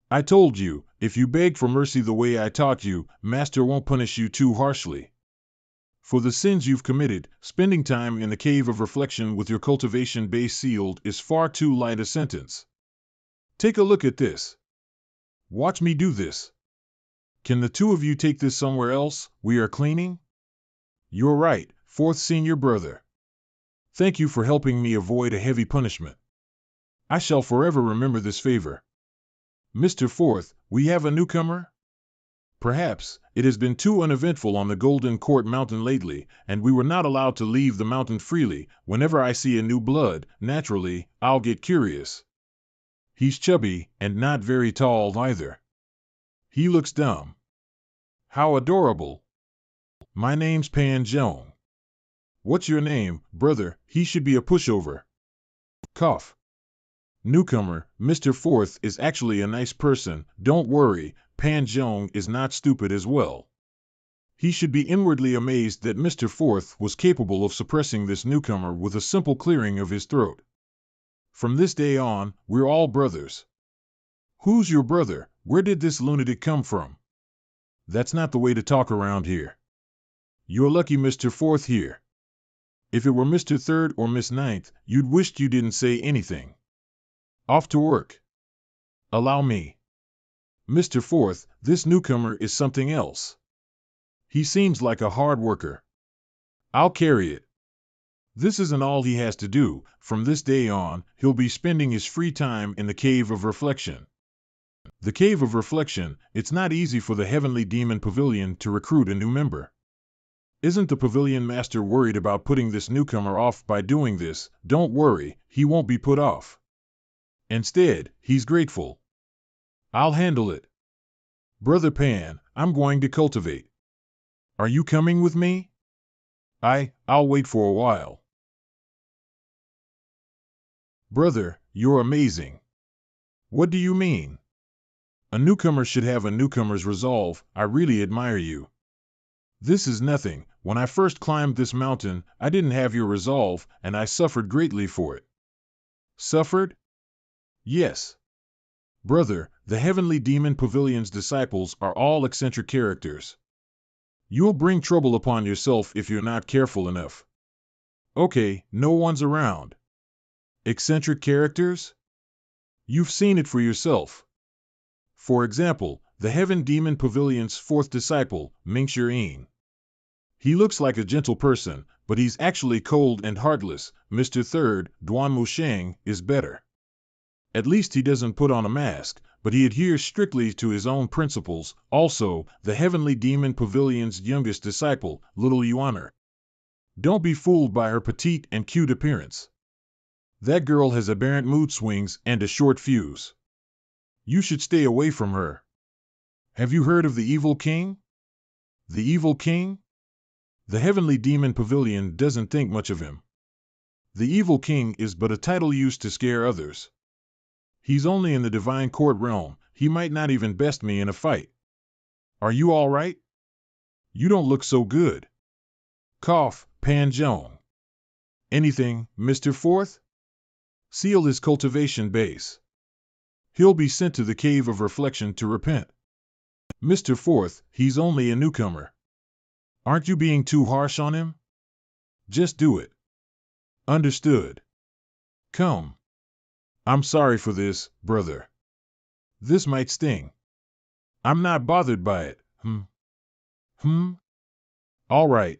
I told you, if you beg for mercy the way I taught you, Master won't punish you too harshly. For the sins you've committed, spending time in the Cave of Reflection with your cultivation base sealed is far too light a sentence. Take a look at this. Watch me do this. Can the 2 of you take this somewhere else? We are cleaning? You're right, fourth senior brother. Thank you for helping me avoid a heavy punishment. I shall forever remember this favor. Mr. Fourth, we have a newcomer? Perhaps. It has been too uneventful on the Golden Court Mountain lately, and we were not allowed to leave the mountain freely. Whenever I see a new blood, naturally, I'll get curious. He's chubby, and not very tall either. He looks dumb. How adorable. My name's Pan Jong. What's your name, brother? He should be a pushover. Cough. Newcomer, Mr. Fourth is actually a nice person. Don't worry, Pan Jong is not stupid as well. He should be inwardly amazed that Mr. Fourth was capable of suppressing this newcomer with a simple clearing of his throat. From this day on, we're all brothers. Who's your brother? Where did this lunatic come from? That's not the way to talk around here. You're lucky Mr. Fourth here. If it were Mr. Third or Miss Ninth, you'd wished you didn't say anything. Off to work. Allow me. Mr. Fourth, this newcomer is something else. He seems like a hard worker. I'll carry it. This isn't all he has to do. From this day on, he'll be spending his free time in the Cave of Reflection. The Cave of Reflection, it's not easy for the Heavenly Demon Pavilion to recruit a new member. Isn't the Pavilion Master worried about putting this newcomer off by doing this? Don't worry, he won't be put off. Instead, he's grateful. I'll handle it. Brother Pan, I'm going to cultivate. Are you coming with me? I'll wait for a while. Brother, you're amazing. What do you mean? A newcomer should have a newcomer's resolve. I really admire you. This is nothing. When I first climbed this mountain, I didn't have your resolve, and I suffered greatly for it. Suffered? Yes. Brother, the Heavenly Demon Pavilion's disciples are all eccentric characters. You'll bring trouble upon yourself if you're not careful enough. Okay, no one's around. Eccentric characters? You've seen it for yourself. For example, the Heaven Demon Pavilion's fourth disciple, Mingxirin. He looks like a gentle person, but he's actually cold and heartless. Mr. Third, Duan Mushang, is better. At least he doesn't put on a mask, but he adheres strictly to his own principles. Also, the Heavenly Demon Pavilion's youngest disciple, Little Yuaner. Don't be fooled by her petite and cute appearance. That girl has aberrant mood swings and a short fuse. You should stay away from her. Have you heard of the Evil King? The Evil King? The Heavenly Demon Pavilion doesn't think much of him. The Evil King is but a title used to scare others. He's only in the Divine Court realm. He might not even best me in a fight. Are you all right? You don't look so good. Cough, Pan Zhong. Anything, Mr. Fourth? Seal his cultivation base. He'll be sent to the Cave of Reflection to repent. Mr. Fourth, he's only a newcomer. Aren't you being too harsh on him? Just do it. Understood. Come. I'm sorry for this, brother. This might sting. I'm not bothered by it. All right.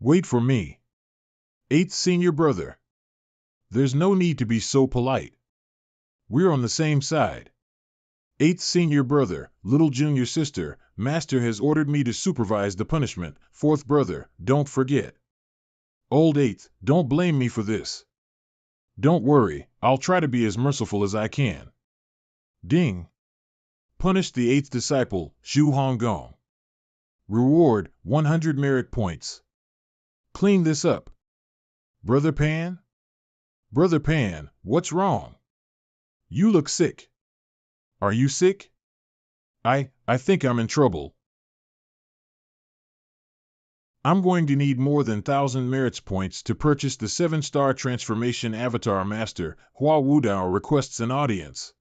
Wait for me. 8th Senior Brother. There's no need to be so polite. We're on the same side. 8th Senior Brother, Little Junior Sister, Master has ordered me to supervise the punishment. 4th Brother, don't forget. Old 8th, don't blame me for this. Don't worry, I'll try to be as merciful as I can. Ding. Punish the 8th disciple, Zhu Honggong. Reward, 100 merit points. Clean this up. Brother Pan? Brother Pan, what's wrong? You look sick. Are you sick? I think I'm in trouble. I'm going to need more than 1,000 merits points to purchase the 7-star transformation avatar master. Hua Wudao requests an audience.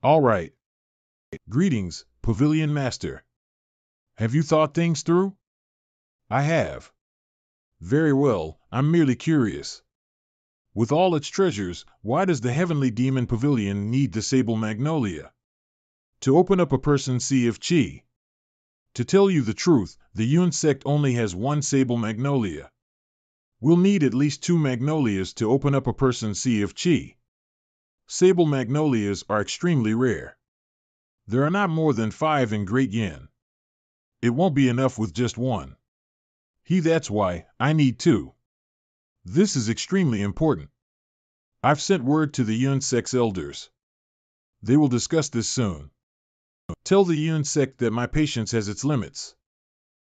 All right. Greetings, Pavilion Master. Have you thought things through? I have. Very well, I'm merely curious. With all its treasures, why does the Heavenly Demon Pavilion need the Sable Magnolia? To open up a person's sea of chi. To tell you the truth, the Yun sect only has one Sable Magnolia. We'll need at least 2 magnolias to open up a person's sea of chi. Sable magnolias are extremely rare. There are not more than 5 in Great Yin. It won't be enough with just 1. That's why I need 2. This is extremely important. I've sent word to the Yun sect's elders. They will discuss this soon. Tell the Yun sect that my patience has its limits.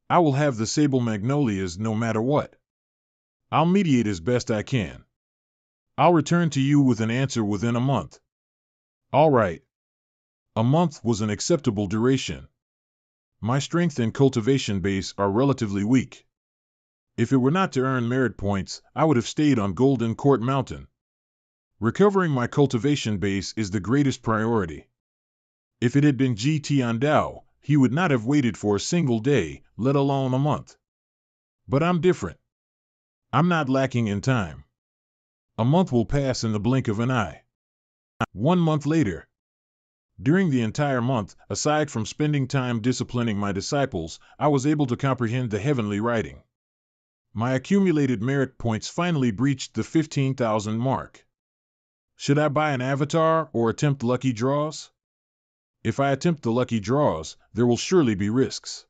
I will have the Sable Magnolias no matter what. I'll mediate as best I can. I'll return to you with an answer within a month. All right. A month was an acceptable duration. My strength and cultivation base are relatively weak. If it were not to earn merit points, I would have stayed on Golden Court Mountain. Recovering my cultivation base is the greatest priority. If it had been Ji Tiandao, he would not have waited for a single day, let alone a month. But I'm different. I'm not lacking in time. A month will pass in the blink of an eye. 1 month later. During the entire month, aside from spending time disciplining my disciples, I was able to comprehend the heavenly writing. My accumulated merit points finally breached the 15,000 mark. Should I buy an avatar or attempt lucky draws? If I attempt the lucky draws, there will surely be risks.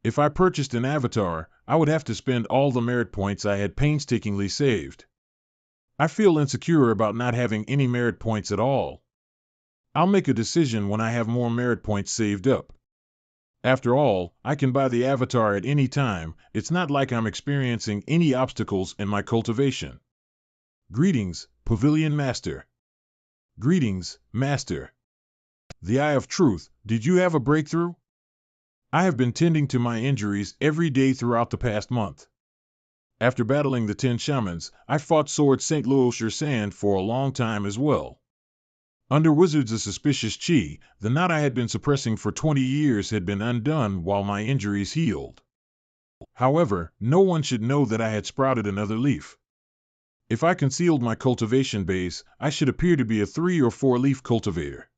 If I purchased an avatar, I would have to spend all the merit points I had painstakingly saved. I feel insecure about not having any merit points at all. I'll make a decision when I have more merit points saved up. After all, I can buy the avatar at any time. It's not like I'm experiencing any obstacles in my cultivation. Greetings, Pavilion Master. Greetings, Master. The Eye of Truth, did you have a breakthrough? I have been tending to my injuries every day throughout the past month. After battling the 10 shamans, I fought Sword St. Luo Shirsan for a long time as well. Under Wizards of Suspicious Chi, the knot I had been suppressing for 20 years had been undone while my injuries healed. However, no one should know that I had sprouted another leaf. If I concealed my cultivation base, I should appear to be a 3 or 4 leaf cultivator.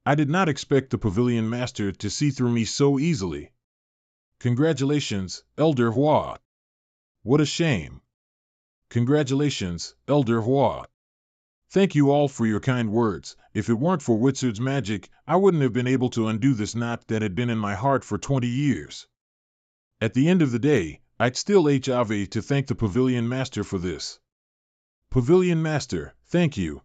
I did not expect the Pavilion Master to see through me so easily. Congratulations, Elder Hua. What a shame. Congratulations, Elder Hua. Thank you all for your kind words. If it weren't for Wizard's magic, I wouldn't have been able to undo this knot that had been in my heart for 20 years. At the end of the day, I'd still have to thank the Pavilion Master for this. Pavilion Master, thank you.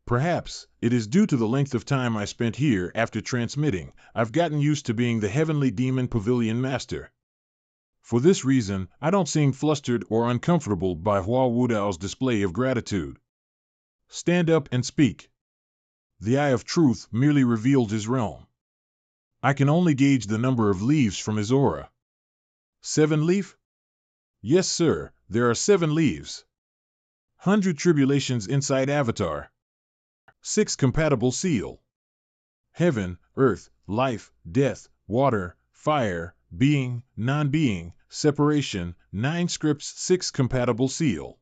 Perhaps it is due to the length of time I spent here after transmitting. I've gotten used to being the Heavenly Demon Pavilion Master. For this reason, I don't seem flustered or uncomfortable by Hua Wudao's display of gratitude. Stand up and speak. The Eye of Truth merely revealed his realm. I can only gauge the number of leaves from his aura. 7 leaf? Yes, sir, there are 7 leaves. 100 tribulations inside Avatar. 6 compatible seal. Heaven, earth, life, death, water, fire, being, non-being, separation, 9 scripts, 6 compatible seal.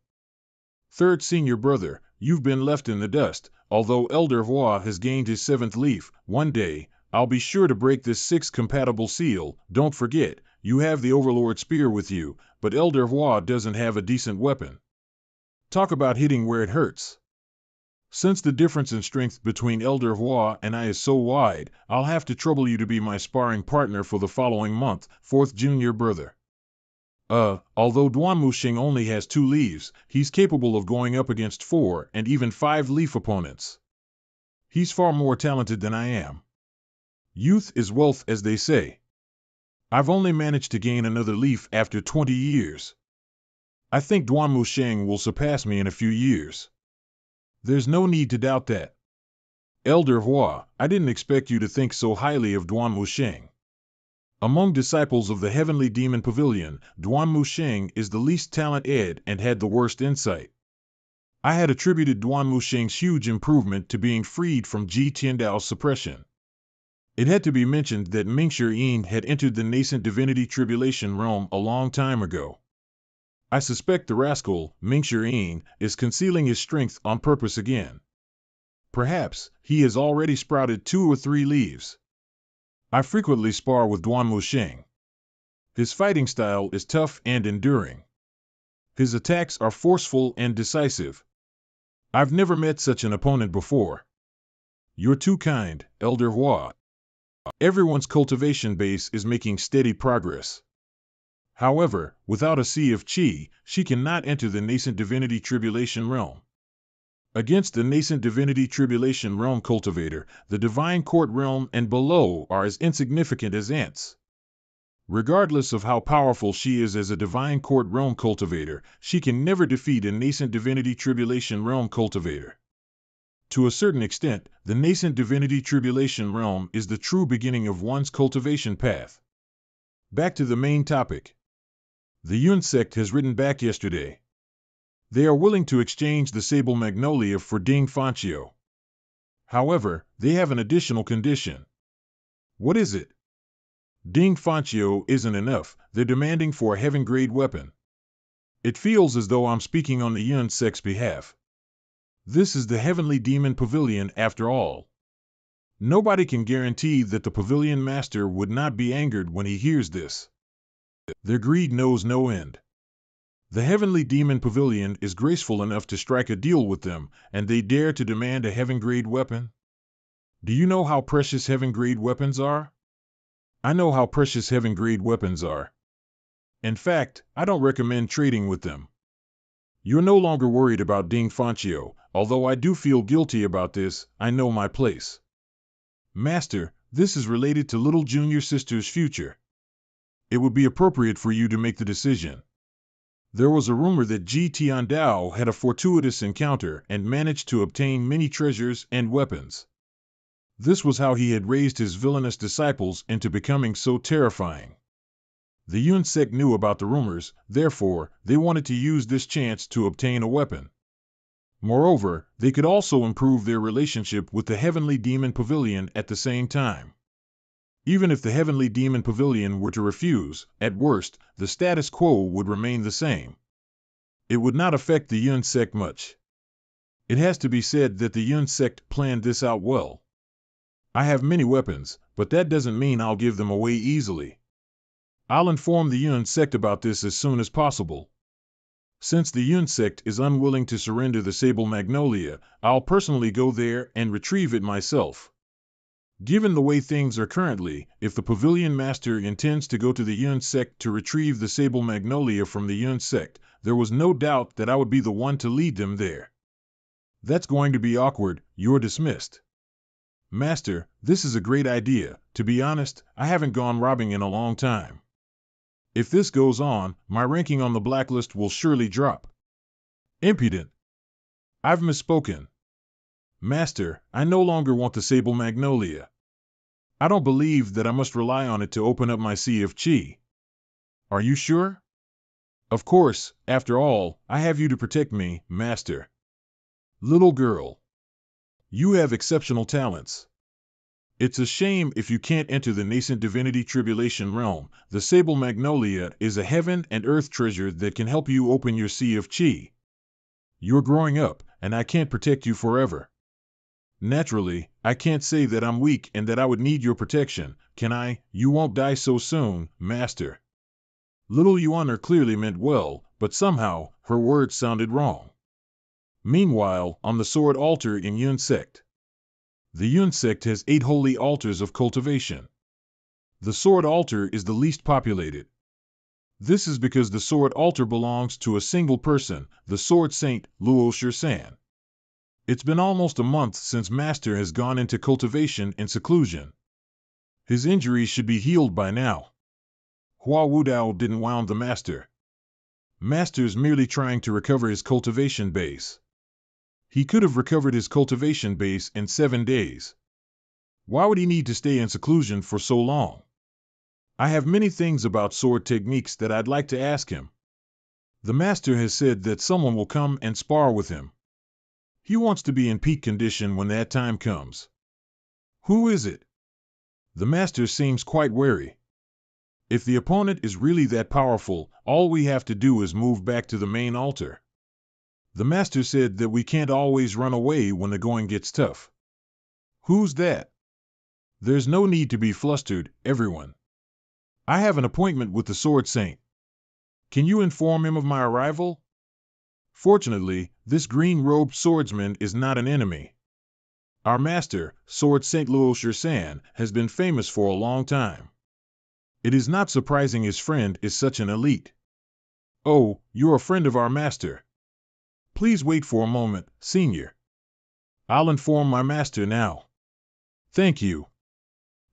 Third senior brother, you've been left in the dust. Although Elder Hua has gained his 7th leaf, one day, I'll be sure to break this 6 compatible seal. Don't forget, you have the Overlord Spear with you, but Elder Hua doesn't have a decent weapon. Talk about hitting where it hurts. Since the difference in strength between Elder Hua and I is so wide, I'll have to trouble you to be my sparring partner for the following month, 4th junior brother. Although Duan Muxing only has 2 leaves, he's capable of going up against 4 and even 5 leaf opponents. He's far more talented than I am. Youth is wealth, as they say. I've only managed to gain another leaf after 20 years. I think Duan Muxing will surpass me in a few years. There's no need to doubt that. Elder Hua, I didn't expect you to think so highly of Duan Muxing. Among disciples of the Heavenly Demon Pavilion, Duan Muxing is the least talented and had the worst insight. I had attributed Duan Muxing's huge improvement to being freed from Ji Tiandao's suppression. It had to be mentioned that Mingshi Yin had entered the nascent divinity tribulation realm a long time ago. I suspect the rascal, Mingshi Yin, is concealing his strength on purpose again. Perhaps he has already sprouted 2 or 3 leaves. I frequently spar with Duan Muxing. His fighting style is tough and enduring. His attacks are forceful and decisive. I've never met such an opponent before. You're too kind, Elder Hua. Everyone's cultivation base is making steady progress. However, without a sea of qi, she cannot enter the nascent divinity tribulation realm. Against the nascent divinity tribulation realm cultivator, the divine court realm and below are as insignificant as ants. Regardless of how powerful she is as a divine court realm cultivator, she can never defeat a nascent divinity tribulation realm cultivator. To a certain extent, the nascent divinity tribulation realm is the true beginning of one's cultivation path. Back to the main topic. The Yun sect has written back yesterday. They are willing to exchange the Sable Magnolia for Ding Fanchio. However, they have an additional condition. What is it? Ding Fanchio isn't enough, they're demanding for a heaven-grade weapon. It feels as though I'm speaking on the Yun sect's behalf. This is the Heavenly Demon Pavilion after all. Nobody can guarantee that the Pavilion Master would not be angered when he hears this. Their greed knows no end. The Heavenly Demon Pavilion is graceful enough to strike a deal with them, and they dare to demand a heaven-grade weapon? Do you know how precious heaven-grade weapons are? I know how precious heaven-grade weapons are. In fact, I don't recommend trading with them. You're no longer worried about Ding Fanchio, although I do feel guilty about this. I know my place. Master, this is related to little junior sister's future. It would be appropriate for you to make the decision. There was a rumor that Ji Tiandao had a fortuitous encounter and managed to obtain many treasures and weapons. This was how he had raised his villainous disciples into becoming so terrifying. The Yun sect knew about the rumors, therefore, they wanted to use this chance to obtain a weapon. Moreover, they could also improve their relationship with the Heavenly Demon Pavilion at the same time. Even if the Heavenly Demon Pavilion were to refuse, at worst, the status quo would remain the same. It would not affect the Yun sect much. It has to be said that the Yun sect planned this out well. I have many weapons, but that doesn't mean I'll give them away easily. I'll inform the Yun sect about this as soon as possible. Since the Yun sect is unwilling to surrender the Sable Magnolia, I'll personally go there and retrieve it myself. Given the way things are currently, if the Pavilion Master intends to go to the Yun sect to retrieve the Sable Magnolia from the Yun sect, there was no doubt that I would be the one to lead them there. That's going to be awkward. You're dismissed. Master, this is a great idea. To be honest, I haven't gone robbing in a long time. If this goes on, my ranking on the blacklist will surely drop. Impudent. I've misspoken. Master, I no longer want the Sable Magnolia. I don't believe that I must rely on it to open up my sea of chi. Are you sure? Of course, after all, I have you to protect me, Master. Little girl. You have exceptional talents. It's a shame if you can't enter the nascent divinity tribulation realm. The Sable Magnolia is a heaven and earth treasure that can help you open your sea of chi. You're growing up, and I can't protect you forever. Naturally, I can't say that I'm weak and that I would need your protection, can I? You won't die so soon, Master. Little Yuan clearly meant well, but somehow, her words sounded wrong. Meanwhile, on the sword altar in Yun sect. The Yun sect has 8 holy altars of cultivation. The sword altar is the least populated. This is because the sword altar belongs to a single person, the sword saint, Luo Shisan. It's been almost a month since Master has gone into cultivation in seclusion. His injuries should be healed by now. Hua Wudao didn't wound the Master. Master's merely trying to recover his cultivation base. He could have recovered his cultivation base in 7 days. Why would he need to stay in seclusion for so long? I have many things about sword techniques that I'd like to ask him. The Master has said that someone will come and spar with him. He wants to be in peak condition when that time comes. Who is it? The Master seems quite wary. If the opponent is really that powerful, all we have to do is move back to the main altar. The Master said that we can't always run away when the going gets tough. Who's that? There's no need to be flustered, everyone. I have an appointment with the Sword Saint. Can you inform him of my arrival? Fortunately, this green-robed swordsman is not an enemy. Our master, Sword Saint Luo Shisan, has been famous for a long time. It is not surprising his friend is such an elite. Oh, you're a friend of our master. Please wait for a moment, Senior. I'll inform my master now. Thank you.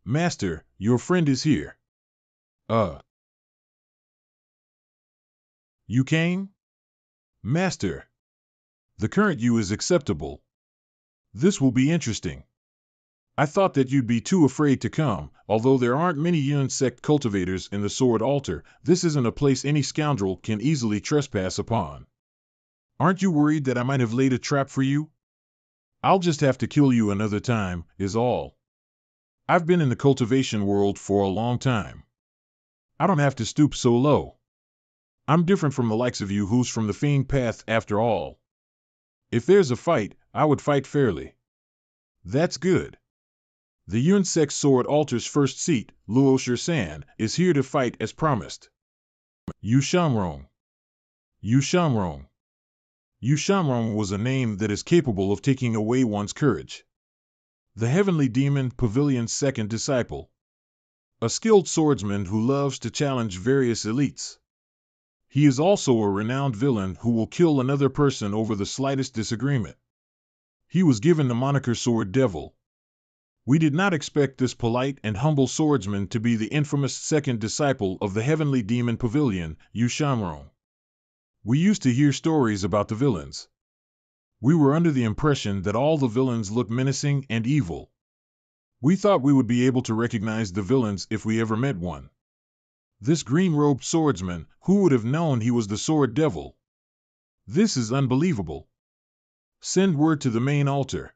Master, your friend is here. You came? Master. The current you is acceptable. This will be interesting. I thought that you'd be too afraid to come. Although there aren't many Yun sect cultivators in the sword altar, this isn't a place any scoundrel can easily trespass upon. Aren't you worried that I might have laid a trap for you? I'll just have to kill you another time, is all. I've been in the cultivation world for a long time. I don't have to stoop so low. I'm different from the likes of you who's from the Fiend Path after all. If there's a fight, I would fight fairly. That's good. The Yun sect sword altar's first seat, Luo Shisan, is here to fight as promised. Yu Shamrong. Yu Shamrong. Yu Shamrong was a name that is capable of taking away one's courage. The heavenly demon Pavilion's second disciple. A skilled swordsman who loves to challenge various elites. He is also a renowned villain who will kill another person over the slightest disagreement. He was given the moniker Sword Devil. We did not expect this polite and humble swordsman to be the infamous second disciple of the heavenly demon Pavilion, Yu Shamrong. We used to hear stories about the villains. We were under the impression that all the villains looked menacing and evil. We thought we would be able to recognize the villains if we ever met one. This green-robed swordsman, who would have known he was the Sword Devil? This is unbelievable. Send word to the main altar.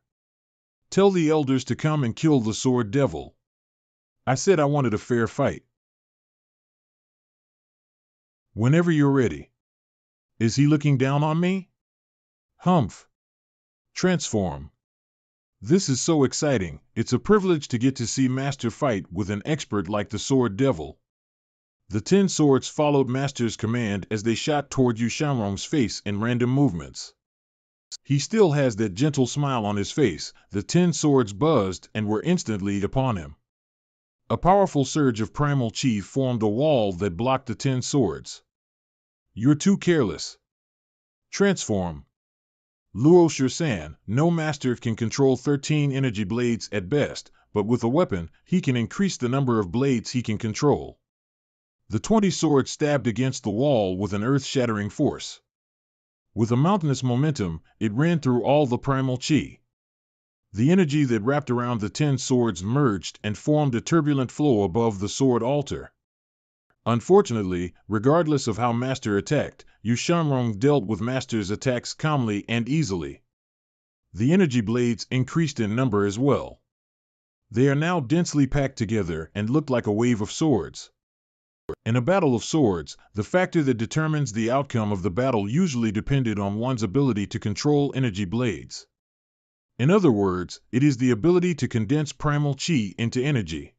Tell the elders to come and kill the Sword Devil. I said I wanted a fair fight. Whenever you're ready. Is he looking down on me? Humph. Transform. This is so exciting. It's a privilege to get to see Master fight with an expert like the Sword Devil. The 10 swords followed Master's command as they shot toward Yu Shanrong's face in random movements. He still has that gentle smile on his face. The 10 swords buzzed and were instantly upon him. A powerful surge of primal chi formed a wall that blocked the 10 swords. You're too careless. Transform. Luo Shisan, no master can control 13 energy blades at best, but with a weapon, he can increase the number of blades he can control. The 20 swords stabbed against the wall with an earth-shattering force. With a mountainous momentum, it ran through all the primal chi. The energy that wrapped around the 10 swords merged and formed a turbulent flow above the sword altar. Unfortunately, regardless of how Master attacked, Yu Shanrong dealt with Master's attacks calmly and easily. The energy blades increased in number as well. They are now densely packed together and look like a wave of swords. In a battle of swords, the factor that determines the outcome of the battle usually depended on one's ability to control energy blades. In other words, it is the ability to condense primal chi into energy.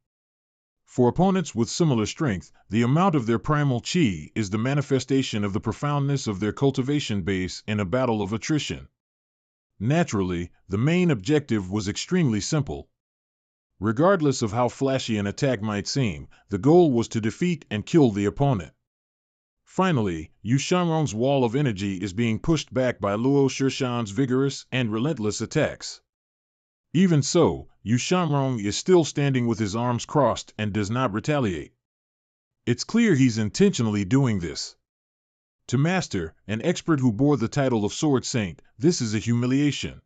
For opponents with similar strength, the amount of their primal chi is the manifestation of the profoundness of their cultivation base in a battle of attrition. Naturally, the main objective was extremely simple. Regardless of how flashy an attack might seem, the goal was to defeat and kill the opponent. Finally, Yu Shanrong's wall of energy is being pushed back by Luo Shisan's vigorous and relentless attacks. Even so, Yu Shanrong is still standing with his arms crossed and does not retaliate. It's clear he's intentionally doing this. To Master, an expert who bore the title of Sword Saint, this is a humiliation.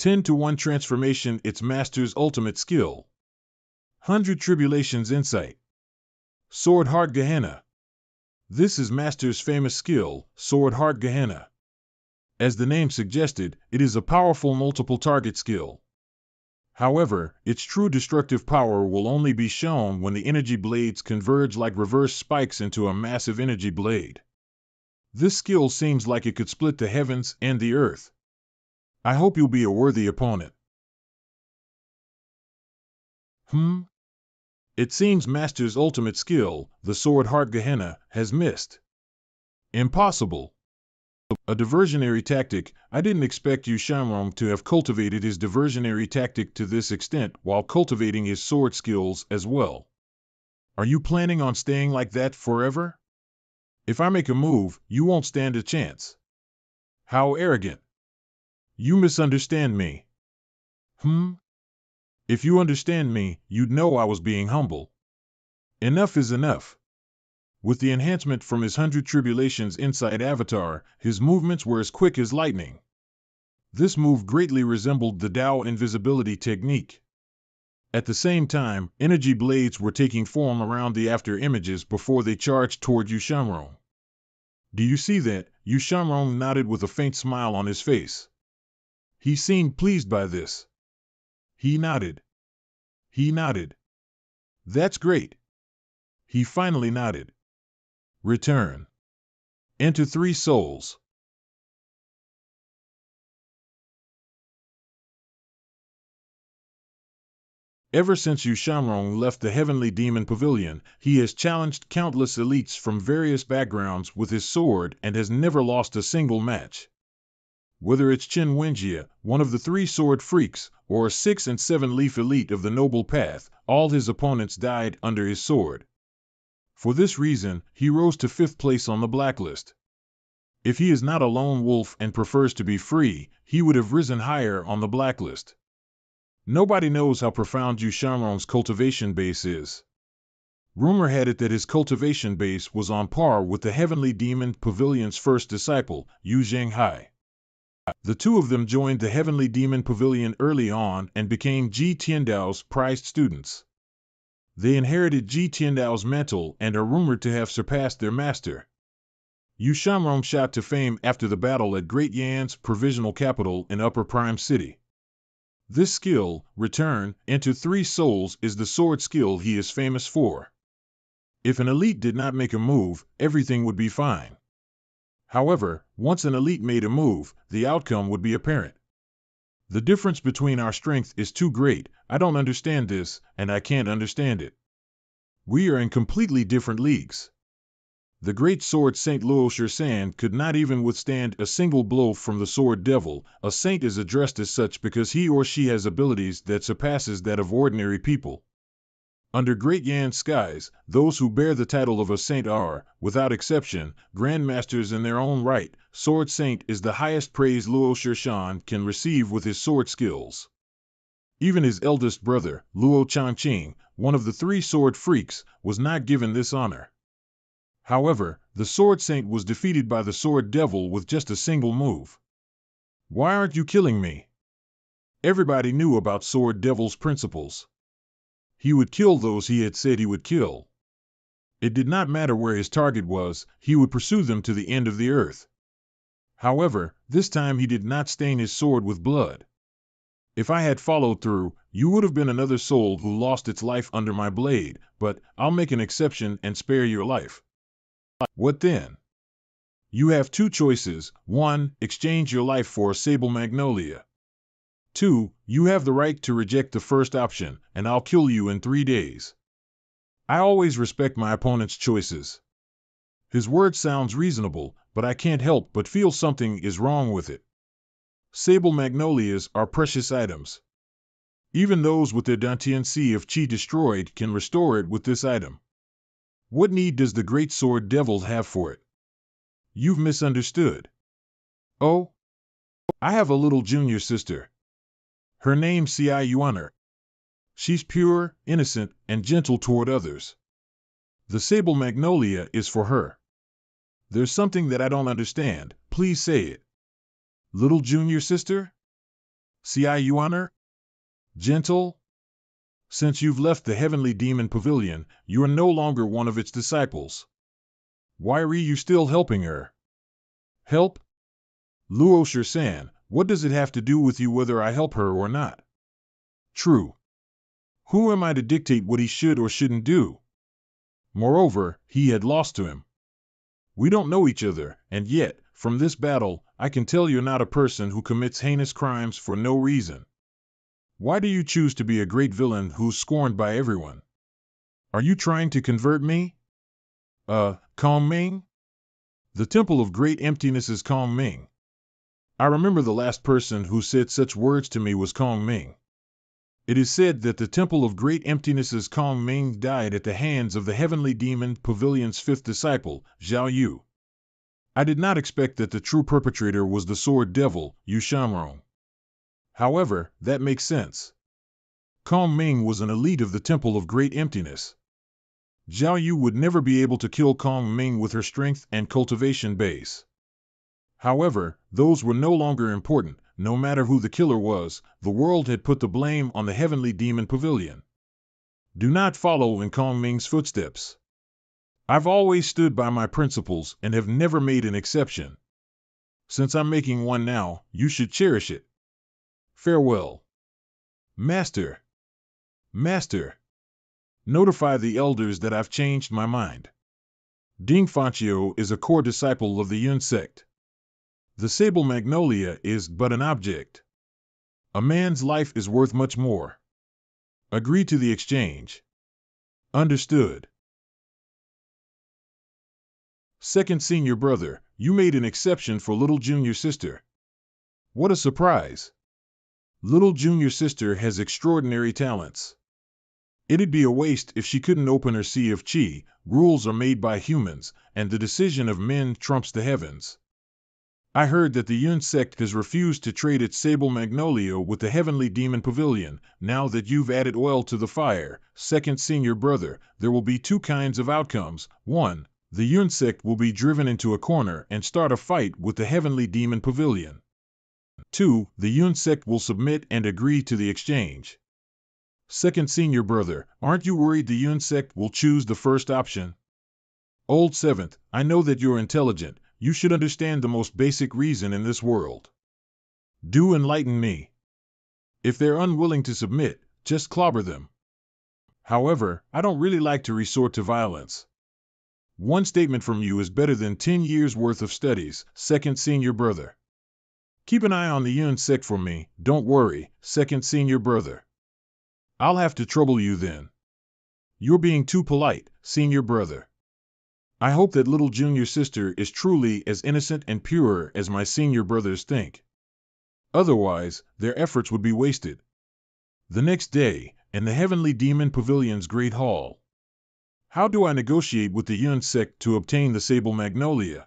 10-to-1 transformation, it's Master's ultimate skill. 100 Tribulations Insight. Sword Heart Gehenna. This is Master's famous skill, Sword Heart Gehenna. As the name suggested, it is a powerful multiple target skill. However, its true destructive power will only be shown when the energy blades converge like reverse spikes into a massive energy blade. This skill seems like it could split the heavens and the earth. I hope you'll be a worthy opponent. It seems Master's ultimate skill, the Sword Heart Gehenna, has missed. Impossible. A diversionary tactic. I didn't expect Yu Shanrong to have cultivated his diversionary tactic to this extent while cultivating his sword skills as well. Are you planning on staying like that forever? If I make a move, you won't stand a chance. How arrogant. You misunderstand me. If you understand me, you'd know I was being humble. Enough is enough. With the enhancement from his 100 Tribulations Insight avatar, his movements were as quick as lightning. This move greatly resembled the Dao invisibility technique. At the same time, energy blades were taking form around the after images before they charged toward Yu Shanrong. Do you see that? Yu Shanrong nodded with a faint smile on his face. He seemed pleased by this. He nodded. That's great. He finally nodded. Return. Enter 3 souls. Ever since Yu Shanrong left the Heavenly Demon Pavilion, he has challenged countless elites from various backgrounds with his sword and has never lost a single match. Whether it's Chen Wenjie, one of the 3 sword freaks, or a 6 and 7 leaf elite of the Noble Path, all his opponents died under his sword. For this reason, he rose to 5th place on the blacklist. If he is not a lone wolf and prefers to be free, he would have risen higher on the blacklist. Nobody knows how profound Yu Shanrong's cultivation base is. Rumor had it that his cultivation base was on par with the Heavenly Demon Pavilion's first disciple, Yu Zhenghai. The 2 of them joined the Heavenly Demon Pavilion early on and became Ji Tiandao's prized students. They inherited Ji Tiandao's mantle and are rumored to have surpassed their master. Yu Shanrong shot to fame after the battle at Great Yan's provisional capital in Upper Prime City. This skill, Return, Enter 3 souls, is the sword skill he is famous for. If an elite did not make a move, everything would be fine. However, once an elite made a move, the outcome would be apparent. The difference between our strength is too great. I don't understand this, and I can't understand it. We are in completely different leagues. The great sword Saint Luo Shisan could not even withstand a single blow from the sword devil. A saint is addressed as such because he or she has abilities that surpasses that of ordinary people. Under Great Yan skies, those who bear the title of a saint are, without exception, grandmasters in their own right. Sword Saint is the highest praise Luo Shisan can receive with his sword skills. Even his eldest brother, Luo Changqing, one of the 3 sword freaks, was not given this honor. However, the Sword Saint was defeated by the Sword Devil with just a single move. Why aren't you killing me? Everybody knew about Sword Devil's principles. He would kill those he had said he would kill. It did not matter where his target was, he would pursue them to the end of the earth. However, this time he did not stain his sword with blood. If I had followed through, you would have been another soul who lost its life under my blade, but I'll make an exception and spare your life. What then? You have 2 choices. 1. Exchange your life for a sable magnolia. 2. You have the right to reject the first option, and I'll kill you in 3 days. I always respect my opponent's choices. His word sounds reasonable, but I can't help but feel something is wrong with it. Sable magnolias are precious items. Even those with their Dantian Sea of Qi destroyed can restore it with this item. What need does the Great Sword Devil have for it? You've misunderstood. Oh? I have a little junior sister. Her name's Xia Yuaner. She's pure, innocent, and gentle toward others. The sable magnolia is for her. There's something that I don't understand. Please say it. Little junior sister? Xia Yuaner? Gentle? Since you've left the Heavenly Demon Pavilion, you are no longer one of its disciples. Why are you still helping her? Help? Luo Shisan, what does it have to do with you whether I help her or not? True. Who am I to dictate what he should or shouldn't do? Moreover, he had lost to him. We don't know each other, and yet, from this battle, I can tell you're not a person who commits heinous crimes for no reason. Why do you choose to be a great villain who's scorned by everyone? Are you trying to convert me? Kong Ming? The Temple of Great Emptiness is Kong Ming. I remember the last person who said such words to me was Kong Ming. It is said that the Temple of Great Emptiness's Kong Ming died at the hands of the Heavenly Demon Pavilion's 5th disciple, Zhao Yu. I did not expect that the true perpetrator was the Sword Devil, Yu Shamrong. However, that makes sense. Kong Ming was an elite of the Temple of Great Emptiness. Zhao Yu would never be able to kill Kong Ming with her strength and cultivation base. However, those were no longer important. No matter who the killer was, the world had put the blame on the Heavenly Demon Pavilion. Do not follow in Kong Ming's footsteps. I've always stood by my principles and have never made an exception. Since I'm making one now, you should cherish it. Farewell. Master. Master. Notify the elders that I've changed my mind. Ding Fanchio is a core disciple of the Yun sect. The sable magnolia is but an object. A man's life is worth much more. Agree to the exchange. Understood. Second senior brother, you made an exception for little junior sister. What a surprise. Little junior sister has extraordinary talents. It'd be a waste if she couldn't open her sea of Qi. Rules are made by humans, and the decision of men trumps the heavens. I heard that the Yun sect has refused to trade its sable magnolia with the Heavenly Demon Pavilion. Now that you've added oil to the fire, second senior brother, there will be 2 kinds of outcomes. 1. The Yun sect will be driven into a corner and start a fight with the Heavenly Demon Pavilion. 2. The Yun sect will submit and agree to the exchange. Second senior brother, aren't you worried the Yun sect will choose the first option? Old 7th, I know that you're intelligent. You should understand the most basic reason in this world. Do enlighten me. If they're unwilling to submit, just clobber them. However, I don't really like to resort to violence. One statement from you is better than 10 years worth of studies, second senior brother. Keep an eye on the Yun sect for me, don't worry, second senior brother. I'll have to trouble you then. You're being too polite, senior brother. I hope that little junior sister is truly as innocent and pure as my senior brothers think. Otherwise, their efforts would be wasted. The next day, in the Heavenly Demon Pavilion's Great Hall. How do I negotiate with the Yun sect to obtain the Sable Magnolia?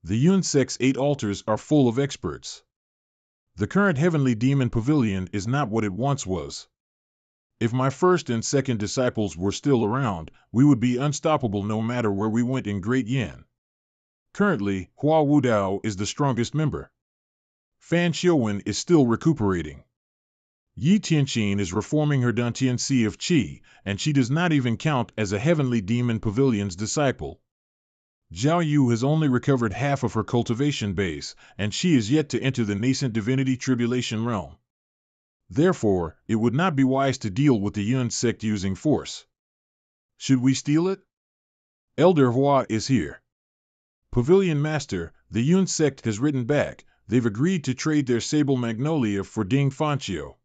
The Yun sect's 8 altars are full of experts. The current Heavenly Demon Pavilion is not what it once was. If my first and second disciples were still around, we would be unstoppable no matter where we went in Great Yan. Currently, Hua Wudao is the strongest member. Fan Xiuwen is still recuperating. Yi Tianqin is reforming her Dantian Sea of Qi, and she does not even count as a Heavenly Demon Pavilion's disciple. Zhao Yu has only recovered half of her cultivation base, and she is yet to enter the nascent divinity tribulation realm. Therefore, it would not be wise to deal with the Yun sect using force. Should we steal it? Elder Hua is here. Pavilion Master, the Yun sect has written back. They've agreed to trade their Sable Magnolia for Ding Fanchio.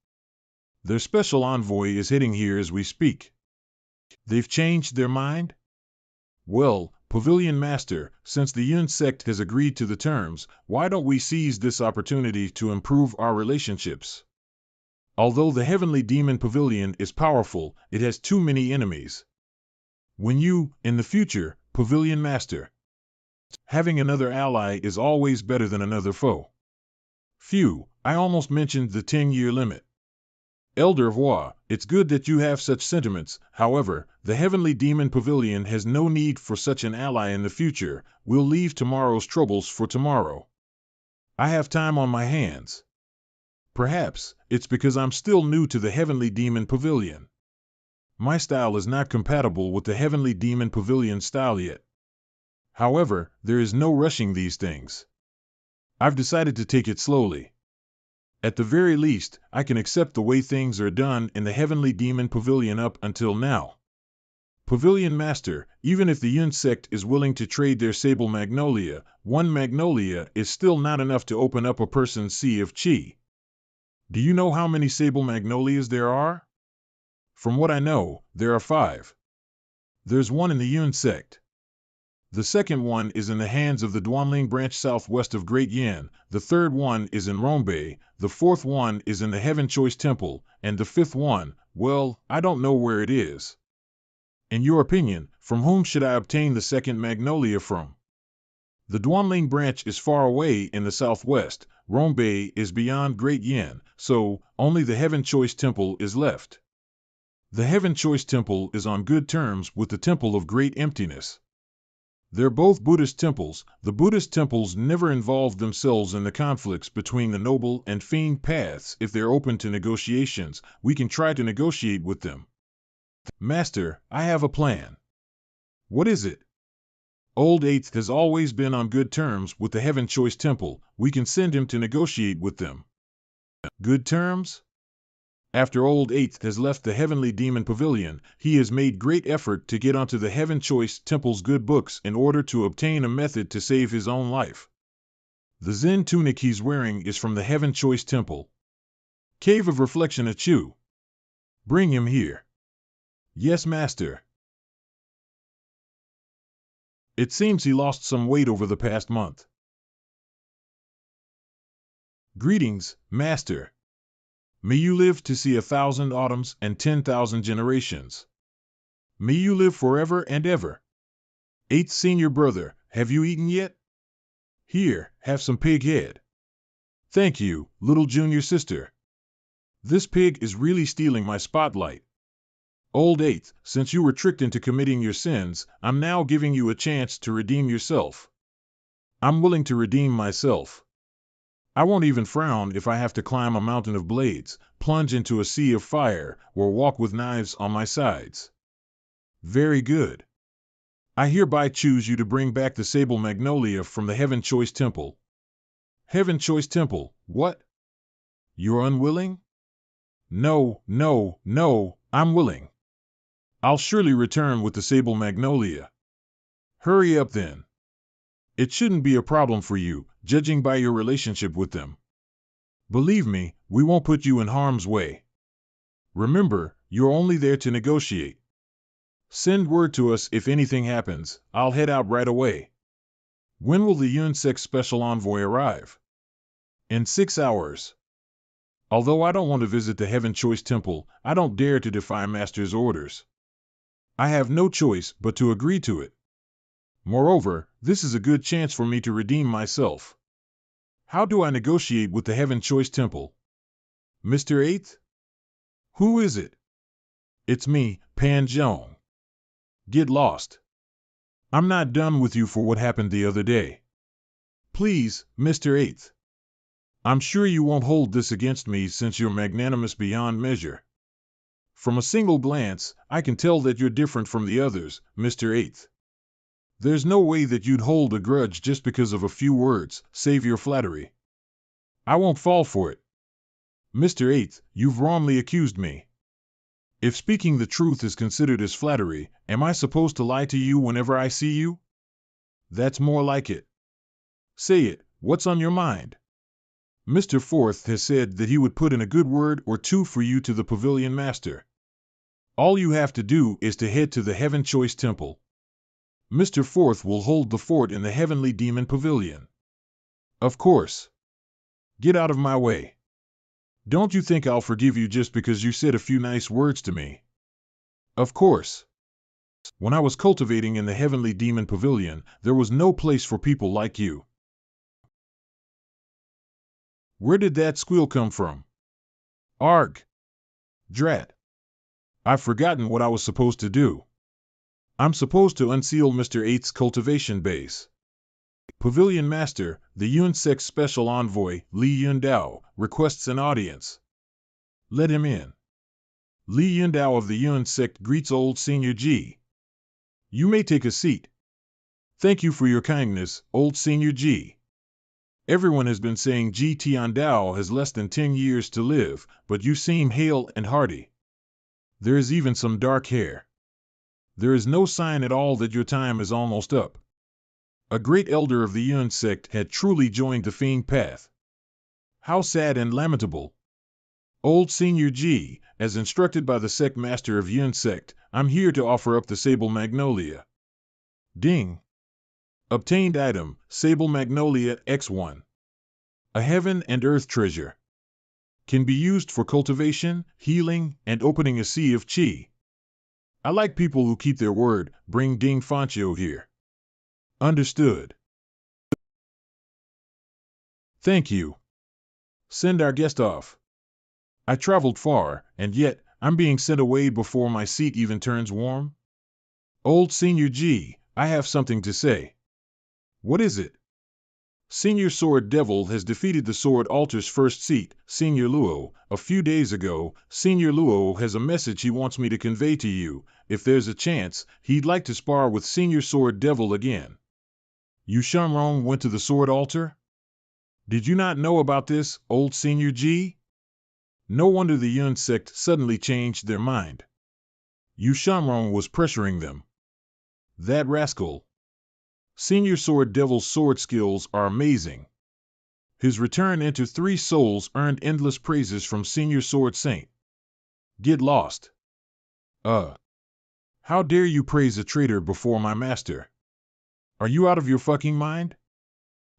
Their special envoy is heading here as we speak. They've changed their mind? Well, Pavilion Master, since the Yun sect has agreed to the terms, why don't we seize this opportunity to improve our relationships? Although the Heavenly Demon Pavilion is powerful, it has too many enemies. When you, in the future, Pavilion Master, having another ally is always better than another foe. Phew, I almost mentioned the 10-year limit. Elder Hua, it's good that you have such sentiments. However, the Heavenly Demon Pavilion has no need for such an ally in the future. We'll leave tomorrow's troubles for tomorrow. I have time on my hands. Perhaps it's because I'm still new to the Heavenly Demon Pavilion. My style is not compatible with the Heavenly Demon Pavilion style yet. However, there is no rushing these things. I've decided to take it slowly. At the very least, I can accept the way things are done in the Heavenly Demon Pavilion up until now. Pavilion Master, even if the Yun sect is willing to trade their Sable Magnolia, one Magnolia is still not enough to open up a person's Sea of Qi. Do you know how many Sable Magnolias there are? From what I know, there are 5. There's one in the Yun sect. The second one is in the hands of the Duanling branch southwest of Great Yan, the third one is in Rombe, the fourth one is in the Heaven Choice Temple, and the fifth one, well, I don't know where it is. In your opinion, from whom should I obtain the second Magnolia from? The Duanling branch is far away in the southwest, Rombe is beyond Great Yan, so only the Heaven Choice Temple is left. The Heaven Choice Temple is on good terms with the Temple of Great Emptiness. They're both Buddhist temples. The Buddhist temples never involve themselves in the conflicts between the noble and fiend paths. If they're open to negotiations, we can try to negotiate with them. Master, I have a plan. What is it? Old Eighth has always been on good terms with the Heaven Choice Temple. We can send him to negotiate with them. Good terms? After Old Eighth has left the Heavenly Demon Pavilion, he has made great effort to get onto the Heaven Choice Temple's good books in order to obtain a method to save his own life. The Zen tunic he's wearing is from the Heaven Choice Temple. Cave of Reflection Achu. Bring him here. Yes, Master. It seems he lost some weight over the past month. Greetings, Master. May you live to see 1,000 autumns and 10,000 generations. May you live forever and ever. 8th senior brother, have you eaten yet? Here, have some pig head. Thank you, little junior sister. This pig is really stealing my spotlight. Old 8th, since you were tricked into committing your sins, I'm now giving you a chance to redeem yourself. I'm willing to redeem myself. I won't even frown if I have to climb a mountain of blades, plunge into a sea of fire, or walk with knives on my sides. Very good. I hereby choose you to bring back the Sable Magnolia from the Heaven Choice Temple. Heaven Choice Temple, what? You're unwilling? No, no, no, I'm willing. I'll surely return with the Sable Magnolia. Hurry up then. It shouldn't be a problem for you, judging by your relationship with them. Believe me, we won't put you in harm's way. Remember, you're only there to negotiate. Send word to us if anything happens. I'll head out right away. When will the Yunsek special envoy arrive? In 6 hours. Although I don't want to visit the Heaven Choice Temple, I don't dare to defy Master's orders. I have no choice but to agree to it. Moreover, this is a good chance for me to redeem myself. How do I negotiate with the Heaven Choice Temple? Mr. Eighth? Who is it? It's me, Pan Jong. Get lost. I'm not done with you for what happened the other day. Please, Mr. Eighth. I'm sure you won't hold this against me since you're magnanimous beyond measure. From a single glance, I can tell that you're different from the others, Mr. Eighth. There's no way that you'd hold a grudge just because of a few words, save your flattery. I won't fall for it. Mr. Eighth, you've wrongly accused me. If speaking the truth is considered as flattery, am I supposed to lie to you whenever I see you? That's more like it. Say it, what's on your mind? Mr. Fourth has said that he would put in a good word or two for you to the Pavilion Master. All you have to do is to head to the Heaven Choice Temple. Mr. Fourth will hold the fort in the Heavenly Demon Pavilion. Of course. Get out of my way. Don't you think I'll forgive you just because you said a few nice words to me? Of course. When I was cultivating in the Heavenly Demon Pavilion, there was no place for people like you. Where did that squeal come from? Arg. Drat. I've forgotten what I was supposed to do. I'm supposed to unseal Mr. Eighth's cultivation base. Pavilion Master, the Yunsek Special Envoy, Li Yundao, requests an audience. Let him in. Li Yundao of the Yunsek greets old Senior G. You may take a seat. Thank you for your kindness, old Senior G. Everyone has been saying G Tiandao has less than 10 years to live, but you seem hale and hearty. There is even some dark hair. There is no sign at all that your time is almost up. A great elder of the Yun sect had truly joined the fiend path. How sad and lamentable. Old Senior G, as instructed by the sect master of Yun sect, I'm here to offer up the Sable Magnolia. Ding. Obtained item, Sable Magnolia X1. A heaven and earth treasure. Can be used for cultivation, healing, and opening a sea of chi. I like people who keep their word. Bring Ding Fanchio here. Understood. Thank you. Send our guest off. I traveled far, and yet, I'm being sent away before my seat even turns warm? Old Senior G, I have something to say. What is it? Senior Sword Devil has defeated the Sword Altar's first seat, Senior Luo. A few days ago, Senior Luo has a message he wants me to convey to you. If there's a chance, he'd like to spar with Senior Sword Devil again. Yu Shanrong went to the Sword Altar? Did you not know about this, old Senior G? No wonder the Yun sect suddenly changed their mind. Yu Shanrong was pressuring them. That rascal. Senior Sword Devil's sword skills are amazing. His return into 3 souls earned endless praises from Senior Sword Saint. Get lost. How dare you praise a traitor before my master? Are you out of your fucking mind?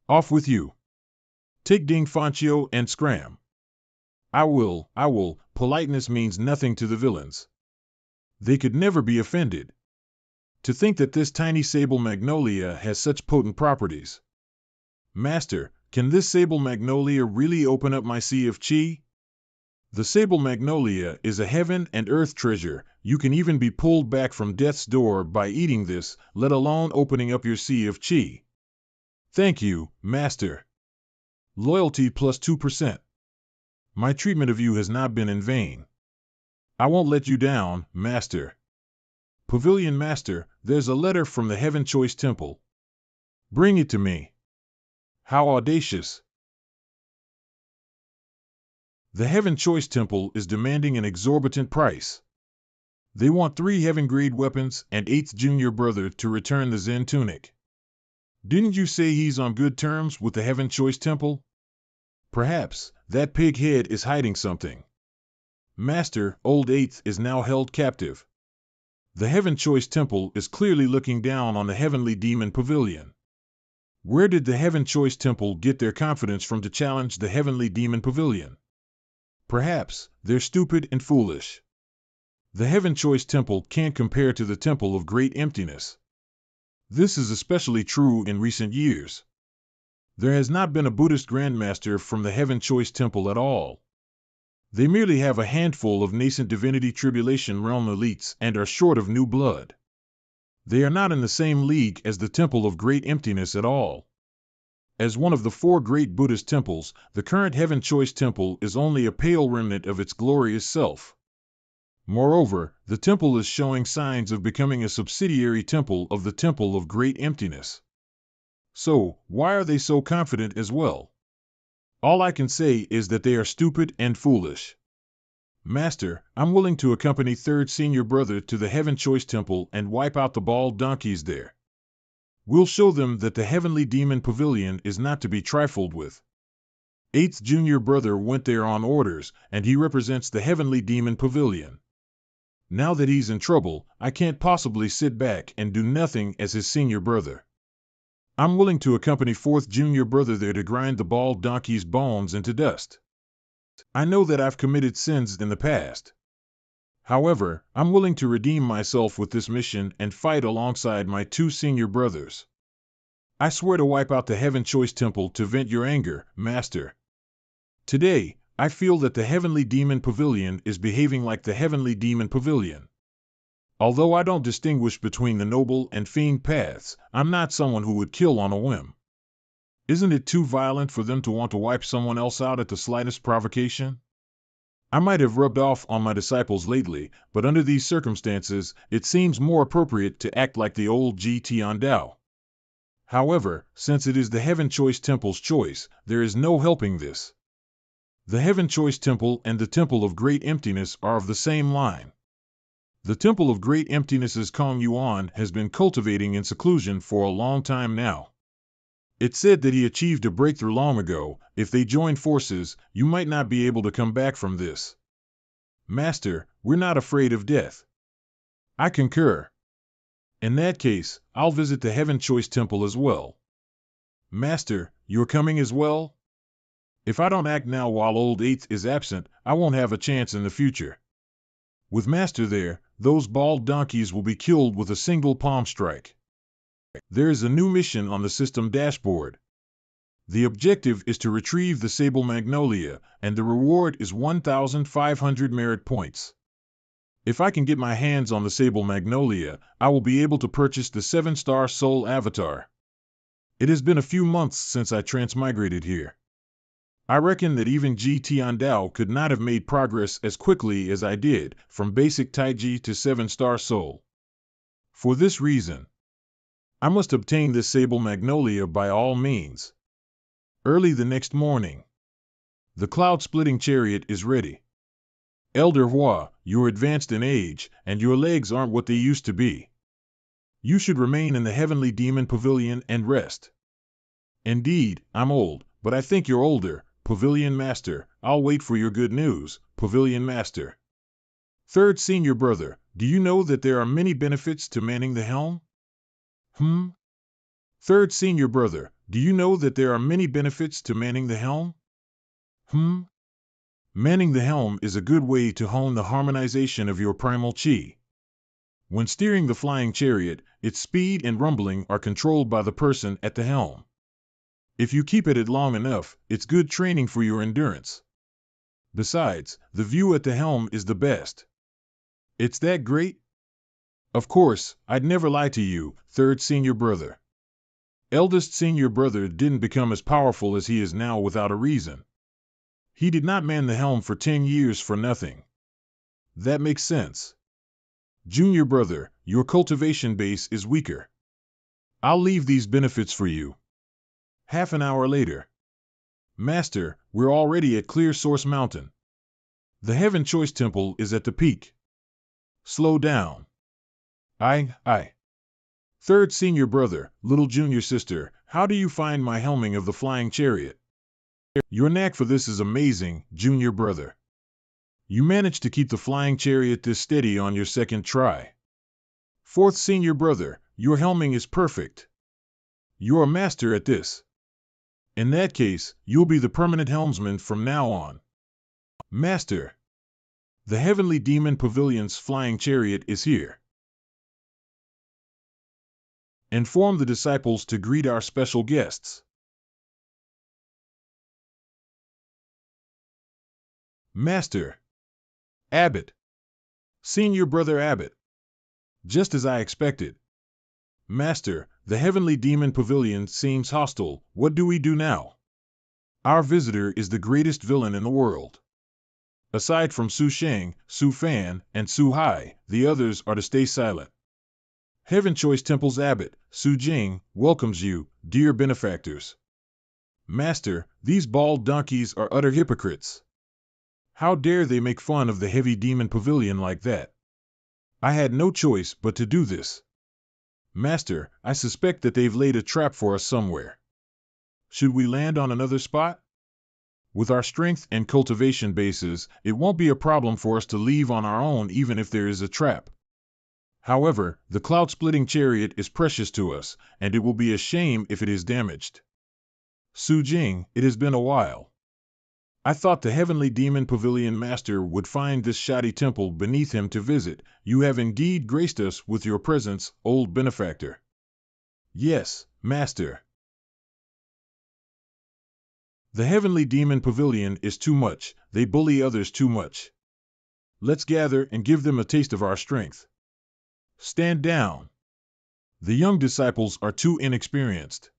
Off with you. Take Ding Fanchio and scram. I will. Politeness means nothing to the villains. They could never be offended. To think that this tiny Sable Magnolia has such potent properties. Master, can this Sable Magnolia really open up my sea of chi? The Sable Magnolia is a heaven and earth treasure. You can even be pulled back from death's door by eating this, let alone opening up your sea of chi. Thank you, Master. Loyalty plus 2%. My treatment of you has not been in vain. I won't let you down, Master. Pavilion Master, there's a letter from the Heaven Choice Temple. Bring it to me. How audacious. The Heaven Choice Temple is demanding an exorbitant price. They want 3 heaven-grade weapons and 8th junior brother to return the Zen tunic. Didn't you say he's on good terms with the Heaven Choice Temple? Perhaps that pig head is hiding something. Master, old 8th is now held captive. The Heaven Choice Temple is clearly looking down on the Heavenly Demon Pavilion. Where did the Heaven Choice Temple get their confidence from to challenge the Heavenly Demon Pavilion? Perhaps they're stupid and foolish. The Heaven Choice Temple can't compare to the Temple of Great Emptiness. This is especially true in recent years. There has not been a Buddhist Grandmaster from the Heaven Choice Temple at all. They merely have a handful of nascent Divinity Tribulation Realm elites and are short of new blood. They are not in the same league as the Temple of Great Emptiness at all. As one of the 4 great Buddhist temples, the current Heaven Choice Temple is only a pale remnant of its glorious self. Moreover, the temple is showing signs of becoming a subsidiary temple of the Temple of Great Emptiness. So, why are they so confident as well? All I can say is that they are stupid and foolish. Master, I'm willing to accompany 3rd senior brother to the Heaven Choice Temple and wipe out the bald donkeys there. We'll show them that the Heavenly Demon Pavilion is not to be trifled with. 8th junior brother went there on orders, and he represents the Heavenly Demon Pavilion. Now that he's in trouble, I can't possibly sit back and do nothing as his senior brother. I'm willing to accompany 4th junior brother there to grind the bald donkey's bones into dust. I know that I've committed sins in the past. However, I'm willing to redeem myself with this mission and fight alongside my 2 senior brothers. I swear to wipe out the Heaven Choice Temple to vent your anger, Master. Today, I feel that the Heavenly Demon Pavilion is behaving like the Heavenly Demon Pavilion. Although I don't distinguish between the noble and fiend paths, I'm not someone who would kill on a whim. Isn't it too violent for them to want to wipe someone else out at the slightest provocation? I might have rubbed off on my disciples lately, but under these circumstances, it seems more appropriate to act like the old Tian Dao. However, since it is the Heaven Choice Temple's choice, there is no helping this. The Heaven Choice Temple and the Temple of Great Emptiness are of the same line. The Temple of Great Emptiness's Kong Yuan has been cultivating in seclusion for a long time now. It's said that he achieved a breakthrough long ago. If they join forces, you might not be able to come back from this. Master, we're not afraid of death. I concur. In that case, I'll visit the Heaven Choice Temple as well. Master, you're coming as well? If I don't act now while old 8th is absent, I won't have a chance in the future. With Master there, those bald donkeys will be killed with a single palm strike. There is a new mission on the system dashboard. The objective is to retrieve the Sable Magnolia, and the reward is 1,500 merit points. If I can get my hands on the Sable Magnolia, I will be able to purchase the 7-star Soul Avatar. It has been a few months since I transmigrated here. I reckon that even Tian Dao could not have made progress as quickly as I did, from basic Taiji to 7-star Soul. For this reason, I must obtain this Sable Magnolia by all means. Early the next morning, the cloud-splitting chariot is ready. Elder Hua, you're advanced in age, and your legs aren't what they used to be. You should remain in the Heavenly Demon Pavilion and rest. Indeed, I'm old, but I think you're older, Pavilion Master. I'll wait for your good news, Pavilion Master. 3rd senior brother, do you know that there are many benefits to manning the helm? 3rd senior brother, do you know that there are many benefits to manning the helm? Manning the helm is a good way to hone the harmonization of your primal chi. When steering the flying chariot, its speed and rumbling are controlled by the person at the helm. If you keep at it long enough, it's good training for your endurance. Besides, the view at the helm is the best. It's that great? Of course, I'd never lie to you, 3rd senior brother. Eldest senior brother didn't become as powerful as he is now without a reason. He did not man the helm for 10 years for nothing. That makes sense. Junior brother, your cultivation base is weaker. I'll leave these benefits for you. Half an hour later. Master, we're already at Clear Source Mountain. The Heaven Choice Temple is at the peak. Slow down. I. Third senior brother, little junior sister, how do you find my helming of the flying chariot? Your knack for this is amazing, junior brother. You managed to keep the flying chariot this steady on your second try. Fourth senior brother, your helming is perfect. You're a master at this. In that case, you'll be the permanent helmsman from now on. Master. The Heavenly Demon Pavilion's flying chariot is here. Inform the disciples to greet our special guests. Master. Abbot. Senior brother Abbot. Just as I expected. Master, the Heavenly Demon Pavilion seems hostile. What do we do now? Our visitor is the greatest villain in the world. Aside from Su Sheng, Su Fan, and Su Hai, the others are to stay silent. Heaven Choice Temple's Abbot, Su Jing, welcomes you, dear benefactors. Master, these bald donkeys are utter hypocrites. How dare they make fun of the heavy demon pavilion like that? I had no choice but to do this. Master, I suspect that they've laid a trap for us somewhere. Should we land on another spot? With our strength and cultivation bases, it won't be a problem for us to leave on our own even if there is a trap. However, the cloud-splitting chariot is precious to us, and it will be a shame if it is damaged. Su Jing, it has been a while. I thought the Heavenly Demon Pavilion Master would find this shoddy temple beneath him to visit. You have indeed graced us with your presence, old benefactor. Yes, Master. The Heavenly Demon Pavilion is too much. They bully others too much. Let's gather and give them a taste of our strength. Stand down. The young disciples are too inexperienced.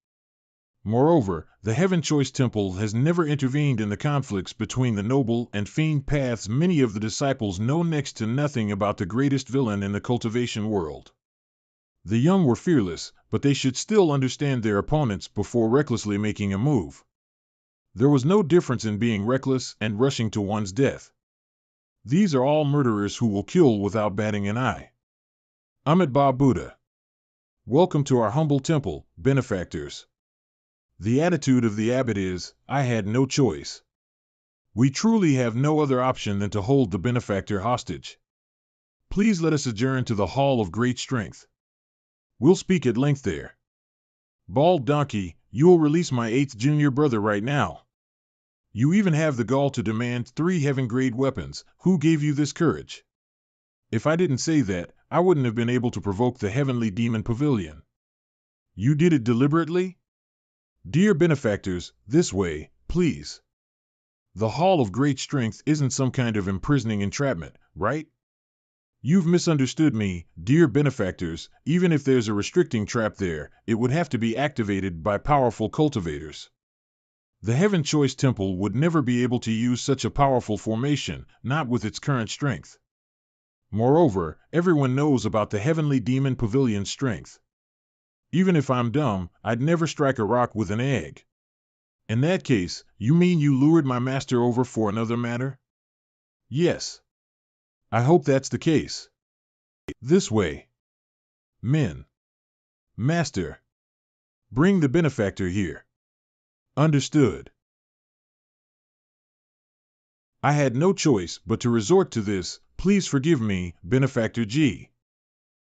Moreover, the Heaven Choice Temple has never intervened in the conflicts between the noble and fiend paths. Many of the disciples know next to nothing about the greatest villain in the cultivation world. The young were fearless, but they should still understand their opponents before recklessly making a move. There was no difference in being reckless and rushing to one's death. These are all murderers who will kill without batting an eye. Amitabha Buddha. Welcome to our humble temple, benefactors. The attitude of the abbot is, I had no choice. We truly have no other option than to hold the benefactor hostage. Please let us adjourn to the Hall of Great Strength. We'll speak at length there. Bald donkey, you will release my 8th junior brother right now. You even have the gall to demand 3 heaven-grade weapons. Who gave you this courage? If I didn't say that, I wouldn't have been able to provoke the Heavenly Demon Pavilion. You did it deliberately? Dear benefactors, this way, please. The Hall of Great Strength isn't some kind of imprisoning entrapment, right? You've misunderstood me, dear benefactors. Even if there's a restricting trap there, it would have to be activated by powerful cultivators. The Heaven Choice Temple would never be able to use such a powerful formation, not with its current strength. Moreover, everyone knows about the Heavenly Demon Pavilion's strength. Even if I'm dumb, I'd never strike a rock with an egg. In that case, you mean you lured my master over for another matter? Yes. I hope that's the case. This way. Men. Master. Bring the benefactor here. Understood. I had no choice but to resort to this. Please forgive me, Benefactor G.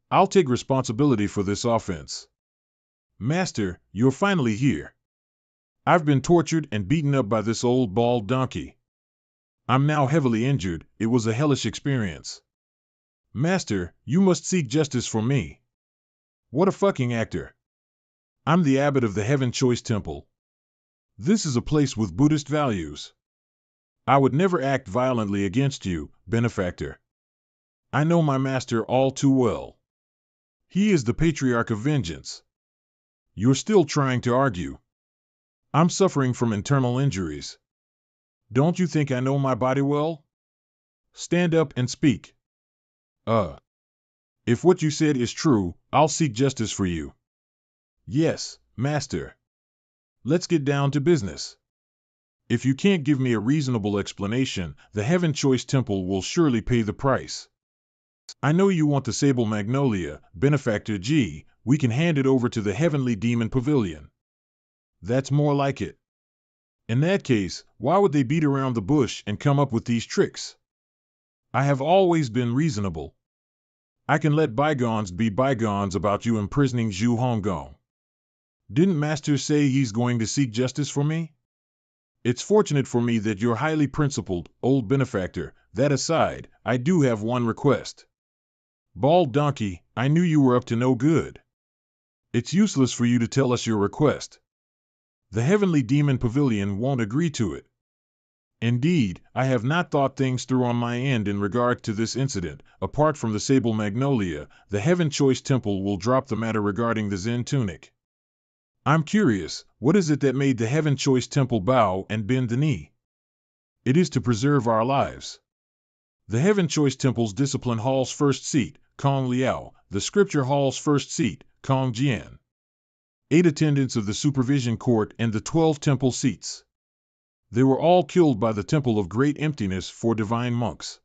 I'll take responsibility for this offense. Master, you're finally here. I've been tortured and beaten up by this old bald donkey. I'm now heavily injured. It was a hellish experience. Master, you must seek justice for me. What a fucking actor. I'm the abbot of the Heaven Choice Temple. This is a place with Buddhist values. I would never act violently against you, benefactor. I know my master all too well. He is the patriarch of vengeance. You're still trying to argue. I'm suffering from internal injuries. Don't you think I know my body well? Stand up and speak. If what you said is true, I'll seek justice for you. Yes, master. Let's get down to business. If you can't give me a reasonable explanation, the Heaven Choice Temple will surely pay the price. I know you want the Sable Magnolia, Benefactor G. We can hand it over to the Heavenly Demon Pavilion. That's more like it. In that case, why would they beat around the bush and come up with these tricks? I have always been reasonable. I can let bygones be bygones about you imprisoning Zhu Honggong. Didn't Master say he's going to seek justice for me? It's fortunate for me that you're highly principled, old benefactor. That aside, I do have one request. Bald donkey, I knew you were up to no good. It's useless for you to tell us your request. The Heavenly Demon Pavilion won't agree to it. Indeed, I have not thought things through on my end in regard to this incident. Apart from the Sable Magnolia, the Heaven Choice Temple will drop the matter regarding the Zen tunic. I'm curious, what is it that made the Heaven Choice Temple bow and bend the knee? It is to preserve our lives. The Heaven Choice Temple's Discipline Hall's first seat, Kong Liao, the Scripture Hall's first seat, Kong Jian. 8 attendants of the Supervision Court and the 12 temple seats. They were all killed by the Temple of Great Emptiness for divine monks.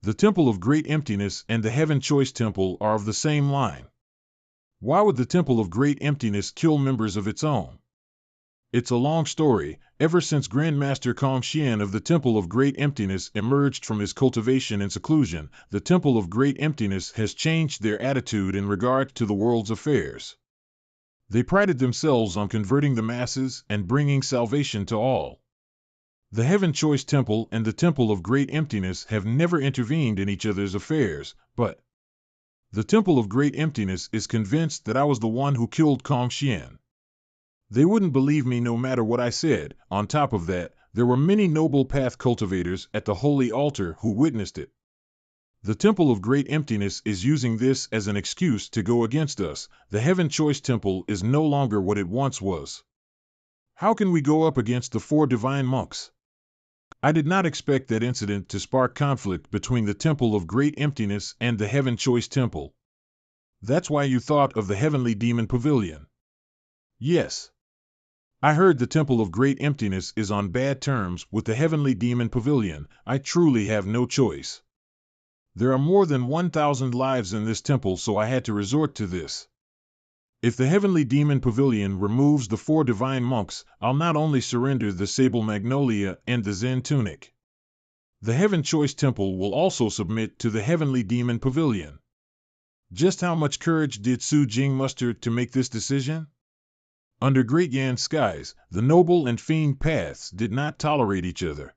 The Temple of Great Emptiness and the Heaven Choice Temple are of the same line. Why would the Temple of Great Emptiness kill members of its own? It's a long story. Ever since Grandmaster Kong Xian of the Temple of Great Emptiness emerged from his cultivation and seclusion, the Temple of Great Emptiness has changed their attitude in regard to the world's affairs. They prided themselves on converting the masses and bringing salvation to all. The Heaven Choice Temple and the Temple of Great Emptiness have never intervened in each other's affairs, but the Temple of Great Emptiness is convinced that I was the one who killed Kong Xian. They wouldn't believe me no matter what I said. On top of that, there were many noble path cultivators at the holy altar who witnessed it. The Temple of Great Emptiness is using this as an excuse to go against us. The Heaven Choice Temple is no longer what it once was. How can we go up against the 4 divine monks? I did not expect that incident to spark conflict between the Temple of Great Emptiness and the Heaven Choice Temple. That's why you thought of the Heavenly Demon Pavilion. Yes. I heard the Temple of Great Emptiness is on bad terms with the Heavenly Demon Pavilion. I truly have no choice. There are more than 1,000 lives in this temple, so I had to resort to this. If the Heavenly Demon Pavilion removes the 4 divine monks, I'll not only surrender the Sable Magnolia and the Zen tunic. The Heaven Choice Temple will also submit to the Heavenly Demon Pavilion. Just how much courage did Su Jing muster to make this decision? Under Great Yan skies, the noble and fiend paths did not tolerate each other.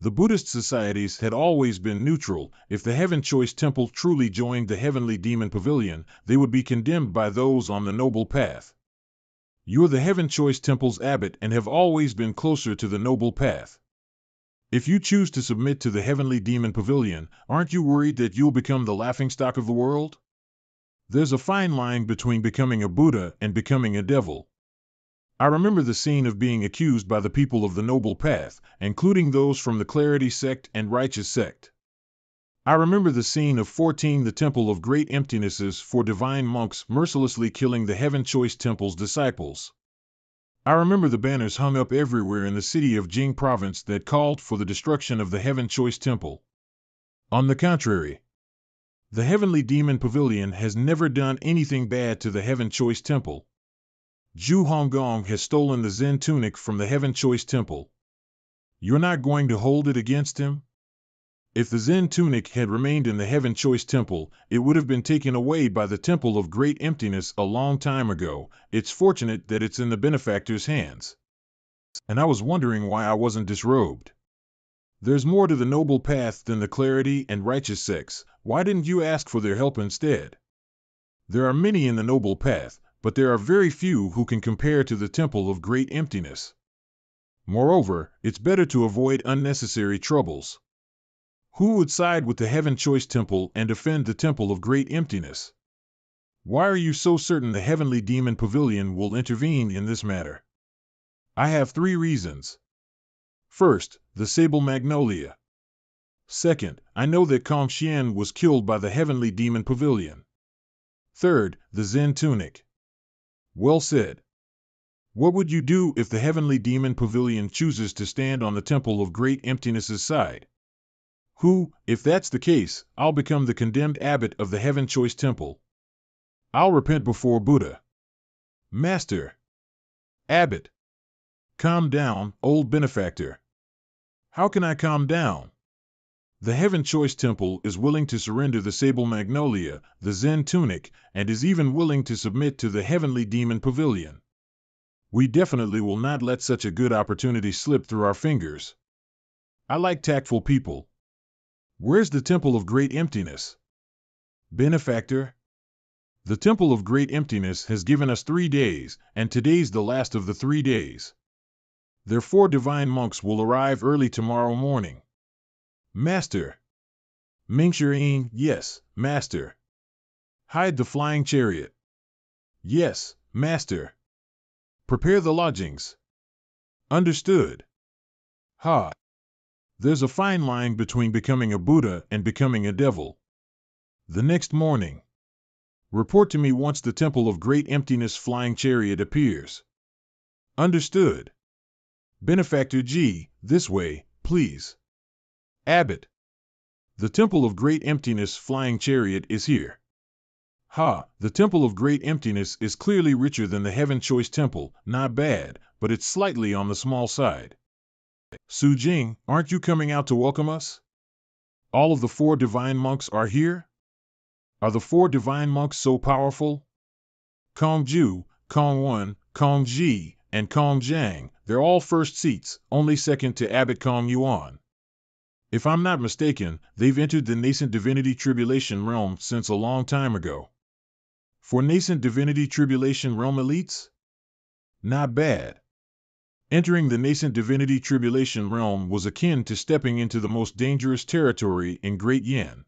The Buddhist societies had always been neutral. If the Heaven Choice Temple truly joined the Heavenly Demon Pavilion, they would be condemned by those on the noble path. You're the Heaven Choice Temple's abbot and have always been closer to the noble path. If you choose to submit to the Heavenly Demon Pavilion, aren't you worried that you'll become the laughingstock of the world? There's a fine line between becoming a Buddha and becoming a devil. I remember the scene of being accused by the people of the Noble Path, including those from the Clarity sect and Righteous sect. I remember the scene of 14 the Temple of Great Emptinesses for divine monks mercilessly killing the Heaven Choice Temple's disciples. I remember the banners hung up everywhere in the city of Jing province that called for the destruction of the Heaven Choice Temple. On the contrary, the Heavenly Demon Pavilion has never done anything bad to the Heaven Choice Temple. Zhu Honggong has stolen the Zen tunic from the Heaven Choice Temple. You're not going to hold it against him? If the Zen tunic had remained in the Heaven Choice Temple, it would have been taken away by the Temple of Great Emptiness a long time ago. It's fortunate that it's in the benefactor's hands. And I was wondering why I wasn't disrobed. There's more to the noble path than the Clarity and Righteous sects. Why didn't you ask for their help instead? There are many in the noble path, but there are very few who can compare to the Temple of Great Emptiness. Moreover, it's better to avoid unnecessary troubles. Who would side with the Heaven Choice Temple and defend the Temple of Great Emptiness? Why are you so certain the Heavenly Demon Pavilion will intervene in this matter? I have 3 reasons. First, the Sable Magnolia. Second, I know that Kong Xian was killed by the Heavenly Demon Pavilion. Third, the Zen tunic. Well said. What would you do if the Heavenly Demon Pavilion chooses to stand on the Temple of Great Emptiness's side? Who, if that's the case, I'll become the condemned abbot of the Heaven Choice Temple. I'll repent before Buddha. Master. Abbot. Calm down, old benefactor. How can I calm down? The Heaven Choice Temple is willing to surrender the sable magnolia, the Zen tunic, and is even willing to submit to the Heavenly Demon Pavilion. We definitely will not let such a good opportunity slip through our fingers. I like tactful people. Where's the Temple of Great Emptiness? Benefactor? The Temple of Great Emptiness has given us 3 days, and today's the last of the 3 days. Their 4 divine monks will arrive early tomorrow morning. Master. Mingxiang, yes, Master. Hide the flying chariot. Yes, Master. Prepare the lodgings. Understood. Ha. There's a fine line between becoming a Buddha and becoming a devil. The next morning. Report to me once the Temple of Great Emptiness flying chariot appears. Understood. Benefactor G, this way, please. Abbot. The Temple of Great Emptiness flying chariot is here. Ha, the Temple of Great Emptiness is clearly richer than the Heaven Choice Temple, not bad, but it's slightly on the small side. Su Jing, aren't you coming out to welcome us? All of the 4 divine monks are here? Are the 4 divine monks so powerful? Kong Ju, Kong Wen, Kong Ji, and Kong Jiang, they're all first seats, only second to Abbot Kong Yuan. If I'm not mistaken, they've entered the nascent divinity tribulation realm since a long time ago. For nascent divinity tribulation realm elites? Not bad. Entering the nascent divinity tribulation realm was akin to stepping into the most dangerous territory in Great Yin.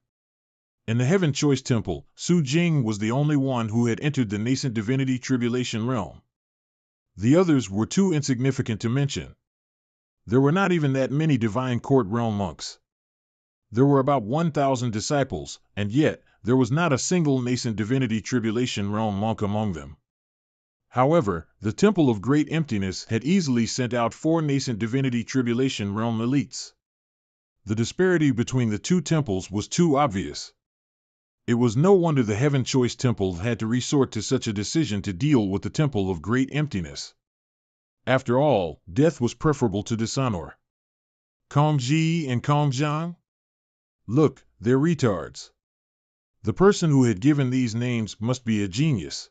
In the Heaven Choice Temple, Su Jing was the only one who had entered the nascent divinity tribulation realm. The others were too insignificant to mention. There were not even that many divine court realm monks. There were about 1,000 disciples, and yet there was not a single nascent divinity tribulation realm monk among them. However, the Temple of Great Emptiness had easily sent out 4 nascent divinity tribulation realm elites. The disparity between the 2 temples was too obvious. It was no wonder the Heaven Choice Temple had to resort to such a decision to deal with the Temple of Great Emptiness. After all, death was preferable to dishonor. Kong Ji and Kong Jiang? Look, they're retards. The person who had given these names must be a genius.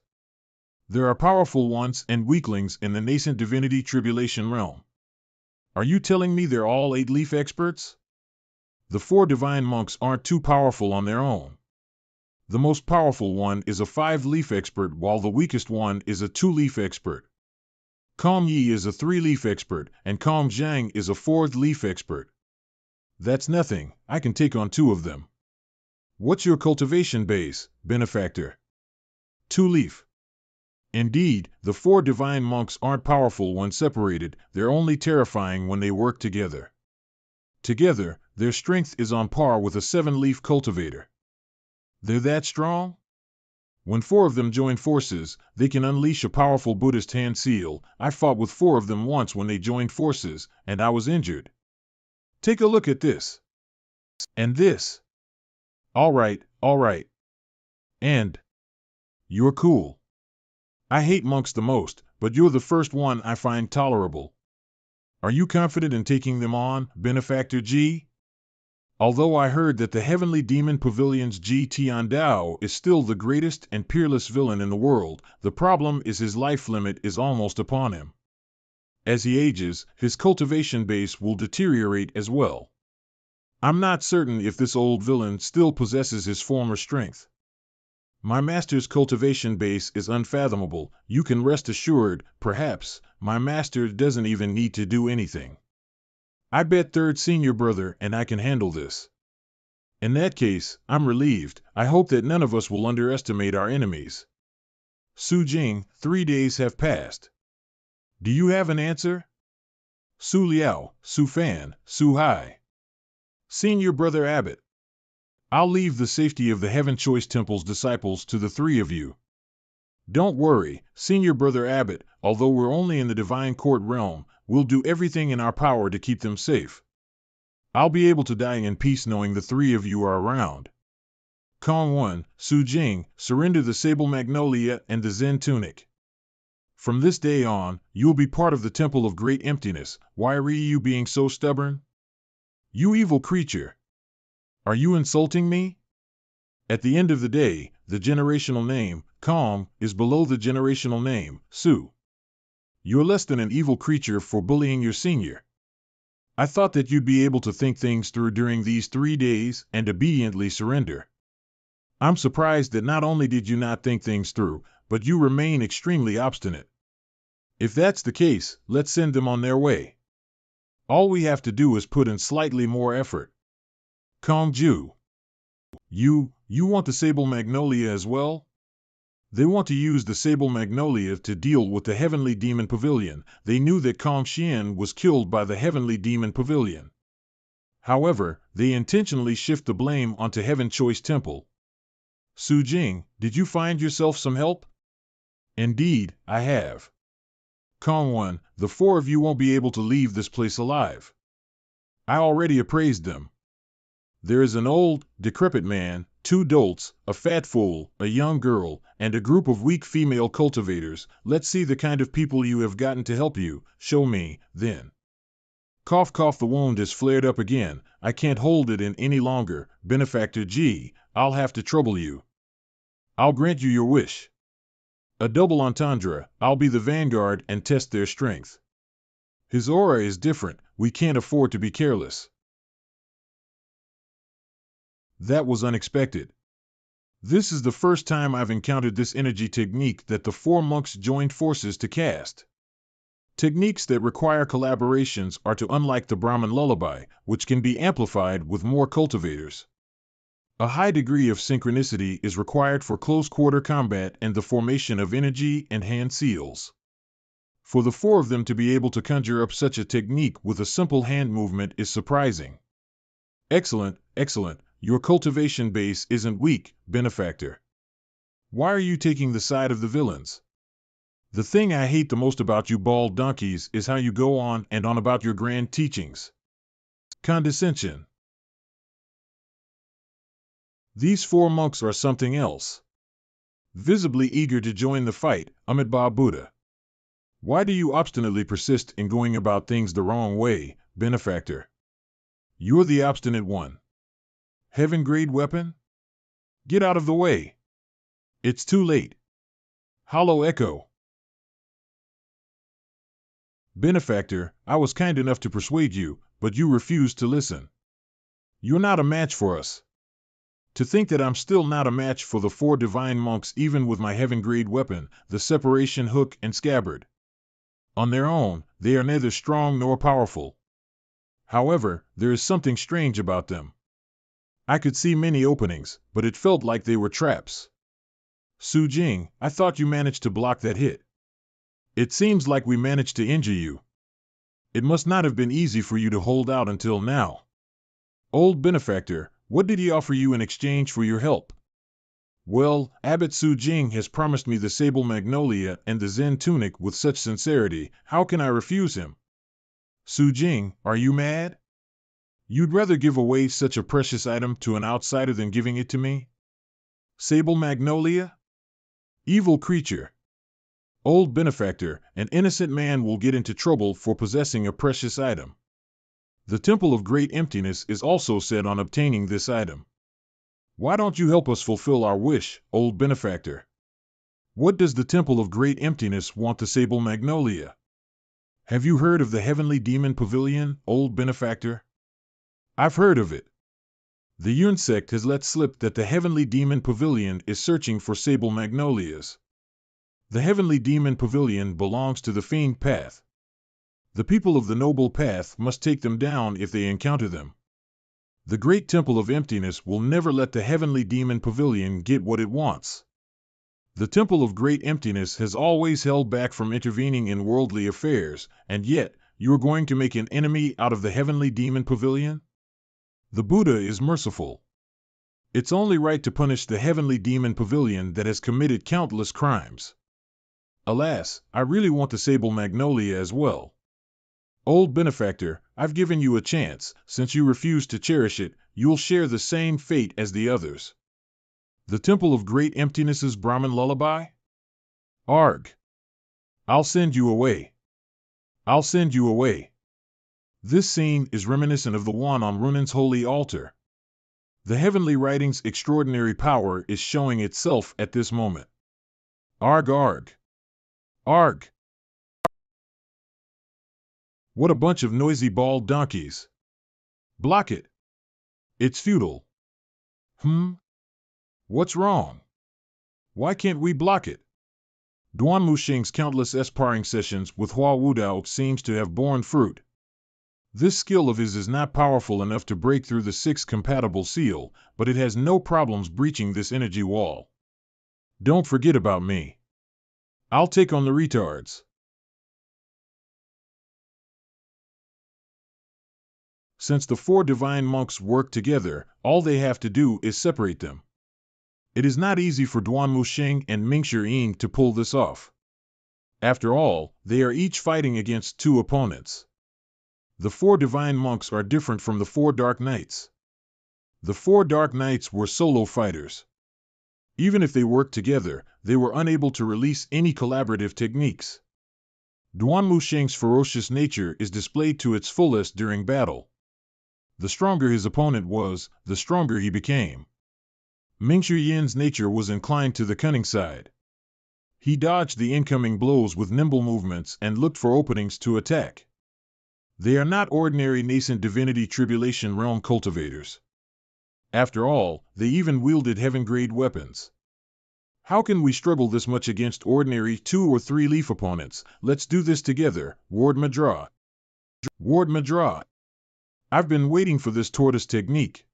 There are powerful ones and weaklings in the nascent divinity tribulation realm. Are you telling me they're all 8-leaf experts? The 4 divine monks aren't too powerful on their own. The most powerful one is a 5-leaf expert, while the weakest one is a 2-leaf expert. Kong Yi is a 3-leaf expert, and Kong Jiang is a 4-leaf expert. That's nothing, I can take on 2 of them. What's your cultivation base, benefactor? 2-leaf. Indeed, the 4 divine monks aren't powerful when separated, they're only terrifying when they work together. Together, their strength is on par with a 7-leaf cultivator. They're that strong? When 4 of them join forces, they can unleash a powerful Buddhist hand seal. I fought with 4 of them once when they joined forces, and I was injured. Take a look at this. And this. All right. And you're cool. I hate monks the most, but you're the first one I find tolerable. Are you confident in taking them on, Benefactor G? Although I heard that the Heavenly Demon Pavilion's Ji Tiandao is still the greatest and peerless villain in the world, the problem is his life limit is almost upon him. As he ages, his cultivation base will deteriorate as well. I'm not certain if this old villain still possesses his former strength. My master's cultivation base is unfathomable. You can rest assured, perhaps, my master doesn't even need to do anything. I bet 3rd senior brother and I can handle this. In that case, I'm relieved. I hope that none of us will underestimate our enemies. Su Jing, 3 days have passed. Do you have an answer? Su Liao, Su Fan, Su Hai. Senior brother Abbot. I'll leave the safety of the Heaven Choice Temple's disciples to the 3 of you. Don't worry, Senior Brother Abbot, although we're only in the Divine Court realm, we'll do everything in our power to keep them safe. I'll be able to die in peace knowing the three of you are around. Kong 1, Su Jing, surrender the sable magnolia and the Zen tunic. From this day on, you will be part of the Temple of Great Emptiness. Why are you being so stubborn? You evil creature! Are you insulting me? At the end of the day, the generational name, Kong, is below the generational name, Su. You're less than an evil creature for bullying your senior. I thought that you'd be able to think things through during these 3 days and obediently surrender. I'm surprised that not only did you not think things through, but you remain extremely obstinate. If that's the case, let's send them on their way. All we have to do is put in slightly more effort. Kongju. You want the Sable Magnolia as well? They want to use the Sable Magnolia to deal with the Heavenly Demon Pavilion. They knew that Kong Xian was killed by the Heavenly Demon Pavilion. However, they intentionally shift the blame onto Heaven Choice Temple. Su Jing, did you find yourself some help? Indeed, I have. Kong 1, the 4 of you won't be able to leave this place alive. I already appraised them. There is an old, decrepit man, 2 dolts, a fat fool, a young girl, and a group of weak female cultivators. Let's see the kind of people you have gotten to help you. Show me, then. Cough cough, the wound is flared up again. I can't hold it in any longer. Benefactor G, I'll have to trouble you. I'll grant you your wish. A double entendre, I'll be the vanguard and test their strength. His aura is different, we can't afford to be careless. That was unexpected. This is the first time I've encountered this energy technique that the 4 monks joined forces to cast. Techniques that require collaborations are to unlike the Brahmin lullaby, which can be amplified with more cultivators. A high degree of synchronicity is required for close-quarter combat and the formation of energy and hand seals. For the 4 of them to be able to conjure up such a technique with a simple hand movement is surprising. Excellent, excellent. Your cultivation base isn't weak, Benefactor. Why are you taking the side of the villains? The thing I hate the most about you bald donkeys is how you go on and on about your grand teachings. Condescension. These 4 monks are something else. Visibly eager to join the fight, Amitabha Buddha. Why do you obstinately persist in going about things the wrong way, Benefactor? You're the obstinate one. Heaven-grade weapon? Get out of the way. It's too late. Hollow echo. Benefactor, I was kind enough to persuade you, but you refused to listen. You're not a match for us. To think that I'm still not a match for the 4 divine monks even with my heaven-grade weapon, the separation hook and scabbard. On their own, they are neither strong nor powerful. However, there is something strange about them. I could see many openings, but it felt like they were traps. Su Jing, I thought you managed to block that hit. It seems like we managed to injure you. It must not have been easy for you to hold out until now. Old Benefactor, what did he offer you in exchange for your help? Well, Abbot Su Jing has promised me the Sable Magnolia and the Zen Tunic with such sincerity, how can I refuse him? Su Jing, are you mad? You'd rather give away such a precious item to an outsider than giving it to me? Sable Magnolia? Evil creature. Old Benefactor, an innocent man will get into trouble for possessing a precious item. The Temple of Great Emptiness is also set on obtaining this item. Why don't you help us fulfill our wish, old Benefactor? What does the Temple of Great Emptiness want the Sable Magnolia? Have you heard of the Heavenly Demon Pavilion, old Benefactor? I've heard of it. The Yun sect has let slip that the Heavenly Demon Pavilion is searching for Sable Magnolias. The Heavenly Demon Pavilion belongs to the Fiend Path. The people of the Noble Path must take them down if they encounter them. The Great Temple of Emptiness will never let the Heavenly Demon Pavilion get what it wants. The Temple of Great Emptiness has always held back from intervening in worldly affairs, and yet, you are going to make an enemy out of the Heavenly Demon Pavilion? The Buddha is merciful. It's only right to punish the Heavenly Demon Pavilion that has committed countless crimes. Alas, I really want the Sable Magnolia as well. Old benefactor, I've given you a chance. Since you refuse to cherish it, you'll share the same fate as the others. The Temple of Great Emptiness's Brahmin lullaby? Arg! I'll send you away. I'll send you away. This scene is reminiscent of the one on Runan's holy altar. The heavenly writing's extraordinary power is showing itself at this moment. Arg arg. Arg! What a bunch of noisy bald donkeys. Block it. It's futile. What's wrong? Why can't we block it? Duan Muxing's countless sparring sessions with Hua Wudao seems to have borne fruit. This skill of his is not powerful enough to break through the 6 compatible seal, but it has no problems breaching this energy wall. Don't forget about me. I'll take on the retards. Since the 4 divine monks work together, all they have to do is separate them. It is not easy for Duan Muxing and Mingshi Yin to pull this off. After all, they are each fighting against 2 opponents. The 4 divine monks are different from the 4 dark knights. The 4 dark knights were solo fighters. Even if they worked together, they were unable to release any collaborative techniques. Duan Muxing's ferocious nature is displayed to its fullest during battle. The stronger his opponent was, the stronger he became. Mingshi Yin's nature was inclined to the cunning side. He dodged the incoming blows with nimble movements and looked for openings to attack. They are not ordinary nascent divinity tribulation realm cultivators. After all, they even wielded heaven-grade weapons. How can we struggle this much against ordinary 2 or 3 leaf opponents? Let's do this together, Ward Madra. Ward Madra. I've been waiting for this tortoise technique.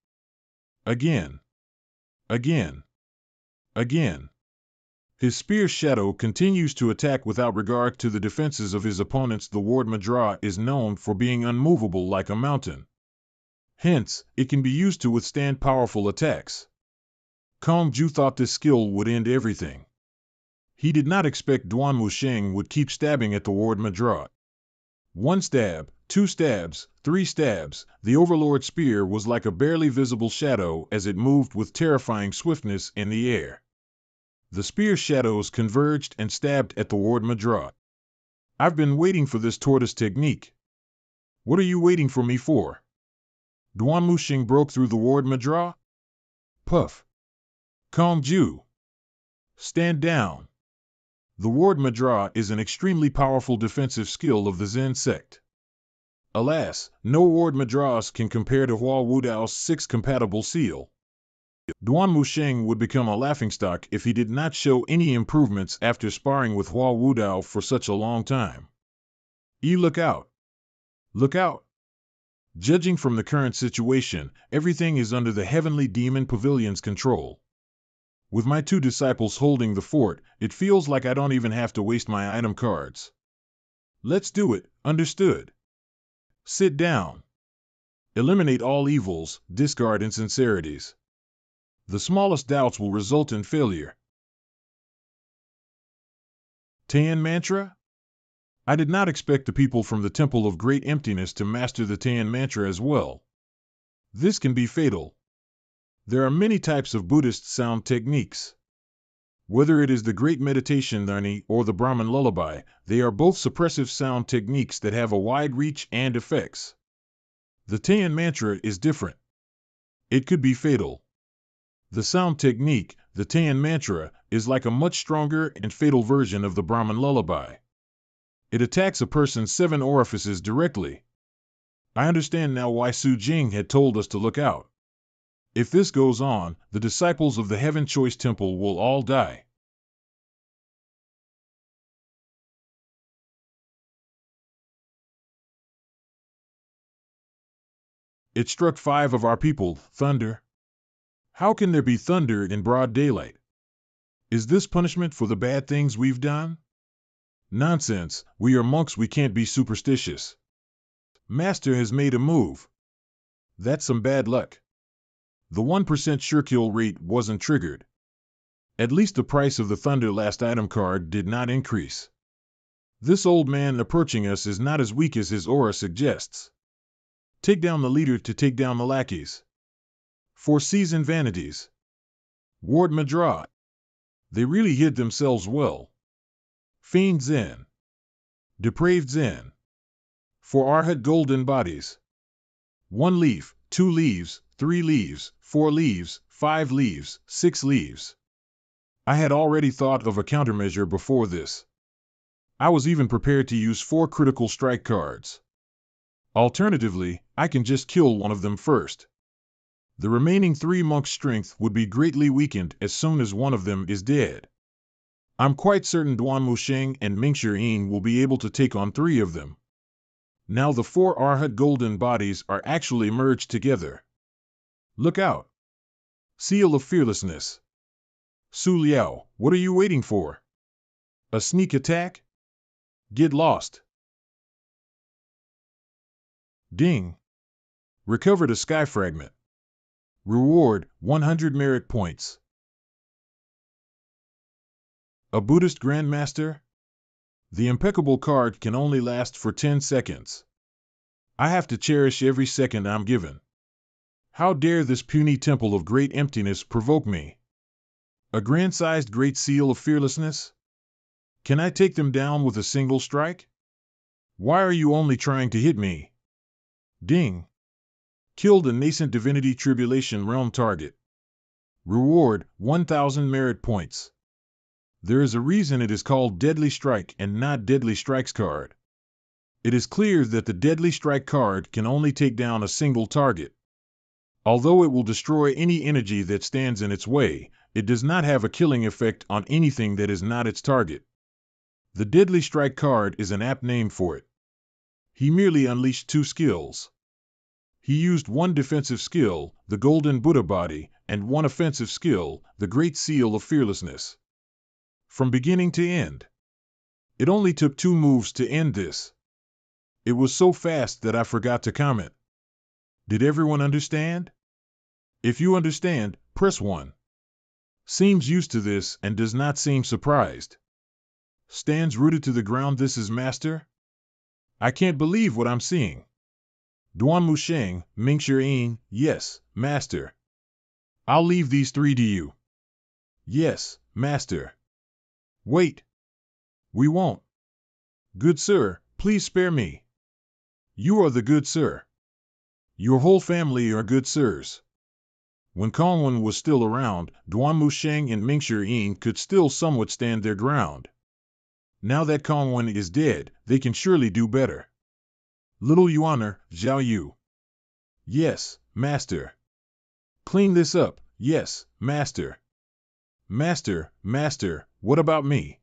Again. Again. Again. His spear shadow continues to attack without regard to the defenses of his opponents. The Ward Madra is known for being unmovable like a mountain. Hence, it can be used to withstand powerful attacks. Kong Ju thought this skill would end everything. He did not expect Duan Muxing would keep stabbing at the Ward Madra. 1 stab, 2 stabs, 3 stabs, the Overlord spear was like a barely visible shadow as it moved with terrifying swiftness in the air. The spear shadows converged and stabbed at the Ward Madra. I've been waiting for this tortoise technique. What are you waiting for me for? Duan Muxing broke through the Ward Madra? Puff. Kong Ju. Stand down. The Ward Madra is an extremely powerful defensive skill of the Zen sect. Alas, no Ward Madras can compare to Hua Wudao's 6 compatible seal. Duan Muxing would become a laughingstock if he did not show any improvements after sparring with Hua Wudao for such a long time. Look out! Look out! Judging from the current situation, everything is under the Heavenly Demon Pavilion's control. With my 2 disciples holding the fort, it feels like I don't even have to waste my item cards. Let's do it, understood? Sit down. Eliminate all evils, discard insincerities. The smallest doubts will result in failure. Taiyan Mantra? I did not expect the people from the Temple of Great Emptiness to master the Taiyan Mantra as well. This can be fatal. There are many types of Buddhist sound techniques. Whether it is the Great Meditation Dharni or the Brahmin Lullaby, they are both suppressive sound techniques that have a wide reach and effects. The Taiyan Mantra is different. It could be fatal. The sound technique, the Taiyan Mantra, is like a much stronger and fatal version of the Brahmin Lullaby. It attacks a person's 7 orifices directly. I understand now why Su Jing had told us to look out. If this goes on, the disciples of the Heaven Choice Temple will all die. It struck 5 of our people, thunder. How can there be thunder in broad daylight? Is this punishment for the bad things we've done? Nonsense, we are monks, we can't be superstitious. Master has made a move. That's some bad luck. The 1% sure kill rate wasn't triggered. At least the price of the Thunder last item card did not increase. This old man approaching us is not as weak as his aura suggests. Take down the leader to take down the lackeys. For seasoned vanities. Ward Madra. They really hid themselves well. Fiend Zen. Depraved Zen. For Arhat golden bodies. 1 leaf, 2 leaves, 3 leaves, 4 leaves, 5 leaves, 6 leaves. I had already thought of a countermeasure before this. I was even prepared to use 4 critical strike cards. Alternatively, I can just kill one of them first. The remaining 3 monks' strength would be greatly weakened as soon as one of them is dead. I'm quite certain Duan Musheng and Mingshi will be able to take on 3 of them. Now the 4 Arhat golden bodies are actually merged together. Look out! Seal of Fearlessness. Su Liao, what are you waiting for? A sneak attack? Get lost. Ding. Recovered a sky fragment. Reward, 100 merit points. A Buddhist Grandmaster? The impeccable card can only last for 10 seconds. I have to cherish every second I'm given. How dare this puny temple of great emptiness provoke me? A grand-sized great seal of fearlessness? Can I take them down with a single strike? Why are you only trying to hit me? Ding. Killed a nascent divinity tribulation realm target. Reward, 1,000 merit points. There is a reason it is called Deadly Strike and not Deadly Strikes card. It is clear that the Deadly Strike card can only take down a single target. Although it will destroy any energy that stands in its way, it does not have a killing effect on anything that is not its target. The Deadly Strike card is an apt name for it. He merely unleashed 2 skills. He used 1 defensive skill, the Golden Buddha Body, and 1 offensive skill, the Great Seal of Fearlessness. From beginning to end. It only took 2 moves to end this. It was so fast that I forgot to comment. Did everyone understand? If you understand, press 1. Seems used to this and does not seem surprised. Stands rooted to the ground. This is Master? I can't believe what I'm seeing. Duan Musheng, Mingshi, yes, Master. I'll leave these 3 to you. Yes, Master. Wait. We won't. Good sir, please spare me. You are the good sir. Your whole family are good sirs. When Kongwen was still around, Duan Musheng and Mingshi could still somewhat stand their ground. Now that Kongwen is dead, they can surely do better. Little Yuaner, Zhao Yu. Yes, Master. Clean this up, yes, Master. Master, what about me?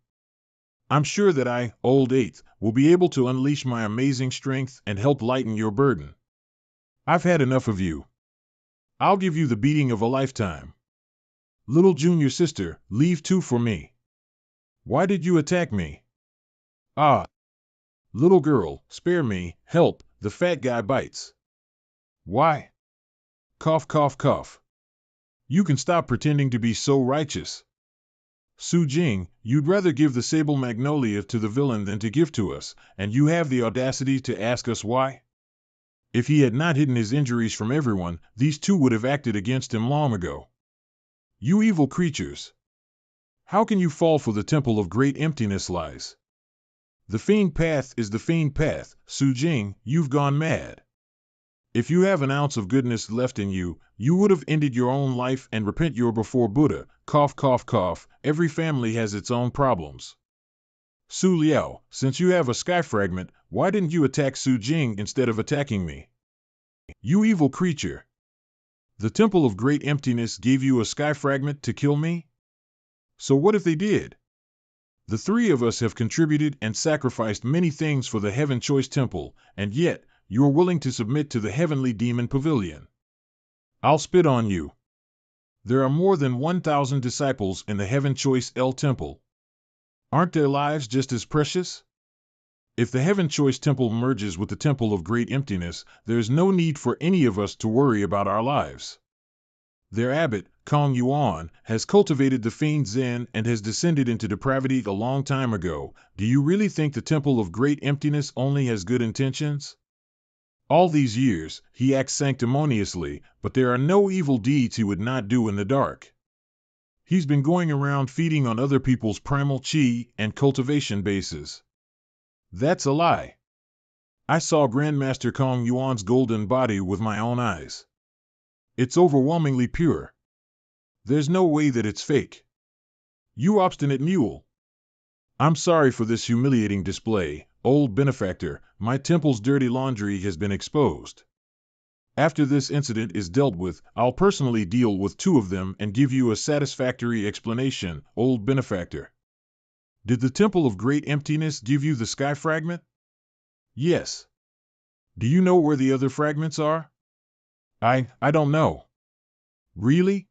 I'm sure that I, Old Eighth, will be able to unleash my amazing strength and help lighten your burden. I've had enough of you. I'll give you the beating of a lifetime. Little junior sister, leave 2 for me. Why did you attack me? Ah. Little girl, spare me, help, the fat guy bites. Why? Cough, cough, cough. You can stop pretending to be so righteous. Su Jing, you'd rather give the sable magnolia to the villain than to give to us, and you have the audacity to ask us why? If he had not hidden his injuries from everyone, these 2 would have acted against him long ago. You evil creatures! How can you fall for the temple of great emptiness lies? The fiend path is the fiend path, Su Jing, you've gone mad. If you have an ounce of goodness left in you, you would have ended your own life and repent your before Buddha, cough, cough, cough, every family has its own problems. Su Liao, since you have a sky fragment, why didn't you attack Su Jing instead of attacking me? You evil creature! The Temple of Great Emptiness gave you a sky fragment to kill me? So what if they did? The 3 of us have contributed and sacrificed many things for the Heaven Choice Temple, and yet, you are willing to submit to the Heavenly Demon Pavilion. I'll spit on you. There are more than 1,000 disciples in the Heaven Choice L Temple. Aren't their lives just as precious? If the Heaven Choice Temple merges with the Temple of Great Emptiness, there is no need for any of us to worry about our lives. Their abbot, Kong Yuan, has cultivated the feigned Zen and has descended into depravity a long time ago. Do you really think the Temple of Great Emptiness only has good intentions? All these years, he acts sanctimoniously, but there are no evil deeds he would not do in the dark. He's been going around feeding on other people's primal chi and cultivation bases. That's a lie. I saw Grandmaster Kong Yuan's golden body with my own eyes. It's overwhelmingly pure. There's no way that it's fake. You obstinate mule. I'm sorry for this humiliating display, old benefactor. My temple's dirty laundry has been exposed. After this incident is dealt with, I'll personally deal with 2 of them and give you a satisfactory explanation, old benefactor. Did the Temple of Great Emptiness give you the sky fragment? Yes. Do you know where the other fragments are? I don't know. Really?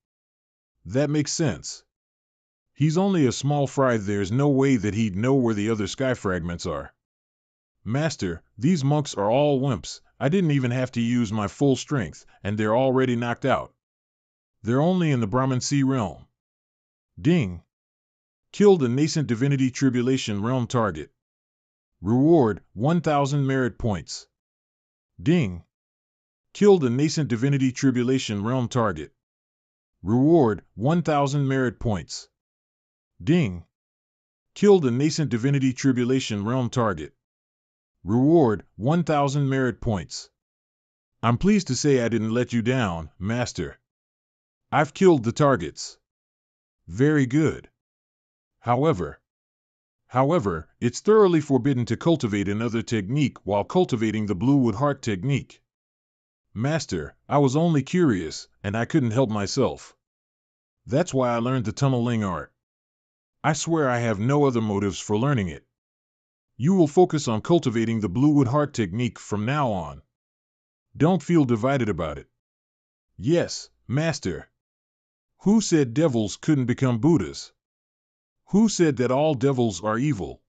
That makes sense. He's only a small fry. There's no way that he'd know where the other sky fragments are. Master, these monks are all wimps. I didn't even have to use my full strength, and they're already knocked out. They're only in the Brahman Sea realm. Ding. Killed a nascent divinity tribulation realm target. Reward, 1,000 merit points. Ding. Killed a nascent divinity tribulation realm target. Reward, 1,000 merit points. Ding. Killed a nascent divinity tribulation realm target. Reward, 1,000 merit points. I'm pleased to say I didn't let you down, Master. I've killed the targets. Very good. However, it's thoroughly forbidden to cultivate another technique while cultivating the Bluewood Heart technique. Master, I was only curious, and I couldn't help myself. That's why I learned the tunneling art. I swear I have no other motives for learning it. You will focus on cultivating the Bluewood Heart technique from now on. Don't feel divided about it. Yes, Master. Who said devils couldn't become Buddhas? Who said that all devils are evil?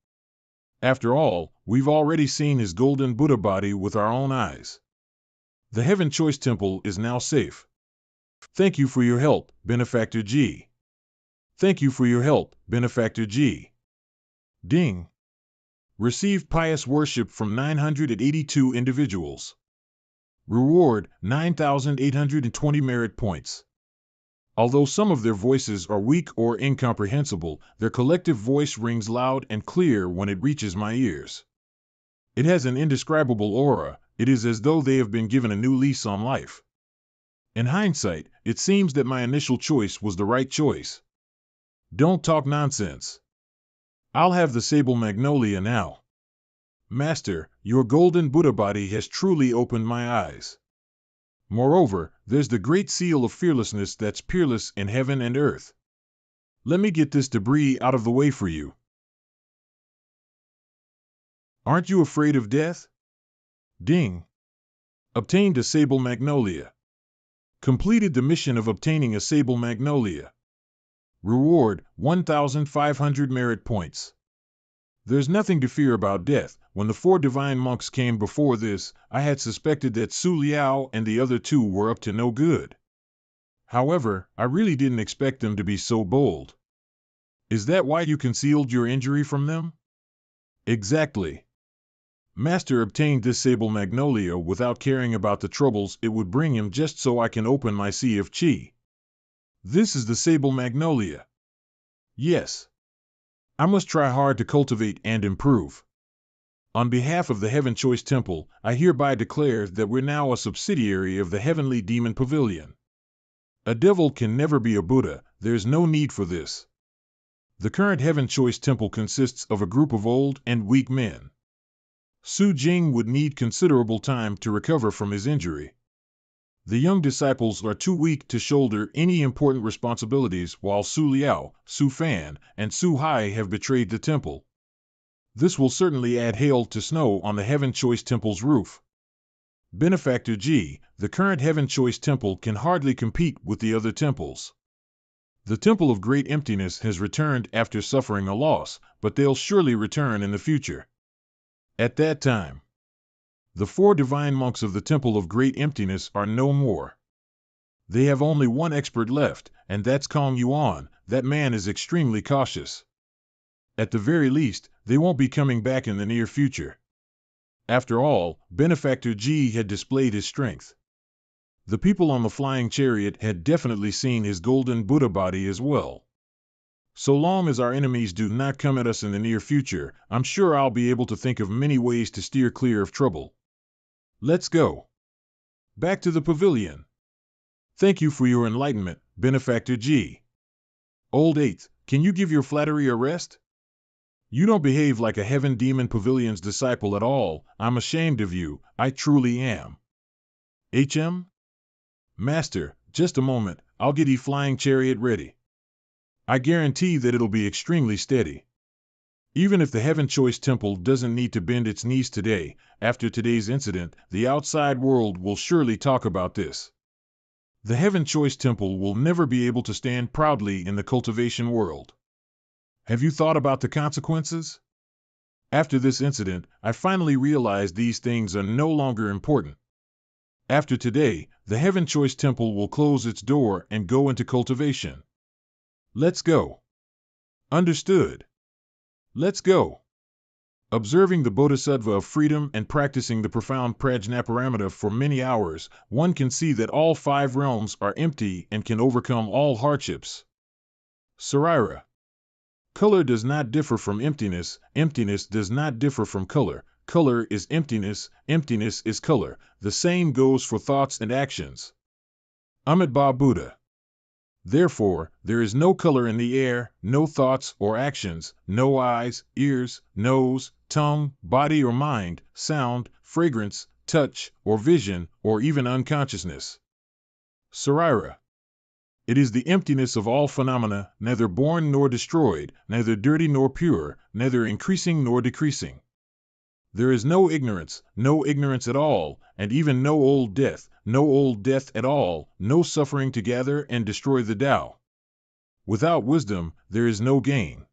After all, we've already seen his golden Buddha body with our own eyes. The Heaven Choice Temple is now safe. Thank you for your help, Benefactor G. Thank you for your help, Benefactor G. Ding. Received pious worship from 982 individuals. Reward, 9,820 merit points. Although some of their voices are weak or incomprehensible, their collective voice rings loud and clear when it reaches my ears. It has an indescribable aura. It is as though they have been given a new lease on life. In hindsight, it seems that my initial choice was the right choice. Don't talk nonsense. I'll have the sable magnolia now. Master, your golden Buddha body has truly opened my eyes. Moreover, there's the great seal of fearlessness that's peerless in heaven and earth. Let me get this debris out of the way for you. Aren't you afraid of death? Ding. Obtained a sable magnolia. Completed the mission of obtaining a sable magnolia. Reward, 1,500 merit points. There's nothing to fear about death. When the 4 divine monks came before this, I had suspected that Su Liao and the other 2 were up to no good. However, I really didn't expect them to be so bold. Is that why you concealed your injury from them? Exactly. Master obtained this sable magnolia without caring about the troubles it would bring him just so I can open my sea of chi. This is the sable magnolia. Yes. I must try hard to cultivate and improve. On behalf of the Heaven Choice Temple, I hereby declare that we're now a subsidiary of the Heavenly Demon Pavilion. A devil can never be a Buddha. There's no need for this. The current Heaven Choice Temple consists of a group of old and weak men. Su Jing would need considerable time to recover from his injury. The young disciples are too weak to shoulder any important responsibilities, while Su Liao, Su Fan, and Su Hai have betrayed the temple. This will certainly add hail to snow on the Heaven Choice Temple's roof. Benefactor G, the current Heaven Choice Temple can hardly compete with the other temples. The Temple of Great Emptiness has returned after suffering a loss, but they'll surely return in the future. At that time, the 4 divine monks of the Temple of Great Emptiness are no more. They have only one expert left, and that's Kong Yuan. That man is extremely cautious. At the very least, they won't be coming back in the near future. After all, Benefactor G had displayed his strength. The people on the flying chariot had definitely seen his golden Buddha body as well. So long as our enemies do not come at us in the near future, I'm sure I'll be able to think of many ways to steer clear of trouble. Let's go. Back to the pavilion. Thank you for your enlightenment, Benefactor G. Old Eighth, can you give your flattery a rest? You don't behave like a Heaven Demon Pavilion's disciple at all. I'm ashamed of you, I truly am. HM? Master, just a moment, I'll get flying chariot ready. I guarantee that it'll be extremely steady. Even if the Heaven Choice Temple doesn't need to bend its knees today, after today's incident, the outside world will surely talk about this. The Heaven Choice Temple will never be able to stand proudly in the cultivation world. Have you thought about the consequences? After this incident, I finally realized these things are no longer important. After today, the Heaven Choice Temple will close its door and go into cultivation. Let's go. Understood. Let's go. Observing the Bodhisattva of freedom and practicing the profound Prajnaparamita for many hours, one can see that all 5 realms are empty and can overcome all hardships. Sarira. Color does not differ from emptiness, emptiness does not differ from color, color is emptiness, emptiness is color, the same goes for thoughts and actions. Amitabha Buddha. Therefore, there is no color in the air, no thoughts or actions, no eyes, ears, nose, tongue, body or mind, sound, fragrance, touch, or vision, or even unconsciousness. Sarira. It is the emptiness of all phenomena, neither born nor destroyed, neither dirty nor pure, neither increasing nor decreasing. There is no ignorance at all, and even no old death at all, no suffering to gather and destroy the Tao. Without wisdom, there is no gain.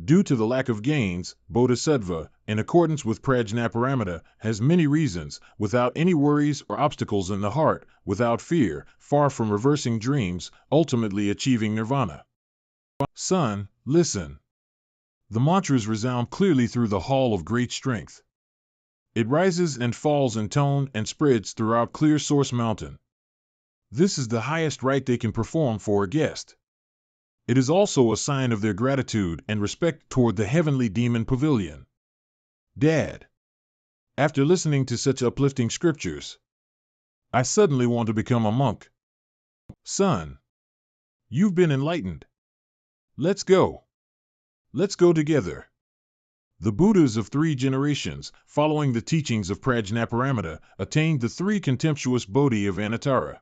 Due to the lack of gains, Bodhisattva, in accordance with Prajnaparamita, has many reasons, without any worries or obstacles in the heart, without fear, far from reversing dreams, ultimately achieving nirvana. Son, listen. The mantras resound clearly through the hall of great strength. It rises and falls in tone and spreads throughout Clear Source Mountain. This is the highest rite they can perform for a guest. It is also a sign of their gratitude and respect toward the Heavenly Demon Pavilion. Dad. After listening to such uplifting scriptures, I suddenly want to become a monk. Son. You've been enlightened. Let's go. Let's go together. The Buddhas of 3 generations, following the teachings of Prajnaparamita, attained the 3 contemptuous Bodhi of Anuttara.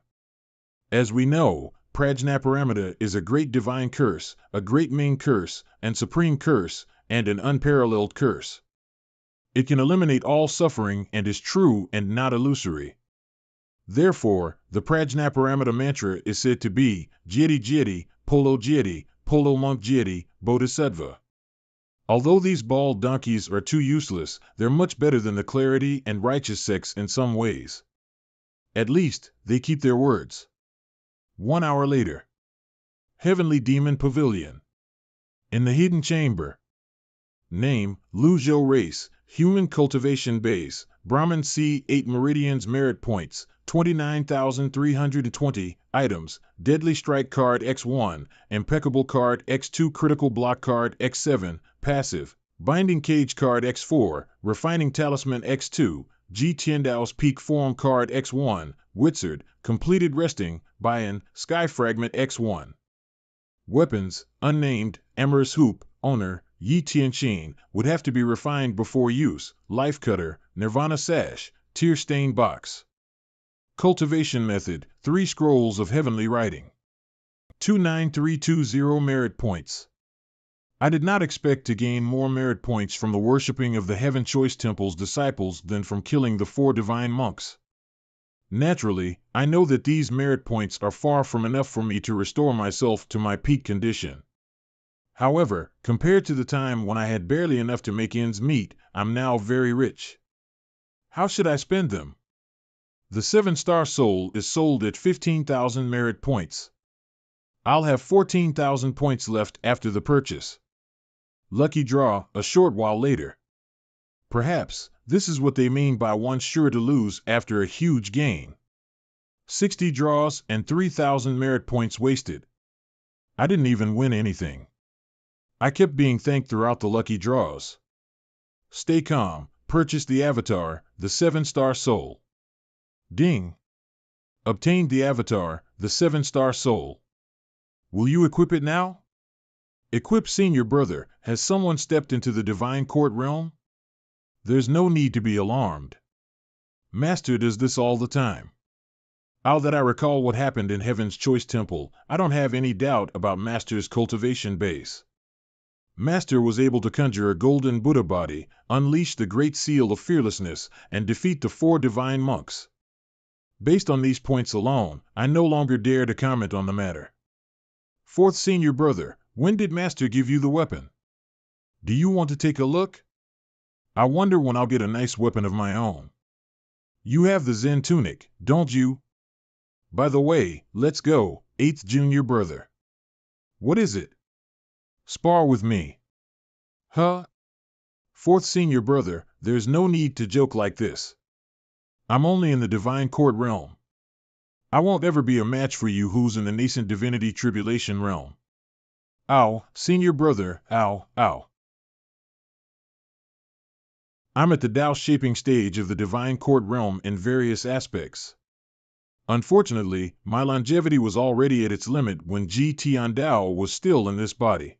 As we know, Prajnaparamita is a great divine curse, a great main curse, and supreme curse, and an unparalleled curse. It can eliminate all suffering and is true and not illusory. Therefore, the Prajnaparamita mantra is said to be Jyeti Polo Monk Jyeti, Bodhisattva. Although these bald donkeys are too useless, they're much better than the clarity and righteous sects in some ways. At least, they keep their words. 1 hour later. Heavenly Demon Pavilion. In the hidden chamber. Name, Luzhou Race, Human Cultivation Base, Brahmin C. 8 Meridians Merit Points, 29,320, Items, Deadly Strike Card X1, Impeccable Card X2, Critical Block Card X7, Passive, Binding Cage Card X4, Refining Talisman X2, G. Tiandao's Peak Form Card X1, Wizard, Completed Resting, Buy-in, Sky Fragment X1. Weapons, Unnamed, Amorous Hoop, Owner, Yi Tianqin, would have to be refined before use, Life Cutter, Nirvana Sash, Tear Stain Box. Cultivation Method, 3 Scrolls of Heavenly Writing. 29320 Merit Points. I did not expect to gain more merit points from the worshipping of the Heaven Choice Temple's disciples than from killing the 4 divine monks. Naturally, I know that these merit points are far from enough for me to restore myself to my peak condition. However, compared to the time when I had barely enough to make ends meet, I'm now very rich. How should I spend them? The 7-star soul is sold at 15,000 merit points. I'll have 14,000 points left after the purchase. Lucky draw a short while later. Perhaps this is what they mean by one sure to lose after a huge gain. 60 draws and 3,000 merit points wasted. I didn't even win anything. I kept being thanked throughout the lucky draws. Stay calm, purchase the avatar, the 7-star soul. Ding! Obtained the avatar, the 7-star soul. Will you equip it now? Equip senior brother. Has someone stepped into the divine court realm? There's no need to be alarmed. Master does this all the time. Now that I recall what happened in Heaven's Choice Temple, I don't have any doubt about Master's cultivation base. Master was able to conjure a golden Buddha body, unleash the Great Seal of Fearlessness, and defeat the 4 divine monks. Based on these points alone, I no longer dare to comment on the matter. 4th senior brother, when did Master give you the weapon? Do you want to take a look? I wonder when I'll get a nice weapon of my own. You have the Zen tunic, don't you? By the way, let's go, 8th junior brother. What is it? Spar with me. Huh? 4th senior brother, there's no need to joke like this. I'm only in the divine court realm. I won't ever be a match for you who's in the nascent divinity tribulation realm. Ow, senior brother, ow, ow. I'm at the Tao-shaping stage of the divine court realm in various aspects. Unfortunately, my longevity was already at its limit when Tian Dao was still in this body.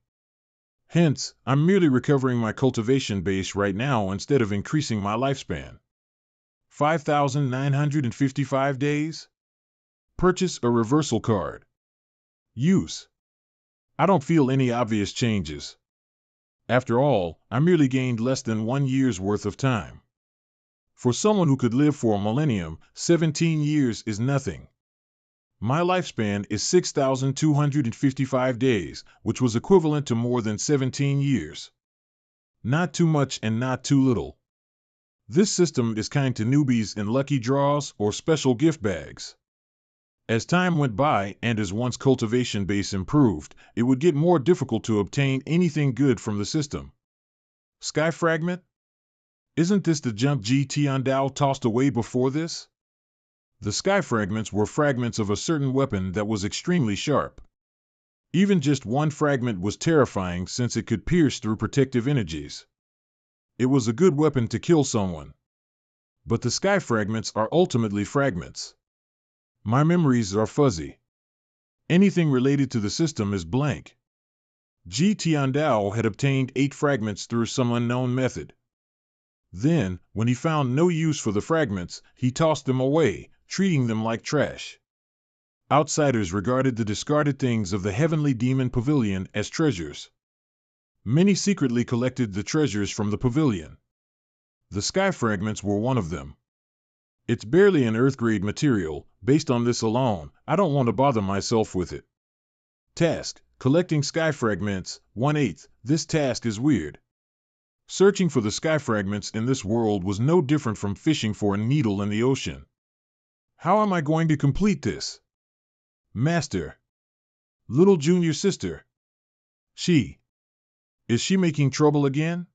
Hence, I'm merely recovering my cultivation base right now instead of increasing my lifespan. 5,955 days? Purchase a reversal card. Use. I don't feel any obvious changes. After all, I merely gained less than 1 year's worth of time. For someone who could live for a millennium, 17 years is nothing. My lifespan is 6,255 days, which was equivalent to more than 17 years. Not too much and not too little. This system is kind to newbies in lucky draws or special gift bags. As time went by and as one's cultivation base improved, it would get more difficult to obtain anything good from the system. Sky Fragment? Isn't this the junk Tian Dao tossed away before this? The sky fragments were fragments of a certain weapon that was extremely sharp. Even just one fragment was terrifying since it could pierce through protective energies. It was a good weapon to kill someone. But the sky fragments are ultimately fragments. My memories are fuzzy. Anything related to the system is blank. Tian Dao had obtained 8 fragments through some unknown method. Then, when he found no use for the fragments, he tossed them away, treating them like trash. Outsiders regarded the discarded things of the heavenly demon pavilion as treasures. Many secretly collected the treasures from the pavilion. The sky fragments were one of them. It's barely an Earth-grade material. Based on this alone, I don't want to bother myself with it. Task: collecting sky fragments, 1/8. This task is weird. Searching for the sky fragments in this world was no different from fishing for a needle in the ocean. How am I going to complete this? Master. Little junior sister. Is she making trouble again?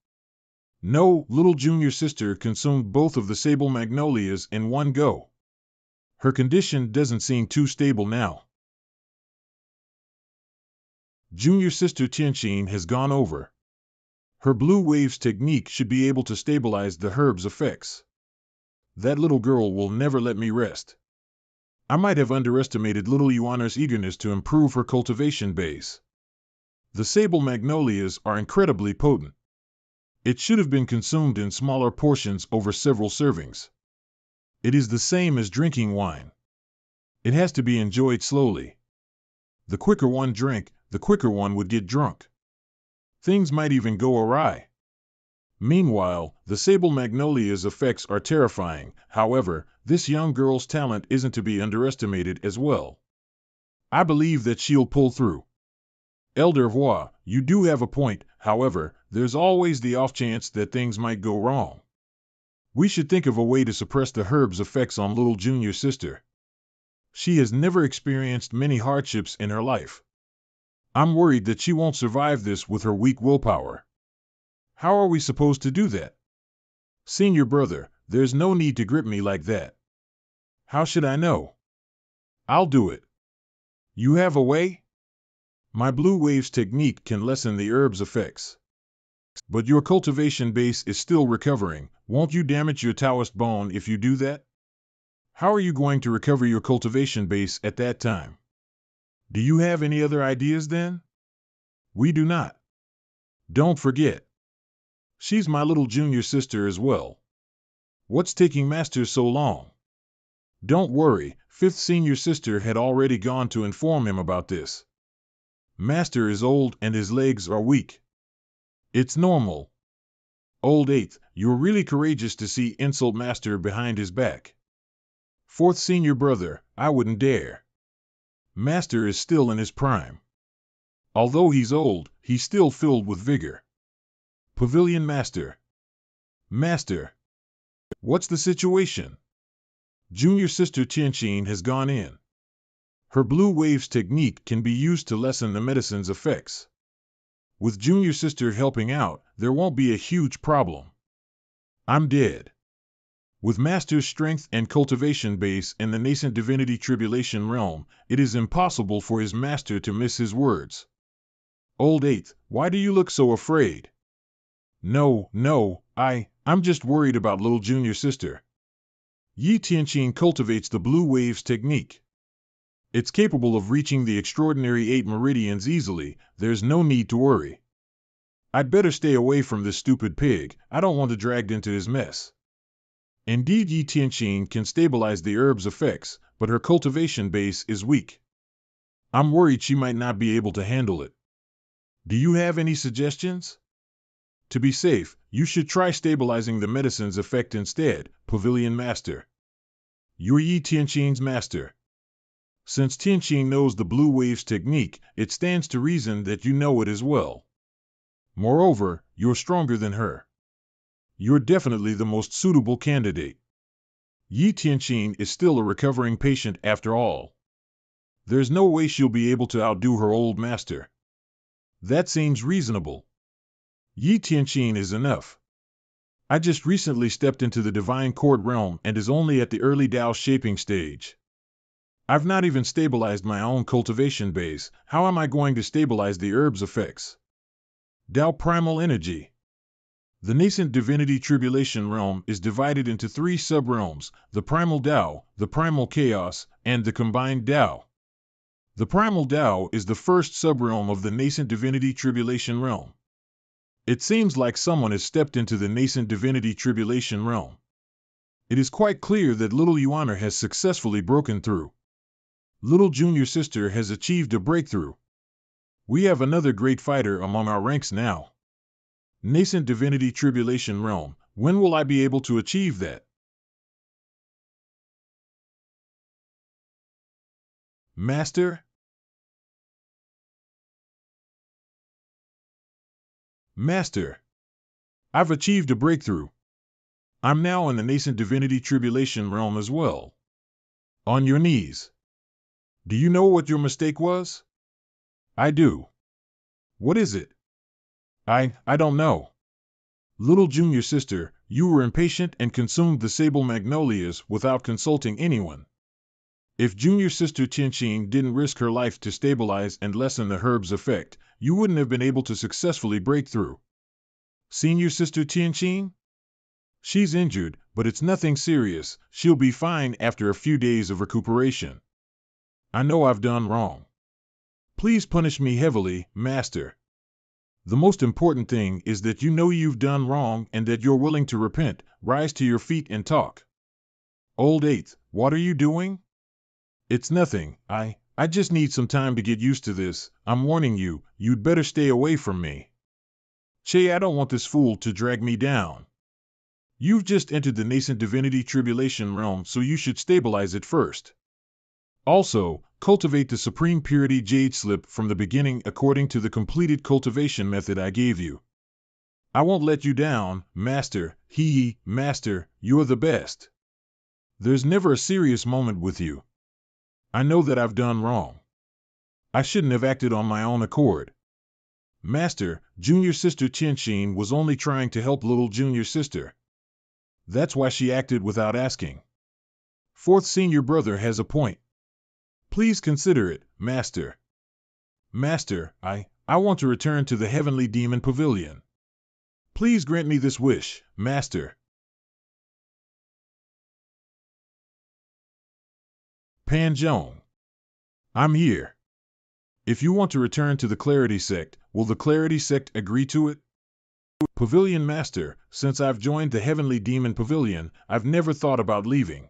No, little junior sister consumed both of the sable magnolias in one go. Her condition doesn't seem too stable now. Junior sister Tianxin has gone over. Her blue waves technique should be able to stabilize the herb's effects. That little girl will never let me rest. I might have underestimated little Yuana's eagerness to improve her cultivation base. The sable magnolias are incredibly potent. It should have been consumed in smaller portions over several servings. It is the same as drinking wine. It has to be enjoyed slowly. The quicker one drank, the quicker one would get drunk. Things might even go awry. Meanwhile, the sable magnolia's effects are terrifying. However, this young girl's talent isn't to be underestimated as well. I believe that she'll pull through. Elder Hua, you do have a point. However, there's always the off chance that things might go wrong. We should think of a way to suppress the herb's effects on little junior sister. She has never experienced many hardships in her life. I'm worried that she won't survive this with her weak willpower. How are we supposed to do that? Senior brother, there's no need to grip me like that. How should I know? I'll do it. You have a way? My blue waves technique can lessen the herb's effects. But your cultivation base is still recovering. Won't you damage your Taoist bone if you do that? How are you going to recover your cultivation base at that time? Do you have any other ideas then? We do not. Don't forget. She's my little junior sister as well. What's taking Master so long? Don't worry, fifth senior sister had already gone to inform him about this. Master is old and his legs are weak. It's normal. Old eighth, you're really courageous to see insult Master behind his back. Fourth senior brother, I wouldn't dare. Master is still in his prime. Although he's old, he's still filled with vigor. Pavilion Master. Master. What's the situation? Junior sister Tianqin has gone in. Her blue waves technique can be used to lessen the medicine's effects. With junior sister helping out, there won't be a huge problem. I'm dead. With Master's strength and cultivation base in the nascent divinity tribulation realm, it is impossible for his master to miss his words. Old eighth, why do you look so afraid? No, I'm just worried about little junior sister. Yi Tianqin cultivates the blue waves technique. It's capable of reaching the extraordinary 8 meridians easily. There's no need to worry. I'd better stay away from this stupid pig. I don't want to dragged into his mess. Indeed, Yi Tianqin can stabilize the herb's effects, but her cultivation base is weak. I'm worried she might not be able to handle it. Do you have any suggestions? To be safe, you should try stabilizing the medicine's effect instead, Pavilion Master. You're Yi Tianqin's master. Since Tianqin knows the blue waves technique, it stands to reason that you know it as well. Moreover, you're stronger than her. You're definitely the most suitable candidate. Yi Tianqin is still a recovering patient after all. There's no way she'll be able to outdo her old master. That seems reasonable. Yi Tianqin is enough. I just recently stepped into the divine court realm and is only at the early Dao shaping stage. I've not even stabilized my own cultivation base. How am I going to stabilize the herb's effects? Dao primal energy. The nascent divinity tribulation realm is divided into 3 sub-realms, the primal Dao, the primal chaos, and the combined Dao. The primal Dao is the first sub-realm of the nascent divinity tribulation realm. It seems like someone has stepped into the nascent divinity tribulation realm. It is quite clear that little Yuaner has successfully broken through. Little junior sister has achieved a breakthrough. We have another great fighter among our ranks now. Nascent divinity tribulation realm, when will I be able to achieve that? Master? Master! I've achieved a breakthrough. I'm now in the nascent divinity tribulation realm as well. On your knees. Do you know what your mistake was? I do. What is it? I don't know. Little junior sister, you were impatient and consumed the sable magnolias without consulting anyone. If junior sister Tianqin didn't risk her life to stabilize and lessen the herb's effect, you wouldn't have been able to successfully break through. Senior sister Tianqin? She's injured, but it's nothing serious. She'll be fine after a few days of recuperation. I know I've done wrong. Please punish me heavily, Master. The most important thing is that you know you've done wrong and that you're willing to repent. Rise to your feet and talk. Old eighth, what are you doing? It's nothing. I just need some time to get used to this. I'm warning you, you'd better stay away from me. Che, I don't want this fool to drag me down. You've just entered the nascent divinity tribulation realm, so you should stabilize it first. Also, cultivate the supreme purity jade slip from the beginning according to the completed cultivation method I gave you. I won't let you down, Master. Master, you're the best. There's never a serious moment with you. I know that I've done wrong. I shouldn't have acted on my own accord. Master, junior sister Qinshin was only trying to help little junior sister. That's why she acted without asking. Fourth senior brother has a point. Please consider it, Master. Master, I want to return to the Heavenly Demon Pavilion. Please grant me this wish, Master. Panjong. I'm here. If you want to return to the Clarity Sect, will the Clarity Sect agree to it? Pavilion Master, since I've joined the Heavenly Demon Pavilion, I've never thought about leaving.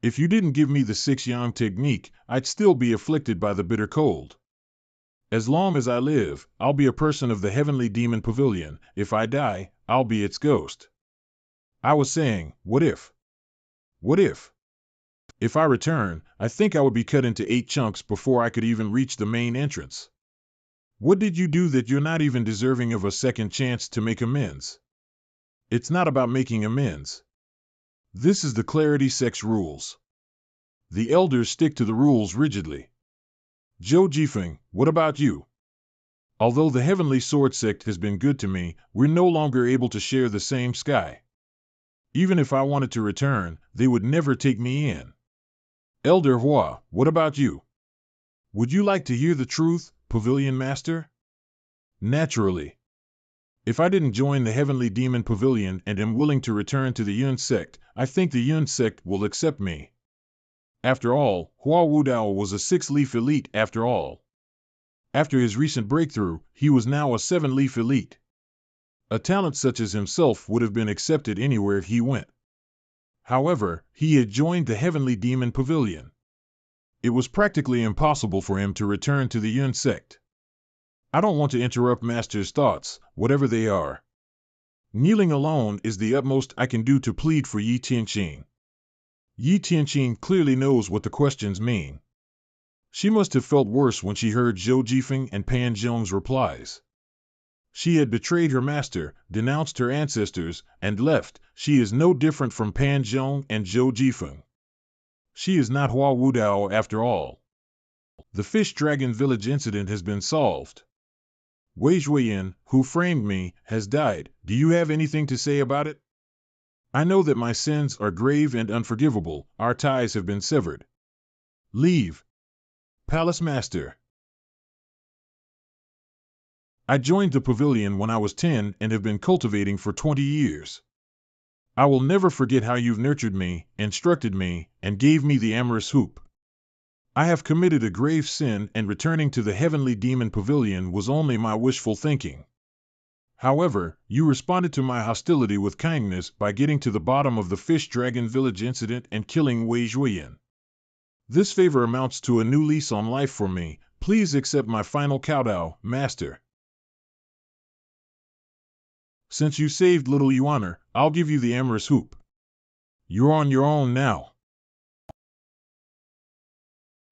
If you didn't give me the 6-yang technique, I'd still be afflicted by the bitter cold. As long as I live, I'll be a person of the Heavenly Demon Pavilion. If I die, I'll be its ghost. I was saying, what if? What if? If I return, I think I would be cut into 8 chunks before I could even reach the main entrance. What did you do that you're not even deserving of a second chance to make amends? It's not about making amends. This is the Clarity Sect's rules. The elders stick to the rules rigidly. Zhou Jifeng, what about you? Although the Heavenly Sword Sect has been good to me, we're no longer able to share the same sky. Even if I wanted to return, they would never take me in. Elder Hua, what about you? Would you like to hear the truth, Pavilion Master? Naturally. If I didn't join the Heavenly Demon Pavilion and am willing to return to the Yun Sect, I think the Yun Sect will accept me. After all, Hua Wudao was a 6-leaf elite after all. After his recent breakthrough, he was now a 7-leaf elite. A talent such as himself would have been accepted anywhere he went. However, he had joined the Heavenly Demon Pavilion. It was practically impossible for him to return to the Yun Sect. I don't want to interrupt Master's thoughts, whatever they are. Kneeling alone is the utmost I can do to plead for Yi Tianqin. Yi Tianqin clearly knows what the questions mean. She must have felt worse when she heard Zhou Jifeng and Pan Zhong's replies. She had betrayed her master, denounced her ancestors, and left. She is no different from Pan Zhong and Zhou Jifeng. She is not Hua Wudao after all. The Fish Dragon Village incident has been solved. Wei Zhuoyan, who framed me, has died. Do you have anything to say about it? I know that my sins are grave and unforgivable. Our ties have been severed. Leave. Palace Master. I joined the pavilion when I was 10 and have been cultivating for 20 years. I will never forget how you've nurtured me, instructed me, and gave me the amorous hoop. I have committed a grave sin, and returning to the Heavenly Demon Pavilion was only my wishful thinking. However, you responded to my hostility with kindness by getting to the bottom of the Fish Dragon Village incident and killing Wei Zhuoyan. This favor amounts to a new lease on life for me. Please accept my final kowtow, Master. Since you saved little Yuaner, I'll give you the amorous hoop. You're on your own now.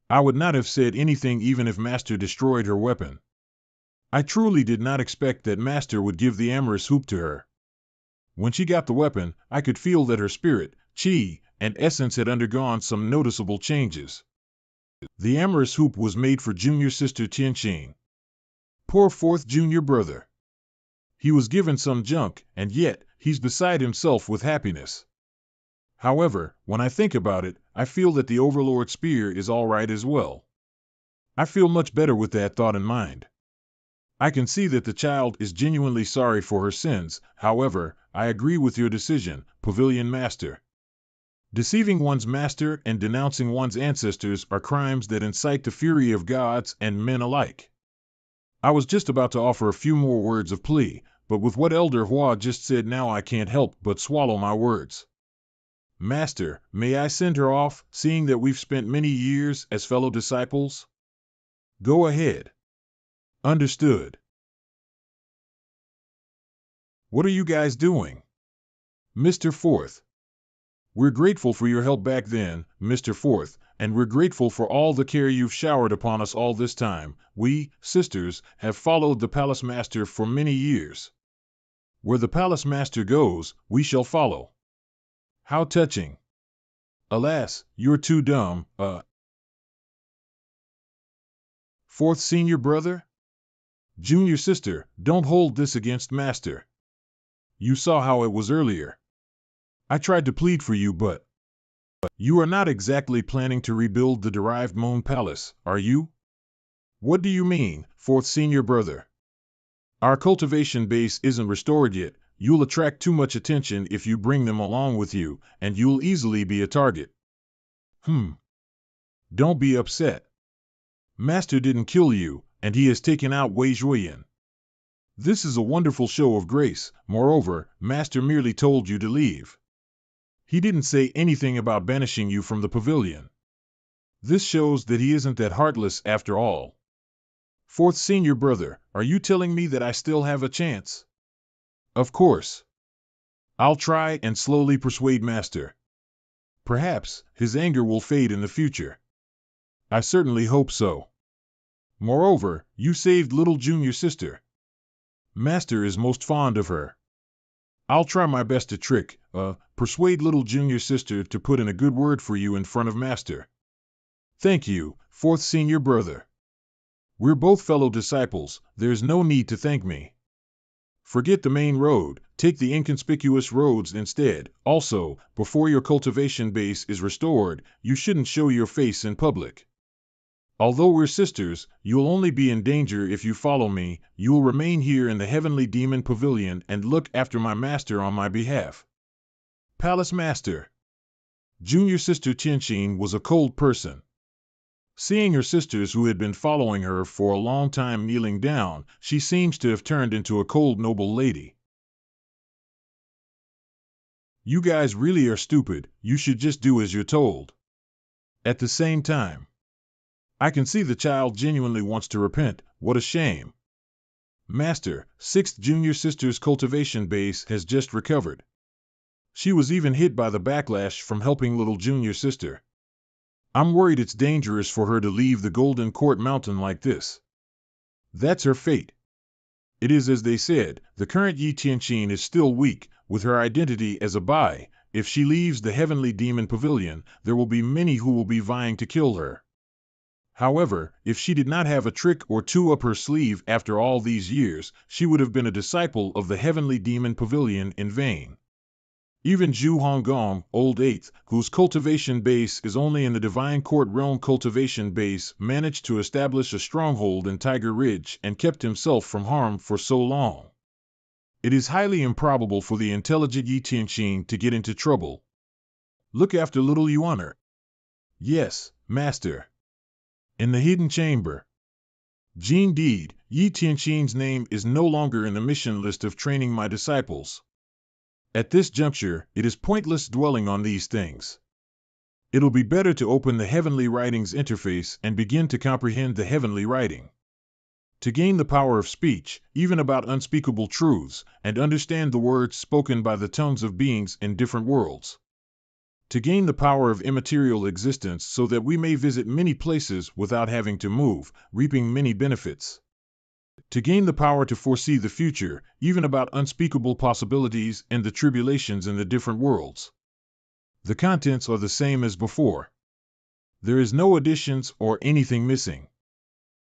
I would not have said anything even if Master destroyed her weapon. I truly did not expect that Master would give the amorous hoop to her. When she got the weapon, I could feel that her spirit, chi, and essence had undergone some noticeable changes. The amorous hoop was made for junior sister Tianqin. Poor fourth junior brother. He was given some junk, and yet, he's beside himself with happiness. However, when I think about it, I feel that the Overlord Spear is all right as well. I feel much better with that thought in mind. I can see that the child is genuinely sorry for her sins. However, I agree with your decision, Pavilion Master. Deceiving one's master and denouncing one's ancestors are crimes that incite the fury of gods and men alike. I was just about to offer a few more words of plea, but with what Elder Hua just said now I can't help but swallow my words. Master, may I send her off, seeing that we've spent many years as fellow disciples? Go ahead. Understood. What are you guys doing? Mr. Fourth. We're grateful for your help back then, Mr. Fourth, and we're grateful for all the care you've showered upon us all this time. We, sisters, have followed the Palace Master for many years. Where the palace master goes, we shall follow. How touching. Alas, you're too dumb, Fourth senior brother? Junior sister, don't hold this against master. You saw how it was earlier. I tried to plead for you, but you are not exactly planning to rebuild the derived moon palace, are you? What do you mean, fourth senior brother? Our cultivation base isn't restored yet. You'll attract too much attention if you bring them along with you, and you'll easily be a target. Don't be upset. Master didn't kill you, and he has taken out Wei Zhuoyan. This is a wonderful show of grace. Moreover, Master merely told you to leave. He didn't say anything about banishing you from the pavilion. This shows that he isn't that heartless after all. Fourth senior brother, are you telling me that I still have a chance? Of course. I'll try and slowly persuade Master. Perhaps his anger will fade in the future. I certainly hope so. Moreover, you saved little junior sister. Master is most fond of her. I'll try my best to persuade little junior sister to put in a good word for you in front of Master. Thank you, fourth senior brother. We're both fellow disciples, there's no need to thank me. Forget the main road, take the inconspicuous roads instead. Also, before your cultivation base is restored, you shouldn't show your face in public. Although we're sisters, you'll only be in danger if you follow me. You'll remain here in the Heavenly Demon Pavilion and look after my master on my behalf. Palace Master. Junior sister Qianxin was a cold person. Seeing her sisters who had been following her for a long time kneeling down, she seems to have turned into a cold noble lady. You guys really are stupid, you should just do as you're told. At the same time, I can see the child genuinely wants to repent. What a shame. Master, sixth junior sister's cultivation base has just recovered. She was even hit by the backlash from helping little junior sister. I'm worried it's dangerous for her to leave the Golden Court Mountain like this. That's her fate. It is as they said, the current Yi Tianqin is still weak, with her identity as a bai. If she leaves the Heavenly Demon Pavilion, there will be many who will be vying to kill her. However, if she did not have a trick or two up her sleeve after all these years, she would have been a disciple of the Heavenly Demon Pavilion in vain. Even Zhu Honggong, Old Eighth, whose cultivation base is only in the Divine Court Realm cultivation base, managed to establish a stronghold in Tiger Ridge and kept himself from harm for so long. It is highly improbable for the intelligent Yi Tianqin to get into trouble. Look after little Yuaner. Yes, Master. In the hidden chamber. Indeed, Yi Tianqin's name is no longer in the mission list of training my disciples. At this juncture, it is pointless dwelling on these things. It'll be better to open the Heavenly Writings interface and begin to comprehend the Heavenly Writing. To gain the power of speech, even about unspeakable truths, and understand the words spoken by the tongues of beings in different worlds. To gain the power of immaterial existence so that we may visit many places without having to move, reaping many benefits. To gain the power to foresee the future, even about unspeakable possibilities and the tribulations in the different worlds. The contents are the same as before. There is no additions or anything missing.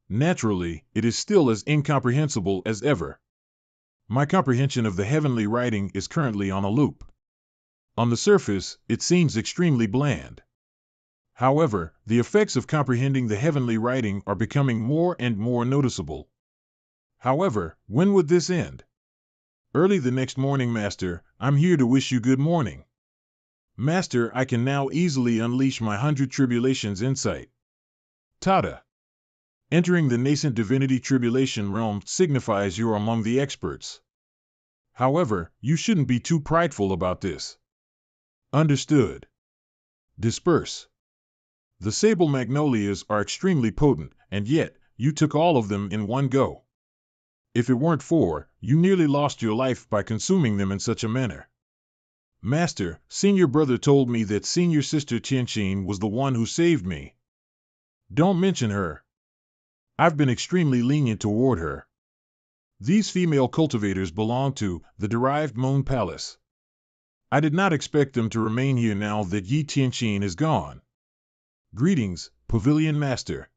Naturally, it is still as incomprehensible as ever. My comprehension of the Heavenly Writing is currently on a loop. On the surface, it seems extremely bland. However, the effects of comprehending the Heavenly Writing are becoming more and more noticeable. However, when would this end? Early the next morning, Master, I'm here to wish you good morning. Master, I can now easily unleash my 100 tribulations insight. Tada! Entering the nascent divinity tribulation realm signifies you're among the experts. However, you shouldn't be too prideful about this. Understood. Disperse. The sable magnolias are extremely potent, and yet, you took all of them in one go. If it weren't for, you nearly lost your life by consuming them in such a manner. Master, senior brother told me that senior sister Qianxin was the one who saved me. Don't mention her. I've been extremely lenient toward her. These female cultivators belong to the derived Moon Palace. I did not expect them to remain here now that Yi Tianqin is gone. Greetings, Pavilion Master.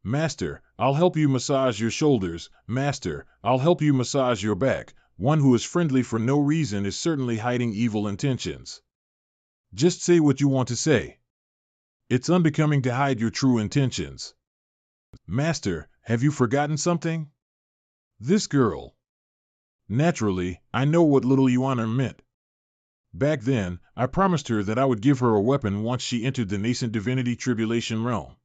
Master, I'll help you massage your shoulders. Master, I'll help you massage your back. One who is friendly for no reason is certainly hiding evil intentions. Just say what you want to say. It's unbecoming to hide your true intentions. Master, have you forgotten something? This girl. Naturally, I know what little Yuaner meant. Back then, I promised her that I would give her a weapon once she entered the nascent divinity tribulation realm.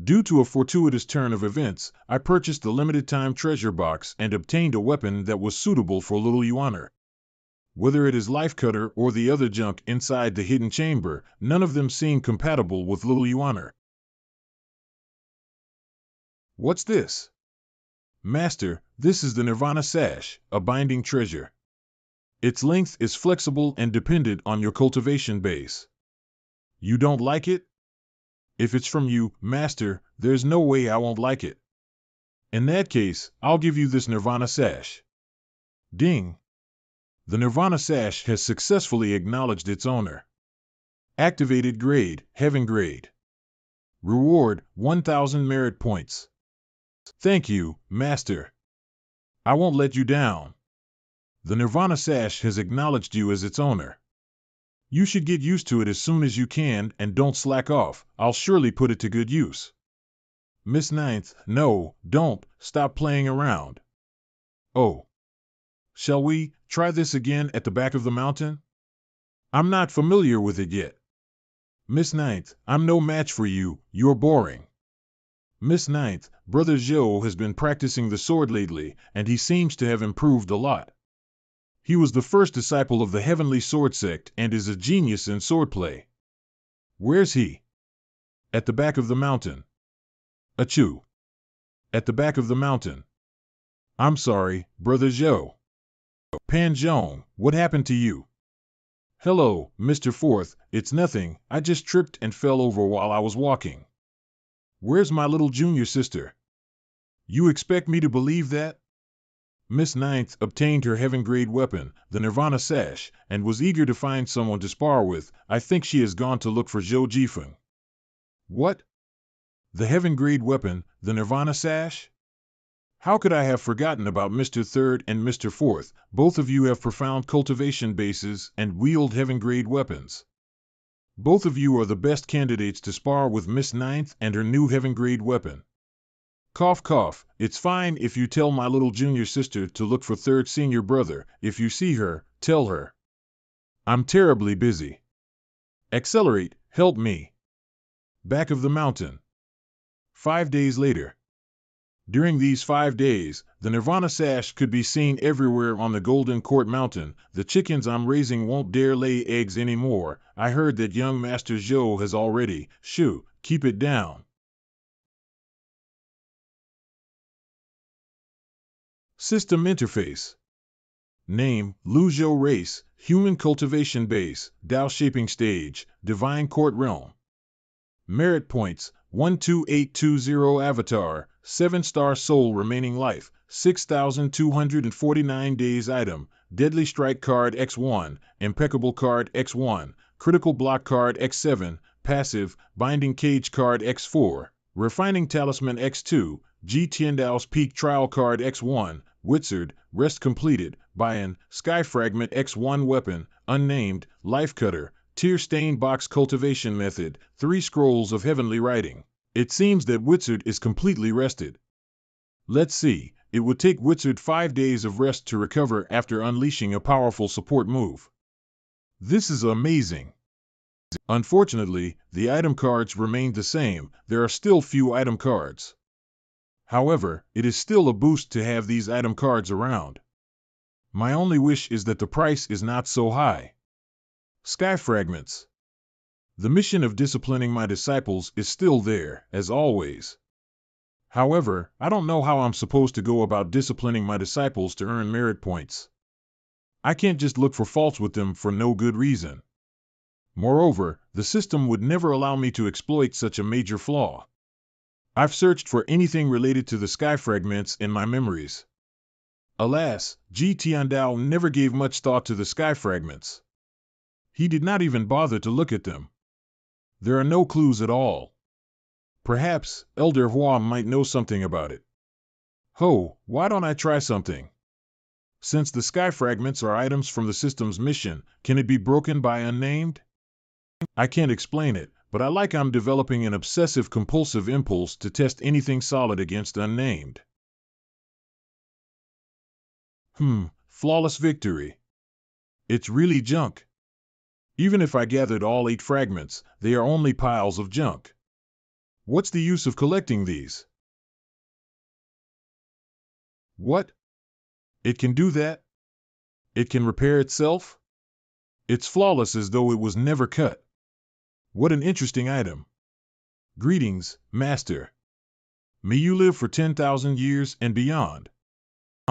Due to a fortuitous turn of events, I purchased the limited-time treasure box and obtained a weapon that was suitable for little Yuaner. Whether it is Life Cutter or the other junk inside the hidden chamber, none of them seem compatible with little Yuaner. What's this? Master, this is the Nirvana Sash, a binding treasure. Its length is flexible and dependent on your cultivation base. You don't like it? If it's from you, Master, there's no way I won't like it. In that case, I'll give you this Nirvana Sash. Ding! The Nirvana Sash has successfully acknowledged its owner. Activated grade, Heaven grade. Reward, 1,000 merit points. Thank you, Master. I won't let you down. The Nirvana Sash has acknowledged you as its owner. You should get used to it as soon as you can and don't slack off. I'll surely put it to good use. Miss Ninth, no, don't, stop playing around. Oh. Shall we try this again at the back of the mountain? I'm not familiar with it yet. Miss Ninth, I'm no match for you, you're boring. Miss Ninth, Brother Zhou has been practicing the sword lately, and he seems to have improved a lot. He was the first disciple of the Heavenly Sword Sect and is a genius in swordplay. Where's he? At the back of the mountain. Achoo. At the back of the mountain. I'm sorry, Brother Zhou. Pan Zhong, what happened to you? Hello, Mr. Fourth, it's nothing, I just tripped and fell over while I was walking. Where's my little junior sister? You expect me to believe that? Miss Ninth obtained her heaven-grade weapon, the Nirvana Sash, and was eager to find someone to spar with. I think she has gone to look for Zhou Jifeng. What? The heaven-grade weapon, the Nirvana Sash? How could I have forgotten about Mr. Third and Mr. Fourth? Both of you have profound cultivation bases and wield heaven-grade weapons. Both of you are the best candidates to spar with Miss Ninth and her new heaven-grade weapon. Cough cough, it's fine if you tell my little junior sister to look for third senior brother. If you see her, tell her. I'm terribly busy. Accelerate, help me. Back of the mountain. 5 days later. During these 5 days, the Nirvana Sash could be seen everywhere on the Golden Court Mountain. The chickens I'm raising won't dare lay eggs anymore. I heard that young Master Zhou has already. Shoo, keep it down. System Interface. Name, Luzhou Race, Human Cultivation Base, Dao Shaping Stage, Divine Court Realm. Merit Points, 12820 Avatar, 7-star Soul Remaining Life, 6,249 Days Item, Deadly Strike Card X1, Impeccable Card X1, Critical Block Card X7, Passive, Binding Cage Card X4, Refining Talisman X2, G Tiandao's Peak Trial Card X1, Wizard, Rest Completed, Buy-in, Sky Fragment X1 Weapon, Unnamed, Life Cutter, Tear Stain Box Cultivation Method, 3 Scrolls of Heavenly Writing. It seems that Wizard is completely rested. Let's see, it would take Wizard 5 days of rest to recover after unleashing a powerful support move. This is amazing. Unfortunately, the item cards remain the same. There are still few item cards. However, it is still a boost to have these item cards around. My only wish is that the price is not so high. Sky Fragments. The mission of disciplining my disciples is still there, as always. However, I don't know how I'm supposed to go about disciplining my disciples to earn merit points. I can't just look for faults with them for no good reason. Moreover, the system would never allow me to exploit such a major flaw. I've searched for anything related to the Sky Fragments in my memories. Alas, Ji Tiandao never gave much thought to the sky fragments. He did not even bother to look at them. There are no clues at all. Perhaps Elder Hua might know something about it. Ho, why don't I try something? Since the sky fragments are items from the system's mission, can it be broken by unnamed? I can't explain it, but I'm developing an obsessive-compulsive impulse to test anything solid against unnamed. Flawless victory. It's really junk. Even if I gathered all 8 fragments, they are only piles of junk. What's the use of collecting these? What? It can do that? It can repair itself? It's flawless as though it was never cut. What an interesting item. Greetings, Master. May you live for 10,000 years and beyond.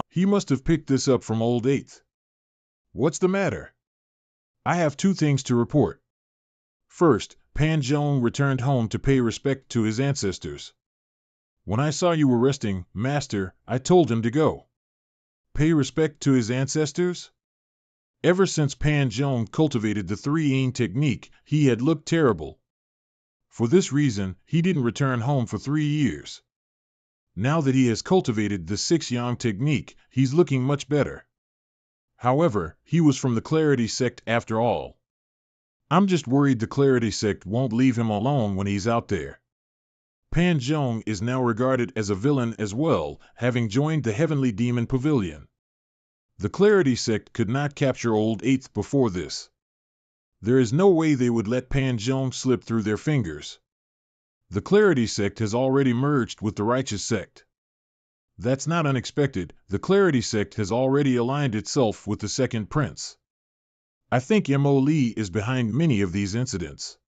He must have picked this up from Old 8th. What's the matter? I have 2 things to report. First, Pan Zhong returned home to pay respect to his ancestors. When I saw you were resting, Master, I told him to go. Pay respect to his ancestors? Ever since Pan Zhong cultivated the 3-yin technique, he had looked terrible. For this reason, he didn't return home for 3 years. Now that he has cultivated the 6-yang technique, he's looking much better. However, he was from the Clarity sect after all. I'm just worried the Clarity sect won't leave him alone when he's out there. Pan Zhong is now regarded as a villain as well, having joined the Heavenly Demon Pavilion. The Clarity sect could not capture Old 8th before this. There is no way they would let Pan Zhong slip through their fingers. The Clarity sect has already merged with the Righteous sect. That's not unexpected, the Clarity sect has already aligned itself with the Second Prince. I think Mo Li is behind many of these incidents.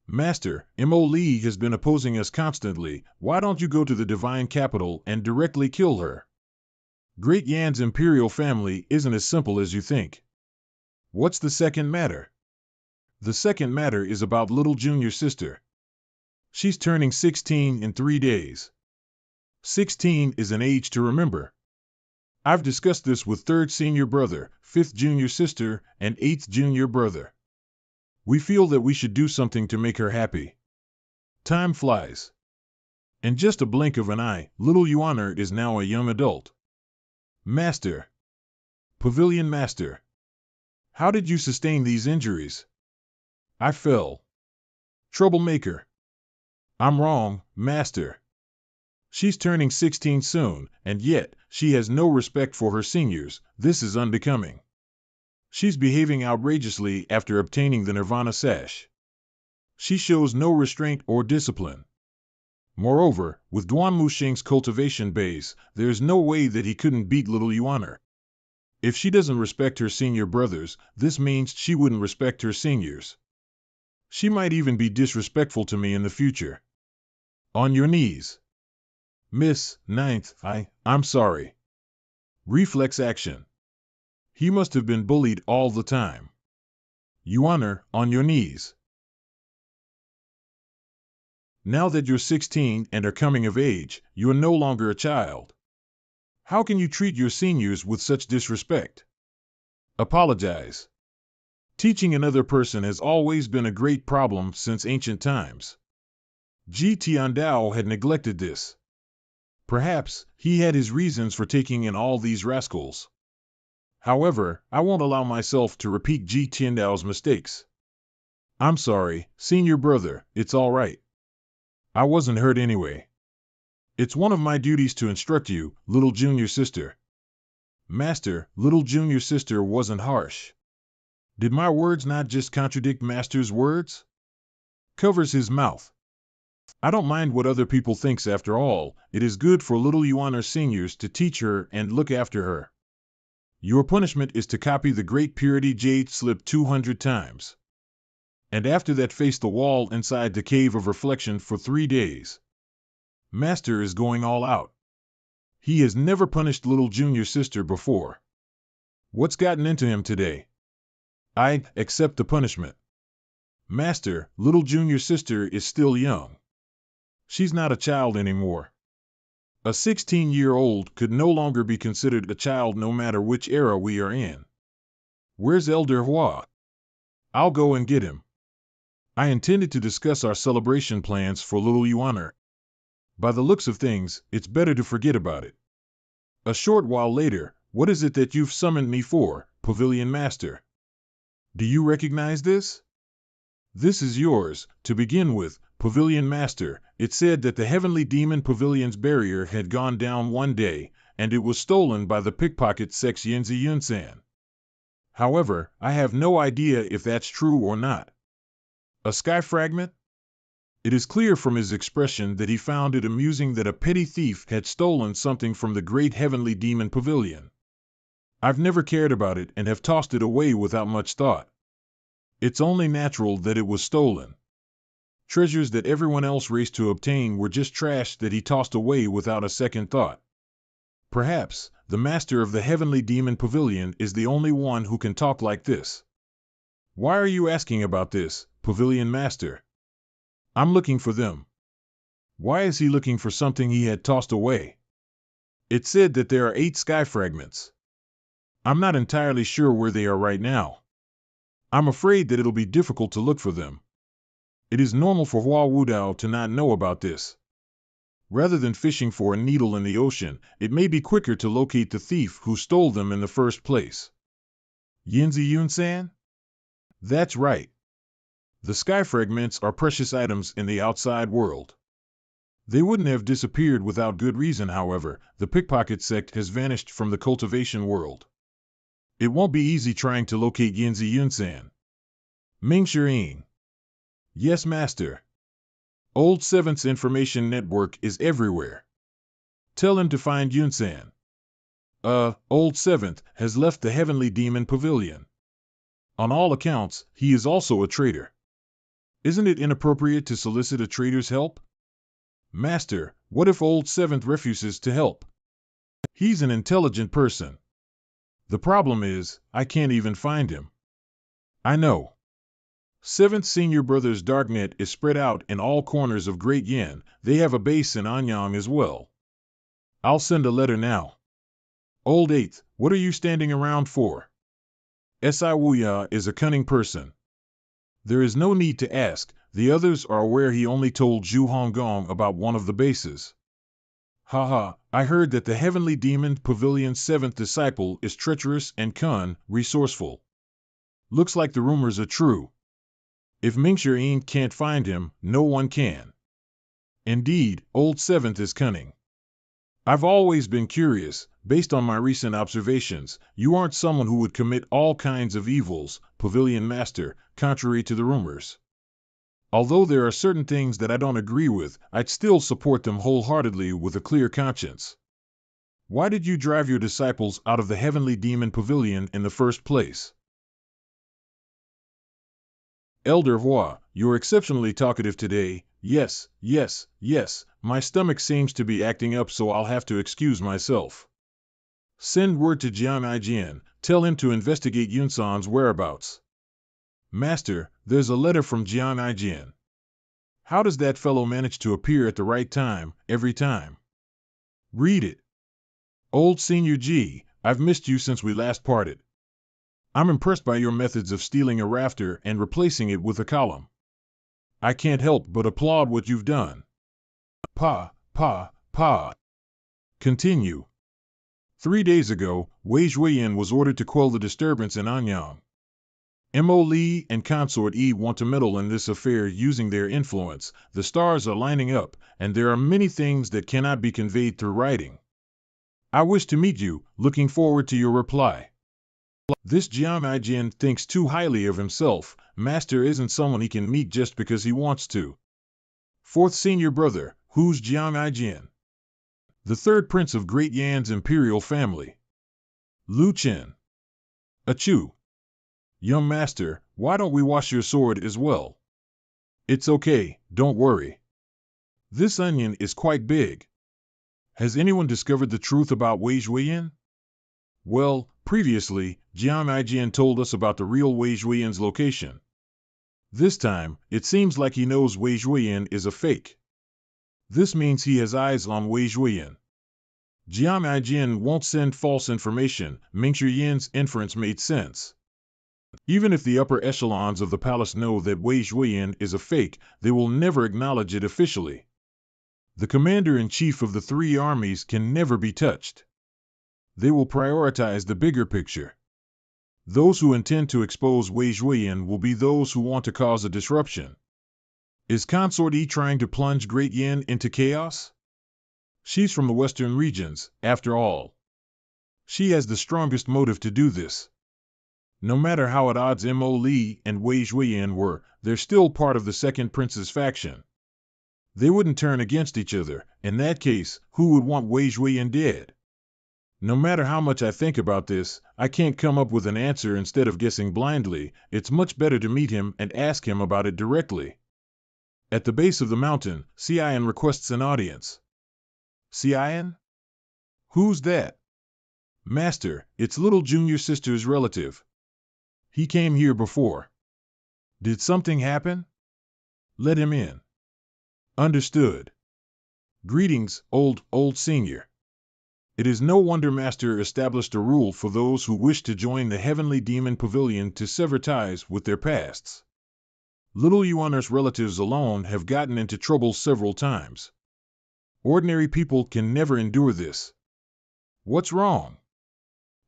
Master, Mo Li has been opposing us constantly, why don't you go to the Divine Capital and directly kill her? Great Yan's imperial family isn't as simple as you think. What's the second matter? The second matter is about little junior sister. She's turning 16 in 3 days. 16 is an age to remember. I've discussed this with 3rd senior brother, 5th junior sister, and 8th junior brother. We feel that we should do something to make her happy. Time flies. In just a blink of an eye, little Yuaner is now a young adult. Master. Pavilion Master. How did you sustain these injuries? I fell. Troublemaker. I'm wrong, Master. She's turning 16 soon, and yet, she has no respect for her seniors. This is unbecoming. She's behaving outrageously after obtaining the Nirvana sash. She shows no restraint or discipline. Moreover, with Duan Musheng's cultivation base, there's no way that he couldn't beat little Yuaner. If she doesn't respect her senior brothers, this means she wouldn't respect her seniors. She might even be disrespectful to me in the future. On your knees. Miss, 9th, I'm sorry. Reflex action. He must have been bullied all the time. Yuaner, on your knees. Now that you're 16 and are coming of age, you are no longer a child. How can you treat your seniors with such disrespect? Apologize. Teaching another person has always been a great problem since ancient times. Ji Tiandao had neglected this. Perhaps he had his reasons for taking in all these rascals. However, I won't allow myself to repeat Ji Tiandao's mistakes. I'm sorry, senior brother, it's all right. I wasn't hurt anyway. It's one of my duties to instruct you, little junior sister. Master, little junior sister wasn't harsh. Did my words not just contradict Master's words? Covers his mouth. I don't mind what other people thinks after all, it is good for little Yuaner seniors to teach her and look after her. Your punishment is to copy the Great Purity Jade slip 200 times. And after that face the wall inside the Cave of Reflection for 3 days. Master is going all out. He has never punished little junior sister before. What's gotten into him today? I accept the punishment. Master, little junior sister is still young. She's not a child anymore. A 16-year-old could no longer be considered a child no matter which era we are in. Where's Elder Hua? I'll go and get him. I intended to discuss our celebration plans for little Yuaner. By the looks of things, it's better to forget about it. A short while later, what is it that you've summoned me for, Pavilion Master? Do you recognize this? This is yours. To begin with, Pavilion Master, it said that the Heavenly Demon Pavilion's barrier had gone down one day, and it was stolen by the pickpocket sex Yinzi Yunsan. However, I have no idea if that's true or not. A sky fragment? It is clear from his expression that he found it amusing that a petty thief had stolen something from the great Heavenly Demon Pavilion. I've never cared about it and have tossed it away without much thought. It's only natural that it was stolen. Treasures that everyone else raced to obtain were just trash that he tossed away without a second thought. Perhaps, the master of the Heavenly Demon Pavilion is the only one who can talk like this. Why are you asking about this, Pavilion Master? I'm looking for them. Why is he looking for something he had tossed away? It said that there are 8 sky fragments. I'm not entirely sure where they are right now. I'm afraid that it'll be difficult to look for them. It is normal for Hua Wudao to not know about this. Rather than fishing for a needle in the ocean, it may be quicker to locate the thief who stole them in the first place. Yinzi Yunsan? That's right. The sky fragments are precious items in the outside world. They wouldn't have disappeared without good reason, however. The pickpocket sect has vanished from the cultivation world. It won't be easy trying to locate Yinzi Yunsan. Ming Shiying. Yes, Master. Old Seventh's information network is everywhere. Tell him to find Yunsan. Old Seventh has left the Heavenly Demon Pavilion. On all accounts, he is also a traitor. Isn't it inappropriate to solicit a traitor's help? Master, what if Old Seventh refuses to help? He's an intelligent person. The problem is, I can't even find him. I know. Seventh Senior Brother's darknet is spread out in all corners of Great Yin. They have a base in Anyang as well. I'll send a letter now. Old Eighth, what are you standing around for? Si Wuya is a cunning person. There is no need to ask. The others are aware he only told Zhu Honggong about one of the bases. Haha, I heard that the Heavenly Demon Pavilion's 7th disciple is treacherous and resourceful. Looks like the rumors are true. If Ming Shiying can't find him, no one can. Indeed, Old 7th is cunning. I've always been curious. Based on my recent observations, you aren't someone who would commit all kinds of evils, Pavilion Master, contrary to the rumors. Although there are certain things that I don't agree with, I'd still support them wholeheartedly with a clear conscience. Why did you drive your disciples out of the Heavenly Demon Pavilion in the first place? Elder Hua, you're exceptionally talkative today. Yes, yes, yes, my stomach seems to be acting up, so I'll have to excuse myself. Send word to Jiang Aijian, tell him to investigate Yunsan's whereabouts. Master, there's a letter from Jiang Aijian. How does that fellow manage to appear at the right time, every time? Read it. Old Senior G, I've missed you since we last parted. I'm impressed by your methods of stealing a rafter and replacing it with a column. I can't help but applaud what you've done. Pa. Continue. 3 days ago, Wei Zhuiyan was ordered to quell the disturbance in Anyang. Mo Li and Consort E want to meddle in this affair using their influence. The stars are lining up, and there are many things that cannot be conveyed through writing. I wish to meet you, looking forward to your reply. This Jiang Aijian thinks too highly of himself. Master isn't someone he can meet just because he wants to. 4th Senior Brother, who's Jiang Aijian? The 3rd Prince of Great Yan's imperial family. Lu Chen. Achoo. Young Master, why don't we wash your sword as well? It's okay, don't worry. This onion is quite big. Has anyone discovered the truth about Wei Zhuiyan? Well, previously, Jiang Aijian told us about the real Wei Zhuiyan's location. This time, it seems like he knows Wei Zhuiyan is a fake. This means he has eyes on Wei Zhuiyan. Jiang Jin won't send false information. Mingxi Yin's inference made sense. Even if the upper echelons of the palace know that Wei Zhuoyan is a fake, they will never acknowledge it officially. The commander-in-chief of the three armies can never be touched. They will prioritize the bigger picture. Those who intend to expose Wei Zhuoyan will be those who want to cause a disruption. Is Consort Yi trying to plunge Great Yin into chaos? She's from the western regions, after all. She has the strongest motive to do this. No matter how at odds Mo Li and Wei Zhuoyan were, they're still part of the second prince's faction. They wouldn't turn against each other. In that case, who would want Wei Zhuoyan dead? No matter how much I think about this, I can't come up with an answer. Instead of guessing blindly, it's much better to meet him and ask him about it directly. At the base of the mountain, Xian requests an audience. Xian? Who's that? Master, it's little junior sister's relative. He came here before. Did something happen? Let him in. Understood. Greetings, old senior. It is no wonder Master established a rule for those who wish to join the Heavenly Demon Pavilion to sever ties with their pasts. Little Yuaner's relatives alone have gotten into trouble several times. Ordinary people can never endure this. What's wrong?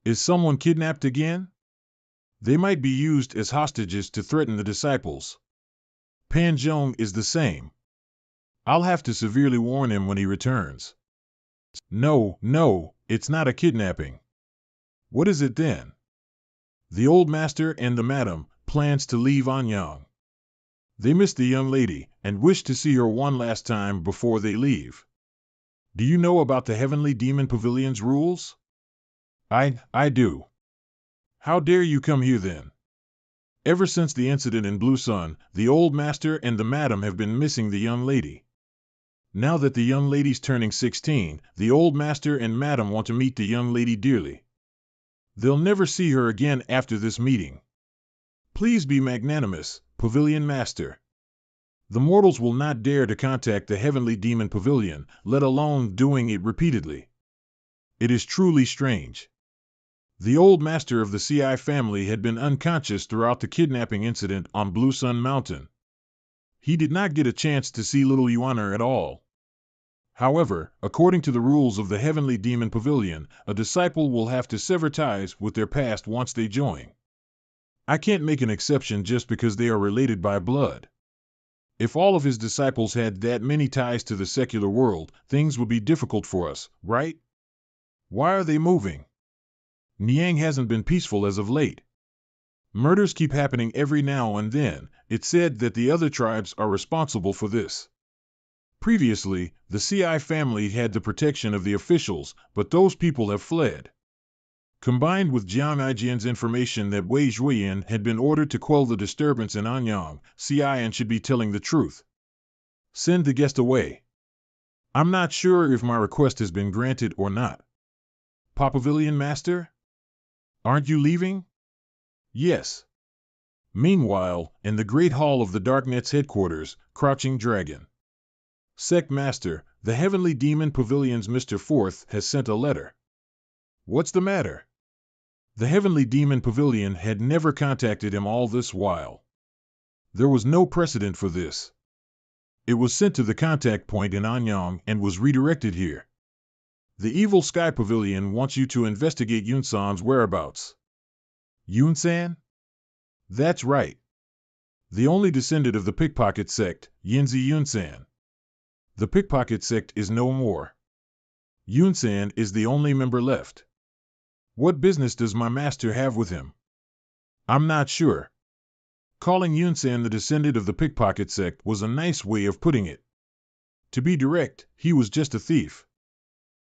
Is someone kidnapped again? They might be used as hostages to threaten the disciples. Pan Zhong is the same. I'll have to severely warn him when he returns. No, it's not a kidnapping. What is it then? The old master and the madam plans to leave Anyang. They miss the young lady and wish to see her one last time before they leave. Do you know about the Heavenly Demon Pavilion's rules? I do. How dare you come here then? Ever since the incident in Blue Sun, the old master and the madam have been missing the young lady. Now that the young lady's turning 16, the old master and madam want to meet the young lady dearly. They'll never see her again after this meeting. Please be magnanimous, Pavilion Master. The mortals will not dare to contact the Heavenly Demon Pavilion, let alone doing it repeatedly. It is truly strange. The old master of the CI family had been unconscious throughout the kidnapping incident on Blue Sun Mountain. He did not get a chance to see little Yuaner at all. However, according to the rules of the Heavenly Demon Pavilion, a disciple will have to sever ties with their past once they join. I can't make an exception just because they are related by blood. If all of his disciples had that many ties to the secular world, things would be difficult for us, right? Why are they moving? Niang hasn't been peaceful as of late. Murders keep happening every now and then. It's said that the other tribes are responsible for this. Previously, the CI family had the protection of the officials, but those people have fled. Combined with Jiang Ijian's information that Wei Zhuoyan had been ordered to quell the disturbance in Anyang, Xian should be telling the truth. Send the guest away. I'm not sure if my request has been granted or not. Pavilion Master? Aren't you leaving? Yes. Meanwhile, in the Great Hall of the Darknet's headquarters, Crouching Dragon. Sect Master, the Heavenly Demon Pavilion's Mr. Forth has sent a letter. What's the matter? The Heavenly Demon Pavilion had never contacted him all this while. There was no precedent for this. It was sent to the contact point in Anyang and was redirected here. The Evil Sky Pavilion wants you to investigate Yunsan's whereabouts. Yunsan? That's right. The only descendant of the pickpocket sect, Yinzi Yunsan. The pickpocket sect is no more. Yunsan is the only member left. What business does my master have with him? I'm not sure. Calling Yunsan the descendant of the pickpocket sect was a nice way of putting it. To be direct, he was just a thief.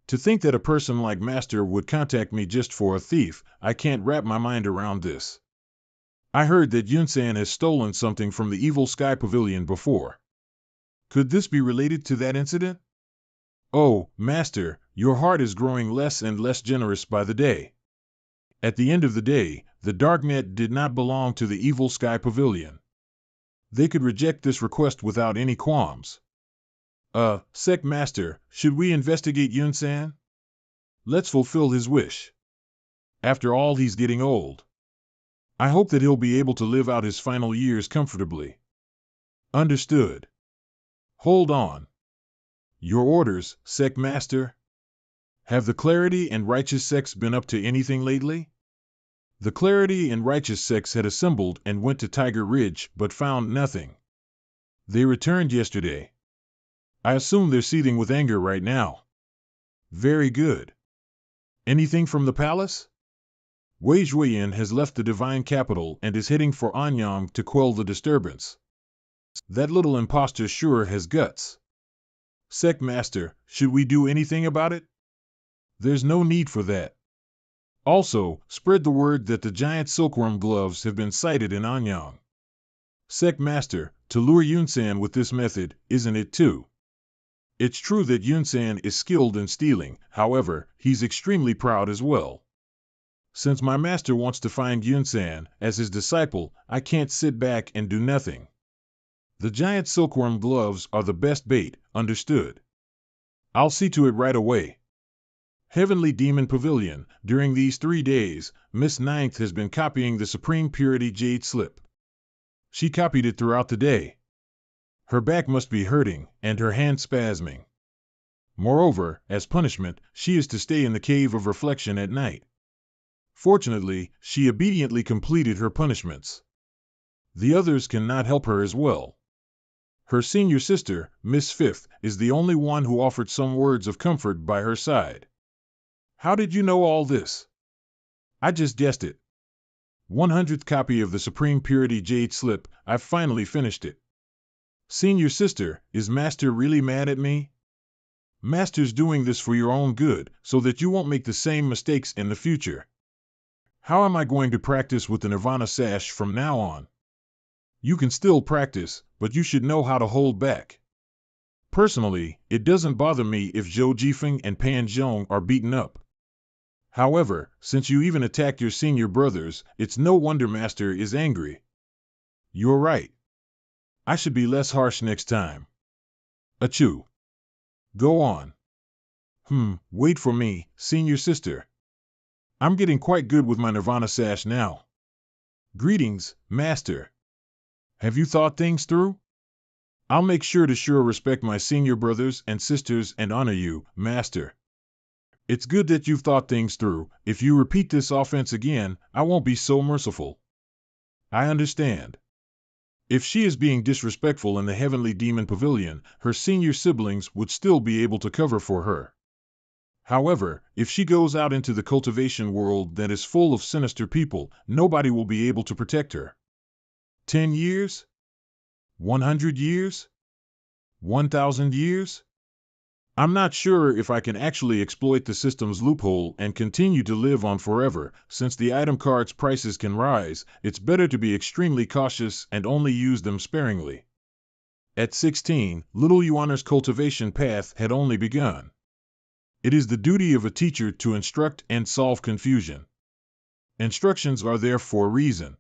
To think that a person like Master would contact me just for a thief, I can't wrap my mind around this. I heard that Yunsan has stolen something from the Evil Sky Pavilion before. Could this be related to that incident? Oh, Master, your heart is growing less and less generous by the day. At the end of the day, the Darknet did not belong to the Evil Sky Pavilion. They could reject this request without any qualms. Sect Master, should we investigate Yunsan? Let's fulfill his wish. After all, he's getting old. I hope that he'll be able to live out his final years comfortably. Understood. Hold on. Your orders, Sect Master? Have the Clarity and Righteous sects been up to anything lately? The Clarity and Righteous sects had assembled and went to Tiger Ridge, but found nothing. They returned yesterday. I assume they're seething with anger right now. Very good. Anything from the palace? Wei Zhuoyan has left the divine capital and is heading for Anyang to quell the disturbance. That little impostor sure has guts. Sect Master, should we do anything about it? There's no need for that. Also, spread the word that the giant silkworm gloves have been sighted in Anyang. Sect Master, to lure Yunsan with this method, isn't it too? It's true that Yunsan is skilled in stealing, however, he's extremely proud as well. Since my master wants to find Yunsan as his disciple, I can't sit back and do nothing. The giant silkworm gloves are the best bait, understood. I'll see to it right away. Heavenly Demon Pavilion, during these 3 days, Miss Ninth has been copying the Supreme Purity Jade Slip. She copied it throughout the day. Her back must be hurting, and her hand spasming. Moreover, as punishment, she is to stay in the Cave of Reflection at night. Fortunately, she obediently completed her punishments. The others cannot help her as well. Her senior sister, Miss Fifth, is the only one who offered some words of comfort by her side. How did you know all this? I just guessed it. 100th copy of the Supreme Purity Jade Slip, I've finally finished it. Senior sister, is Master really mad at me? Master's doing this for your own good, so that you won't make the same mistakes in the future. How am I going to practice with the Nirvana sash from now on? You can still practice, but you should know how to hold back. Personally, it doesn't bother me if Zhou Jifeng and Pan Zhong are beaten up. However, since you even attacked your senior brothers, it's no wonder Master is angry. You're right. I should be less harsh next time. Achoo. Go on. Wait for me, senior sister. I'm getting quite good with my Nirvana sash now. Greetings, Master. Have you thought things through? I'll make sure to respect my senior brothers and sisters and honor you, Master. It's good that you've thought things through. If you repeat this offense again, I won't be so merciful. I understand. If she is being disrespectful in the Heavenly Demon Pavilion, her senior siblings would still be able to cover for her. However, if she goes out into the cultivation world that is full of sinister people, nobody will be able to protect her. 10 years? 100 years? 1,000 years? I'm not sure if I can actually exploit the system's loophole and continue to live on forever. Since the item cards' prices can rise, it's better to be extremely cautious and only use them sparingly. At 16, little Yuaner's cultivation path had only begun. It is the duty of a teacher to instruct and solve confusion. Instructions are there for a reason.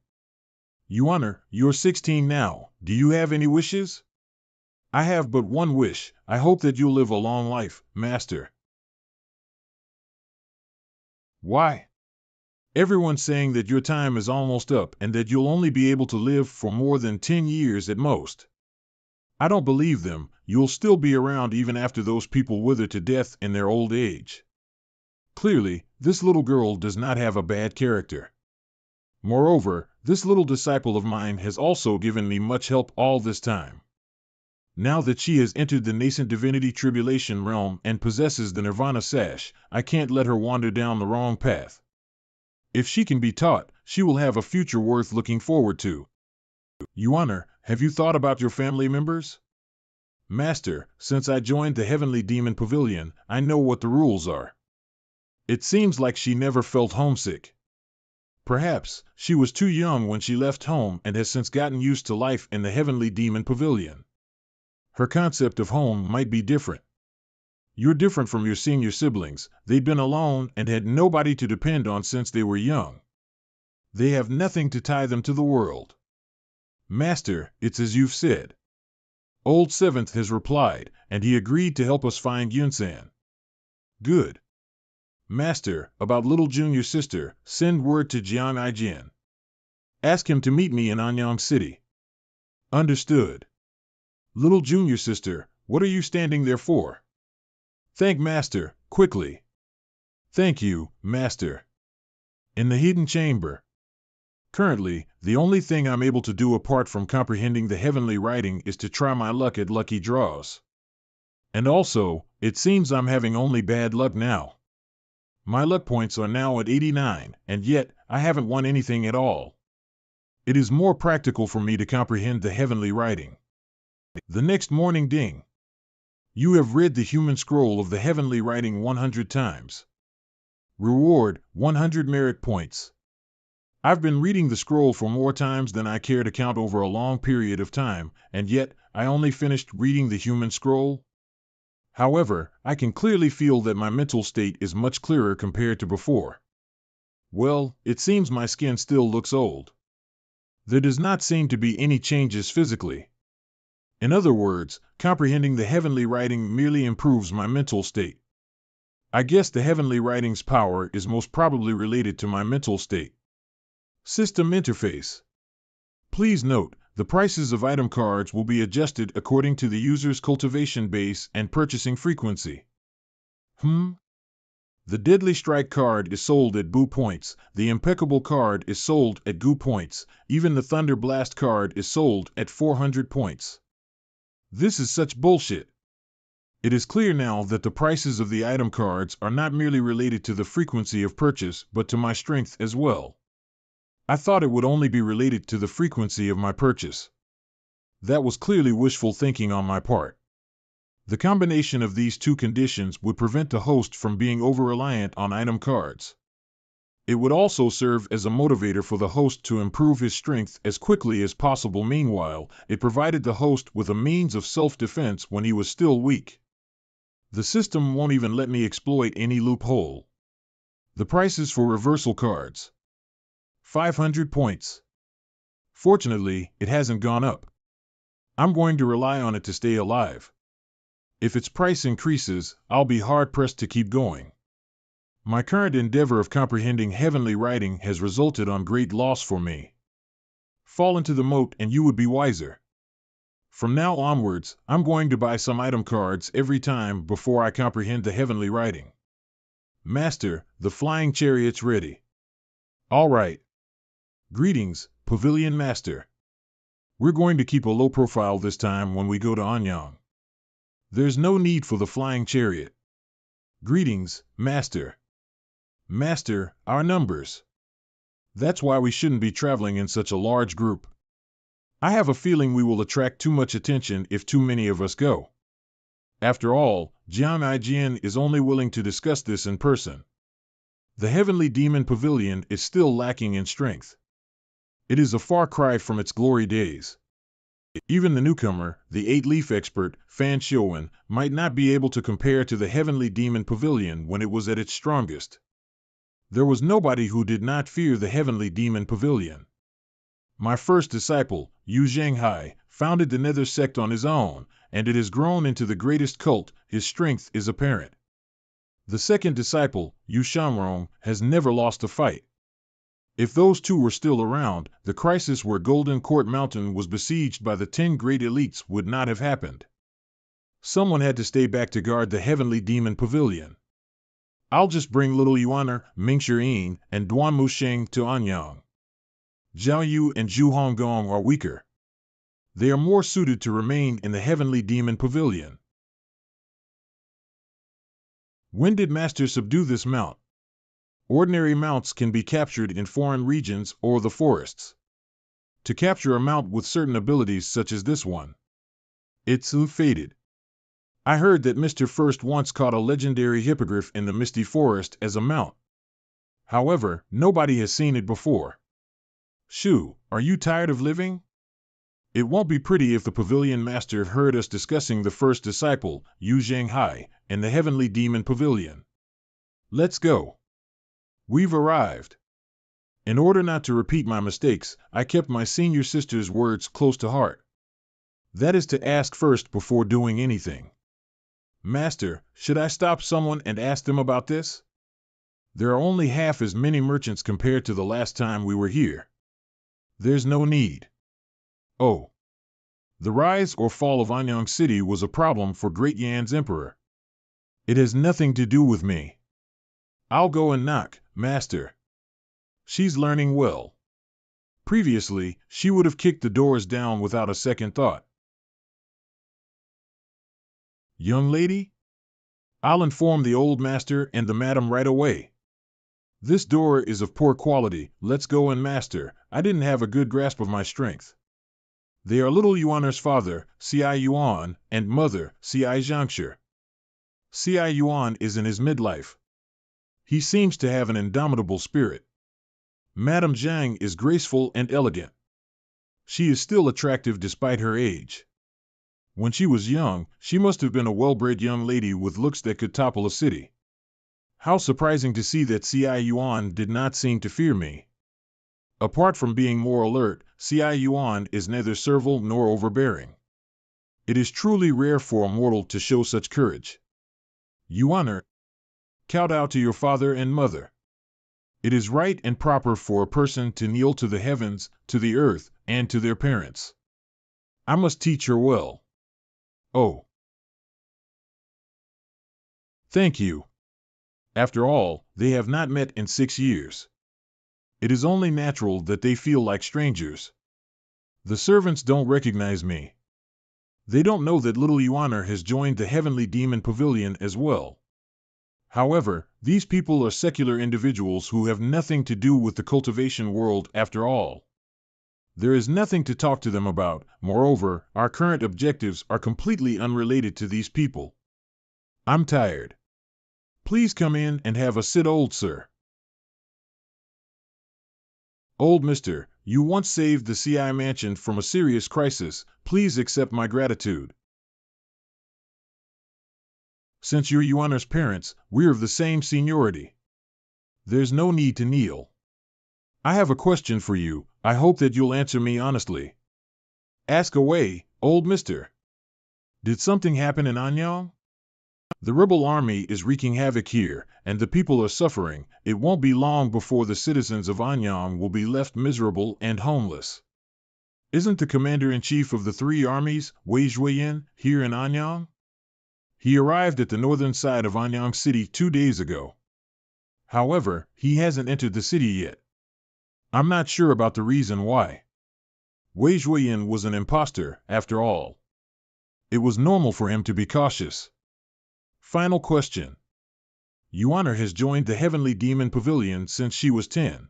Yuaner, you're 16 now. Do you have any wishes? I have but one wish. I hope that you'll live a long life, Master. Why? Everyone's saying that your time is almost up and that you'll only be able to live for more than 10 years at most. I don't believe them. You'll still be around even after those people wither to death in their old age. Clearly, this little girl does not have a bad character. Moreover, this little disciple of mine has also given me much help all this time. Now that she has entered the nascent divinity tribulation realm and possesses the Nirvana sash, I can't let her wander down the wrong path. If she can be taught, she will have a future worth looking forward to. Yuaner, have you thought about your family members? Master, since I joined the Heavenly Demon Pavilion, I know what the rules are. It seems like she never felt homesick. Perhaps she was too young when she left home and has since gotten used to life in the Heavenly Demon Pavilion. Her concept of home might be different. You're different from your senior siblings. They'd been alone and had nobody to depend on since they were young. They have nothing to tie them to the world. Master, it's as you've said. Old Seventh has replied, and he agreed to help us find Yunsan. Good. Master, about little junior sister, send word to Jiang Ijin. Ask him to meet me in Anyang City. Understood. Little junior sister, what are you standing there for? Thank Master, quickly. Thank you, Master. In the hidden chamber. Currently, the only thing I'm able to do apart from comprehending the heavenly writing is to try my luck at lucky draws. And also, it seems I'm having only bad luck now. My luck points are now at 89, and yet, I haven't won anything at all. It is more practical for me to comprehend the heavenly writing. The next morning ding. You have read the human scroll of the heavenly writing 100 times. Reward, 100 merit points. I've been reading the scroll for more times than I care to count over a long period of time, and yet, I only finished reading the human scroll. However, I can clearly feel that my mental state is much clearer compared to before. Well, it seems my skin still looks old. There does not seem to be any changes physically. In other words, comprehending the heavenly writing merely improves my mental state. I guess the heavenly writing's power is most probably related to my mental state. System interface. Please note, the prices of item cards will be adjusted according to the user's cultivation base and purchasing frequency. The Deadly Strike card is sold at Boo points, the Impeccable card is sold at Goo points, even the Thunder Blast card is sold at 400 points. This is such bullshit. It is clear now that the prices of the item cards are not merely related to the frequency of purchase but to my strength as well. I thought it would only be related to the frequency of my purchase. That was clearly wishful thinking on my part. The combination of these two conditions would prevent the host from being over-reliant on item cards. It would also serve as a motivator for the host to improve his strength as quickly as possible. Meanwhile, it provided the host with a means of self-defense when he was still weak. The system won't even let me exploit any loophole. The prices for reversal cards. 500 points. Fortunately, it hasn't gone up. I'm going to rely on it to stay alive. If its price increases, I'll be hard-pressed to keep going. My current endeavor of comprehending heavenly writing has resulted on great loss for me. Fall into the moat and you would be wiser. From now onwards, I'm going to buy some item cards every time before I comprehend the heavenly writing. Master, the flying chariot's ready. All right. Greetings, Pavilion Master. We're going to keep a low profile this time when we go to Anyang. There's no need for the flying chariot. Greetings, Master. Master, our numbers. That's why we shouldn't be traveling in such a large group. I have a feeling we will attract too much attention if too many of us go. After all, Jiang Ijin is only willing to discuss this in person. The Heavenly Demon Pavilion is still lacking in strength. It is a far cry from its glory days. Even the newcomer, the 8-leaf expert, Fan Xiuwen, might not be able to compare to the Heavenly Demon Pavilion when it was at its strongest. There was nobody who did not fear the Heavenly Demon Pavilion. My first disciple, Yu Zhenghai, founded the Nether sect on his own, and it has grown into the greatest cult. His strength is apparent. The second disciple, Yu Shanrong, has never lost a fight. If those two were still around, the crisis where Golden Court Mountain was besieged by the 10 great elites would not have happened. Someone had to stay back to guard the Heavenly Demon Pavilion. I'll just bring little Yuaner, Mingxian, and Duan Musheng to Anyang. Zhao Yu and Zhu Honggong are weaker. They are more suited to remain in the Heavenly Demon Pavilion. When did Master subdue this mount? Ordinary mounts can be captured in foreign regions or the forests. To capture a mount with certain abilities such as this one, it's faded. I heard that Mr. First once caught a legendary hippogriff in the Misty Forest as a mount. However, nobody has seen it before. Shu, are you tired of living? It won't be pretty if the Pavilion Master heard us discussing the first disciple, Yu Zhenghai, in the Heavenly Demon Pavilion. Let's go. We've arrived. In order not to repeat my mistakes, I kept my senior sister's words close to heart. That is to ask first before doing anything. Master, should I stop someone and ask them about this? There are only half as many merchants compared to the last time we were here. There's no need. Oh. The rise or fall of Anyang City was a problem for Great Yan's emperor. It has nothing to do with me. I'll go and knock, master. She's learning well. Previously, she would have kicked the doors down without a second thought. Young lady? I'll inform the old master and the madam right away. This door is of poor quality. Let's go and master. I didn't have a good grasp of my strength. They are little Yuaner's father, C.I. Yuan, and mother, C.I. Zhangshi. C.I. Yuan is in his midlife. He seems to have an indomitable spirit. Madame Zhang is graceful and elegant. She is still attractive despite her age. When she was young, she must have been a well-bred young lady with looks that could topple a city. How surprising to see that C.I. Yuan did not seem to fear me. Apart from being more alert, C.I. Yuan is neither servile nor overbearing. It is truly rare for a mortal to show such courage. Yuaner, kowtow to your father and mother. It is right and proper for a person to kneel to the heavens, to the earth, and to their parents. I must teach her well. Oh. Thank you. After all, they have not met in 6 years. It is only natural that they feel like strangers. The servants don't recognize me. They don't know that little Yuaner has joined the Heavenly Demon Pavilion as well. However, these people are secular individuals who have nothing to do with the cultivation world after all. There is nothing to talk to them about. Moreover, our current objectives are completely unrelated to these people. I'm tired. Please come in and have a sit, old sir. Old mister, you once saved the CI mansion from a serious crisis. Please accept my gratitude. Since you're Yuaner's parents, we're of the same seniority. There's no need to kneel. I have a question for you. I hope that you'll answer me honestly. Ask away, old mister. Did something happen in Anyang? The rebel army is wreaking havoc here, and the people are suffering. It won't be long before the citizens of Anyang will be left miserable and homeless. Isn't the commander-in-chief of the 3 armies, Wei Zhuoyan, here in Anyang? He arrived at the northern side of Anyang City 2 days ago. However, he hasn't entered the city yet. I'm not sure about the reason why. Wei Zhuoyan was an imposter, after all. It was normal for him to be cautious. Final question. Yuaner has joined the Heavenly Demon Pavilion since she was 10.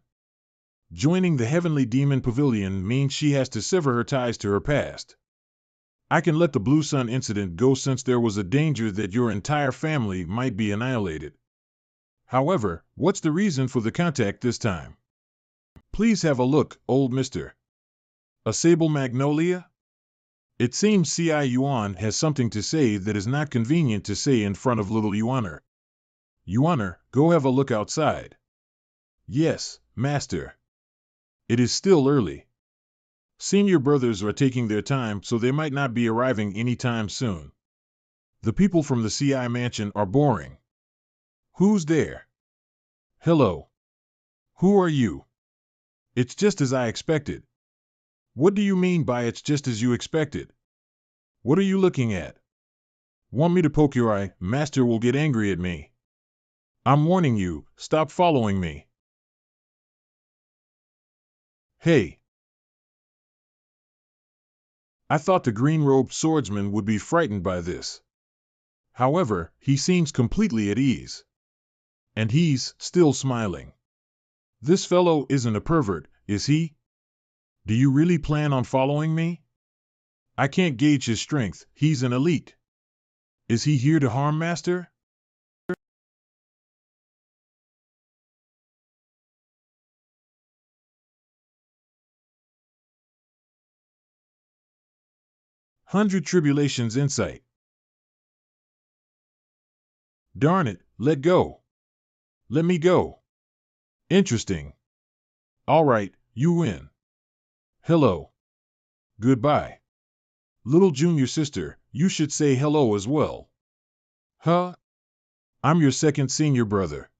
Joining the Heavenly Demon Pavilion means she has to sever her ties to her past. I can let the Blue Sun incident go since there was a danger that your entire family might be annihilated. However, what's the reason for the contact this time? Please have a look, old mister. A sable magnolia? It seems C.I. Yuan has something to say that is not convenient to say in front of little Yuaner. Yuaner, go have a look outside. Yes, master. It is still early. Senior brothers are taking their time, so they might not be arriving anytime soon. The people from the CI mansion are boring. Who's there? Hello. Who are you? It's just as I expected. What do you mean by it's just as you expected? What are you looking at? Want me to poke your eye? Master will get angry at me. I'm warning you, stop following me. Hey. I thought the green-robed swordsman would be frightened by this. However, he seems completely at ease. And he's still smiling. This fellow isn't a pervert, is he? Do you really plan on following me? I can't gauge his strength, he's an elite. Is he here to harm, master? Hundred Tribulations Insight. Darn it, let go. Let me go. Interesting. All right, you win. Hello. Goodbye. Little junior sister, you should say hello as well. Huh? I'm your second senior brother.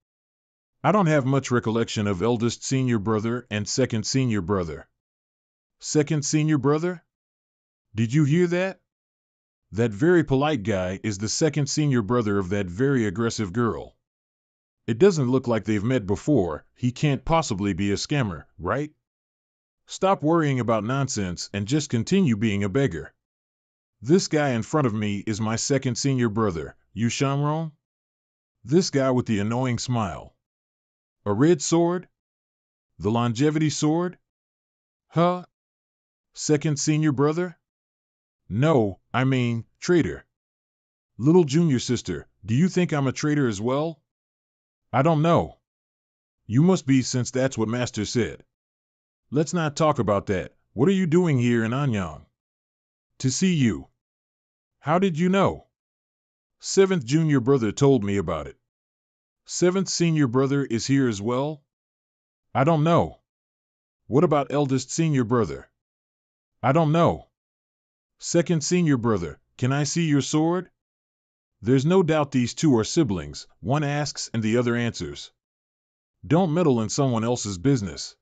I don't have much recollection of eldest senior brother and second senior brother. Second senior brother? Did you hear that? That very polite guy is the second senior brother of that very aggressive girl. It doesn't look like they've met before. He can't possibly be a scammer, right? Stop worrying about nonsense and just continue being a beggar. This guy in front of me is my second senior brother, Yushamron. This guy with the annoying smile. A red sword? The longevity sword? Huh? Second senior brother? No, I mean, traitor. Little junior sister, do you think I'm a traitor as well? I don't know. You must be, since that's what Master said. Let's not talk about that. What are you doing here in Anyang? To see you. How did you know? Seventh junior brother told me about it. Seventh senior brother is here as well? I don't know. What about eldest senior brother? I don't know. Second senior brother, can I see your sword? There's no doubt these two are siblings. One asks and the other answers. Don't meddle in someone else's business.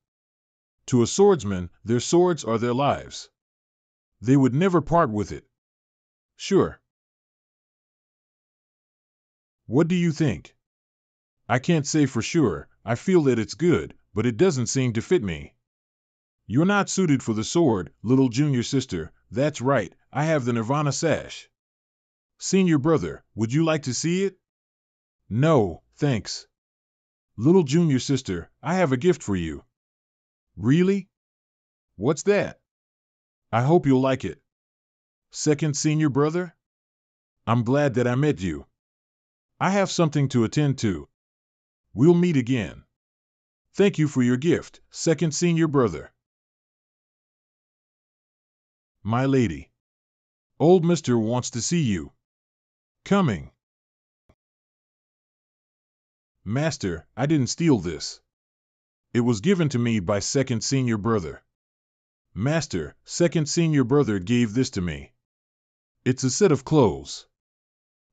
To a swordsman, their swords are their lives. They would never part with it. Sure. What do you think? I can't say for sure. I feel that it's good, but it doesn't seem to fit me. You're not suited for the sword, little junior sister. That's right, I have the Nirvana sash. Senior brother, would you like to see it? No, thanks. Little junior sister, I have a gift for you. Really? What's that? I hope you'll like it. Second senior brother? I'm glad that I met you. I have something to attend to. We'll meet again. Thank you for your gift, second senior brother. My lady. Old Mister wants to see you. Coming. Master, I didn't steal this. It was given to me by second senior brother. Master, second senior brother gave this to me. It's a set of clothes.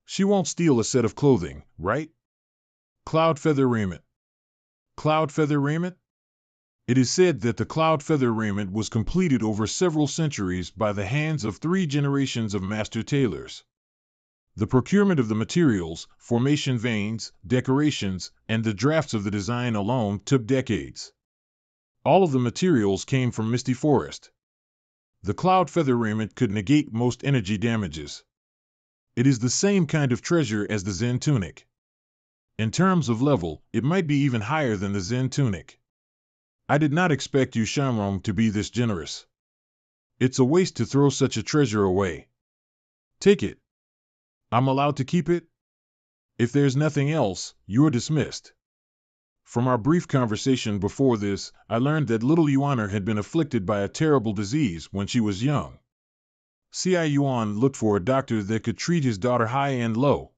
She won't steal a set of clothing, right? Cloud feather raiment. Cloud feather raiment? It is said that the cloud feather raiment was completed over several centuries by the hands of 3 generations of master tailors. The procurement of the materials, formation veins, decorations, and the drafts of the design alone took decades. All of the materials came from Misty Forest. The cloud feather raiment could negate most energy damages. It is the same kind of treasure as the Zen tunic. In terms of level, it might be even higher than the Zen tunic. I did not expect you Shamrong to be this generous. It's a waste to throw such a treasure away. Take it. I'm allowed to keep it? If there's nothing else, you're dismissed. From our brief conversation before this, I learned that little Yuaner had been afflicted by a terrible disease when she was young. C.I. Yuan looked for a doctor that could treat his daughter high and low.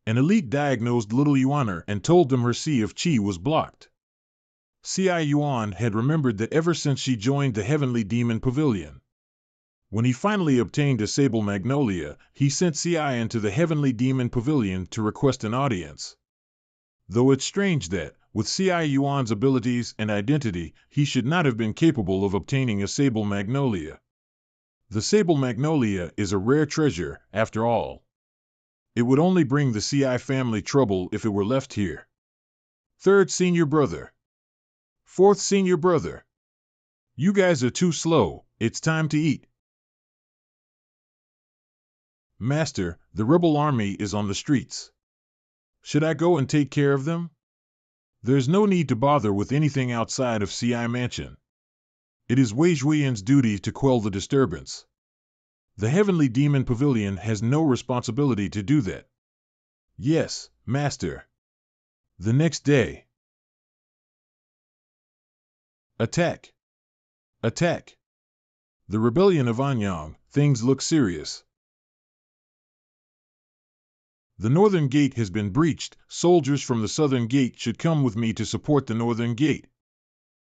An elite diagnosed little Yuaner and told them her sea of chi was blocked. C.I. Yuan had remembered that ever since she joined the Heavenly Demon Pavilion. When he finally obtained a sable magnolia, he sent C.I. into the Heavenly Demon Pavilion to request an audience. Though it's strange that, with C.I. Yuan's abilities and identity, he should not have been capable of obtaining a sable magnolia. The sable magnolia is a rare treasure, after all. It would only bring the C.I. family trouble if it were left here. Third senior brother. Fourth senior brother. You guys are too slow. It's time to eat. Master, the rebel army is on the streets. Should I go and take care of them? There's no need to bother with anything outside of C.I. Mansion. It is Wei Zhuiyan's duty to quell the disturbance. The Heavenly Demon Pavilion has no responsibility to do that. Yes, Master. The next day. Attack! Attack! The rebellion of Anyang, things look serious. The northern gate has been breached. Soldiers from the southern gate should come with me to support the northern gate.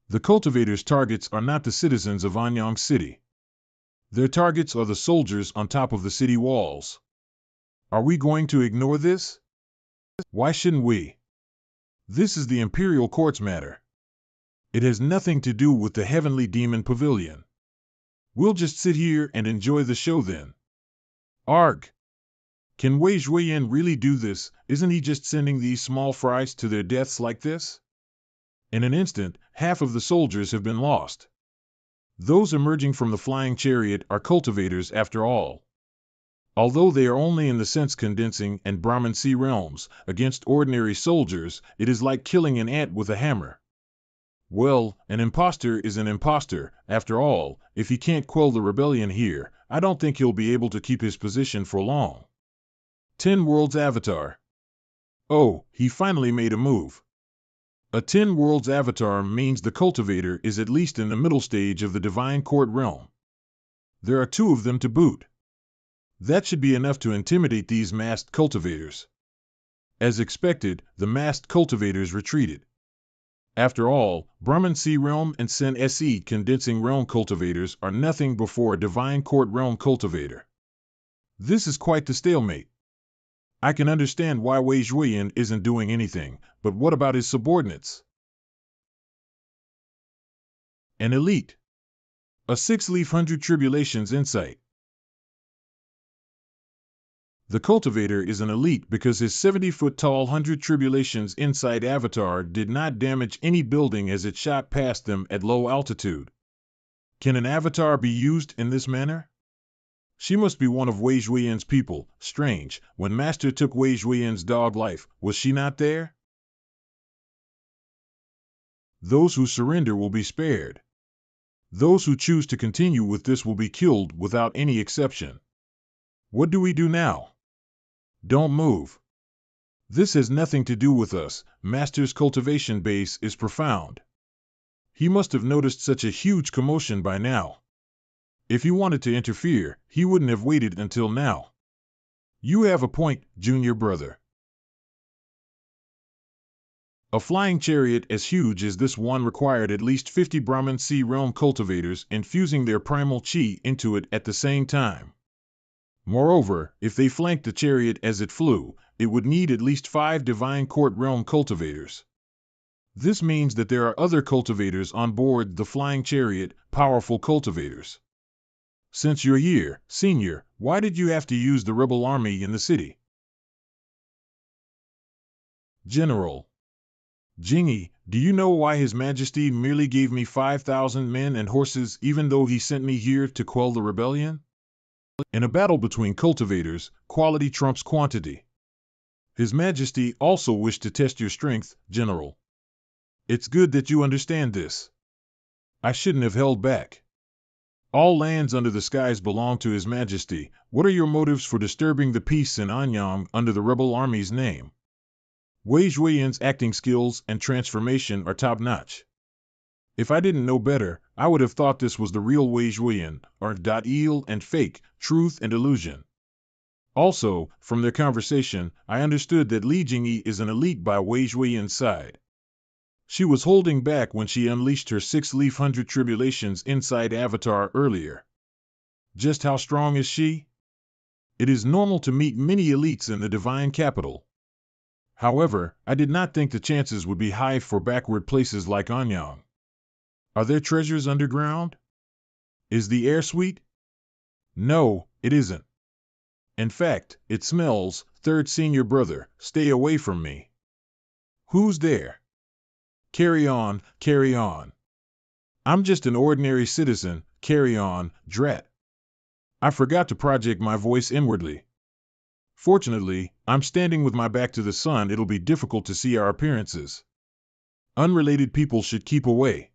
The cultivators' targets are not the citizens of Anyang City. Their targets are the soldiers on top of the city walls. Are we going to ignore this? Why shouldn't we? This is the Imperial Court's matter. It has nothing to do with the Heavenly Demon Pavilion. We'll just sit here and enjoy the show then. Arg! Can Wei Zhuoyan really do this? Isn't he just sending these small fries to their deaths like this? In an instant, half of the soldiers have been lost. Those emerging from the flying chariot are cultivators after all. Although they are only in the sense condensing and Brahman sea realms, against ordinary soldiers, it is like killing an ant with a hammer. Well, an imposter is an imposter, after all. If he can't quell the rebellion here, I don't think he'll be able to keep his position for long. 10 Worlds Avatar. Oh, he finally made a move. A 10 Worlds Avatar means the cultivator is at least in the middle stage of the Divine Court realm. There are 2 of them to boot. That should be enough to intimidate these masked cultivators. As expected, the masked cultivators retreated. After all, Brahman Sea Realm and Sen Se Condensing Realm cultivators are nothing before a Divine Court realm cultivator. This is quite the stalemate. I can understand why Wei Zhuoyan isn't doing anything, but what about his subordinates? An elite. A 6-leaf 100 tribulations insight. The cultivator is an elite because his 70-foot-tall 100 tribulations insight avatar did not damage any building as it shot past them at low altitude. Can an avatar be used in this manner? She must be one of Wei Zhuoyan's people. Strange, when Master took Wei Zhuoyan's dog life, was she not there? Those who surrender will be spared. Those who choose to continue with this will be killed without any exception. What do we do now? Don't move. This has nothing to do with us. Master's cultivation base is profound. He must have noticed such a huge commotion by now. If he wanted to interfere, he wouldn't have waited until now. You have a point, junior brother. A flying chariot as huge as this one required at least 50 Brahman Sea Realm cultivators infusing their primal chi into it at the same time. Moreover, if they flanked the chariot as it flew, it would need at least 5 Divine Court realm cultivators. This means that there are other cultivators on board the flying chariot, powerful cultivators. Since you're here, Senior, why did you have to use the rebel army in the city? General. Jingy, do you know why His Majesty merely gave me 5,000 men and horses even though he sent me here to quell the rebellion? In a battle between cultivators, quality trumps quantity. His Majesty also wished to test your strength, General. It's good that you understand this. I shouldn't have held back. All lands under the skies belong to His Majesty. What are your motives for disturbing the peace in Anyang under the rebel army's name? Wei Zhuoyan's acting skills and transformation are top-notch. If I didn't know better, I would have thought this was the real Wei Zhuoyan, or eel and fake, truth and illusion. Also, from their conversation, I understood that Li Jingyi is an elite by Wei Zhuoyan's side. She was holding back when she unleashed her 6-leaf 100 tribulations inside avatar earlier. Just how strong is she? It is normal to meet many elites in the divine capital. However, I did not think the chances would be high for backward places like Anyang. Are there treasures underground? Is the air sweet? No, it isn't. In fact, it smells. Third senior brother, stay away from me. Who's there? Carry on, carry on. I'm just an ordinary citizen, carry on, drat. I forgot to project my voice inwardly. Fortunately, I'm standing with my back to the sun. It'll be difficult to see our appearances. Unrelated people should keep away.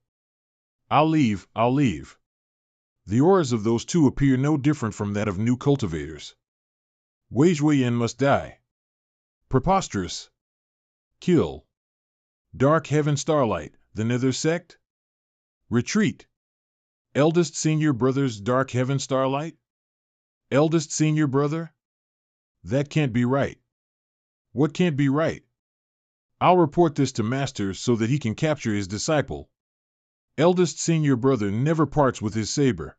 I'll leave. The auras of those 2 appear no different from that of new cultivators. Wei Zhuoyan must die. Preposterous. Kill. Dark Heaven Starlight, the Nether Sect? Retreat. Eldest Senior Brother's Dark Heaven Starlight? Eldest Senior Brother? That can't be right. What can't be right? I'll report this to Master so that he can capture his disciple. Eldest Senior Brother never parts with his saber.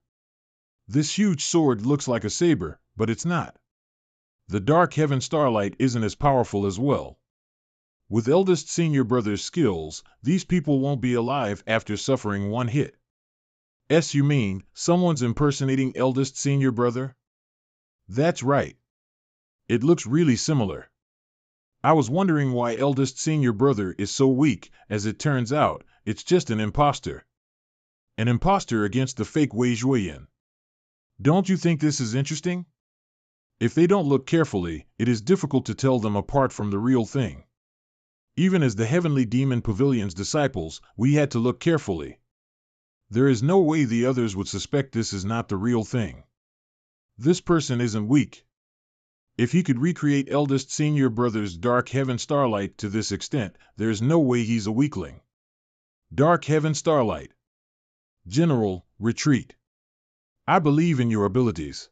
This huge sword looks like a saber, but it's not. The Dark Heaven Starlight isn't as powerful as well. With eldest senior brother's skills, these people won't be alive after suffering one hit. You mean, someone's impersonating eldest senior brother? That's right. It looks really similar. I was wondering why eldest senior brother is so weak. As it turns out, it's just an imposter. An imposter against the fake Wei Jueyan. Don't you think this is interesting? If they don't look carefully, it is difficult to tell them apart from the real thing. Even as the Heavenly Demon Pavilion's disciples, we had to look carefully. There is no way the others would suspect this is not the real thing. This person isn't weak. If he could recreate eldest senior brother's Dark Heaven Starlight to this extent, there's no way he's a weakling. Dark Heaven Starlight. General, retreat. I believe in your abilities.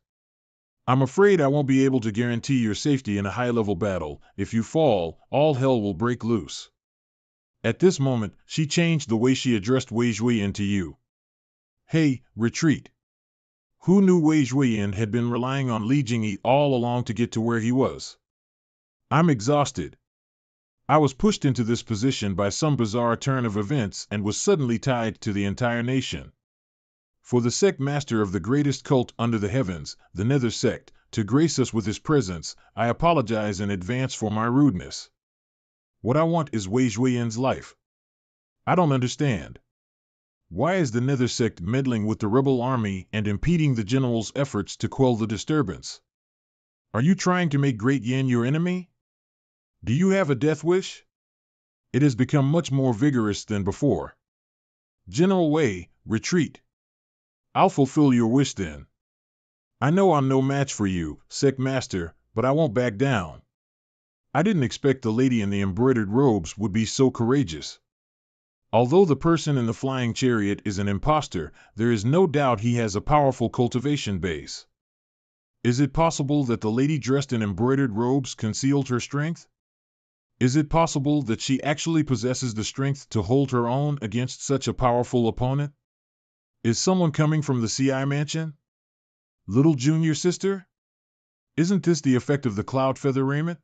I'm afraid I won't be able to guarantee your safety in a high-level battle. If you fall, all hell will break loose. At this moment, she changed the way she addressed Wei Jueyan to you. Hey, retreat. Who knew Wei Jueyan had been relying on Li Jingyi all along to get to where he was? I'm exhausted. I was pushed into this position by some bizarre turn of events and was suddenly tied to the entire nation. For the sect master of the greatest cult under the heavens, the Nether sect, to grace us with his presence, I apologize in advance for my rudeness. What I want is Wei Jueyan's life. I don't understand. Why is the Nether sect meddling with the rebel army and impeding the general's efforts to quell the disturbance? Are you trying to make Great Yin your enemy? Do you have a death wish? It has become much more vigorous than before. General Wei, retreat. I'll fulfill your wish then. I know I'm no match for you, sect master, but I won't back down. I didn't expect the lady in the embroidered robes would be so courageous. Although the person in the flying chariot is an imposter, there is no doubt he has a powerful cultivation base. Is it possible that the lady dressed in embroidered robes concealed her strength? Is it possible that she actually possesses the strength to hold her own against such a powerful opponent? Is someone coming from the CI mansion? Little junior sister? Isn't this the effect of the cloud feather raiment?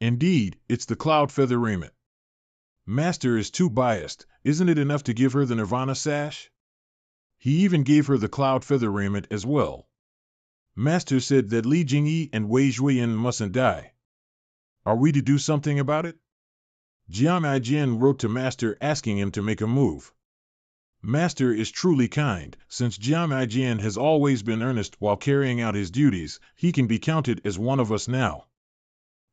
Indeed, it's the cloud feather raiment. Master is too biased. Isn't it enough to give her the Nirvana sash? He even gave her the cloud feather raiment as well. Master said that Li Jingyi and Wei Jueyan mustn't die. Are we to do something about it? Jiang Aijian wrote to Master asking him to make a move. Master is truly kind. Since Jiang Aijian has always been earnest while carrying out his duties, he can be counted as one of us now.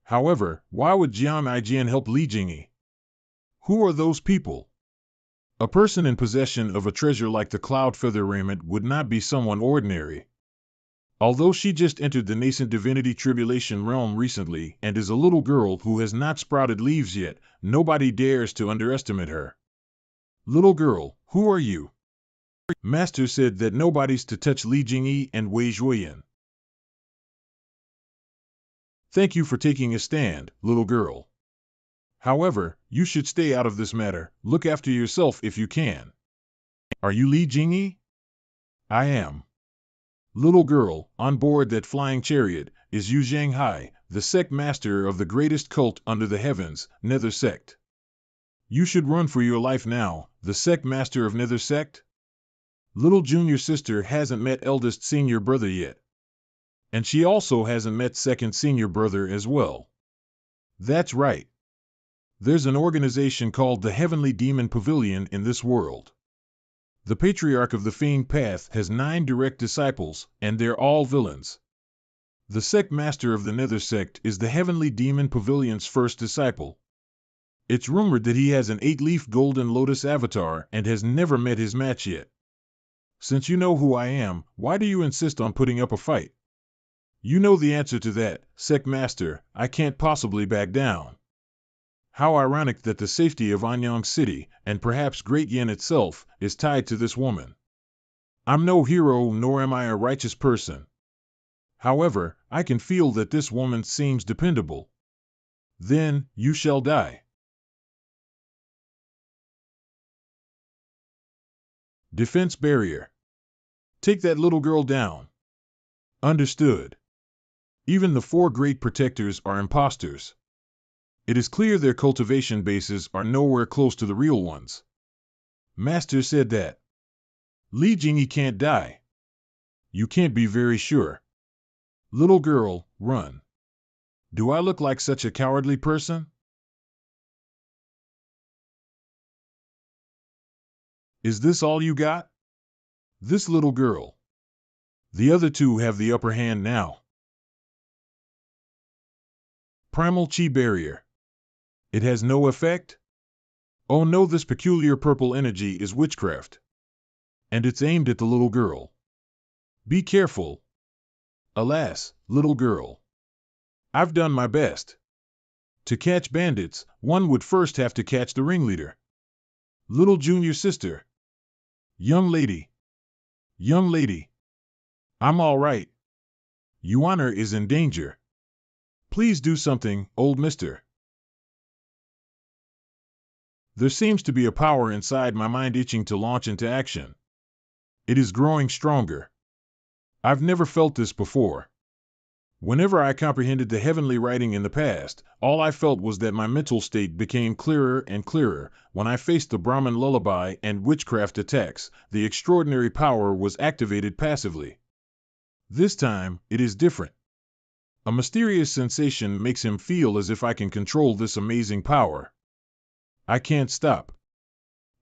However, why would Jiang Aijian help Li Jingyi? Who are those people? A person in possession of a treasure like the cloud feather raiment would not be someone ordinary. Although she just entered the nascent divinity tribulation realm recently and is a little girl who has not sprouted leaves yet, nobody dares to underestimate her. Little girl, who are you? Master said that nobody's to touch Li Jingyi and Wei Jueyan. Thank you for taking a stand, little girl. However, you should stay out of this matter. Look after yourself if you can. Are you Li Jingyi? I am. Little girl, on board that flying chariot, is Yu Zhanghai, the sect master of the greatest cult under the heavens, Nether sect. You should run for your life now, the sect master of Nether sect? Little junior sister hasn't met eldest senior brother yet. And she also hasn't met second senior brother as well. That's right. There's an organization called the Heavenly Demon Pavilion in this world. The Patriarch of the Fiend Path has 9 direct disciples, and they're all villains. The sect master of the Nether sect is the Heavenly Demon Pavilion's first disciple. It's rumored that he has an 8-leaf golden lotus avatar and has never met his match yet. Since you know who I am, why do you insist on putting up a fight? You know the answer to that, sect master. I can't possibly back down. How ironic that the safety of Anyang City, and perhaps Great Yin itself, is tied to this woman. I'm no hero nor am I a righteous person. However, I can feel that this woman seems dependable. Then, you shall die. Defense barrier. Take that little girl down. Understood. Even the 4 great protectors are imposters. It is clear their cultivation bases are nowhere close to the real ones. Master said that Li Jingyi can't die. You can't be very sure. Little girl, run. Do I look like such a cowardly person? Is this all you got? This little girl. The other two have the upper hand now. Primal Chi Barrier. It has no effect? Oh no, this peculiar purple energy is witchcraft. And it's aimed at the little girl. Be careful. Alas, little girl. I've done my best. To catch bandits, one would first have to catch the ringleader. Little junior sister. Young lady. Young lady. I'm all right. Yuaner is in danger. Please do something, old mister. There seems to be a power inside my mind itching to launch into action. It is growing stronger. I've never felt this before. Whenever I comprehended the heavenly writing in the past, all I felt was that my mental state became clearer and clearer. When I faced the Brahmin lullaby and witchcraft attacks, the extraordinary power was activated passively. This time, it is different. A mysterious sensation makes him feel as if I can control this amazing power. I can't stop.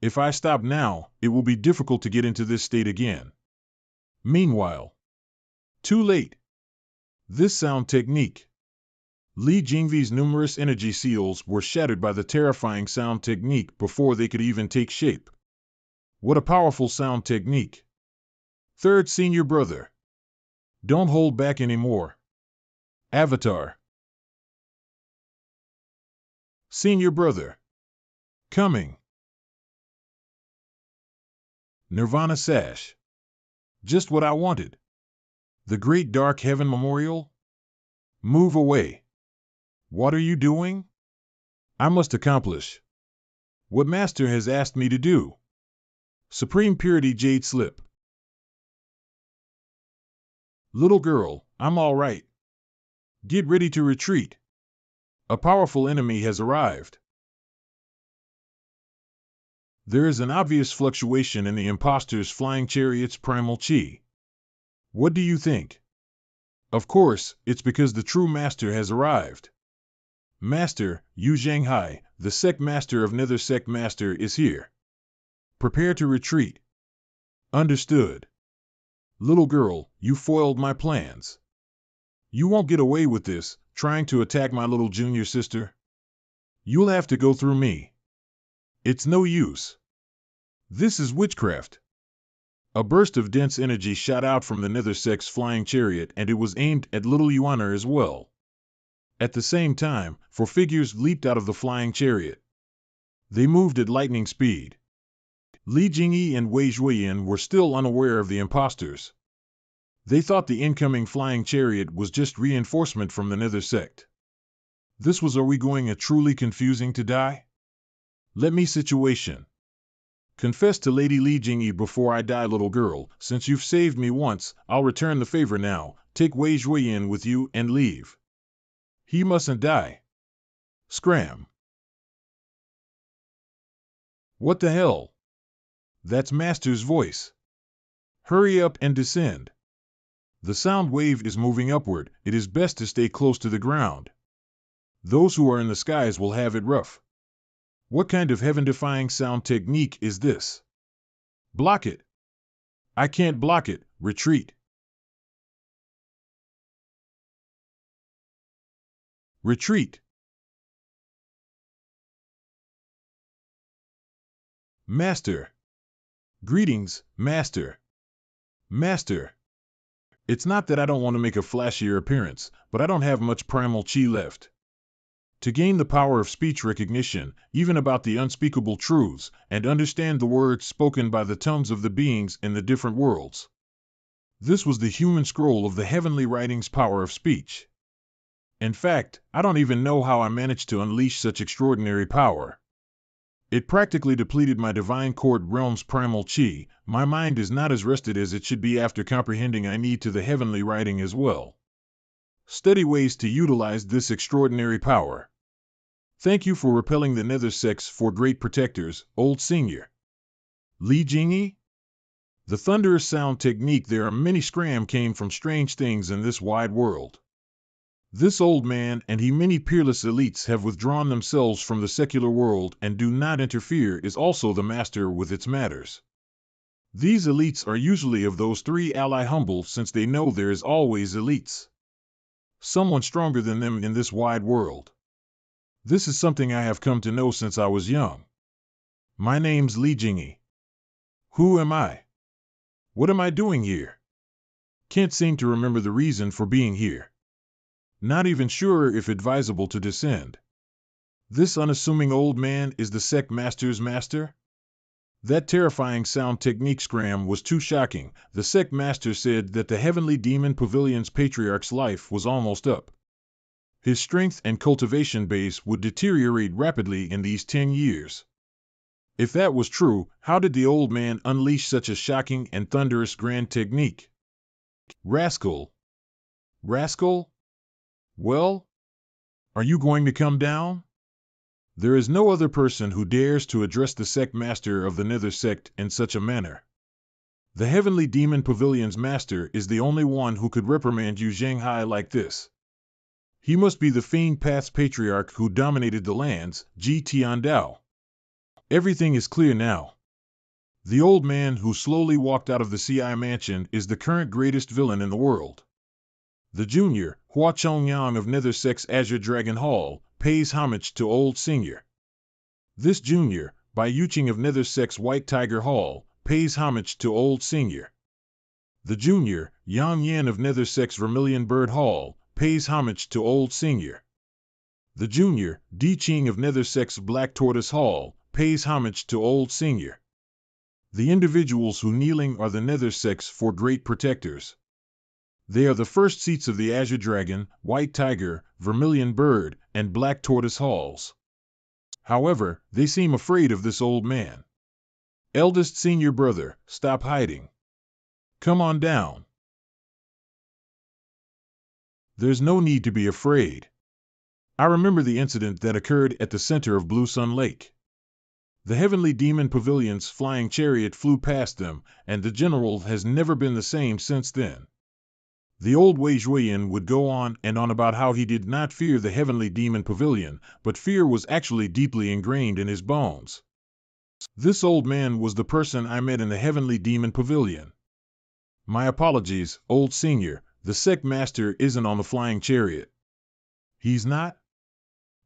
If I stop now, it will be difficult to get into this state again. Meanwhile, too late. This sound technique. Li Jingvi's numerous energy seals were shattered by the terrifying sound technique before they could even take shape. What a powerful sound technique. Third senior brother. Don't hold back anymore. Avatar. Senior brother. Coming. Nirvana sash. Just what I wanted. The Great Dark Heaven Memorial? Move away. What are you doing? I must accomplish what Master has asked me to do. Supreme Purity Jade Slip. Little girl, I'm all right. Get ready to retreat. A powerful enemy has arrived. There is an obvious fluctuation in the imposter's flying chariot's primal chi. What do you think? Of course, it's because the true master has arrived. Master, Yu Zhanghai, the sect master of Nether Sect Master is here. Prepare to retreat. Understood. Little girl, you foiled my plans. You won't get away with this, trying to attack my little junior sister. You'll have to go through me. It's no use. This is witchcraft. A burst of dense energy shot out from the Nether Sect's flying chariot, and it was aimed at little Yuaner as well. At the same time, 4 figures leaped out of the flying chariot. They moved at lightning speed. Li Jingyi and Wei Zhuoyan were still unaware of the imposters. They thought the incoming flying chariot was just reinforcement from the Nether Sect. This was, are we going a truly confusing to die? Let me situation. Confess to Lady Li Jingyi before I die, little girl. Since you've saved me once, I'll return the favor now. Take Wei Zhuoyan with you and leave. He mustn't die. Scram. What the hell? That's Master's voice. Hurry up and descend. The sound wave is moving upward. It is best to stay close to the ground. Those who are in the skies will have it rough. What kind of heaven-defying sound technique is this? Block it. I can't block it. Retreat. Retreat. Master. Greetings, Master. Master. It's not that I don't want to make a flashier appearance, but I don't have much primal chi left. To gain the power of speech recognition, even about the unspeakable truths, and understand the words spoken by the tongues of the beings in the different worlds. This was the human scroll of the heavenly writing's power of speech. In fact, I don't even know how I managed to unleash such extraordinary power. It practically depleted my divine court realm's primal chi. My mind is not as rested as it should be after comprehending I need to the heavenly writing as well. Study ways to utilize this extraordinary power. Thank you for repelling the nether sects for great protectors, old senior. Li Jingyi? The thunderous sound technique. There are many scram came from strange things in this wide world. This old man and he many peerless elites have withdrawn themselves from the secular world and do not interfere is also the master with its matters. These elites are usually of those three ally humble since they know there is always elites. Someone stronger than them in this wide world. This is something I have come to know since I was young. My name's Li Jingyi. Who am I? What am I doing here? Can't seem to remember the reason for being here. Not even sure if advisable to descend. This unassuming old man is the sect master's master? That terrifying sound technique scram was too shocking. The sect master said that the heavenly demon pavilion's patriarch's life was almost up. His strength and cultivation base would deteriorate rapidly in these 10 years. If that was true, how did the old man unleash such a shocking and thunderous grand technique? Rascal! Rascal? Well? Are you going to come down? There is no other person who dares to address the sect master of the nether sect in such a manner. The heavenly demon pavilion's master is the only one who could reprimand you Shanghai like this. He must be the fiend path's patriarch who dominated the lands, Ji Tiandao. Everything is clear now. The old man who slowly walked out of the CI mansion is the current greatest villain in the world. The junior, Hua Chongyang of Nether Sect's Azure Dragon Hall, pays homage to old senior. This junior, Bai Yuqing of Nether Sect's White Tiger Hall, pays homage to old senior. The junior, Yang Yan of Nether Sect's Vermilion Bird Hall, pays homage to old senior. The junior, Di Qing of Nether Sect's Black Tortoise Hall, pays homage to old senior. The individuals who kneeling are the nether sects for great protectors. They are the first seats of the Azure Dragon, White Tiger, Vermilion Bird, and Black Tortoise Halls. However, they seem afraid of this old man. Eldest senior brother, stop hiding. Come on down. There's no need to be afraid. I remember the incident that occurred at the center of Blue Sun Lake. The heavenly demon pavilion's flying chariot flew past them, and the general has never been the same since then. The old Wei Zhuoyan would go on and on about how he did not fear the heavenly demon pavilion, but fear was actually deeply ingrained in his bones. This old man was the person I met in the heavenly demon pavilion. My apologies, old senior, the sect master isn't on the flying chariot. He's not?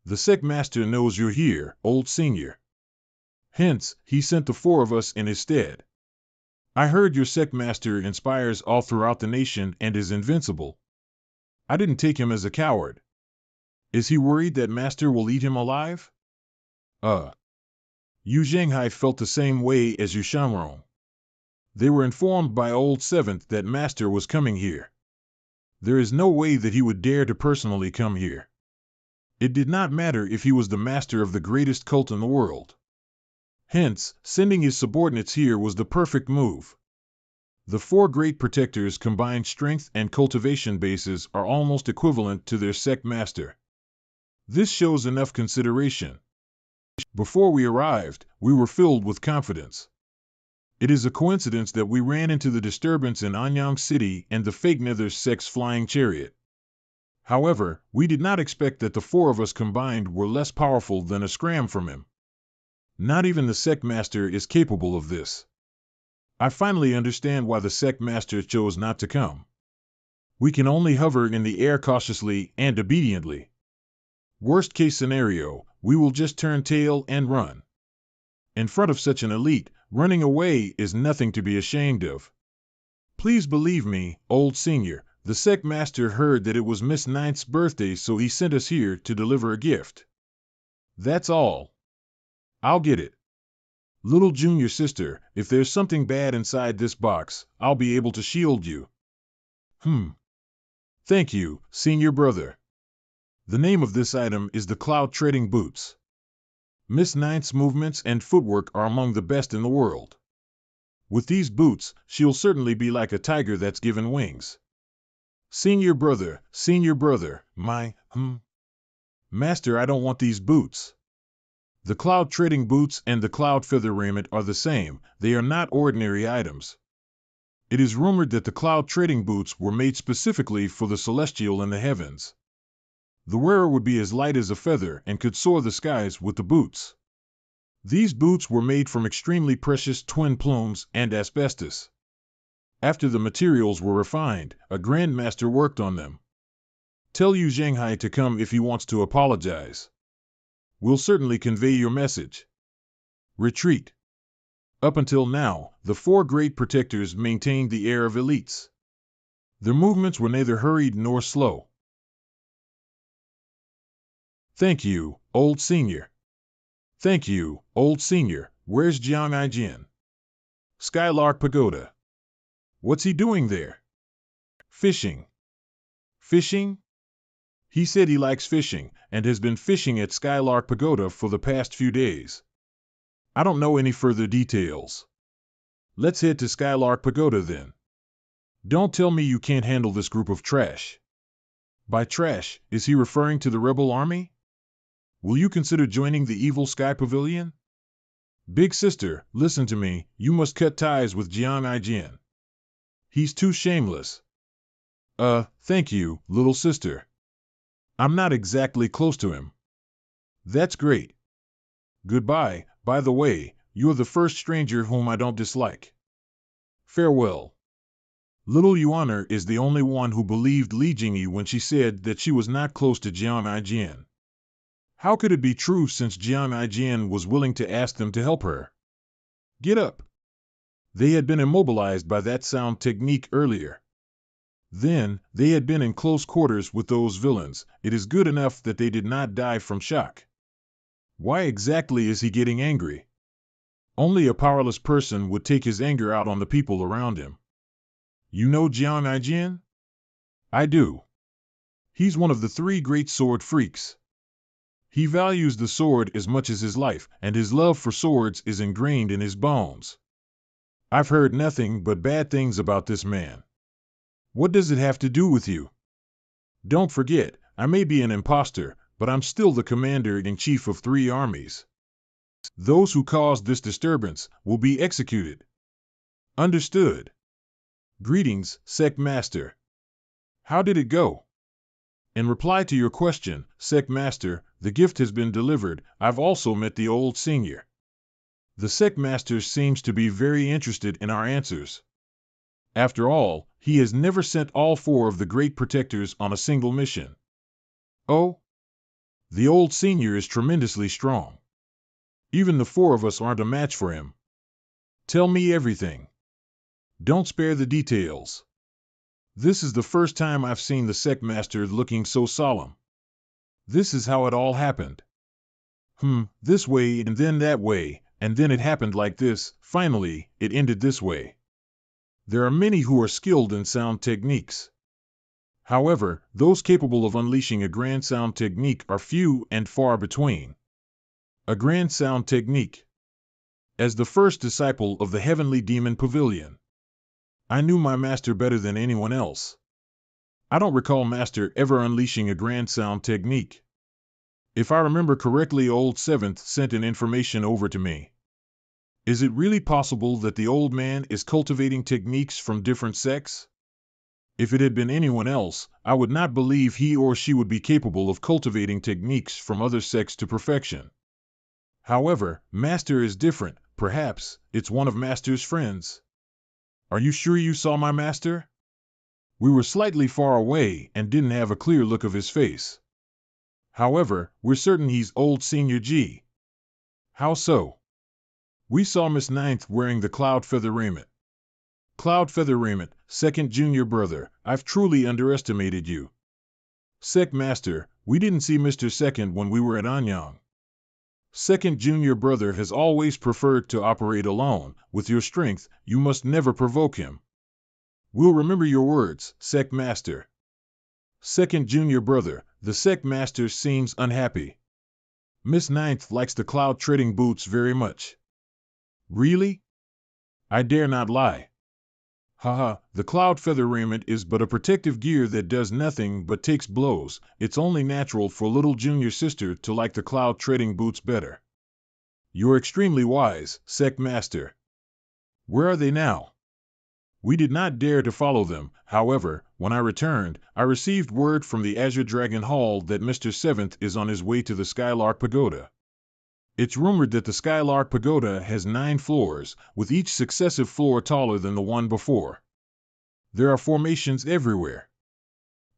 The sect master knows you're here, old senior. Hence, he sent the 4 of us in his stead. I heard your sect master inspires all throughout the nation and is invincible. I didn't take him as a coward. Is he worried that master will eat him alive? Yu Zhenghai felt the same way as Yu Shanrong. They were informed by old Seventh that master was coming here. There is no way that he would dare to personally come here. It did not matter if he was the master of the greatest cult in the world. Hence, sending his subordinates here was the perfect move. The 4 great protectors' combined strength and cultivation bases are almost equivalent to their sect master. This shows enough consideration. Before we arrived, we were filled with confidence. It is a coincidence that we ran into the disturbance in Anyang City and the fake Nether Sect's flying chariot. However, we did not expect that the 4 of us combined were less powerful than a scram from him. Not even the sect master is capable of this. I finally understand why the sect master chose not to come. We can only hover in the air cautiously and obediently. Worst case scenario, we will just turn tail and run. In front of such an elite, running away is nothing to be ashamed of. Please believe me, old senior, the sect master heard that it was Miss Ninth's birthday, so he sent us here to deliver a gift. That's all. I'll get it. Little junior sister, if there's something bad inside this box, I'll be able to shield you. Thank you, senior brother. The name of this item is the Cloud Treading Boots. Miss Ninth's movements and footwork are among the best in the world. With these boots, she'll certainly be like a tiger that's given wings. Senior brother, my. Master, I don't want these boots. The cloud trading boots and the cloud feather raiment are the same. They are not ordinary items. It is rumored that the cloud trading boots were made specifically for the celestial in the heavens. The wearer would be as light as a feather and could soar the skies with the boots. These boots were made from extremely precious twin plumes and asbestos. After the materials were refined, a Grand Master worked on them. Tell Yu Zhanghai to come if he wants to apologize. We'll certainly convey your message. Retreat. Up until now, the four great protectors maintained the air of elites. Their movements were neither hurried nor slow. Thank you, old senior. Thank you, old senior. Where's Jiang Aijin? Skylark Pagoda. What's he doing there? Fishing. Fishing? He said he likes fishing and has been fishing at Skylark Pagoda for the past few days. I don't know any further details. Let's head to Skylark Pagoda then. Don't tell me you can't handle this group of trash. By trash, is he referring to the rebel army? Will you consider joining the evil Sky Pavilion? Big sister, listen to me, you must cut ties with Jiang Aijin. He's too shameless. Thank you, little sister. I'm not exactly close to him. That's great. Goodbye. By the way, you're the first stranger whom I don't dislike. Farewell. Little Yuaner is the only one who believed Li Jingyi when she said that she was not close to Jiang Aijin. How could it be true since Jiang Aijin was willing to ask them to help her? Get up. They had been immobilized by that sound technique earlier. Then, they had been in close quarters with those villains. It is good enough that they did not die from shock. Why exactly is he getting angry? Only a powerless person would take his anger out on the people around him. You know Jiang Aijin? I do. He's one of the three great sword freaks. He values the sword as much as his life, and his love for swords is ingrained in his bones. I've heard nothing but bad things about this man. What does it have to do with you? Don't forget, I may be an imposter, but I'm still the commander-in-chief of 3 armies. Those who caused this disturbance will be executed. Understood. Greetings, Sect Master. How did it go? In reply to your question, Sect Master, the gift has been delivered. I've also met the old senior. The Sect Master seems to be very interested in our answers. After all, he has never sent all 4 of the great protectors on a single mission. Oh? The old senior is tremendously strong. Even the 4 of us aren't a match for him. Tell me everything. Don't spare the details. This is the first time I've seen the Sect Master looking so solemn. This is how it all happened. This way and then that way, and then it happened like this. Finally, it ended this way. There are many who are skilled in sound techniques. However, those capable of unleashing a grand sound technique are few and far between. A grand sound technique. As the first disciple of the Heavenly Demon Pavilion, I knew my master better than anyone else. I don't recall master ever unleashing a grand sound technique. If I remember correctly, old 7th sent an information over to me. Is it really possible that the old man is cultivating techniques from different sects? If it had been anyone else, I would not believe he or she would be capable of cultivating techniques from other sects to perfection. However, master is different. Perhaps it's one of master's friends. Are you sure you saw my master? We were slightly far away and didn't have a clear look of his face. However, we're certain he's old Senior G. How so? We saw Miss Ninth wearing the cloud feather raiment. Cloud feather raiment, 2nd junior brother, I've truly underestimated you. Sect Master, we didn't see Mr. 2nd when we were at Anyang. 2nd junior brother has always preferred to operate alone. With your strength, you must never provoke him. We'll remember your words, Sect Master. 2nd junior brother, the Sect Master seems unhappy. Miss Ninth likes the cloud trading boots very much. Really? I dare not lie. Haha, the cloud feather raiment is but a protective gear that does nothing but takes blows. It's only natural for little junior sister to like the cloud treading boots better. You're extremely wise, Sect Master. Where are they now? We did not dare to follow them. However, when I returned, I received word from the Azure Dragon Hall that Mr. Seventh is on his way to the Skylark Pagoda. It's rumored that the Skylark Pagoda has 9 floors, with each successive floor taller than the one before. There are formations everywhere.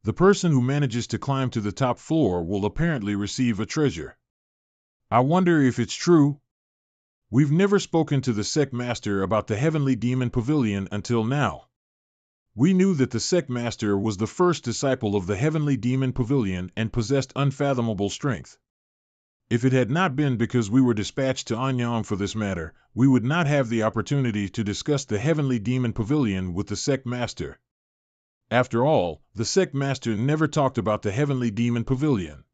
The person who manages to climb to the top floor will apparently receive a treasure. I wonder if it's true. We've never spoken to the Sect Master about the Heavenly Demon Pavilion until now. We knew that the Sect Master was the first disciple of the Heavenly Demon Pavilion and possessed unfathomable strength. If it had not been because we were dispatched to Anyang for this matter, we would not have the opportunity to discuss the Heavenly Demon Pavilion with the Sect Master. After all, the Sect Master never talked about the Heavenly Demon Pavilion.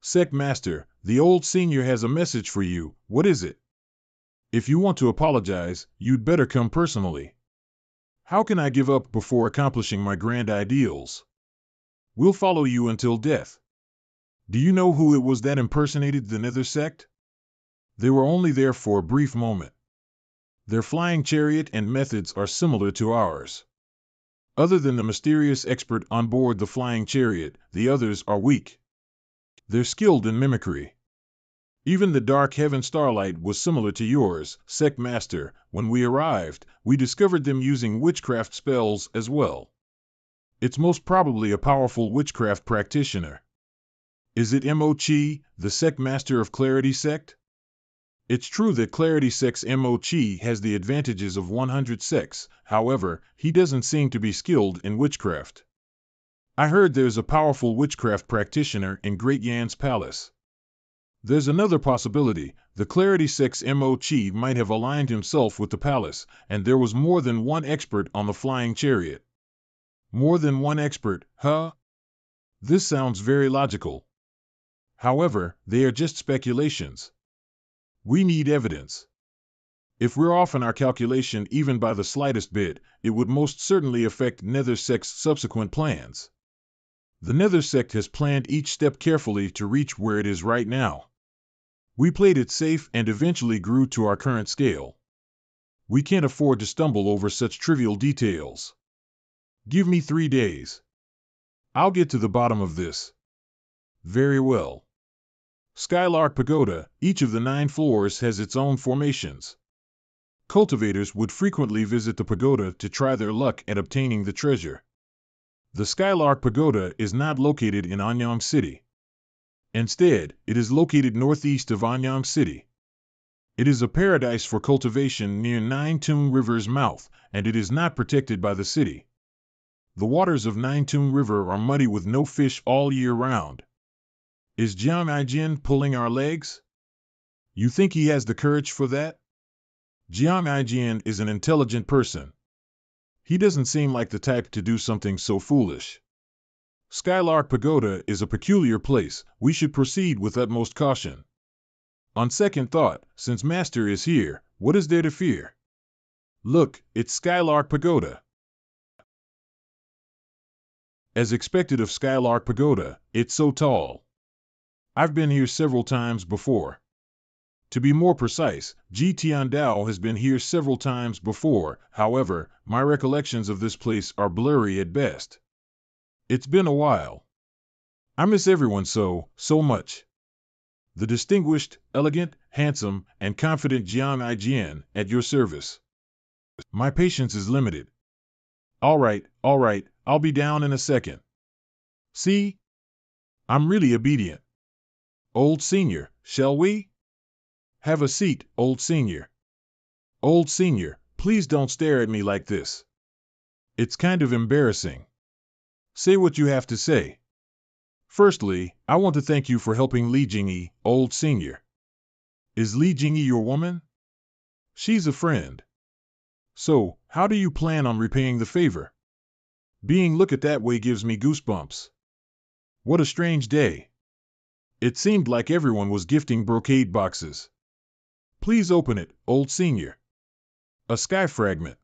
Sect Master, the old senior has a message for you. What is it? If you want to apologize, you'd better come personally. How can I give up before accomplishing my grand ideals? We'll follow you until death. Do you know who it was that impersonated the Nether Sect? They were only there for a brief moment. Their flying chariot and methods are similar to ours. Other than the mysterious expert on board the flying chariot, the others are weak. They're skilled in mimicry. Even the dark heaven starlight was similar to yours, Sect Master. When we arrived, we discovered them using witchcraft spells as well. It's most probably a powerful witchcraft practitioner. Is it Mochi, the Sect Master of Clarity Sect? It's true that Clarity Sect's Mochi has the advantages of 100 sects, however, he doesn't seem to be skilled in witchcraft. I heard there's a powerful witchcraft practitioner in Great Yan's palace. There's another possibility. The Clarity Sect's Mochi might have aligned himself with the palace, and there was more than one expert on the flying chariot. More than one expert, huh? This sounds very logical. However, they are just speculations. We need evidence. If we're off in our calculation even by the slightest bit, it would most certainly affect Nether Sect's subsequent plans. The Nether Sect has planned each step carefully to reach where it is right now. We played it safe and eventually grew to our current scale. We can't afford to stumble over such trivial details. Give me 3 days. I'll get to the bottom of this. Very well. Skylark Pagoda, each of the 9 floors has its own formations. Cultivators would frequently visit the pagoda to try their luck at obtaining the treasure. The Skylark Pagoda is not located in Anyang City. Instead, it is located northeast of Anyang City. It is a paradise for cultivation near Nine Tung River's mouth, and it is not protected by the city. The waters of Nine Tung River are muddy with no fish all year round. Is Jiang Aijin pulling our legs? You think he has the courage for that? Jiang Aijin is an intelligent person. He doesn't seem like the type to do something so foolish. Skylark Pagoda is a peculiar place. We should proceed with utmost caution. On second thought, since Master is here, what is there to fear? Look, it's Skylark Pagoda. As expected of Skylark Pagoda, it's so tall. I've been here several times before. To be more precise, Ji Tiandao has been here several times before. However, my recollections of this place are blurry at best. It's been a while. I miss everyone so much. The distinguished, elegant, handsome, and confident Jiang Aijian, at your service. My patience is limited. All right, I'll be down in a second. See? I'm really obedient. Old Senior, shall we? Have a seat, Old Senior. Old Senior, please don't stare at me like this. It's kind of embarrassing. Say what you have to say. Firstly, I want to thank you for helping Li Jingyi, Old Senior. Is Li Jingyi your woman? She's a friend. So, how do you plan on repaying the favor? Being looked at that way gives me goosebumps. What a strange day. It seemed like everyone was gifting brocade boxes. Please open it, Old Senior. A sky fragment.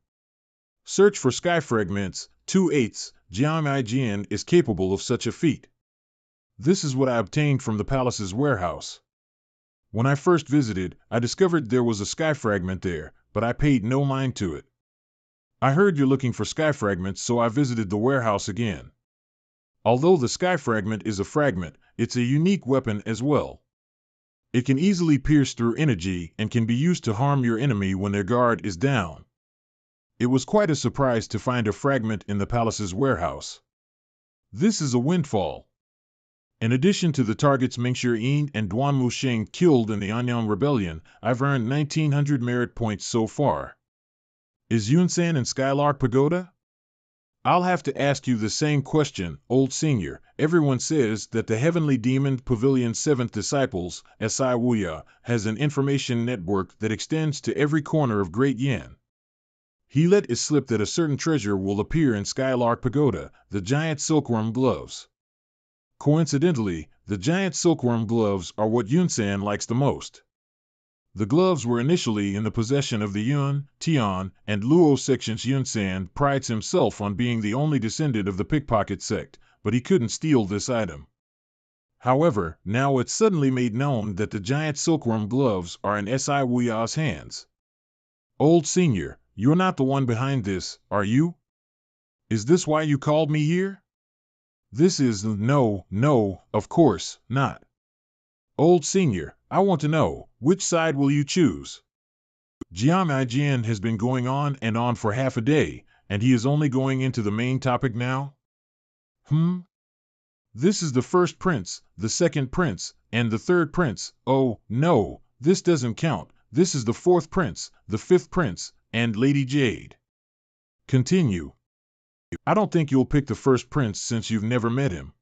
Search for sky fragments, 2/8. Jiamign is capable of such a feat. This is what I obtained from the palace's warehouse. When I first visited, I discovered there was a sky fragment there, but I paid no mind to it. I heard you're looking for sky fragments, so I visited the warehouse again. Although the sky fragment is a fragment, it's a unique weapon as well. It can easily pierce through energy and can be used to harm your enemy when their guard is down. It was quite a surprise to find a fragment in the palace's warehouse. This is a windfall. In addition to the targets Mingxue and Duan Musheng killed in the Anyang Rebellion, I've earned 1900 merit points so far. Is Yunsan in Skylark Pagoda? I'll have to ask you the same question, old senior. Everyone says that the Heavenly Demon Pavilion's 7th Disciples, S.I. Wuya, has an information network that extends to every corner of Great Yan. He let it slip that a certain treasure will appear in Skylark Pagoda, the giant silkworm gloves. Coincidentally, the giant silkworm gloves are what Yunsan likes the most. The gloves were initially in the possession of the Yun, Tian, and Luo sections. Yunsan prides himself on being the only descendant of the pickpocket sect, but he couldn't steal this item. However, now it's suddenly made known that the giant silkworm gloves are in S.I. Wuya's hands. Old senior, you're not the one behind this, are you? Is this why you called me here? This is no, of course not. Old senior, I want to know, which side will you choose? Jiamign has been going on and on for half a day, and he is only going into the main topic now? This is the first prince, the second prince, and the third prince. Oh, no, this doesn't count. This is the fourth prince, the fifth prince, and Lady Jade. Continue. I don't think you'll pick the first prince since you've never met him.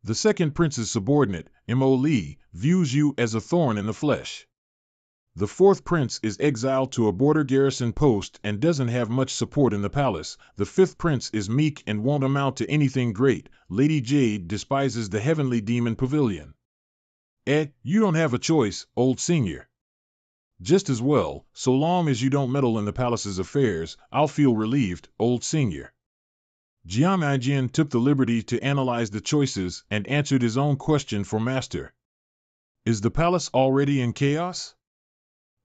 The second prince's subordinate, Mo Li, views you as a thorn in the flesh. The fourth prince is exiled to a border garrison post and doesn't have much support in the palace. The fifth prince is meek and won't amount to anything great. Lady Jade despises the Heavenly Demon Pavilion. You don't have a choice, old senior. Just as well, so long as you don't meddle in the palace's affairs, I'll feel relieved, old senior. Jiamign took the liberty to analyze the choices and answered his own question for Master. Is the palace already in chaos?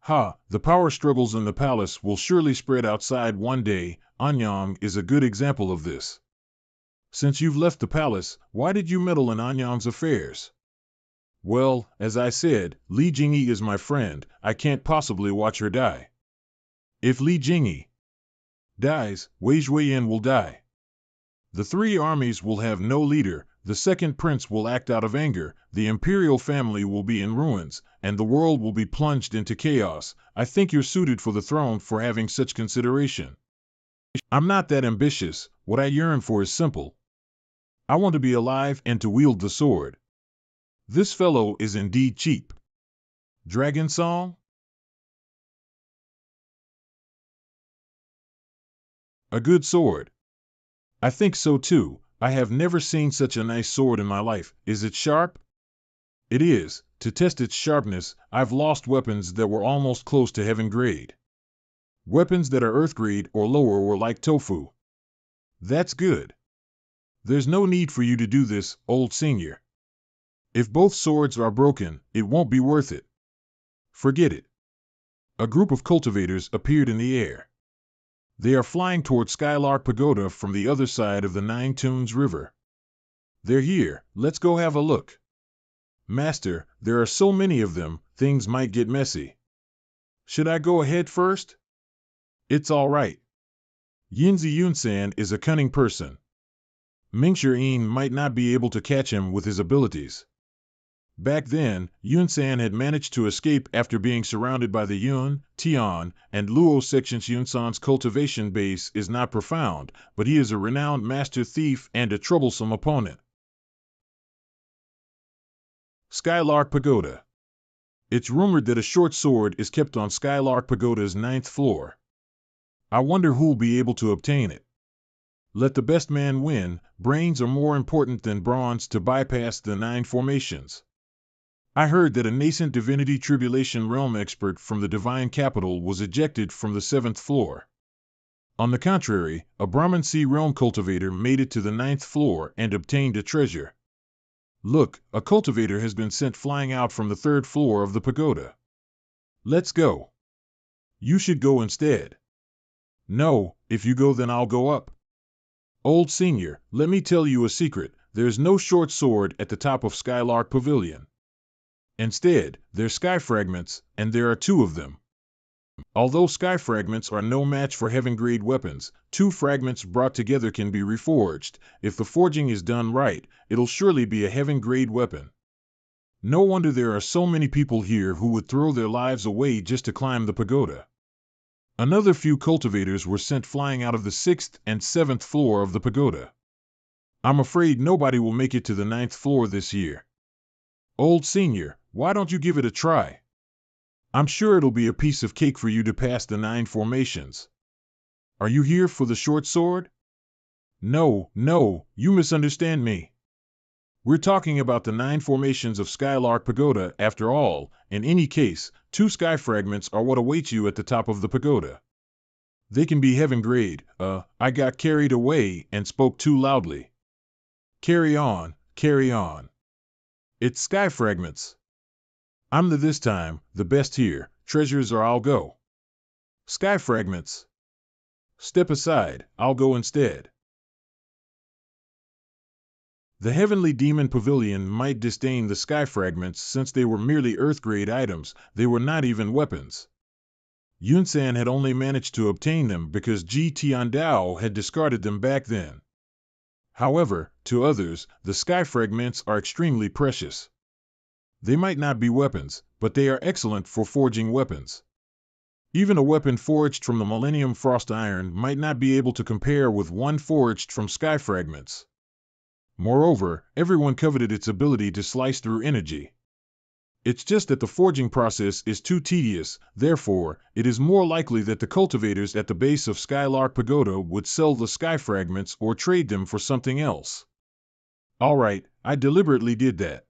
The power struggles in the palace will surely spread outside one day. Anyang is a good example of this. Since you've left the palace, why did you meddle in Anyang's affairs? Well, as I said, Li Jingyi is my friend. I can't possibly watch her die. If Li Jingyi dies, Wei Zhuoyan will die. The three armies will have no leader, the second prince will act out of anger, the imperial family will be in ruins, and the world will be plunged into chaos. I think you're suited for the throne for having such consideration. I'm not that ambitious. What I yearn for is simple. I want to be alive and to wield the sword. This fellow is indeed cheap. Dragon Song? A good sword. I think so too. I have never seen such a nice sword in my life. Is it sharp? It is. To test its sharpness, I've lost weapons that were almost close to heaven grade. Weapons that are earth grade or lower were like tofu. That's good. There's no need for you to do this, old senior. If both swords are broken, it won't be worth it. Forget it. A group of cultivators appeared in the air. They are flying toward Skylark Pagoda from the other side of the Nine Tunes River. They're here, let's go have a look. Master, there are so many of them, things might get messy. Should I go ahead first? It's all right. Yinzi Yunsan is a cunning person. Mingxue might not be able to catch him with his abilities. Back then, Yunsan had managed to escape after being surrounded by the Yun, Tian, and Luo sections. Yunsan's cultivation base is not profound, but he is a renowned master thief and a troublesome opponent. Skylark Pagoda. It's rumored that a short sword is kept on Skylark Pagoda's 9th floor. I wonder who'll be able to obtain it. Let the best man win. Brains are more important than bronze to bypass the 9 formations. I heard that a nascent divinity tribulation realm expert from the divine capital was ejected from the 7th floor. On the contrary, a Brahmin Sea Realm cultivator made it to the 9th floor and obtained a treasure. Look, a cultivator has been sent flying out from the 3rd floor of the pagoda. Let's go. You should go instead. No, if you go then I'll go up. Old senior, let me tell you a secret, there's no short sword at the top of Skylark Pavilion. Instead, there's sky fragments, and there are 2 of them. Although sky fragments are no match for heaven-grade weapons, 2 fragments brought together can be reforged. If the forging is done right, it'll surely be a heaven-grade weapon. No wonder there are so many people here who would throw their lives away just to climb the pagoda. Another few cultivators were sent flying out of the 6th and 7th floor of the pagoda. I'm afraid nobody will make it to the 9th floor this year. Old senior, why don't you give it a try? I'm sure it'll be a piece of cake for you to pass the 9 formations. Are you here for the short sword? No, you misunderstand me. We're talking about the 9 formations of Skylark Pagoda after all. In any case, 2 sky fragments are what awaits you at the top of the pagoda. They can be heaven grade. I got carried away and spoke too loudly. Carry on. It's sky fragments. I'm this time, the best here. Treasures or I'll go. Sky fragments. Step aside, I'll go instead. The Heavenly Demon Pavilion might disdain the sky fragments since they were merely Earth-grade items, they were not even weapons. Yunsan had only managed to obtain them because Ji Tiandao had discarded them back then. However, to others, the sky fragments are extremely precious. They might not be weapons, but they are excellent for forging weapons. Even a weapon forged from the Millennium Frost Iron might not be able to compare with one forged from sky fragments. Moreover, everyone coveted its ability to slice through energy. It's just that the forging process is too tedious, therefore, it is more likely that the cultivators at the base of Skylark Pagoda would sell the sky fragments or trade them for something else. Alright, I deliberately did that.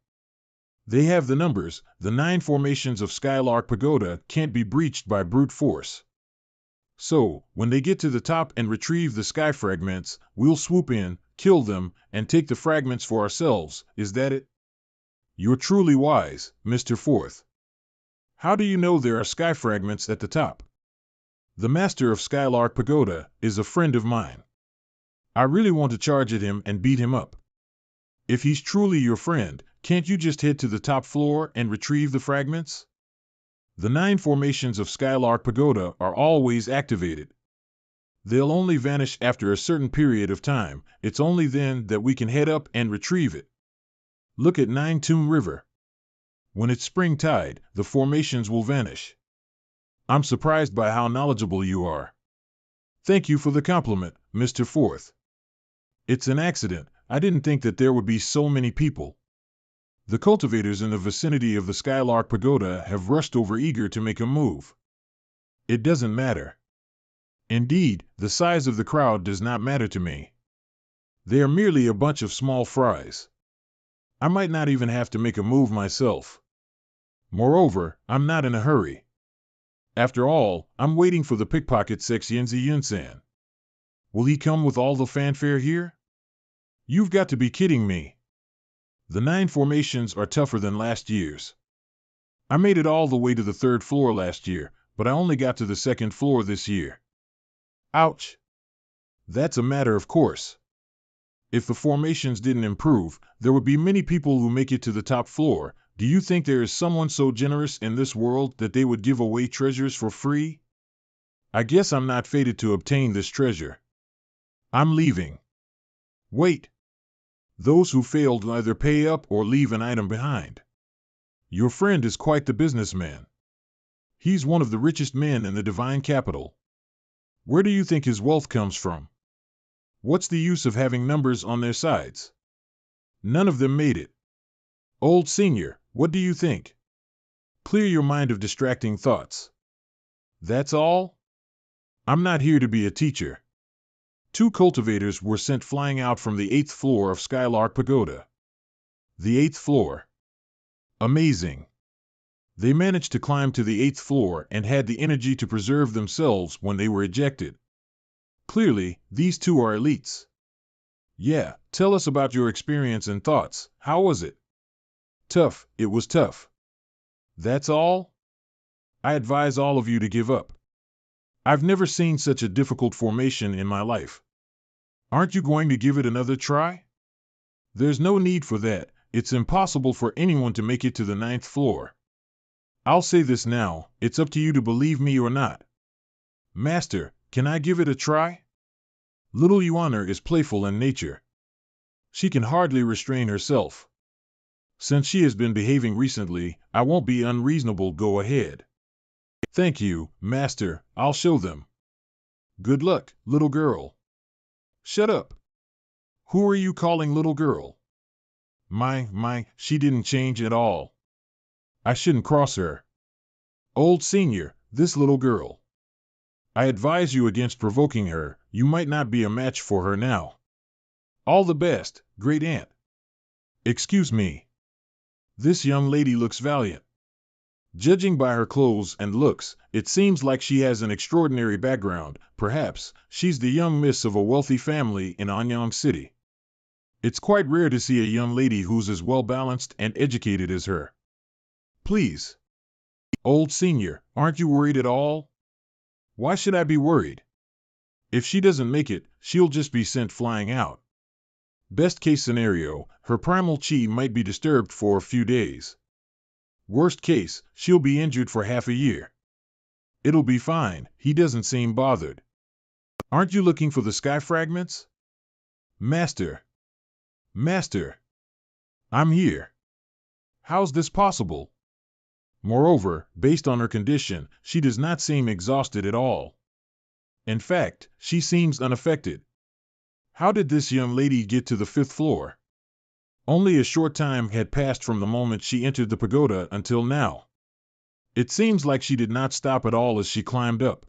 They have the numbers, the 9 formations of Skylark Pagoda can't be breached by brute force. So, when they get to the top and retrieve the sky fragments, we'll swoop in, kill them, and take the fragments for ourselves, is that it? You're truly wise, Mr. Fourth. How do you know there are sky fragments at the top? The master of Skylark Pagoda is a friend of mine. I really want to charge at him and beat him up. If he's truly your friend, can't you just head to the top floor and retrieve the fragments? The 9 formations of Skylark Pagoda are always activated. They'll only vanish after a certain period of time, it's only then that we can head up and retrieve it. Look at Nine Tomb River. When it's spring tide, the formations will vanish. I'm surprised by how knowledgeable you are. Thank you for the compliment, Mr. Fourth. It's an accident, I didn't think that there would be so many people. The cultivators in the vicinity of the Skylark Pagoda have rushed over eager to make a move. It doesn't matter. Indeed, the size of the crowd does not matter to me. They are merely a bunch of small fries. I might not even have to make a move myself. Moreover, I'm not in a hurry. After all, I'm waiting for the pickpocket Sexienzi Yunsan. Will he come with all the fanfare here? You've got to be kidding me. The 9 formations are tougher than last year's. I made it all the way to the 3rd floor last year, but I only got to the 2nd floor this year. Ouch. That's a matter of course. If the formations didn't improve, there would be many people who make it to the top floor. Do you think there is someone so generous in this world that they would give away treasures for free? I guess I'm not fated to obtain this treasure. I'm leaving. Wait. Those who failed either pay up or leave an item behind. Your friend is quite the businessman. He's one of the richest men in the divine capital. Where do you think his wealth comes from? What's the use of having numbers on their sides? None of them made it. Old senior, what do you think? Clear your mind of distracting thoughts. That's all? I'm not here to be a teacher. 2 cultivators were sent flying out from the 8th floor of Skylark Pagoda. The 8th floor. Amazing. They managed to climb to the 8th floor and had the energy to preserve themselves when they were ejected. Clearly, these two are elites. Yeah, tell us about your experience and thoughts. How was it? Tough, it was tough. That's all? I advise all of you to give up. I've never seen such a difficult formation in my life. Aren't you going to give it another try? There's no need for that. It's impossible for anyone to make it to the 9th floor. I'll say this now, it's up to you to believe me or not. Master, can I give it a try? Little Yuaner is playful in nature. She can hardly restrain herself. Since she has been behaving recently, I won't be unreasonable. Go ahead. Thank you, Master, I'll show them. Good luck, little girl. Shut up. Who are you calling little girl? She didn't change at all. I shouldn't cross her. Old senior, this little girl. I advise you against provoking her. You might not be a match for her now. All the best, great aunt. Excuse me. This young lady looks valiant. Judging by her clothes and looks, it seems like she has an extraordinary background. Perhaps she's the young miss of a wealthy family in Anyang City. It's quite rare to see a young lady who's as well-balanced and educated as her. Please. Old senior, aren't you worried at all? Why should I be worried? If she doesn't make it, she'll just be sent flying out. Best case scenario, her primal chi might be disturbed for a few days. Worst case, she'll be injured for half a year. It'll be fine, he doesn't seem bothered. Aren't you looking for the sky fragments? Master. I'm here. How's this possible? Moreover, based on her condition, she does not seem exhausted at all. In fact, she seems unaffected. How did this young lady get to the 5th floor? Only a short time had passed from the moment she entered the pagoda until now. It seems like she did not stop at all as she climbed up.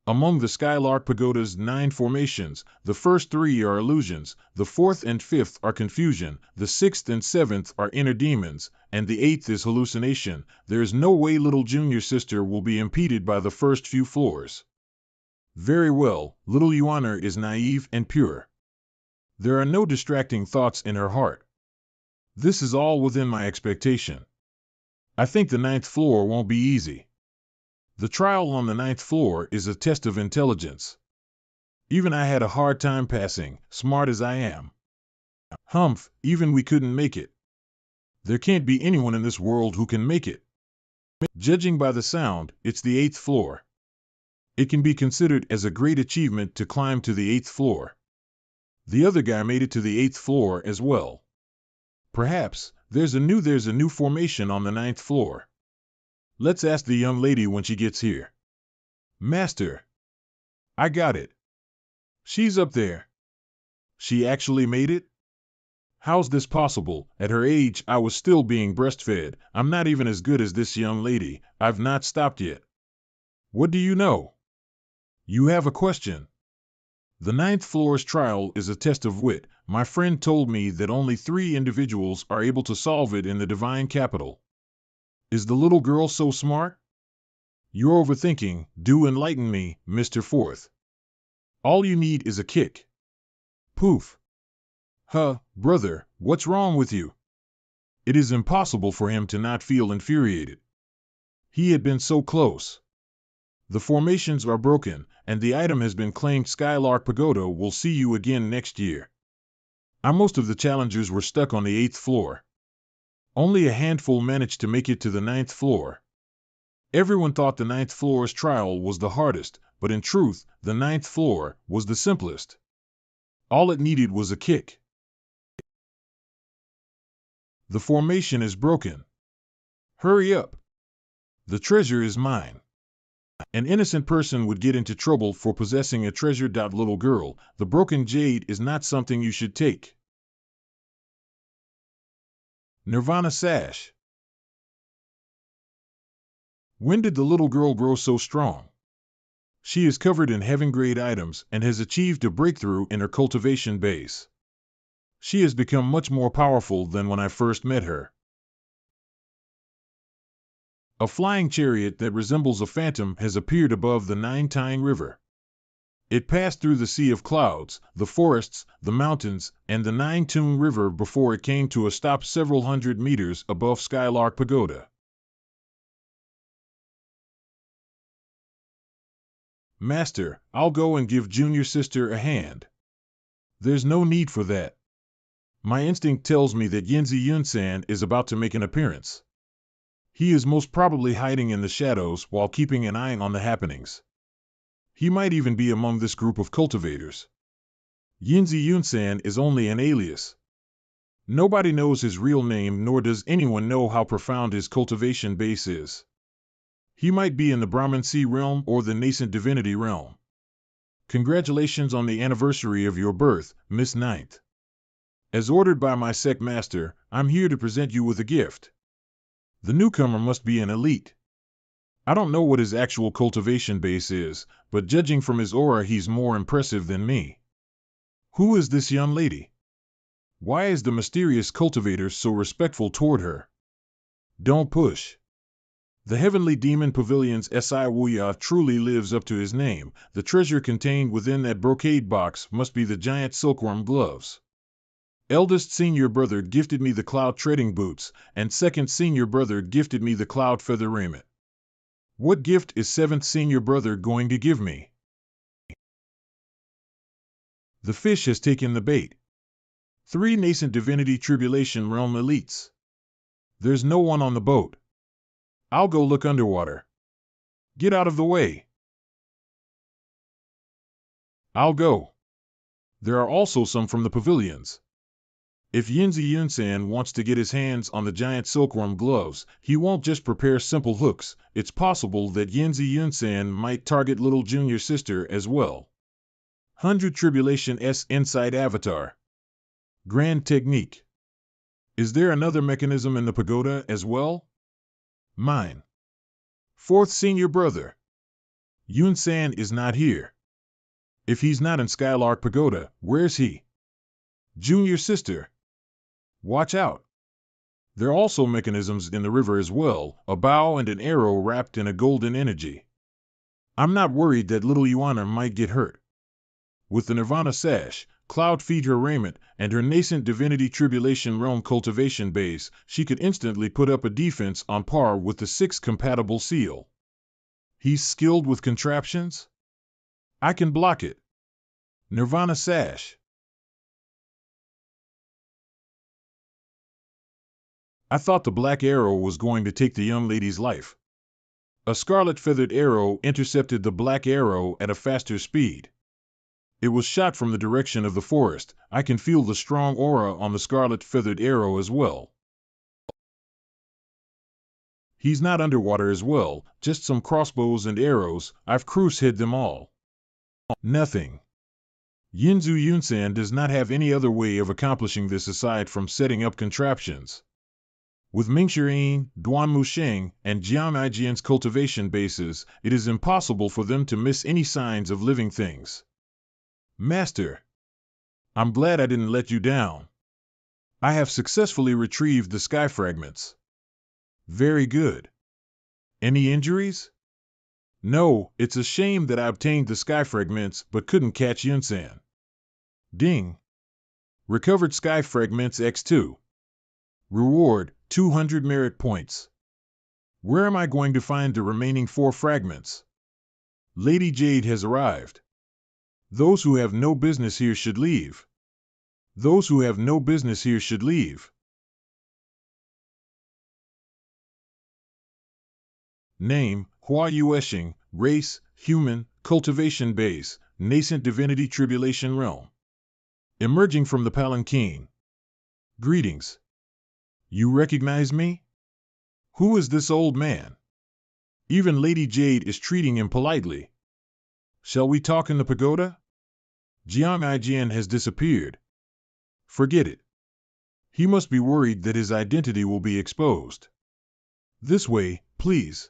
Among the Skylark Pagoda's 9 formations, the first 3 are illusions, the 4th and 5th are confusion, the 6th and 7th are inner demons, and the 8th is hallucination. There is no way little junior sister will be impeded by the first few floors. Very well, little Yuaner is naive and pure. There are no distracting thoughts in her heart. This is all within my expectation. I think the 9th floor won't be easy. The trial on the 9th floor is a test of intelligence. Even I had a hard time passing, smart as I am. Humph, even we couldn't make it. There can't be anyone in this world who can make it. Judging by the sound, it's the 8th floor. It can be considered as a great achievement to climb to the 8th floor. The other guy made it to the 8th floor as well. Perhaps there's a new formation on the 9th floor. Let's ask the young lady when she gets here. Master. I got it. She's up there. She actually made it? How's this possible? At her age, I was still being breastfed. I'm not even as good as this young lady. I've not stopped yet. What do you know? You have a question. The 9th floor's trial is a test of wit. My friend told me that only 3 individuals are able to solve it in the divine capital. Is the little girl so smart? You're overthinking. Do enlighten me, Mr. Fourth. All you need is a kick. Poof. Brother, what's wrong with you? It is impossible for him to not feel infuriated. He had been so close. The formations are broken, and the item has been claimed. Skylark Pagoda will see you again next year. Most of the challengers were stuck on the 8th floor. Only a handful managed to make it to the 9th floor. Everyone thought the 9th floor's trial was the hardest, but in truth, the 9th floor was the simplest. All it needed was a kick. The formation is broken. Hurry up. The treasure is mine. An innocent person would get into trouble for possessing a treasure. Little girl, the broken jade is not something you should take. Nirvana Sash. When did the little girl grow so strong? She is covered in heaven-grade items and has achieved a breakthrough in her cultivation base. She has become much more powerful than when I first met her. A flying chariot that resembles a phantom has appeared above the Nine-Tying River. It passed through the sea of clouds, the forests, the mountains, and the Nine-Tune River before it came to a stop several hundred meters above Skylark Pagoda. Master, I'll go and give junior sister a hand. There's no need for that. My instinct tells me that Yinzi Yunsan is about to make an appearance. He is most probably hiding in the shadows while keeping an eye on the happenings. He might even be among this group of cultivators. Yinzi Yunsan is only an alias. Nobody knows his real name, nor does anyone know how profound his cultivation base is. He might be in the Brahmin Sea realm or the nascent divinity realm. Congratulations on the anniversary of your birth, Miss Ninth. As ordered by my sect master, I'm here to present you with a gift. The newcomer must be an elite. I don't know what his actual cultivation base is, but judging from his aura he's more impressive than me. Who is this young lady? Why is the mysterious cultivator so respectful toward her? Don't push. The heavenly demon pavilion's Si Wuya truly lives up to his name. The treasure contained within that brocade box must be the giant silkworm gloves. Eldest senior brother gifted me the cloud treading boots, and second senior brother gifted me the cloud feather raiment. What gift is seventh senior brother going to give me? The fish has taken the bait. 3 nascent divinity tribulation realm elites. There's no one on the boat. I'll go look underwater. Get out of the way. I'll go. There are also some from the pavilions. If Yinzi Yunsan wants to get his hands on the giant silkworm gloves, he won't just prepare simple hooks. It's possible that Yinzi Yunsan might target little junior sister as well. 100 Tribulation S Inside Avatar. Grand Technique. Is there another mechanism in the pagoda as well? Mine. 4th senior brother. Yunsan is not here. If he's not in Skylark Pagoda, where's he? Junior sister. Watch out. There are also mechanisms in the river as well, a bow and an arrow wrapped in a golden energy. I'm not worried that little Yuana might get hurt. With the Nirvana sash, Cloud feed her raiment, and her nascent divinity tribulation realm cultivation base, she could instantly put up a defense on par with the 6 compatible seal. He's skilled with contraptions? I can block it. Nirvana sash. I thought the black arrow was going to take the young lady's life. A scarlet feathered arrow intercepted the black arrow at a faster speed. It was shot from the direction of the forest. I can feel the strong aura on the scarlet feathered arrow as well. He's not underwater as well, just some crossbows and arrows. I've cruise hid them all. Nothing. Yinzu Yunsan does not have any other way of accomplishing this aside from setting up contraptions. With Mingxian, Duanmu Sheng, and Jiangaijian's cultivation bases, it is impossible for them to miss any signs of living things. Master, I'm glad I didn't let you down. I have successfully retrieved the sky fragments. Very good. Any injuries? No, it's a shame that I obtained the sky fragments but couldn't catch Yunsan. Ding. Recovered sky fragments X2. Reward, 200 merit points. Where am I going to find the remaining 4 fragments? Lady Jade has arrived. Those who have no business here should leave. Those who have no business here should leave. Name, Hua Yueshing, race, human, cultivation base, nascent divinity tribulation realm. Emerging from the palanquin. Greetings. You recognize me? Who is this old man? Even Lady Jade is treating him politely. Shall we talk in the pagoda? Jiangaijian has disappeared. Forget it. He must be worried that his identity will be exposed. This way, please.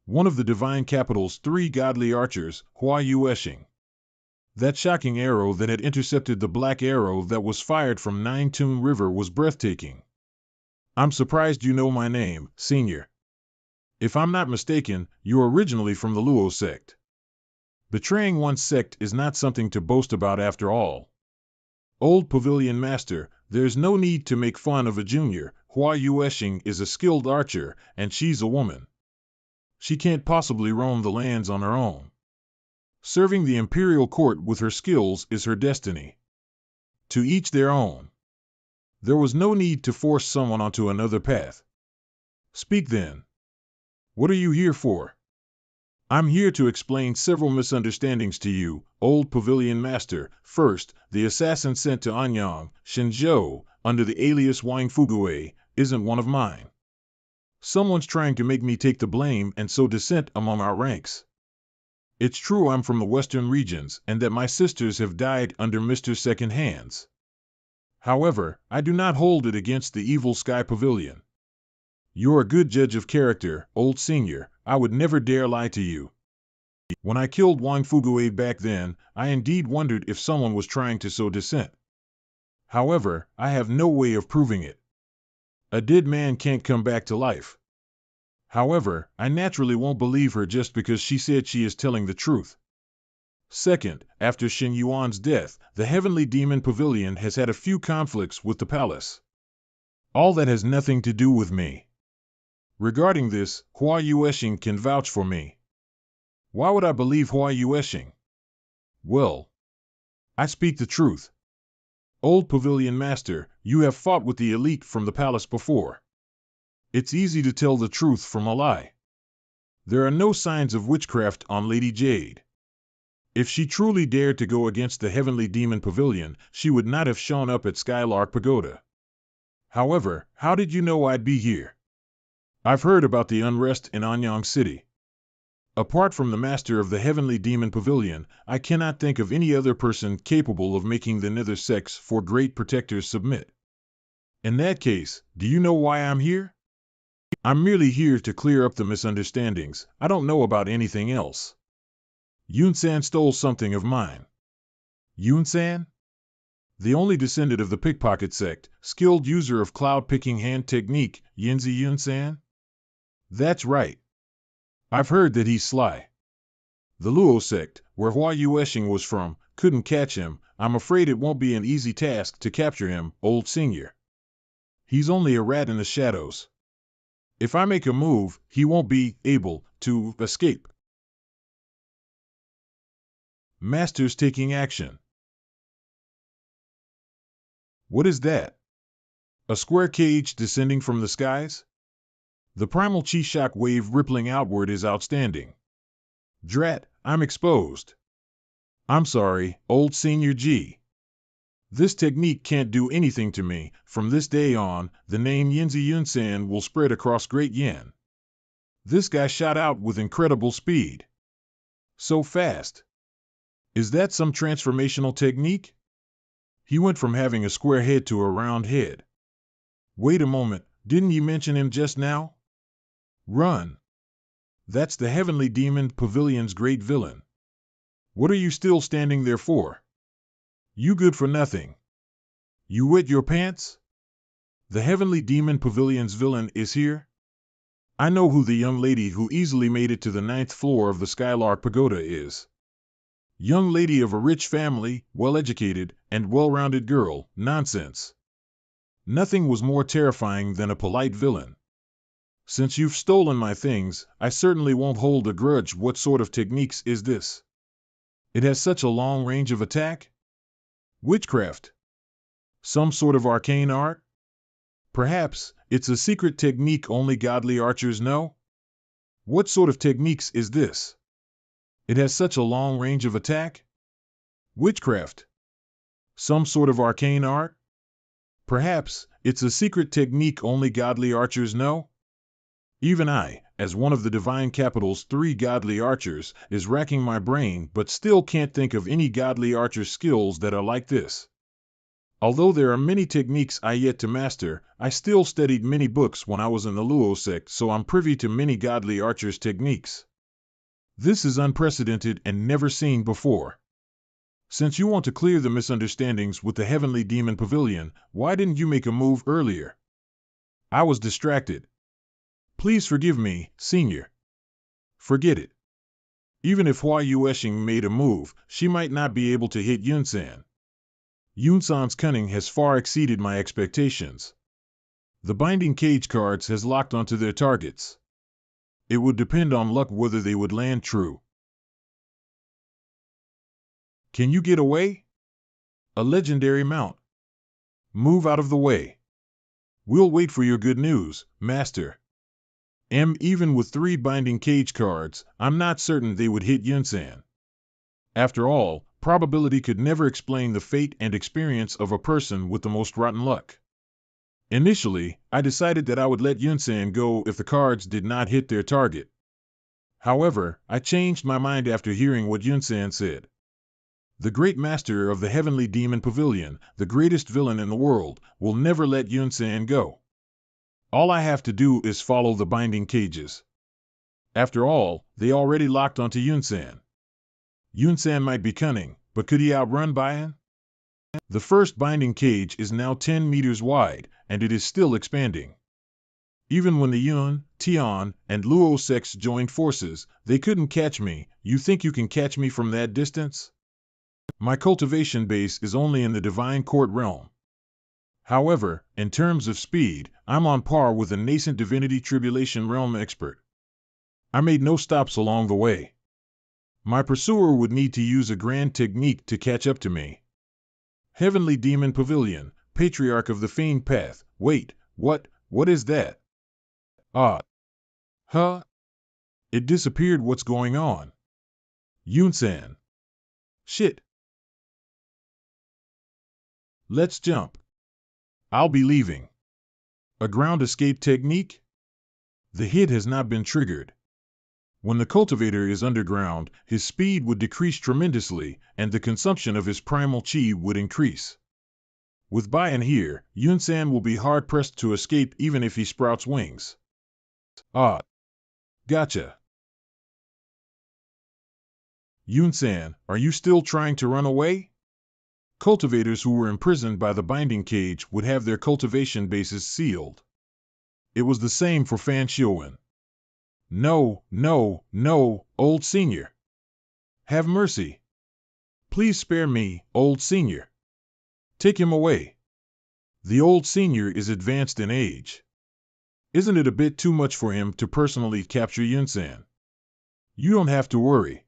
One of the divine capital's 3 godly archers, Hua Yueshing. That shocking arrow that had intercepted the black arrow that was fired from Nine-Tune River was breathtaking. I'm surprised you know my name, Senior. If I'm not mistaken, you're originally from the Luo sect. Betraying one's sect is not something to boast about after all. Old Pavilion Master, there's no need to make fun of a junior. Hua Yueshing is a skilled archer, and she's a woman. She can't possibly roam the lands on her own. Serving the imperial court with her skills is her destiny. To each their own. There was no need to force someone onto another path. Speak then. What are you here for? I'm here to explain several misunderstandings to you, Old Pavilion Master. First, the assassin sent to Anyang, Shenzhou, under the alias Wang Fuguei, isn't one of mine. Someone's trying to make me take the blame and sow dissent among our ranks. It's true I'm from the western regions and that my sisters have died under Mr. Second Hands. However, I do not hold it against the evil Sky Pavilion. You're a good judge of character, old senior. I would never dare lie to you. When I killed Wang Fuguei back then, I indeed wondered if someone was trying to sow dissent. However, I have no way of proving it. A dead man can't come back to life. However, I naturally won't believe her just because she said she is telling the truth. Second, after Shen Yuan's death, the Heavenly Demon Pavilion has had a few conflicts with the palace. All that has nothing to do with me. Regarding this, Hua Yueshing can vouch for me. Why would I believe Hua Yueshing? Well, I speak the truth. Old Pavilion Master, you have fought with the elite from the palace before. It's easy to tell the truth from a lie. There are no signs of witchcraft on Lady Jade. If she truly dared to go against the Heavenly Demon Pavilion, she would not have shown up at Skylark Pagoda. However, how did you know I'd be here? I've heard about the unrest in Anyang City. Apart from the master of the Heavenly Demon Pavilion, I cannot think of any other person capable of making the nether sex for great protectors submit. In that case, do you know why I'm here? I'm merely here to clear up the misunderstandings. I don't know about anything else. Yun-san stole something of mine. Yun-san? The only descendant of the pickpocket sect, skilled user of cloud-picking hand technique, Yinzi Yun-san? That's right. I've heard that he's sly. The Luo sect, where Hua Yueshing was from, couldn't catch him. I'm afraid it won't be an easy task to capture him, old senior. He's only a rat in the shadows. If I make a move, he won't be able to escape. Masters taking action. What is that? A square cage descending from the skies? The primal chi shock wave rippling outward is outstanding. Drat, I'm exposed. I'm sorry, old Senior G. This technique can't do anything to me. From this day on, the name Yinzi Yunsan will spread across Great Yin. This guy shot out with incredible speed. So fast. Is that some transformational technique? He went from having a square head to a round head. Wait a moment, didn't you mention him just now? Run. That's the Heavenly Demon Pavilion's great villain. What are you still standing there for? You good for nothing. You wet your pants? The Heavenly Demon Pavilion's villain is here? I know who the young lady who easily made it to the 9th floor of the Skylark Pagoda is. Young lady of a rich family, well-educated, and well-rounded girl. Nonsense. Nothing was more terrifying than a polite villain. Since you've stolen my things, I certainly won't hold a grudge. What sort of techniques is this? It has such a long range of attack? Witchcraft? Some sort of arcane art? Perhaps it's a secret technique only godly archers know? What sort of techniques is this? It has such a long range of attack? Witchcraft? Some sort of arcane art? Perhaps it's a secret technique only godly archers know? Even I, as one of the Divine Capital's 3 godly archers, is racking my brain but still can't think of any godly archer skills that are like this. Although there are many techniques I yet to master, I still studied many books when I was in the Luo sect, so I'm privy to many godly archers' techniques. This is unprecedented and never seen before. Since you want to clear the misunderstandings with the Heavenly Demon Pavilion, why didn't you make a move earlier? I was distracted. Please forgive me, Senior. Forget it. Even if Hua Yueshing made a move, she might not be able to hit Yunsan. Yunsan's cunning has far exceeded my expectations. The binding cage cards has locked onto their targets. It would depend on luck whether they would land true. Can you get away? A legendary mount. Move out of the way. We'll wait for your good news, Master. Even with 3 binding cage cards, I'm not certain they would hit Yunsan. After all, probability could never explain the fate and experience of a person with the most rotten luck. Initially, I decided that I would let Yunsan go if the cards did not hit their target. However, I changed my mind after hearing what Yunsan said. The great master of the Heavenly Demon Pavilion, the greatest villain in the world, will never let Yunsan go. All I have to do is follow the binding cages. After all, they already locked onto Yunsan. Yunsan might be cunning, but could he outrun Bayan? The first binding cage is now 10 meters wide, and it is still expanding. Even when the Yun, Tian, and Luo sects joined forces, they couldn't catch me. You think you can catch me from that distance? My cultivation base is only in the Divine Court realm. However, in terms of speed, I'm on par with a nascent Divinity Tribulation realm expert. I made no stops along the way. My pursuer would need to use a grand technique to catch up to me. Heavenly Demon Pavilion, Patriarch of the Fiend Path. Wait, what is that? Ah. Huh? It disappeared. What's going on? Yunsan. Shit. Let's jump. I'll be leaving. A ground escape technique? The hit has not been triggered. When the cultivator is underground, his speed would decrease tremendously, and the consumption of his primal chi would increase. With Bayan here, Yunsan will be hard-pressed to escape even if he sprouts wings. Ah. Gotcha. Yunsan, are you still trying to run away? Cultivators who were imprisoned by the binding cage would have their cultivation bases sealed. It was the same for Fan Xiuwen. No, old senior. Have mercy. Please spare me, old senior. Take him away. The old senior is advanced in age. Isn't it a bit too much for him to personally capture Yunsan? You don't have to worry.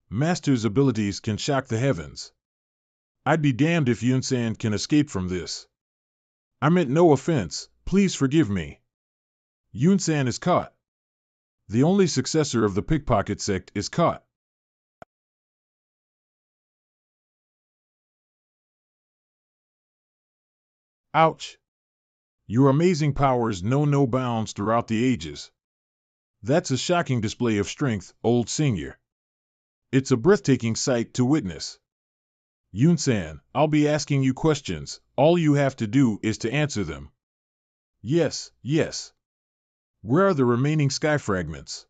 Master's abilities can shock the heavens. I'd be damned if Yunsan can escape from this. I meant no offense, please forgive me. Yunsan is caught. The only successor of the pickpocket sect is caught. Ouch. Your amazing powers know no bounds throughout the ages. That's a shocking display of strength, old senior. It's a breathtaking sight to witness. Yunsan, I'll be asking you questions. All you have to do is to answer them. Yes. Where are the remaining sky fragments?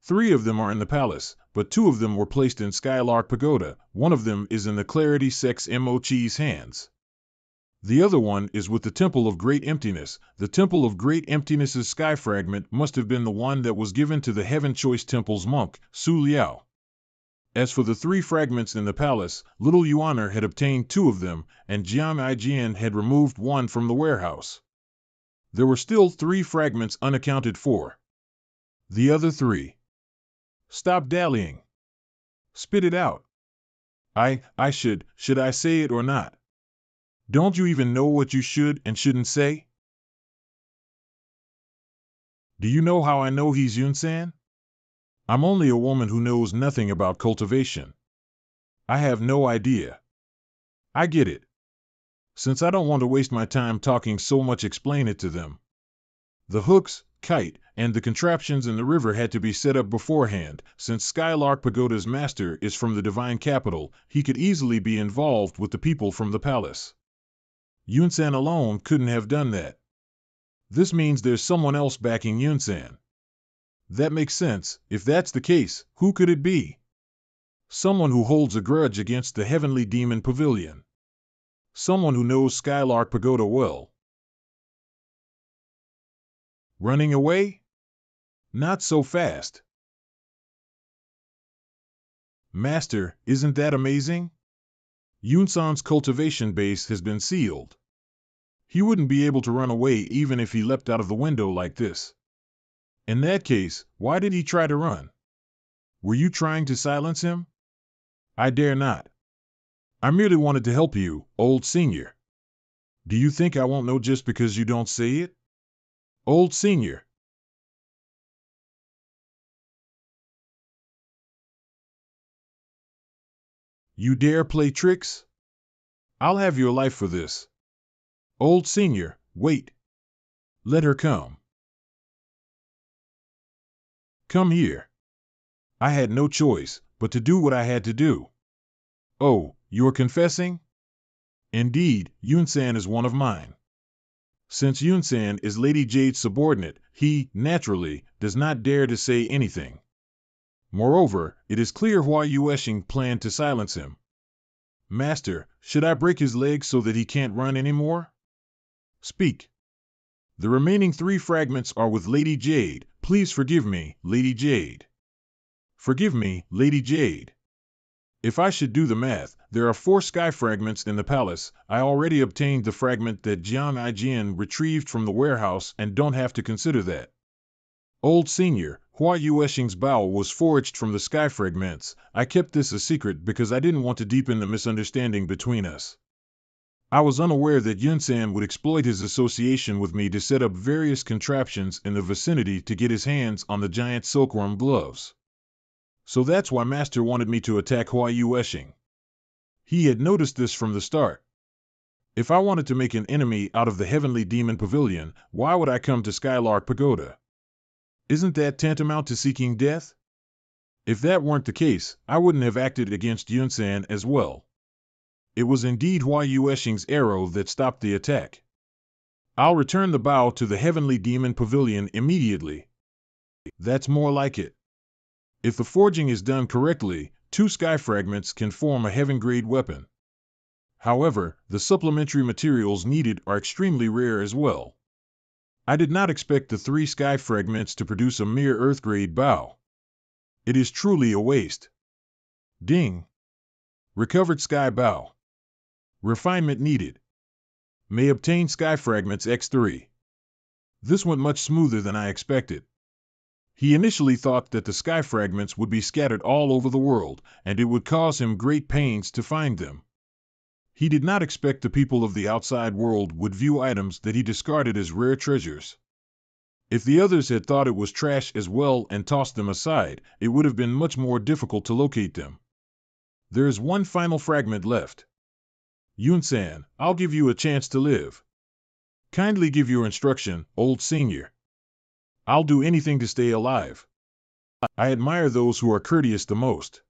3 of them are in the palace, but 2 of them were placed in Skylark Pagoda. 1 of them is in the Clarity Sex Mochi's hands. The other one is with the Temple of Great Emptiness. The Temple of Great Emptiness's sky fragment must have been the one that was given to the Heaven Choice Temple's monk, Su Liao. As for the 3 fragments in the palace, Little Yuaner had obtained 2 of them, and Jiang Ijian had removed 1 from the warehouse. There were still 3 fragments unaccounted for. The other 3. Stop dallying. Spit it out. Should I say it or not? Don't you even know what you should and shouldn't say? Do you know how I know he's Yunsan? I'm only a woman who knows nothing about cultivation. I have no idea. I get it. Since I don't want to waste my time talking so much, explain it to them. The hooks, kite, and the contraptions in the river had to be set up beforehand. Since Skylark Pagoda's master is from the divine capital, he could easily be involved with the people from the palace. Yunsan alone couldn't have done that. This means there's someone else backing Yunsan. That makes sense. If that's the case, who could it be? Someone who holds a grudge against the Heavenly Demon Pavilion. Someone who knows Skylark Pagoda well. Running away? Not so fast. Master, isn't that amazing? Yunsan's cultivation base has been sealed. He wouldn't be able to run away even if he leapt out of the window like this. In that case, why did he try to run? Were you trying to silence him? I dare not. I merely wanted to help you, old senior. Do you think I won't know just because you don't say it? Old senior. You dare play tricks? I'll have your life for this. Old senior, wait. Let her come. Come here. I had no choice but to do what I had to do. Oh, you're confessing? Indeed, Yunsan is one of mine. Since Yunsan is Lady Jade's subordinate, he, naturally, does not dare to say anything. Moreover, it is clear why Yueshing planned to silence him. Master, should I break his legs so that he can't run anymore? Speak. The remaining 3 fragments are with Lady Jade. Please forgive me, Lady Jade. Forgive me, Lady Jade. If I should do the math, there are 4 sky fragments in the palace. I already obtained the fragment that Jiang Aijian retrieved from the warehouse and don't have to consider that. Old senior, Hua Yueshing's bow was forged from the sky fragments. I kept this a secret because I didn't want to deepen the misunderstanding between us. I was unaware that Yunsan would exploit his association with me to set up various contraptions in the vicinity to get his hands on the giant silkworm gloves. So that's why Master wanted me to attack Hua Yueshing. He had noticed this from the start. If I wanted to make an enemy out of the Heavenly Demon Pavilion, why would I come to Skylark Pagoda? Isn't that tantamount to seeking death? If that weren't the case, I wouldn't have acted against Yunsan as well. It was indeed Hua Yueshing's arrow that stopped the attack. I'll return the bow to the Heavenly Demon Pavilion immediately. That's more like it. If the forging is done correctly, 2 sky fragments can form a heaven-grade weapon. However, the supplementary materials needed are extremely rare as well. I did not expect the 3 sky fragments to produce a mere earth-grade bow. It is truly a waste. Ding. Recovered sky bow. Refinement needed. May obtain sky fragments X3. This went much smoother than I expected. He initially thought that the sky fragments would be scattered all over the world, and it would cause him great pains to find them. He did not expect the people of the outside world would view items that he discarded as rare treasures. If the others had thought it was trash as well and tossed them aside, it would have been much more difficult to locate them. There is 1 final fragment left. Yunsan, I'll give you a chance to live. Kindly give your instruction, old senior. I'll do anything to stay alive. I admire those who are courteous the most.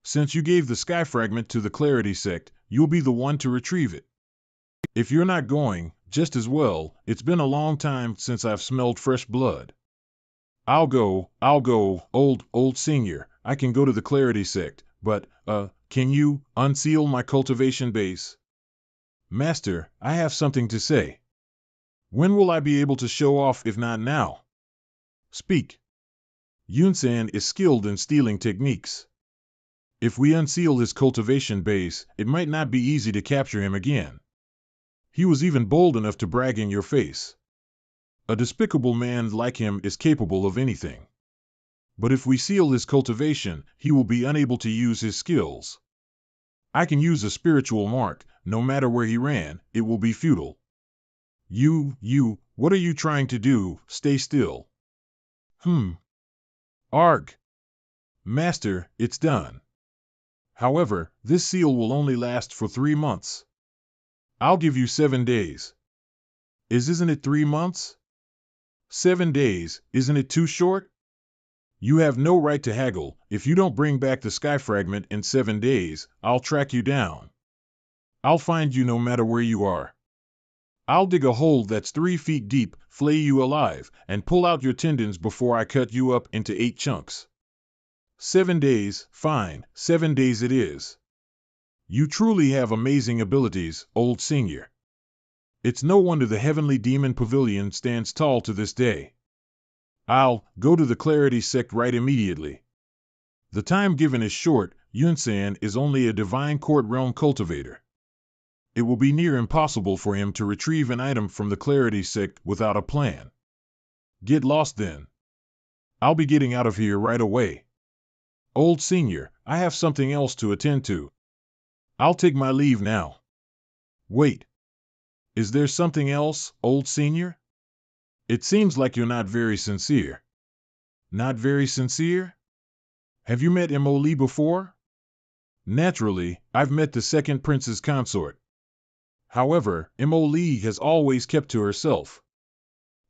Since you gave the sky fragment to the Clarity sect, you'll be the one to retrieve it. If you're not going, just as well, it's been a long time since I've smelled fresh blood. I'll go, old senior, I can go to the Clarity sect, but, can you unseal my cultivation base? Master, I have something to say. When will I be able to show off if not now? Speak. Yunsan is skilled in stealing techniques. If we unseal his cultivation base, it might not be easy to capture him again. He was even bold enough to brag in your face. A despicable man like him is capable of anything. But if we seal his cultivation, he will be unable to use his skills. I can use a spiritual mark, no matter where he ran, it will be futile. What are you trying to do? Stay still. Arg. Master, it's done. However, this seal will only last for 3 months. I'll give you 7 days. Isn't it 3 months? 7 days, isn't it too short? You have no right to haggle. If you don't bring back the sky fragment in 7 days, I'll track you down. I'll find you no matter where you are. I'll dig a hole that's 3 feet deep, flay you alive, and pull out your tendons before I cut you up into 8 chunks. 7 days, fine, 7 days it is. You truly have amazing abilities, old senior. It's no wonder the Heavenly Demon Pavilion stands tall to this day. I'll go to the Clarity sect right immediately. The time given is short. Yunsan is only a divine court realm cultivator. It will be near impossible for him to retrieve an item from the Clarity sect without a plan. Get lost then. I'll be getting out of here right away. Old Senior, I have something else to attend to. I'll take my leave now. Wait. Is there something else, Old Senior? It seems like you're not very sincere. Not very sincere? Have you met Mo Lee before? Naturally, I've met the second prince's consort. However, Mo Lee has always kept to herself.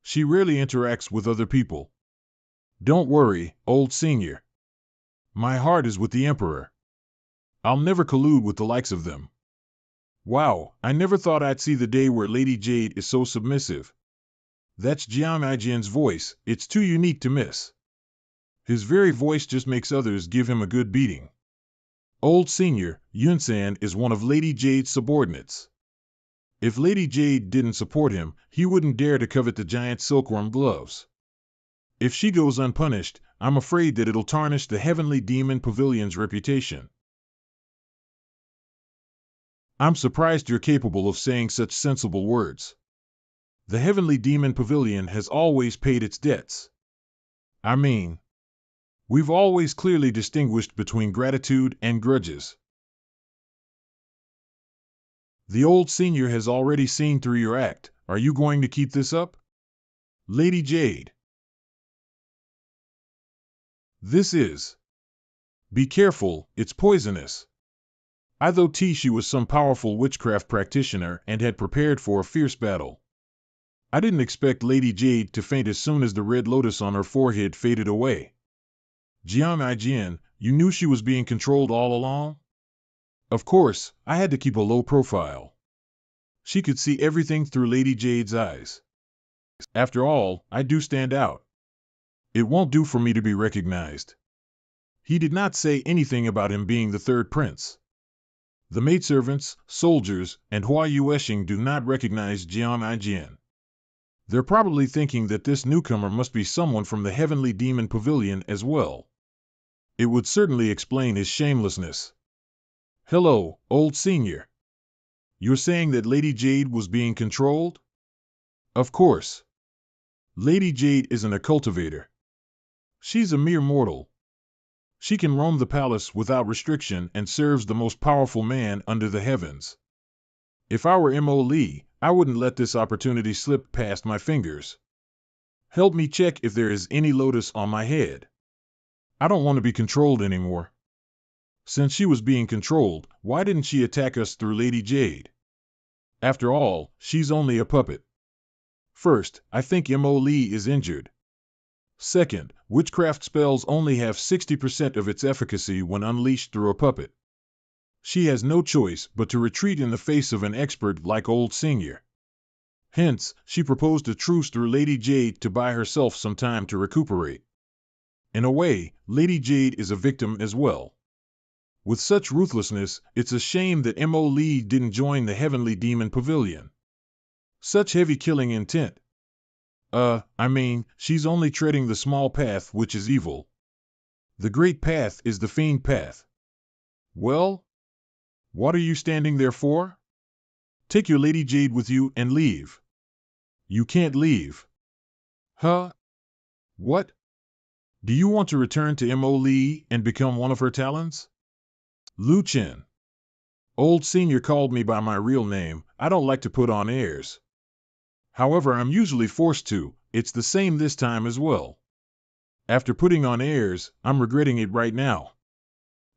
She rarely interacts with other people. Don't worry, Old Senior. My heart is with the Emperor. I'll never collude with the likes of them. Wow, I never thought I'd see the day where Lady Jade is so submissive. That's Jiang Aijian's voice, it's too unique to miss. His very voice just makes others give him a good beating. Old Senior, Yunsan is one of Lady Jade's subordinates. If Lady Jade didn't support him, he wouldn't dare to covet the giant silkworm gloves. If she goes unpunished, I'm afraid that it'll tarnish the Heavenly Demon Pavilion's reputation. I'm surprised you're capable of saying such sensible words. The Heavenly Demon Pavilion has always paid its debts. I mean, we've always clearly distinguished between gratitude and grudges. The Old Senior has already seen through your act. Are you going to keep this up? Lady Jade. This is. Be careful, it's poisonous. I thought she was some powerful witchcraft practitioner and had prepared for a fierce battle. I didn't expect Lady Jade to faint as soon as the red lotus on her forehead faded away. Jiang Aijian, you knew she was being controlled all along? Of course, I had to keep a low profile. She could see everything through Lady Jade's eyes. After all, I do stand out. It won't do for me to be recognized. He did not say anything about him being the third prince. The maidservants, soldiers, and Hua Yueshing do not recognize Jiang Aijian. They're probably thinking that this newcomer must be someone from the Heavenly Demon Pavilion as well. It would certainly explain his shamelessness. Hello, Old Senior. You're saying that Lady Jade was being controlled? Of course. Lady Jade isn't a cultivator. She's a mere mortal. She can roam the palace without restriction and serves the most powerful man under the heavens. If I were Mo Lee, I wouldn't let this opportunity slip past my fingers. Help me check if there is any lotus on my head. I don't want to be controlled anymore. Since she was being controlled, why didn't she attack us through Lady Jade? After all, she's only a puppet. First, I think Mo Lee is injured. Second, witchcraft spells only have 60% of its efficacy when unleashed through a puppet. She has no choice but to retreat in the face of an expert like Old Senior. Hence, she proposed a truce through Lady Jade to buy herself some time to recuperate. In a way, Lady Jade is a victim as well. With such ruthlessness, it's a shame that Mo Lee didn't join the Heavenly Demon Pavilion. Such heavy killing intent. I mean, she's only treading the small path which is evil. The great path is the fiend path. Well? What are you standing there for? Take your Lady Jade with you and leave. You can't leave. Huh? What? Do you want to return to Mo Lee and become one of her talons? Lu Chen. Old Senior called me by my real name. I don't like to put on airs. However, I'm usually forced to. It's the same this time as well. After putting on airs, I'm regretting it right now.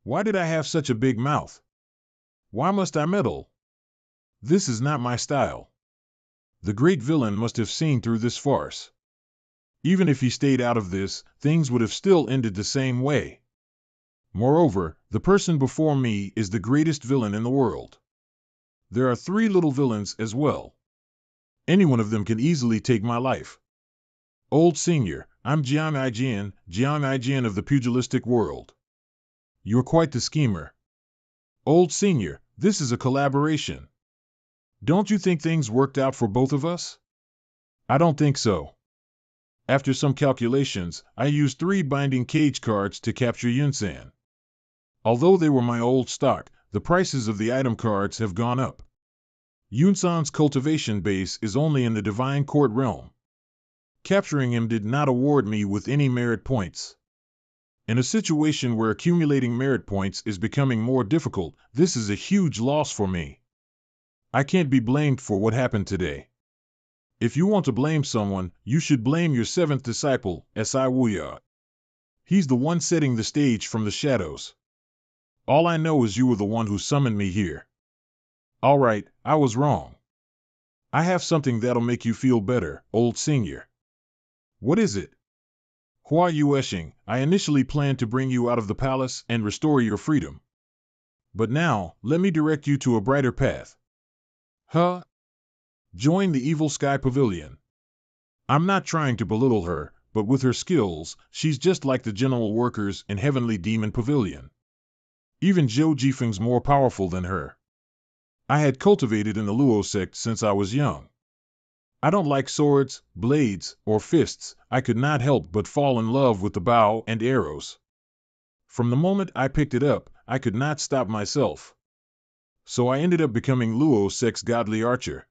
Why did I have such a big mouth? Why must I meddle? This is not my style. The great villain must have seen through this farce. Even if he stayed out of this, things would have still ended the same way. Moreover, the person before me is the greatest villain in the world. There are 3 little villains as well. Any one of them can easily take my life. Old Senior, I'm Jiang Aijian of the pugilistic world. You're quite the schemer. Old Senior, this is a collaboration. Don't you think things worked out for both of us? I don't think so. After some calculations, I used 3 binding cage cards to capture Yunsan. Although they were my old stock, the prices of the item cards have gone up. Yunsan's cultivation base is only in the Divine Court realm. Capturing him did not award me with any merit points. In a situation where accumulating merit points is becoming more difficult, this is a huge loss for me. I can't be blamed for what happened today. If you want to blame someone, you should blame your 7th disciple, Si Wuya. He's the one setting the stage from the shadows. All I know is you were the one who summoned me here. All right, I was wrong. I have something that'll make you feel better, old senior. What is it? Hua Yueshing, I initially planned to bring you out of the palace and restore your freedom. But now, let me direct you to a brighter path. Huh? Join the Evil Sky Pavilion. I'm not trying to belittle her, but with her skills, she's just like the general workers in Heavenly Demon Pavilion. Even Zhou Jifeng's more powerful than her. I had cultivated in the Luo sect since I was young. I don't like swords, blades, or fists. I could not help but fall in love with the bow and arrows. From the moment I picked it up, I could not stop myself. So I ended up becoming Luo sect's godly archer.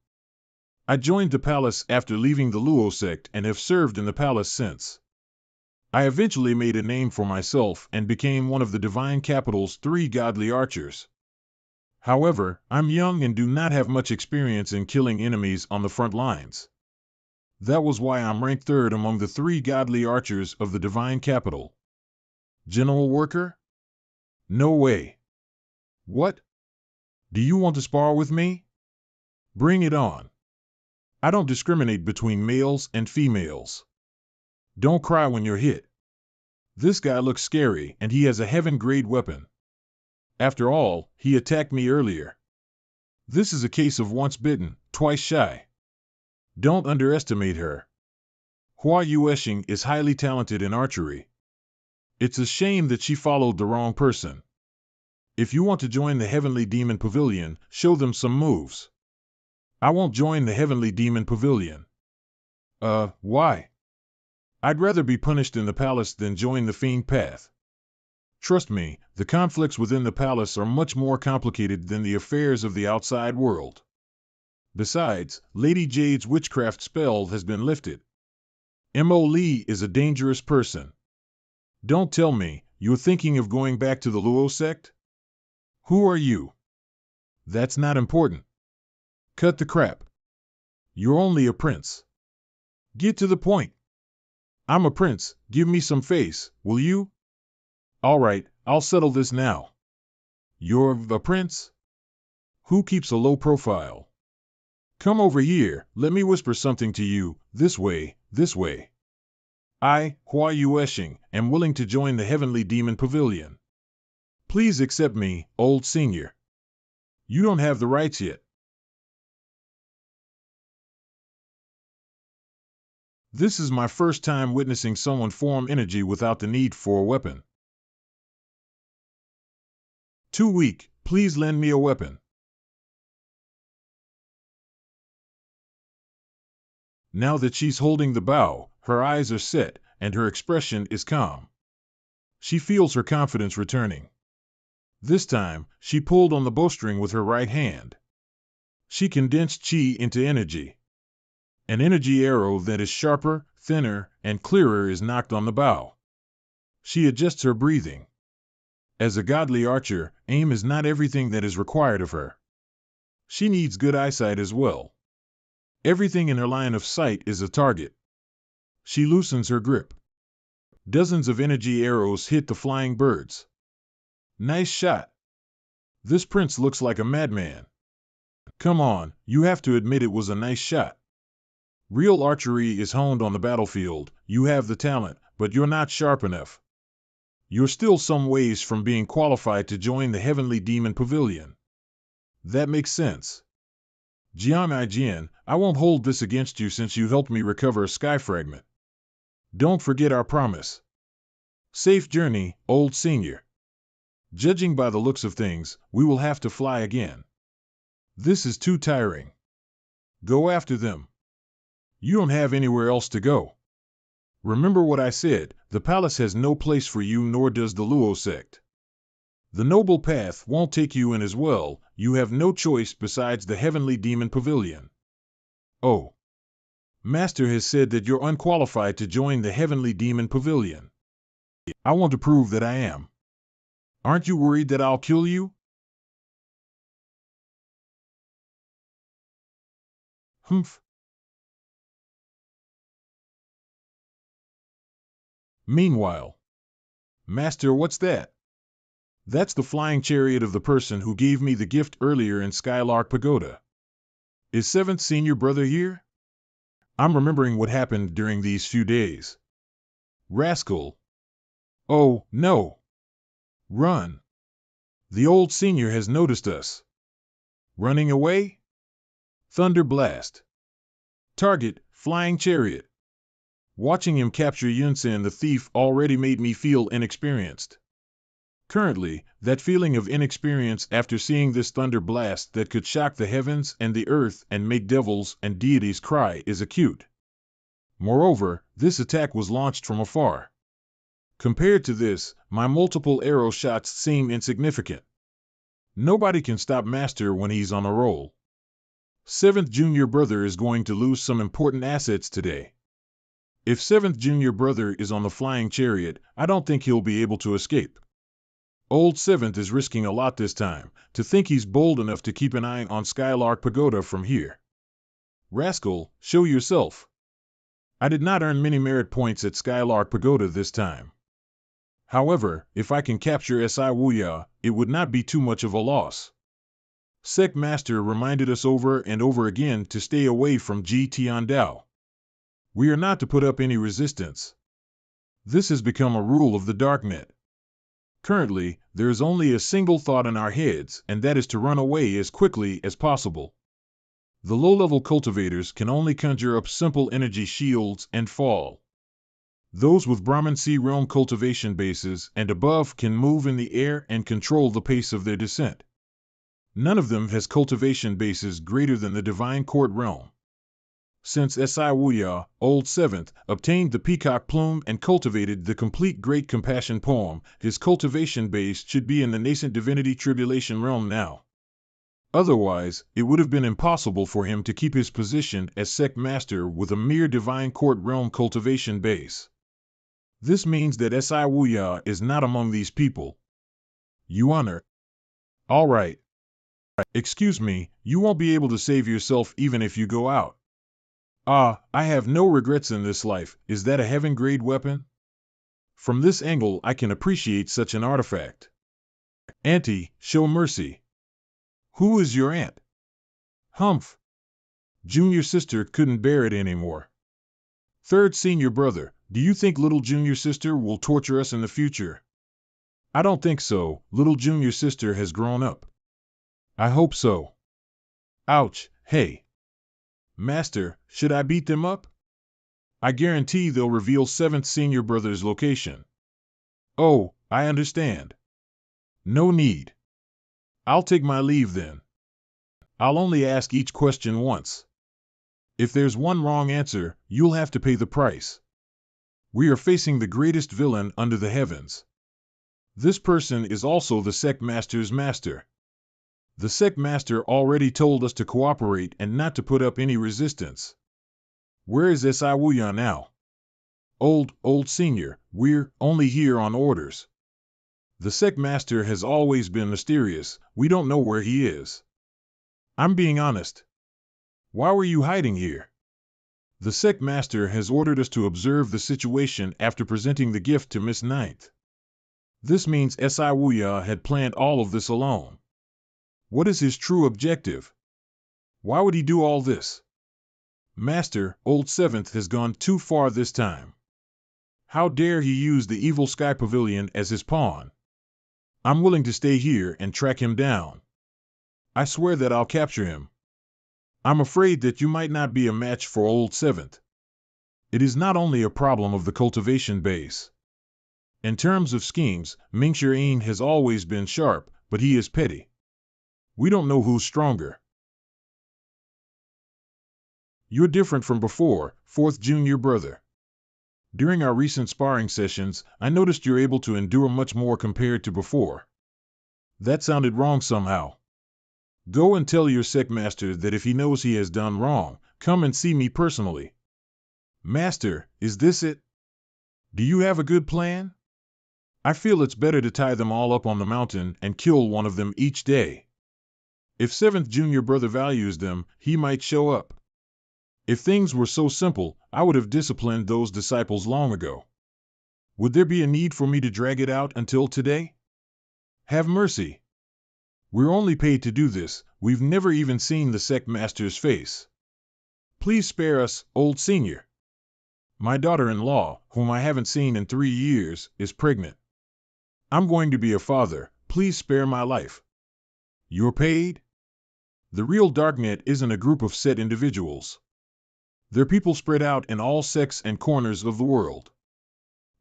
I joined the palace after leaving the Luo sect and have served in the palace since. I eventually made a name for myself and became one of the Divine Capital's 3 godly archers. However, I'm young and do not have much experience in killing enemies on the front lines. That was why I'm ranked 3rd among the 3 godly archers of the Divine Capital. General worker? No way. What? Do you want to spar with me? Bring it on. I don't discriminate between males and females. Don't cry when you're hit. This guy looks scary and he has a heaven-grade weapon. After all, he attacked me earlier. This is a case of once bitten, twice shy. Don't underestimate her. Hua Yueshing is highly talented in archery. It's a shame that she followed the wrong person. If you want to join the Heavenly Demon Pavilion, show them some moves. I won't join the Heavenly Demon Pavilion. Why? I'd rather be punished in the palace than join the fiend path. Trust me, the conflicts within the palace are much more complicated than the affairs of the outside world. Besides, Lady Jade's witchcraft spell has been lifted. Mo Lee is a dangerous person. Don't tell me, you're thinking of going back to the Luo sect? Who are you? That's not important. Cut the crap. You're only a prince. Get to the point. I'm a prince, give me some face, will you? All right, I'll settle this now. You're a prince? Who keeps a low profile? Come over here, let me whisper something to you, this way, this way. I, Hua Yueshing, am willing to join the Heavenly Demon Pavilion. Please accept me, old senior. You don't have the rights yet. This is my first time witnessing someone form energy without the need for a weapon. Too weak, please lend me a weapon. Now that she's holding the bow, her eyes are set, and her expression is calm. She feels her confidence returning. This time, she pulled on the bowstring with her right hand. She condensed chi into energy. An energy arrow that is sharper, thinner, and clearer is knocked on the bow. She adjusts her breathing. As a godly archer, aim is not everything that is required of her. She needs good eyesight as well. Everything in her line of sight is a target. She loosens her grip. Dozens of energy arrows hit the flying birds. Nice shot. This prince looks like a madman. Come on, you have to admit it was a nice shot. Real archery is honed on the battlefield. You have the talent, but you're not sharp enough. You're still some ways from being qualified to join the Heavenly Demon Pavilion. That makes sense. Jian Jian, I won't hold this against you since you helped me recover a sky fragment. Don't forget our promise. Safe journey, old senior. Judging by the looks of things, we will have to fly again. This is too tiring. Go after them. You don't have anywhere else to go. Remember what I said, the palace has no place for you, nor does the Luo sect. The noble path won't take you in as well, you have no choice besides the heavenly demon pavilion. Oh. Master has said that you're unqualified to join the heavenly demon pavilion. I want to prove that I am. Aren't you worried that I'll kill you? Humph. Meanwhile. Master, what's that? That's the flying chariot of the person who gave me the gift earlier in Skylark Pagoda. Is 7th senior brother here? I'm remembering what happened during these few days. Rascal. Oh, no. Run. The old senior has noticed us. Running away? Thunder blast. Target, flying chariot. Watching him capture Yunsen the thief already made me feel inexperienced. Currently, that feeling of inexperience after seeing this thunder blast that could shock the heavens and the earth and make devils and deities cry is acute. Moreover, this attack was launched from afar. Compared to this, my multiple arrow shots seem insignificant. Nobody can stop Master when he's on a roll. 7th junior brother is going to lose some important assets today. If 7th junior brother is on the flying chariot, I don't think he'll be able to escape. Old 7th is risking a lot this time. To think he's bold enough to keep an eye on Skylark Pagoda from here. Rascal, show yourself. I did not earn many merit points at Skylark Pagoda this time. However, if I can capture Si Wuya, it would not be too much of a loss. Sect Master reminded us over and over again to stay away from Ji Tiandao. We are not to put up any resistance. This has become a rule of the Darknet. Currently, there is only a single thought in our heads, and that is to run away as quickly as possible. The low-level cultivators can only conjure up simple energy shields and fall. Those with Brahman Sea Realm cultivation bases and above can move in the air and control the pace of their descent. None of them has cultivation bases greater than the Divine Court Realm. Since Si Wuya, Old 7th, obtained the Peacock Plume and cultivated the complete Great Compassion poem, his cultivation base should be in the nascent Divinity Tribulation Realm now. Otherwise, it would have been impossible for him to keep his position as Sect Master with a mere Divine Court Realm cultivation base. This means that Si Wuya is not among these people. You honor. All right. Excuse me, you won't be able to save yourself even if you go out. I have no regrets in this life. Is that a heaven-grade weapon? From this angle, I can appreciate such an artifact. Auntie, show mercy. Who is your aunt? Humph. Junior sister couldn't bear it anymore. 3rd senior brother, do you think little junior sister will torture us in the future? I don't think so. Little junior sister has grown up. I hope so. Ouch, hey. Master, should I beat them up? I guarantee they'll reveal 7th senior brother's location. Oh, I understand. No need. I'll take my leave then. I'll only ask each question once. If there's one wrong answer, you'll have to pay the price. We are facing the greatest villain under the heavens. This person is also the Sect Master's master. The Sect Master already told us to cooperate and not to put up any resistance. Where is Si Wuya now? Old senior, we're only here on orders. The Sect Master has always been mysterious, we don't know where he is. I'm being honest. Why were you hiding here? The Sect Master has ordered us to observe the situation after presenting the gift to Miss Ninth. This means Si Wuya had planned all of this alone. What is his true objective? Why would he do all this? Master, Old 7th has gone too far this time. How dare he use the evil Sky Pavilion as his pawn? I'm willing to stay here and track him down. I swear that I'll capture him. I'm afraid that you might not be a match for Old 7th. It is not only a problem of the cultivation base. In terms of schemes, Mingshir Ain has always been sharp, but he is petty. We don't know who's stronger. You're different from before, fourth junior brother. During our recent sparring sessions, I noticed you're able to endure much more compared to before. That sounded wrong somehow. Go and tell your sect master that if he knows he has done wrong, come and see me personally. Master, is this it? Do you have a good plan? I feel it's better to tie them all up on the mountain and kill one of them each day. If 7th junior brother values them, he might show up. If things were so simple, I would have disciplined those disciples long ago. Would there be a need for me to drag it out until today? Have mercy. We're only paid to do this, we've never even seen the sect master's face. Please spare us, old senior. My daughter-in-law, whom I haven't seen in 3 years, is pregnant. I'm going to be a father, please spare my life. You're paid? The real Darknet isn't a group of set individuals. They're people spread out in all sects and corners of the world.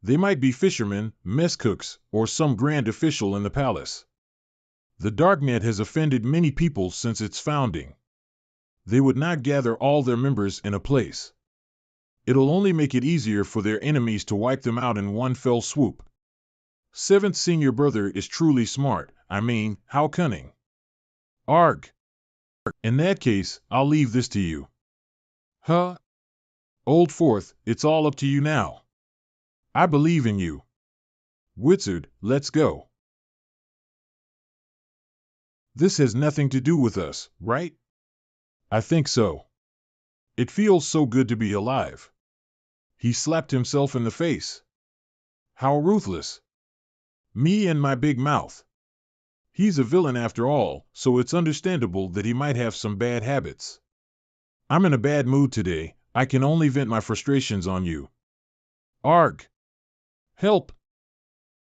They might be fishermen, mess cooks, or some grand official in the palace. The Darknet has offended many people since its founding. They would not gather all their members in a place. It'll only make it easier for their enemies to wipe them out in one fell swoop. 7th senior brother is truly smart, I mean, how cunning. Arg. In that case, I'll leave this to you. Huh? Old 4th, it's all up to you now. I believe in you. Wizard, let's go. This has nothing to do with us, right? I think so. It feels so good to be alive. He slapped himself in the face. How ruthless. Me and my big mouth. He's a villain after all, so it's understandable that he might have some bad habits. I'm in a bad mood today, I can only vent my frustrations on you. Arg! Help!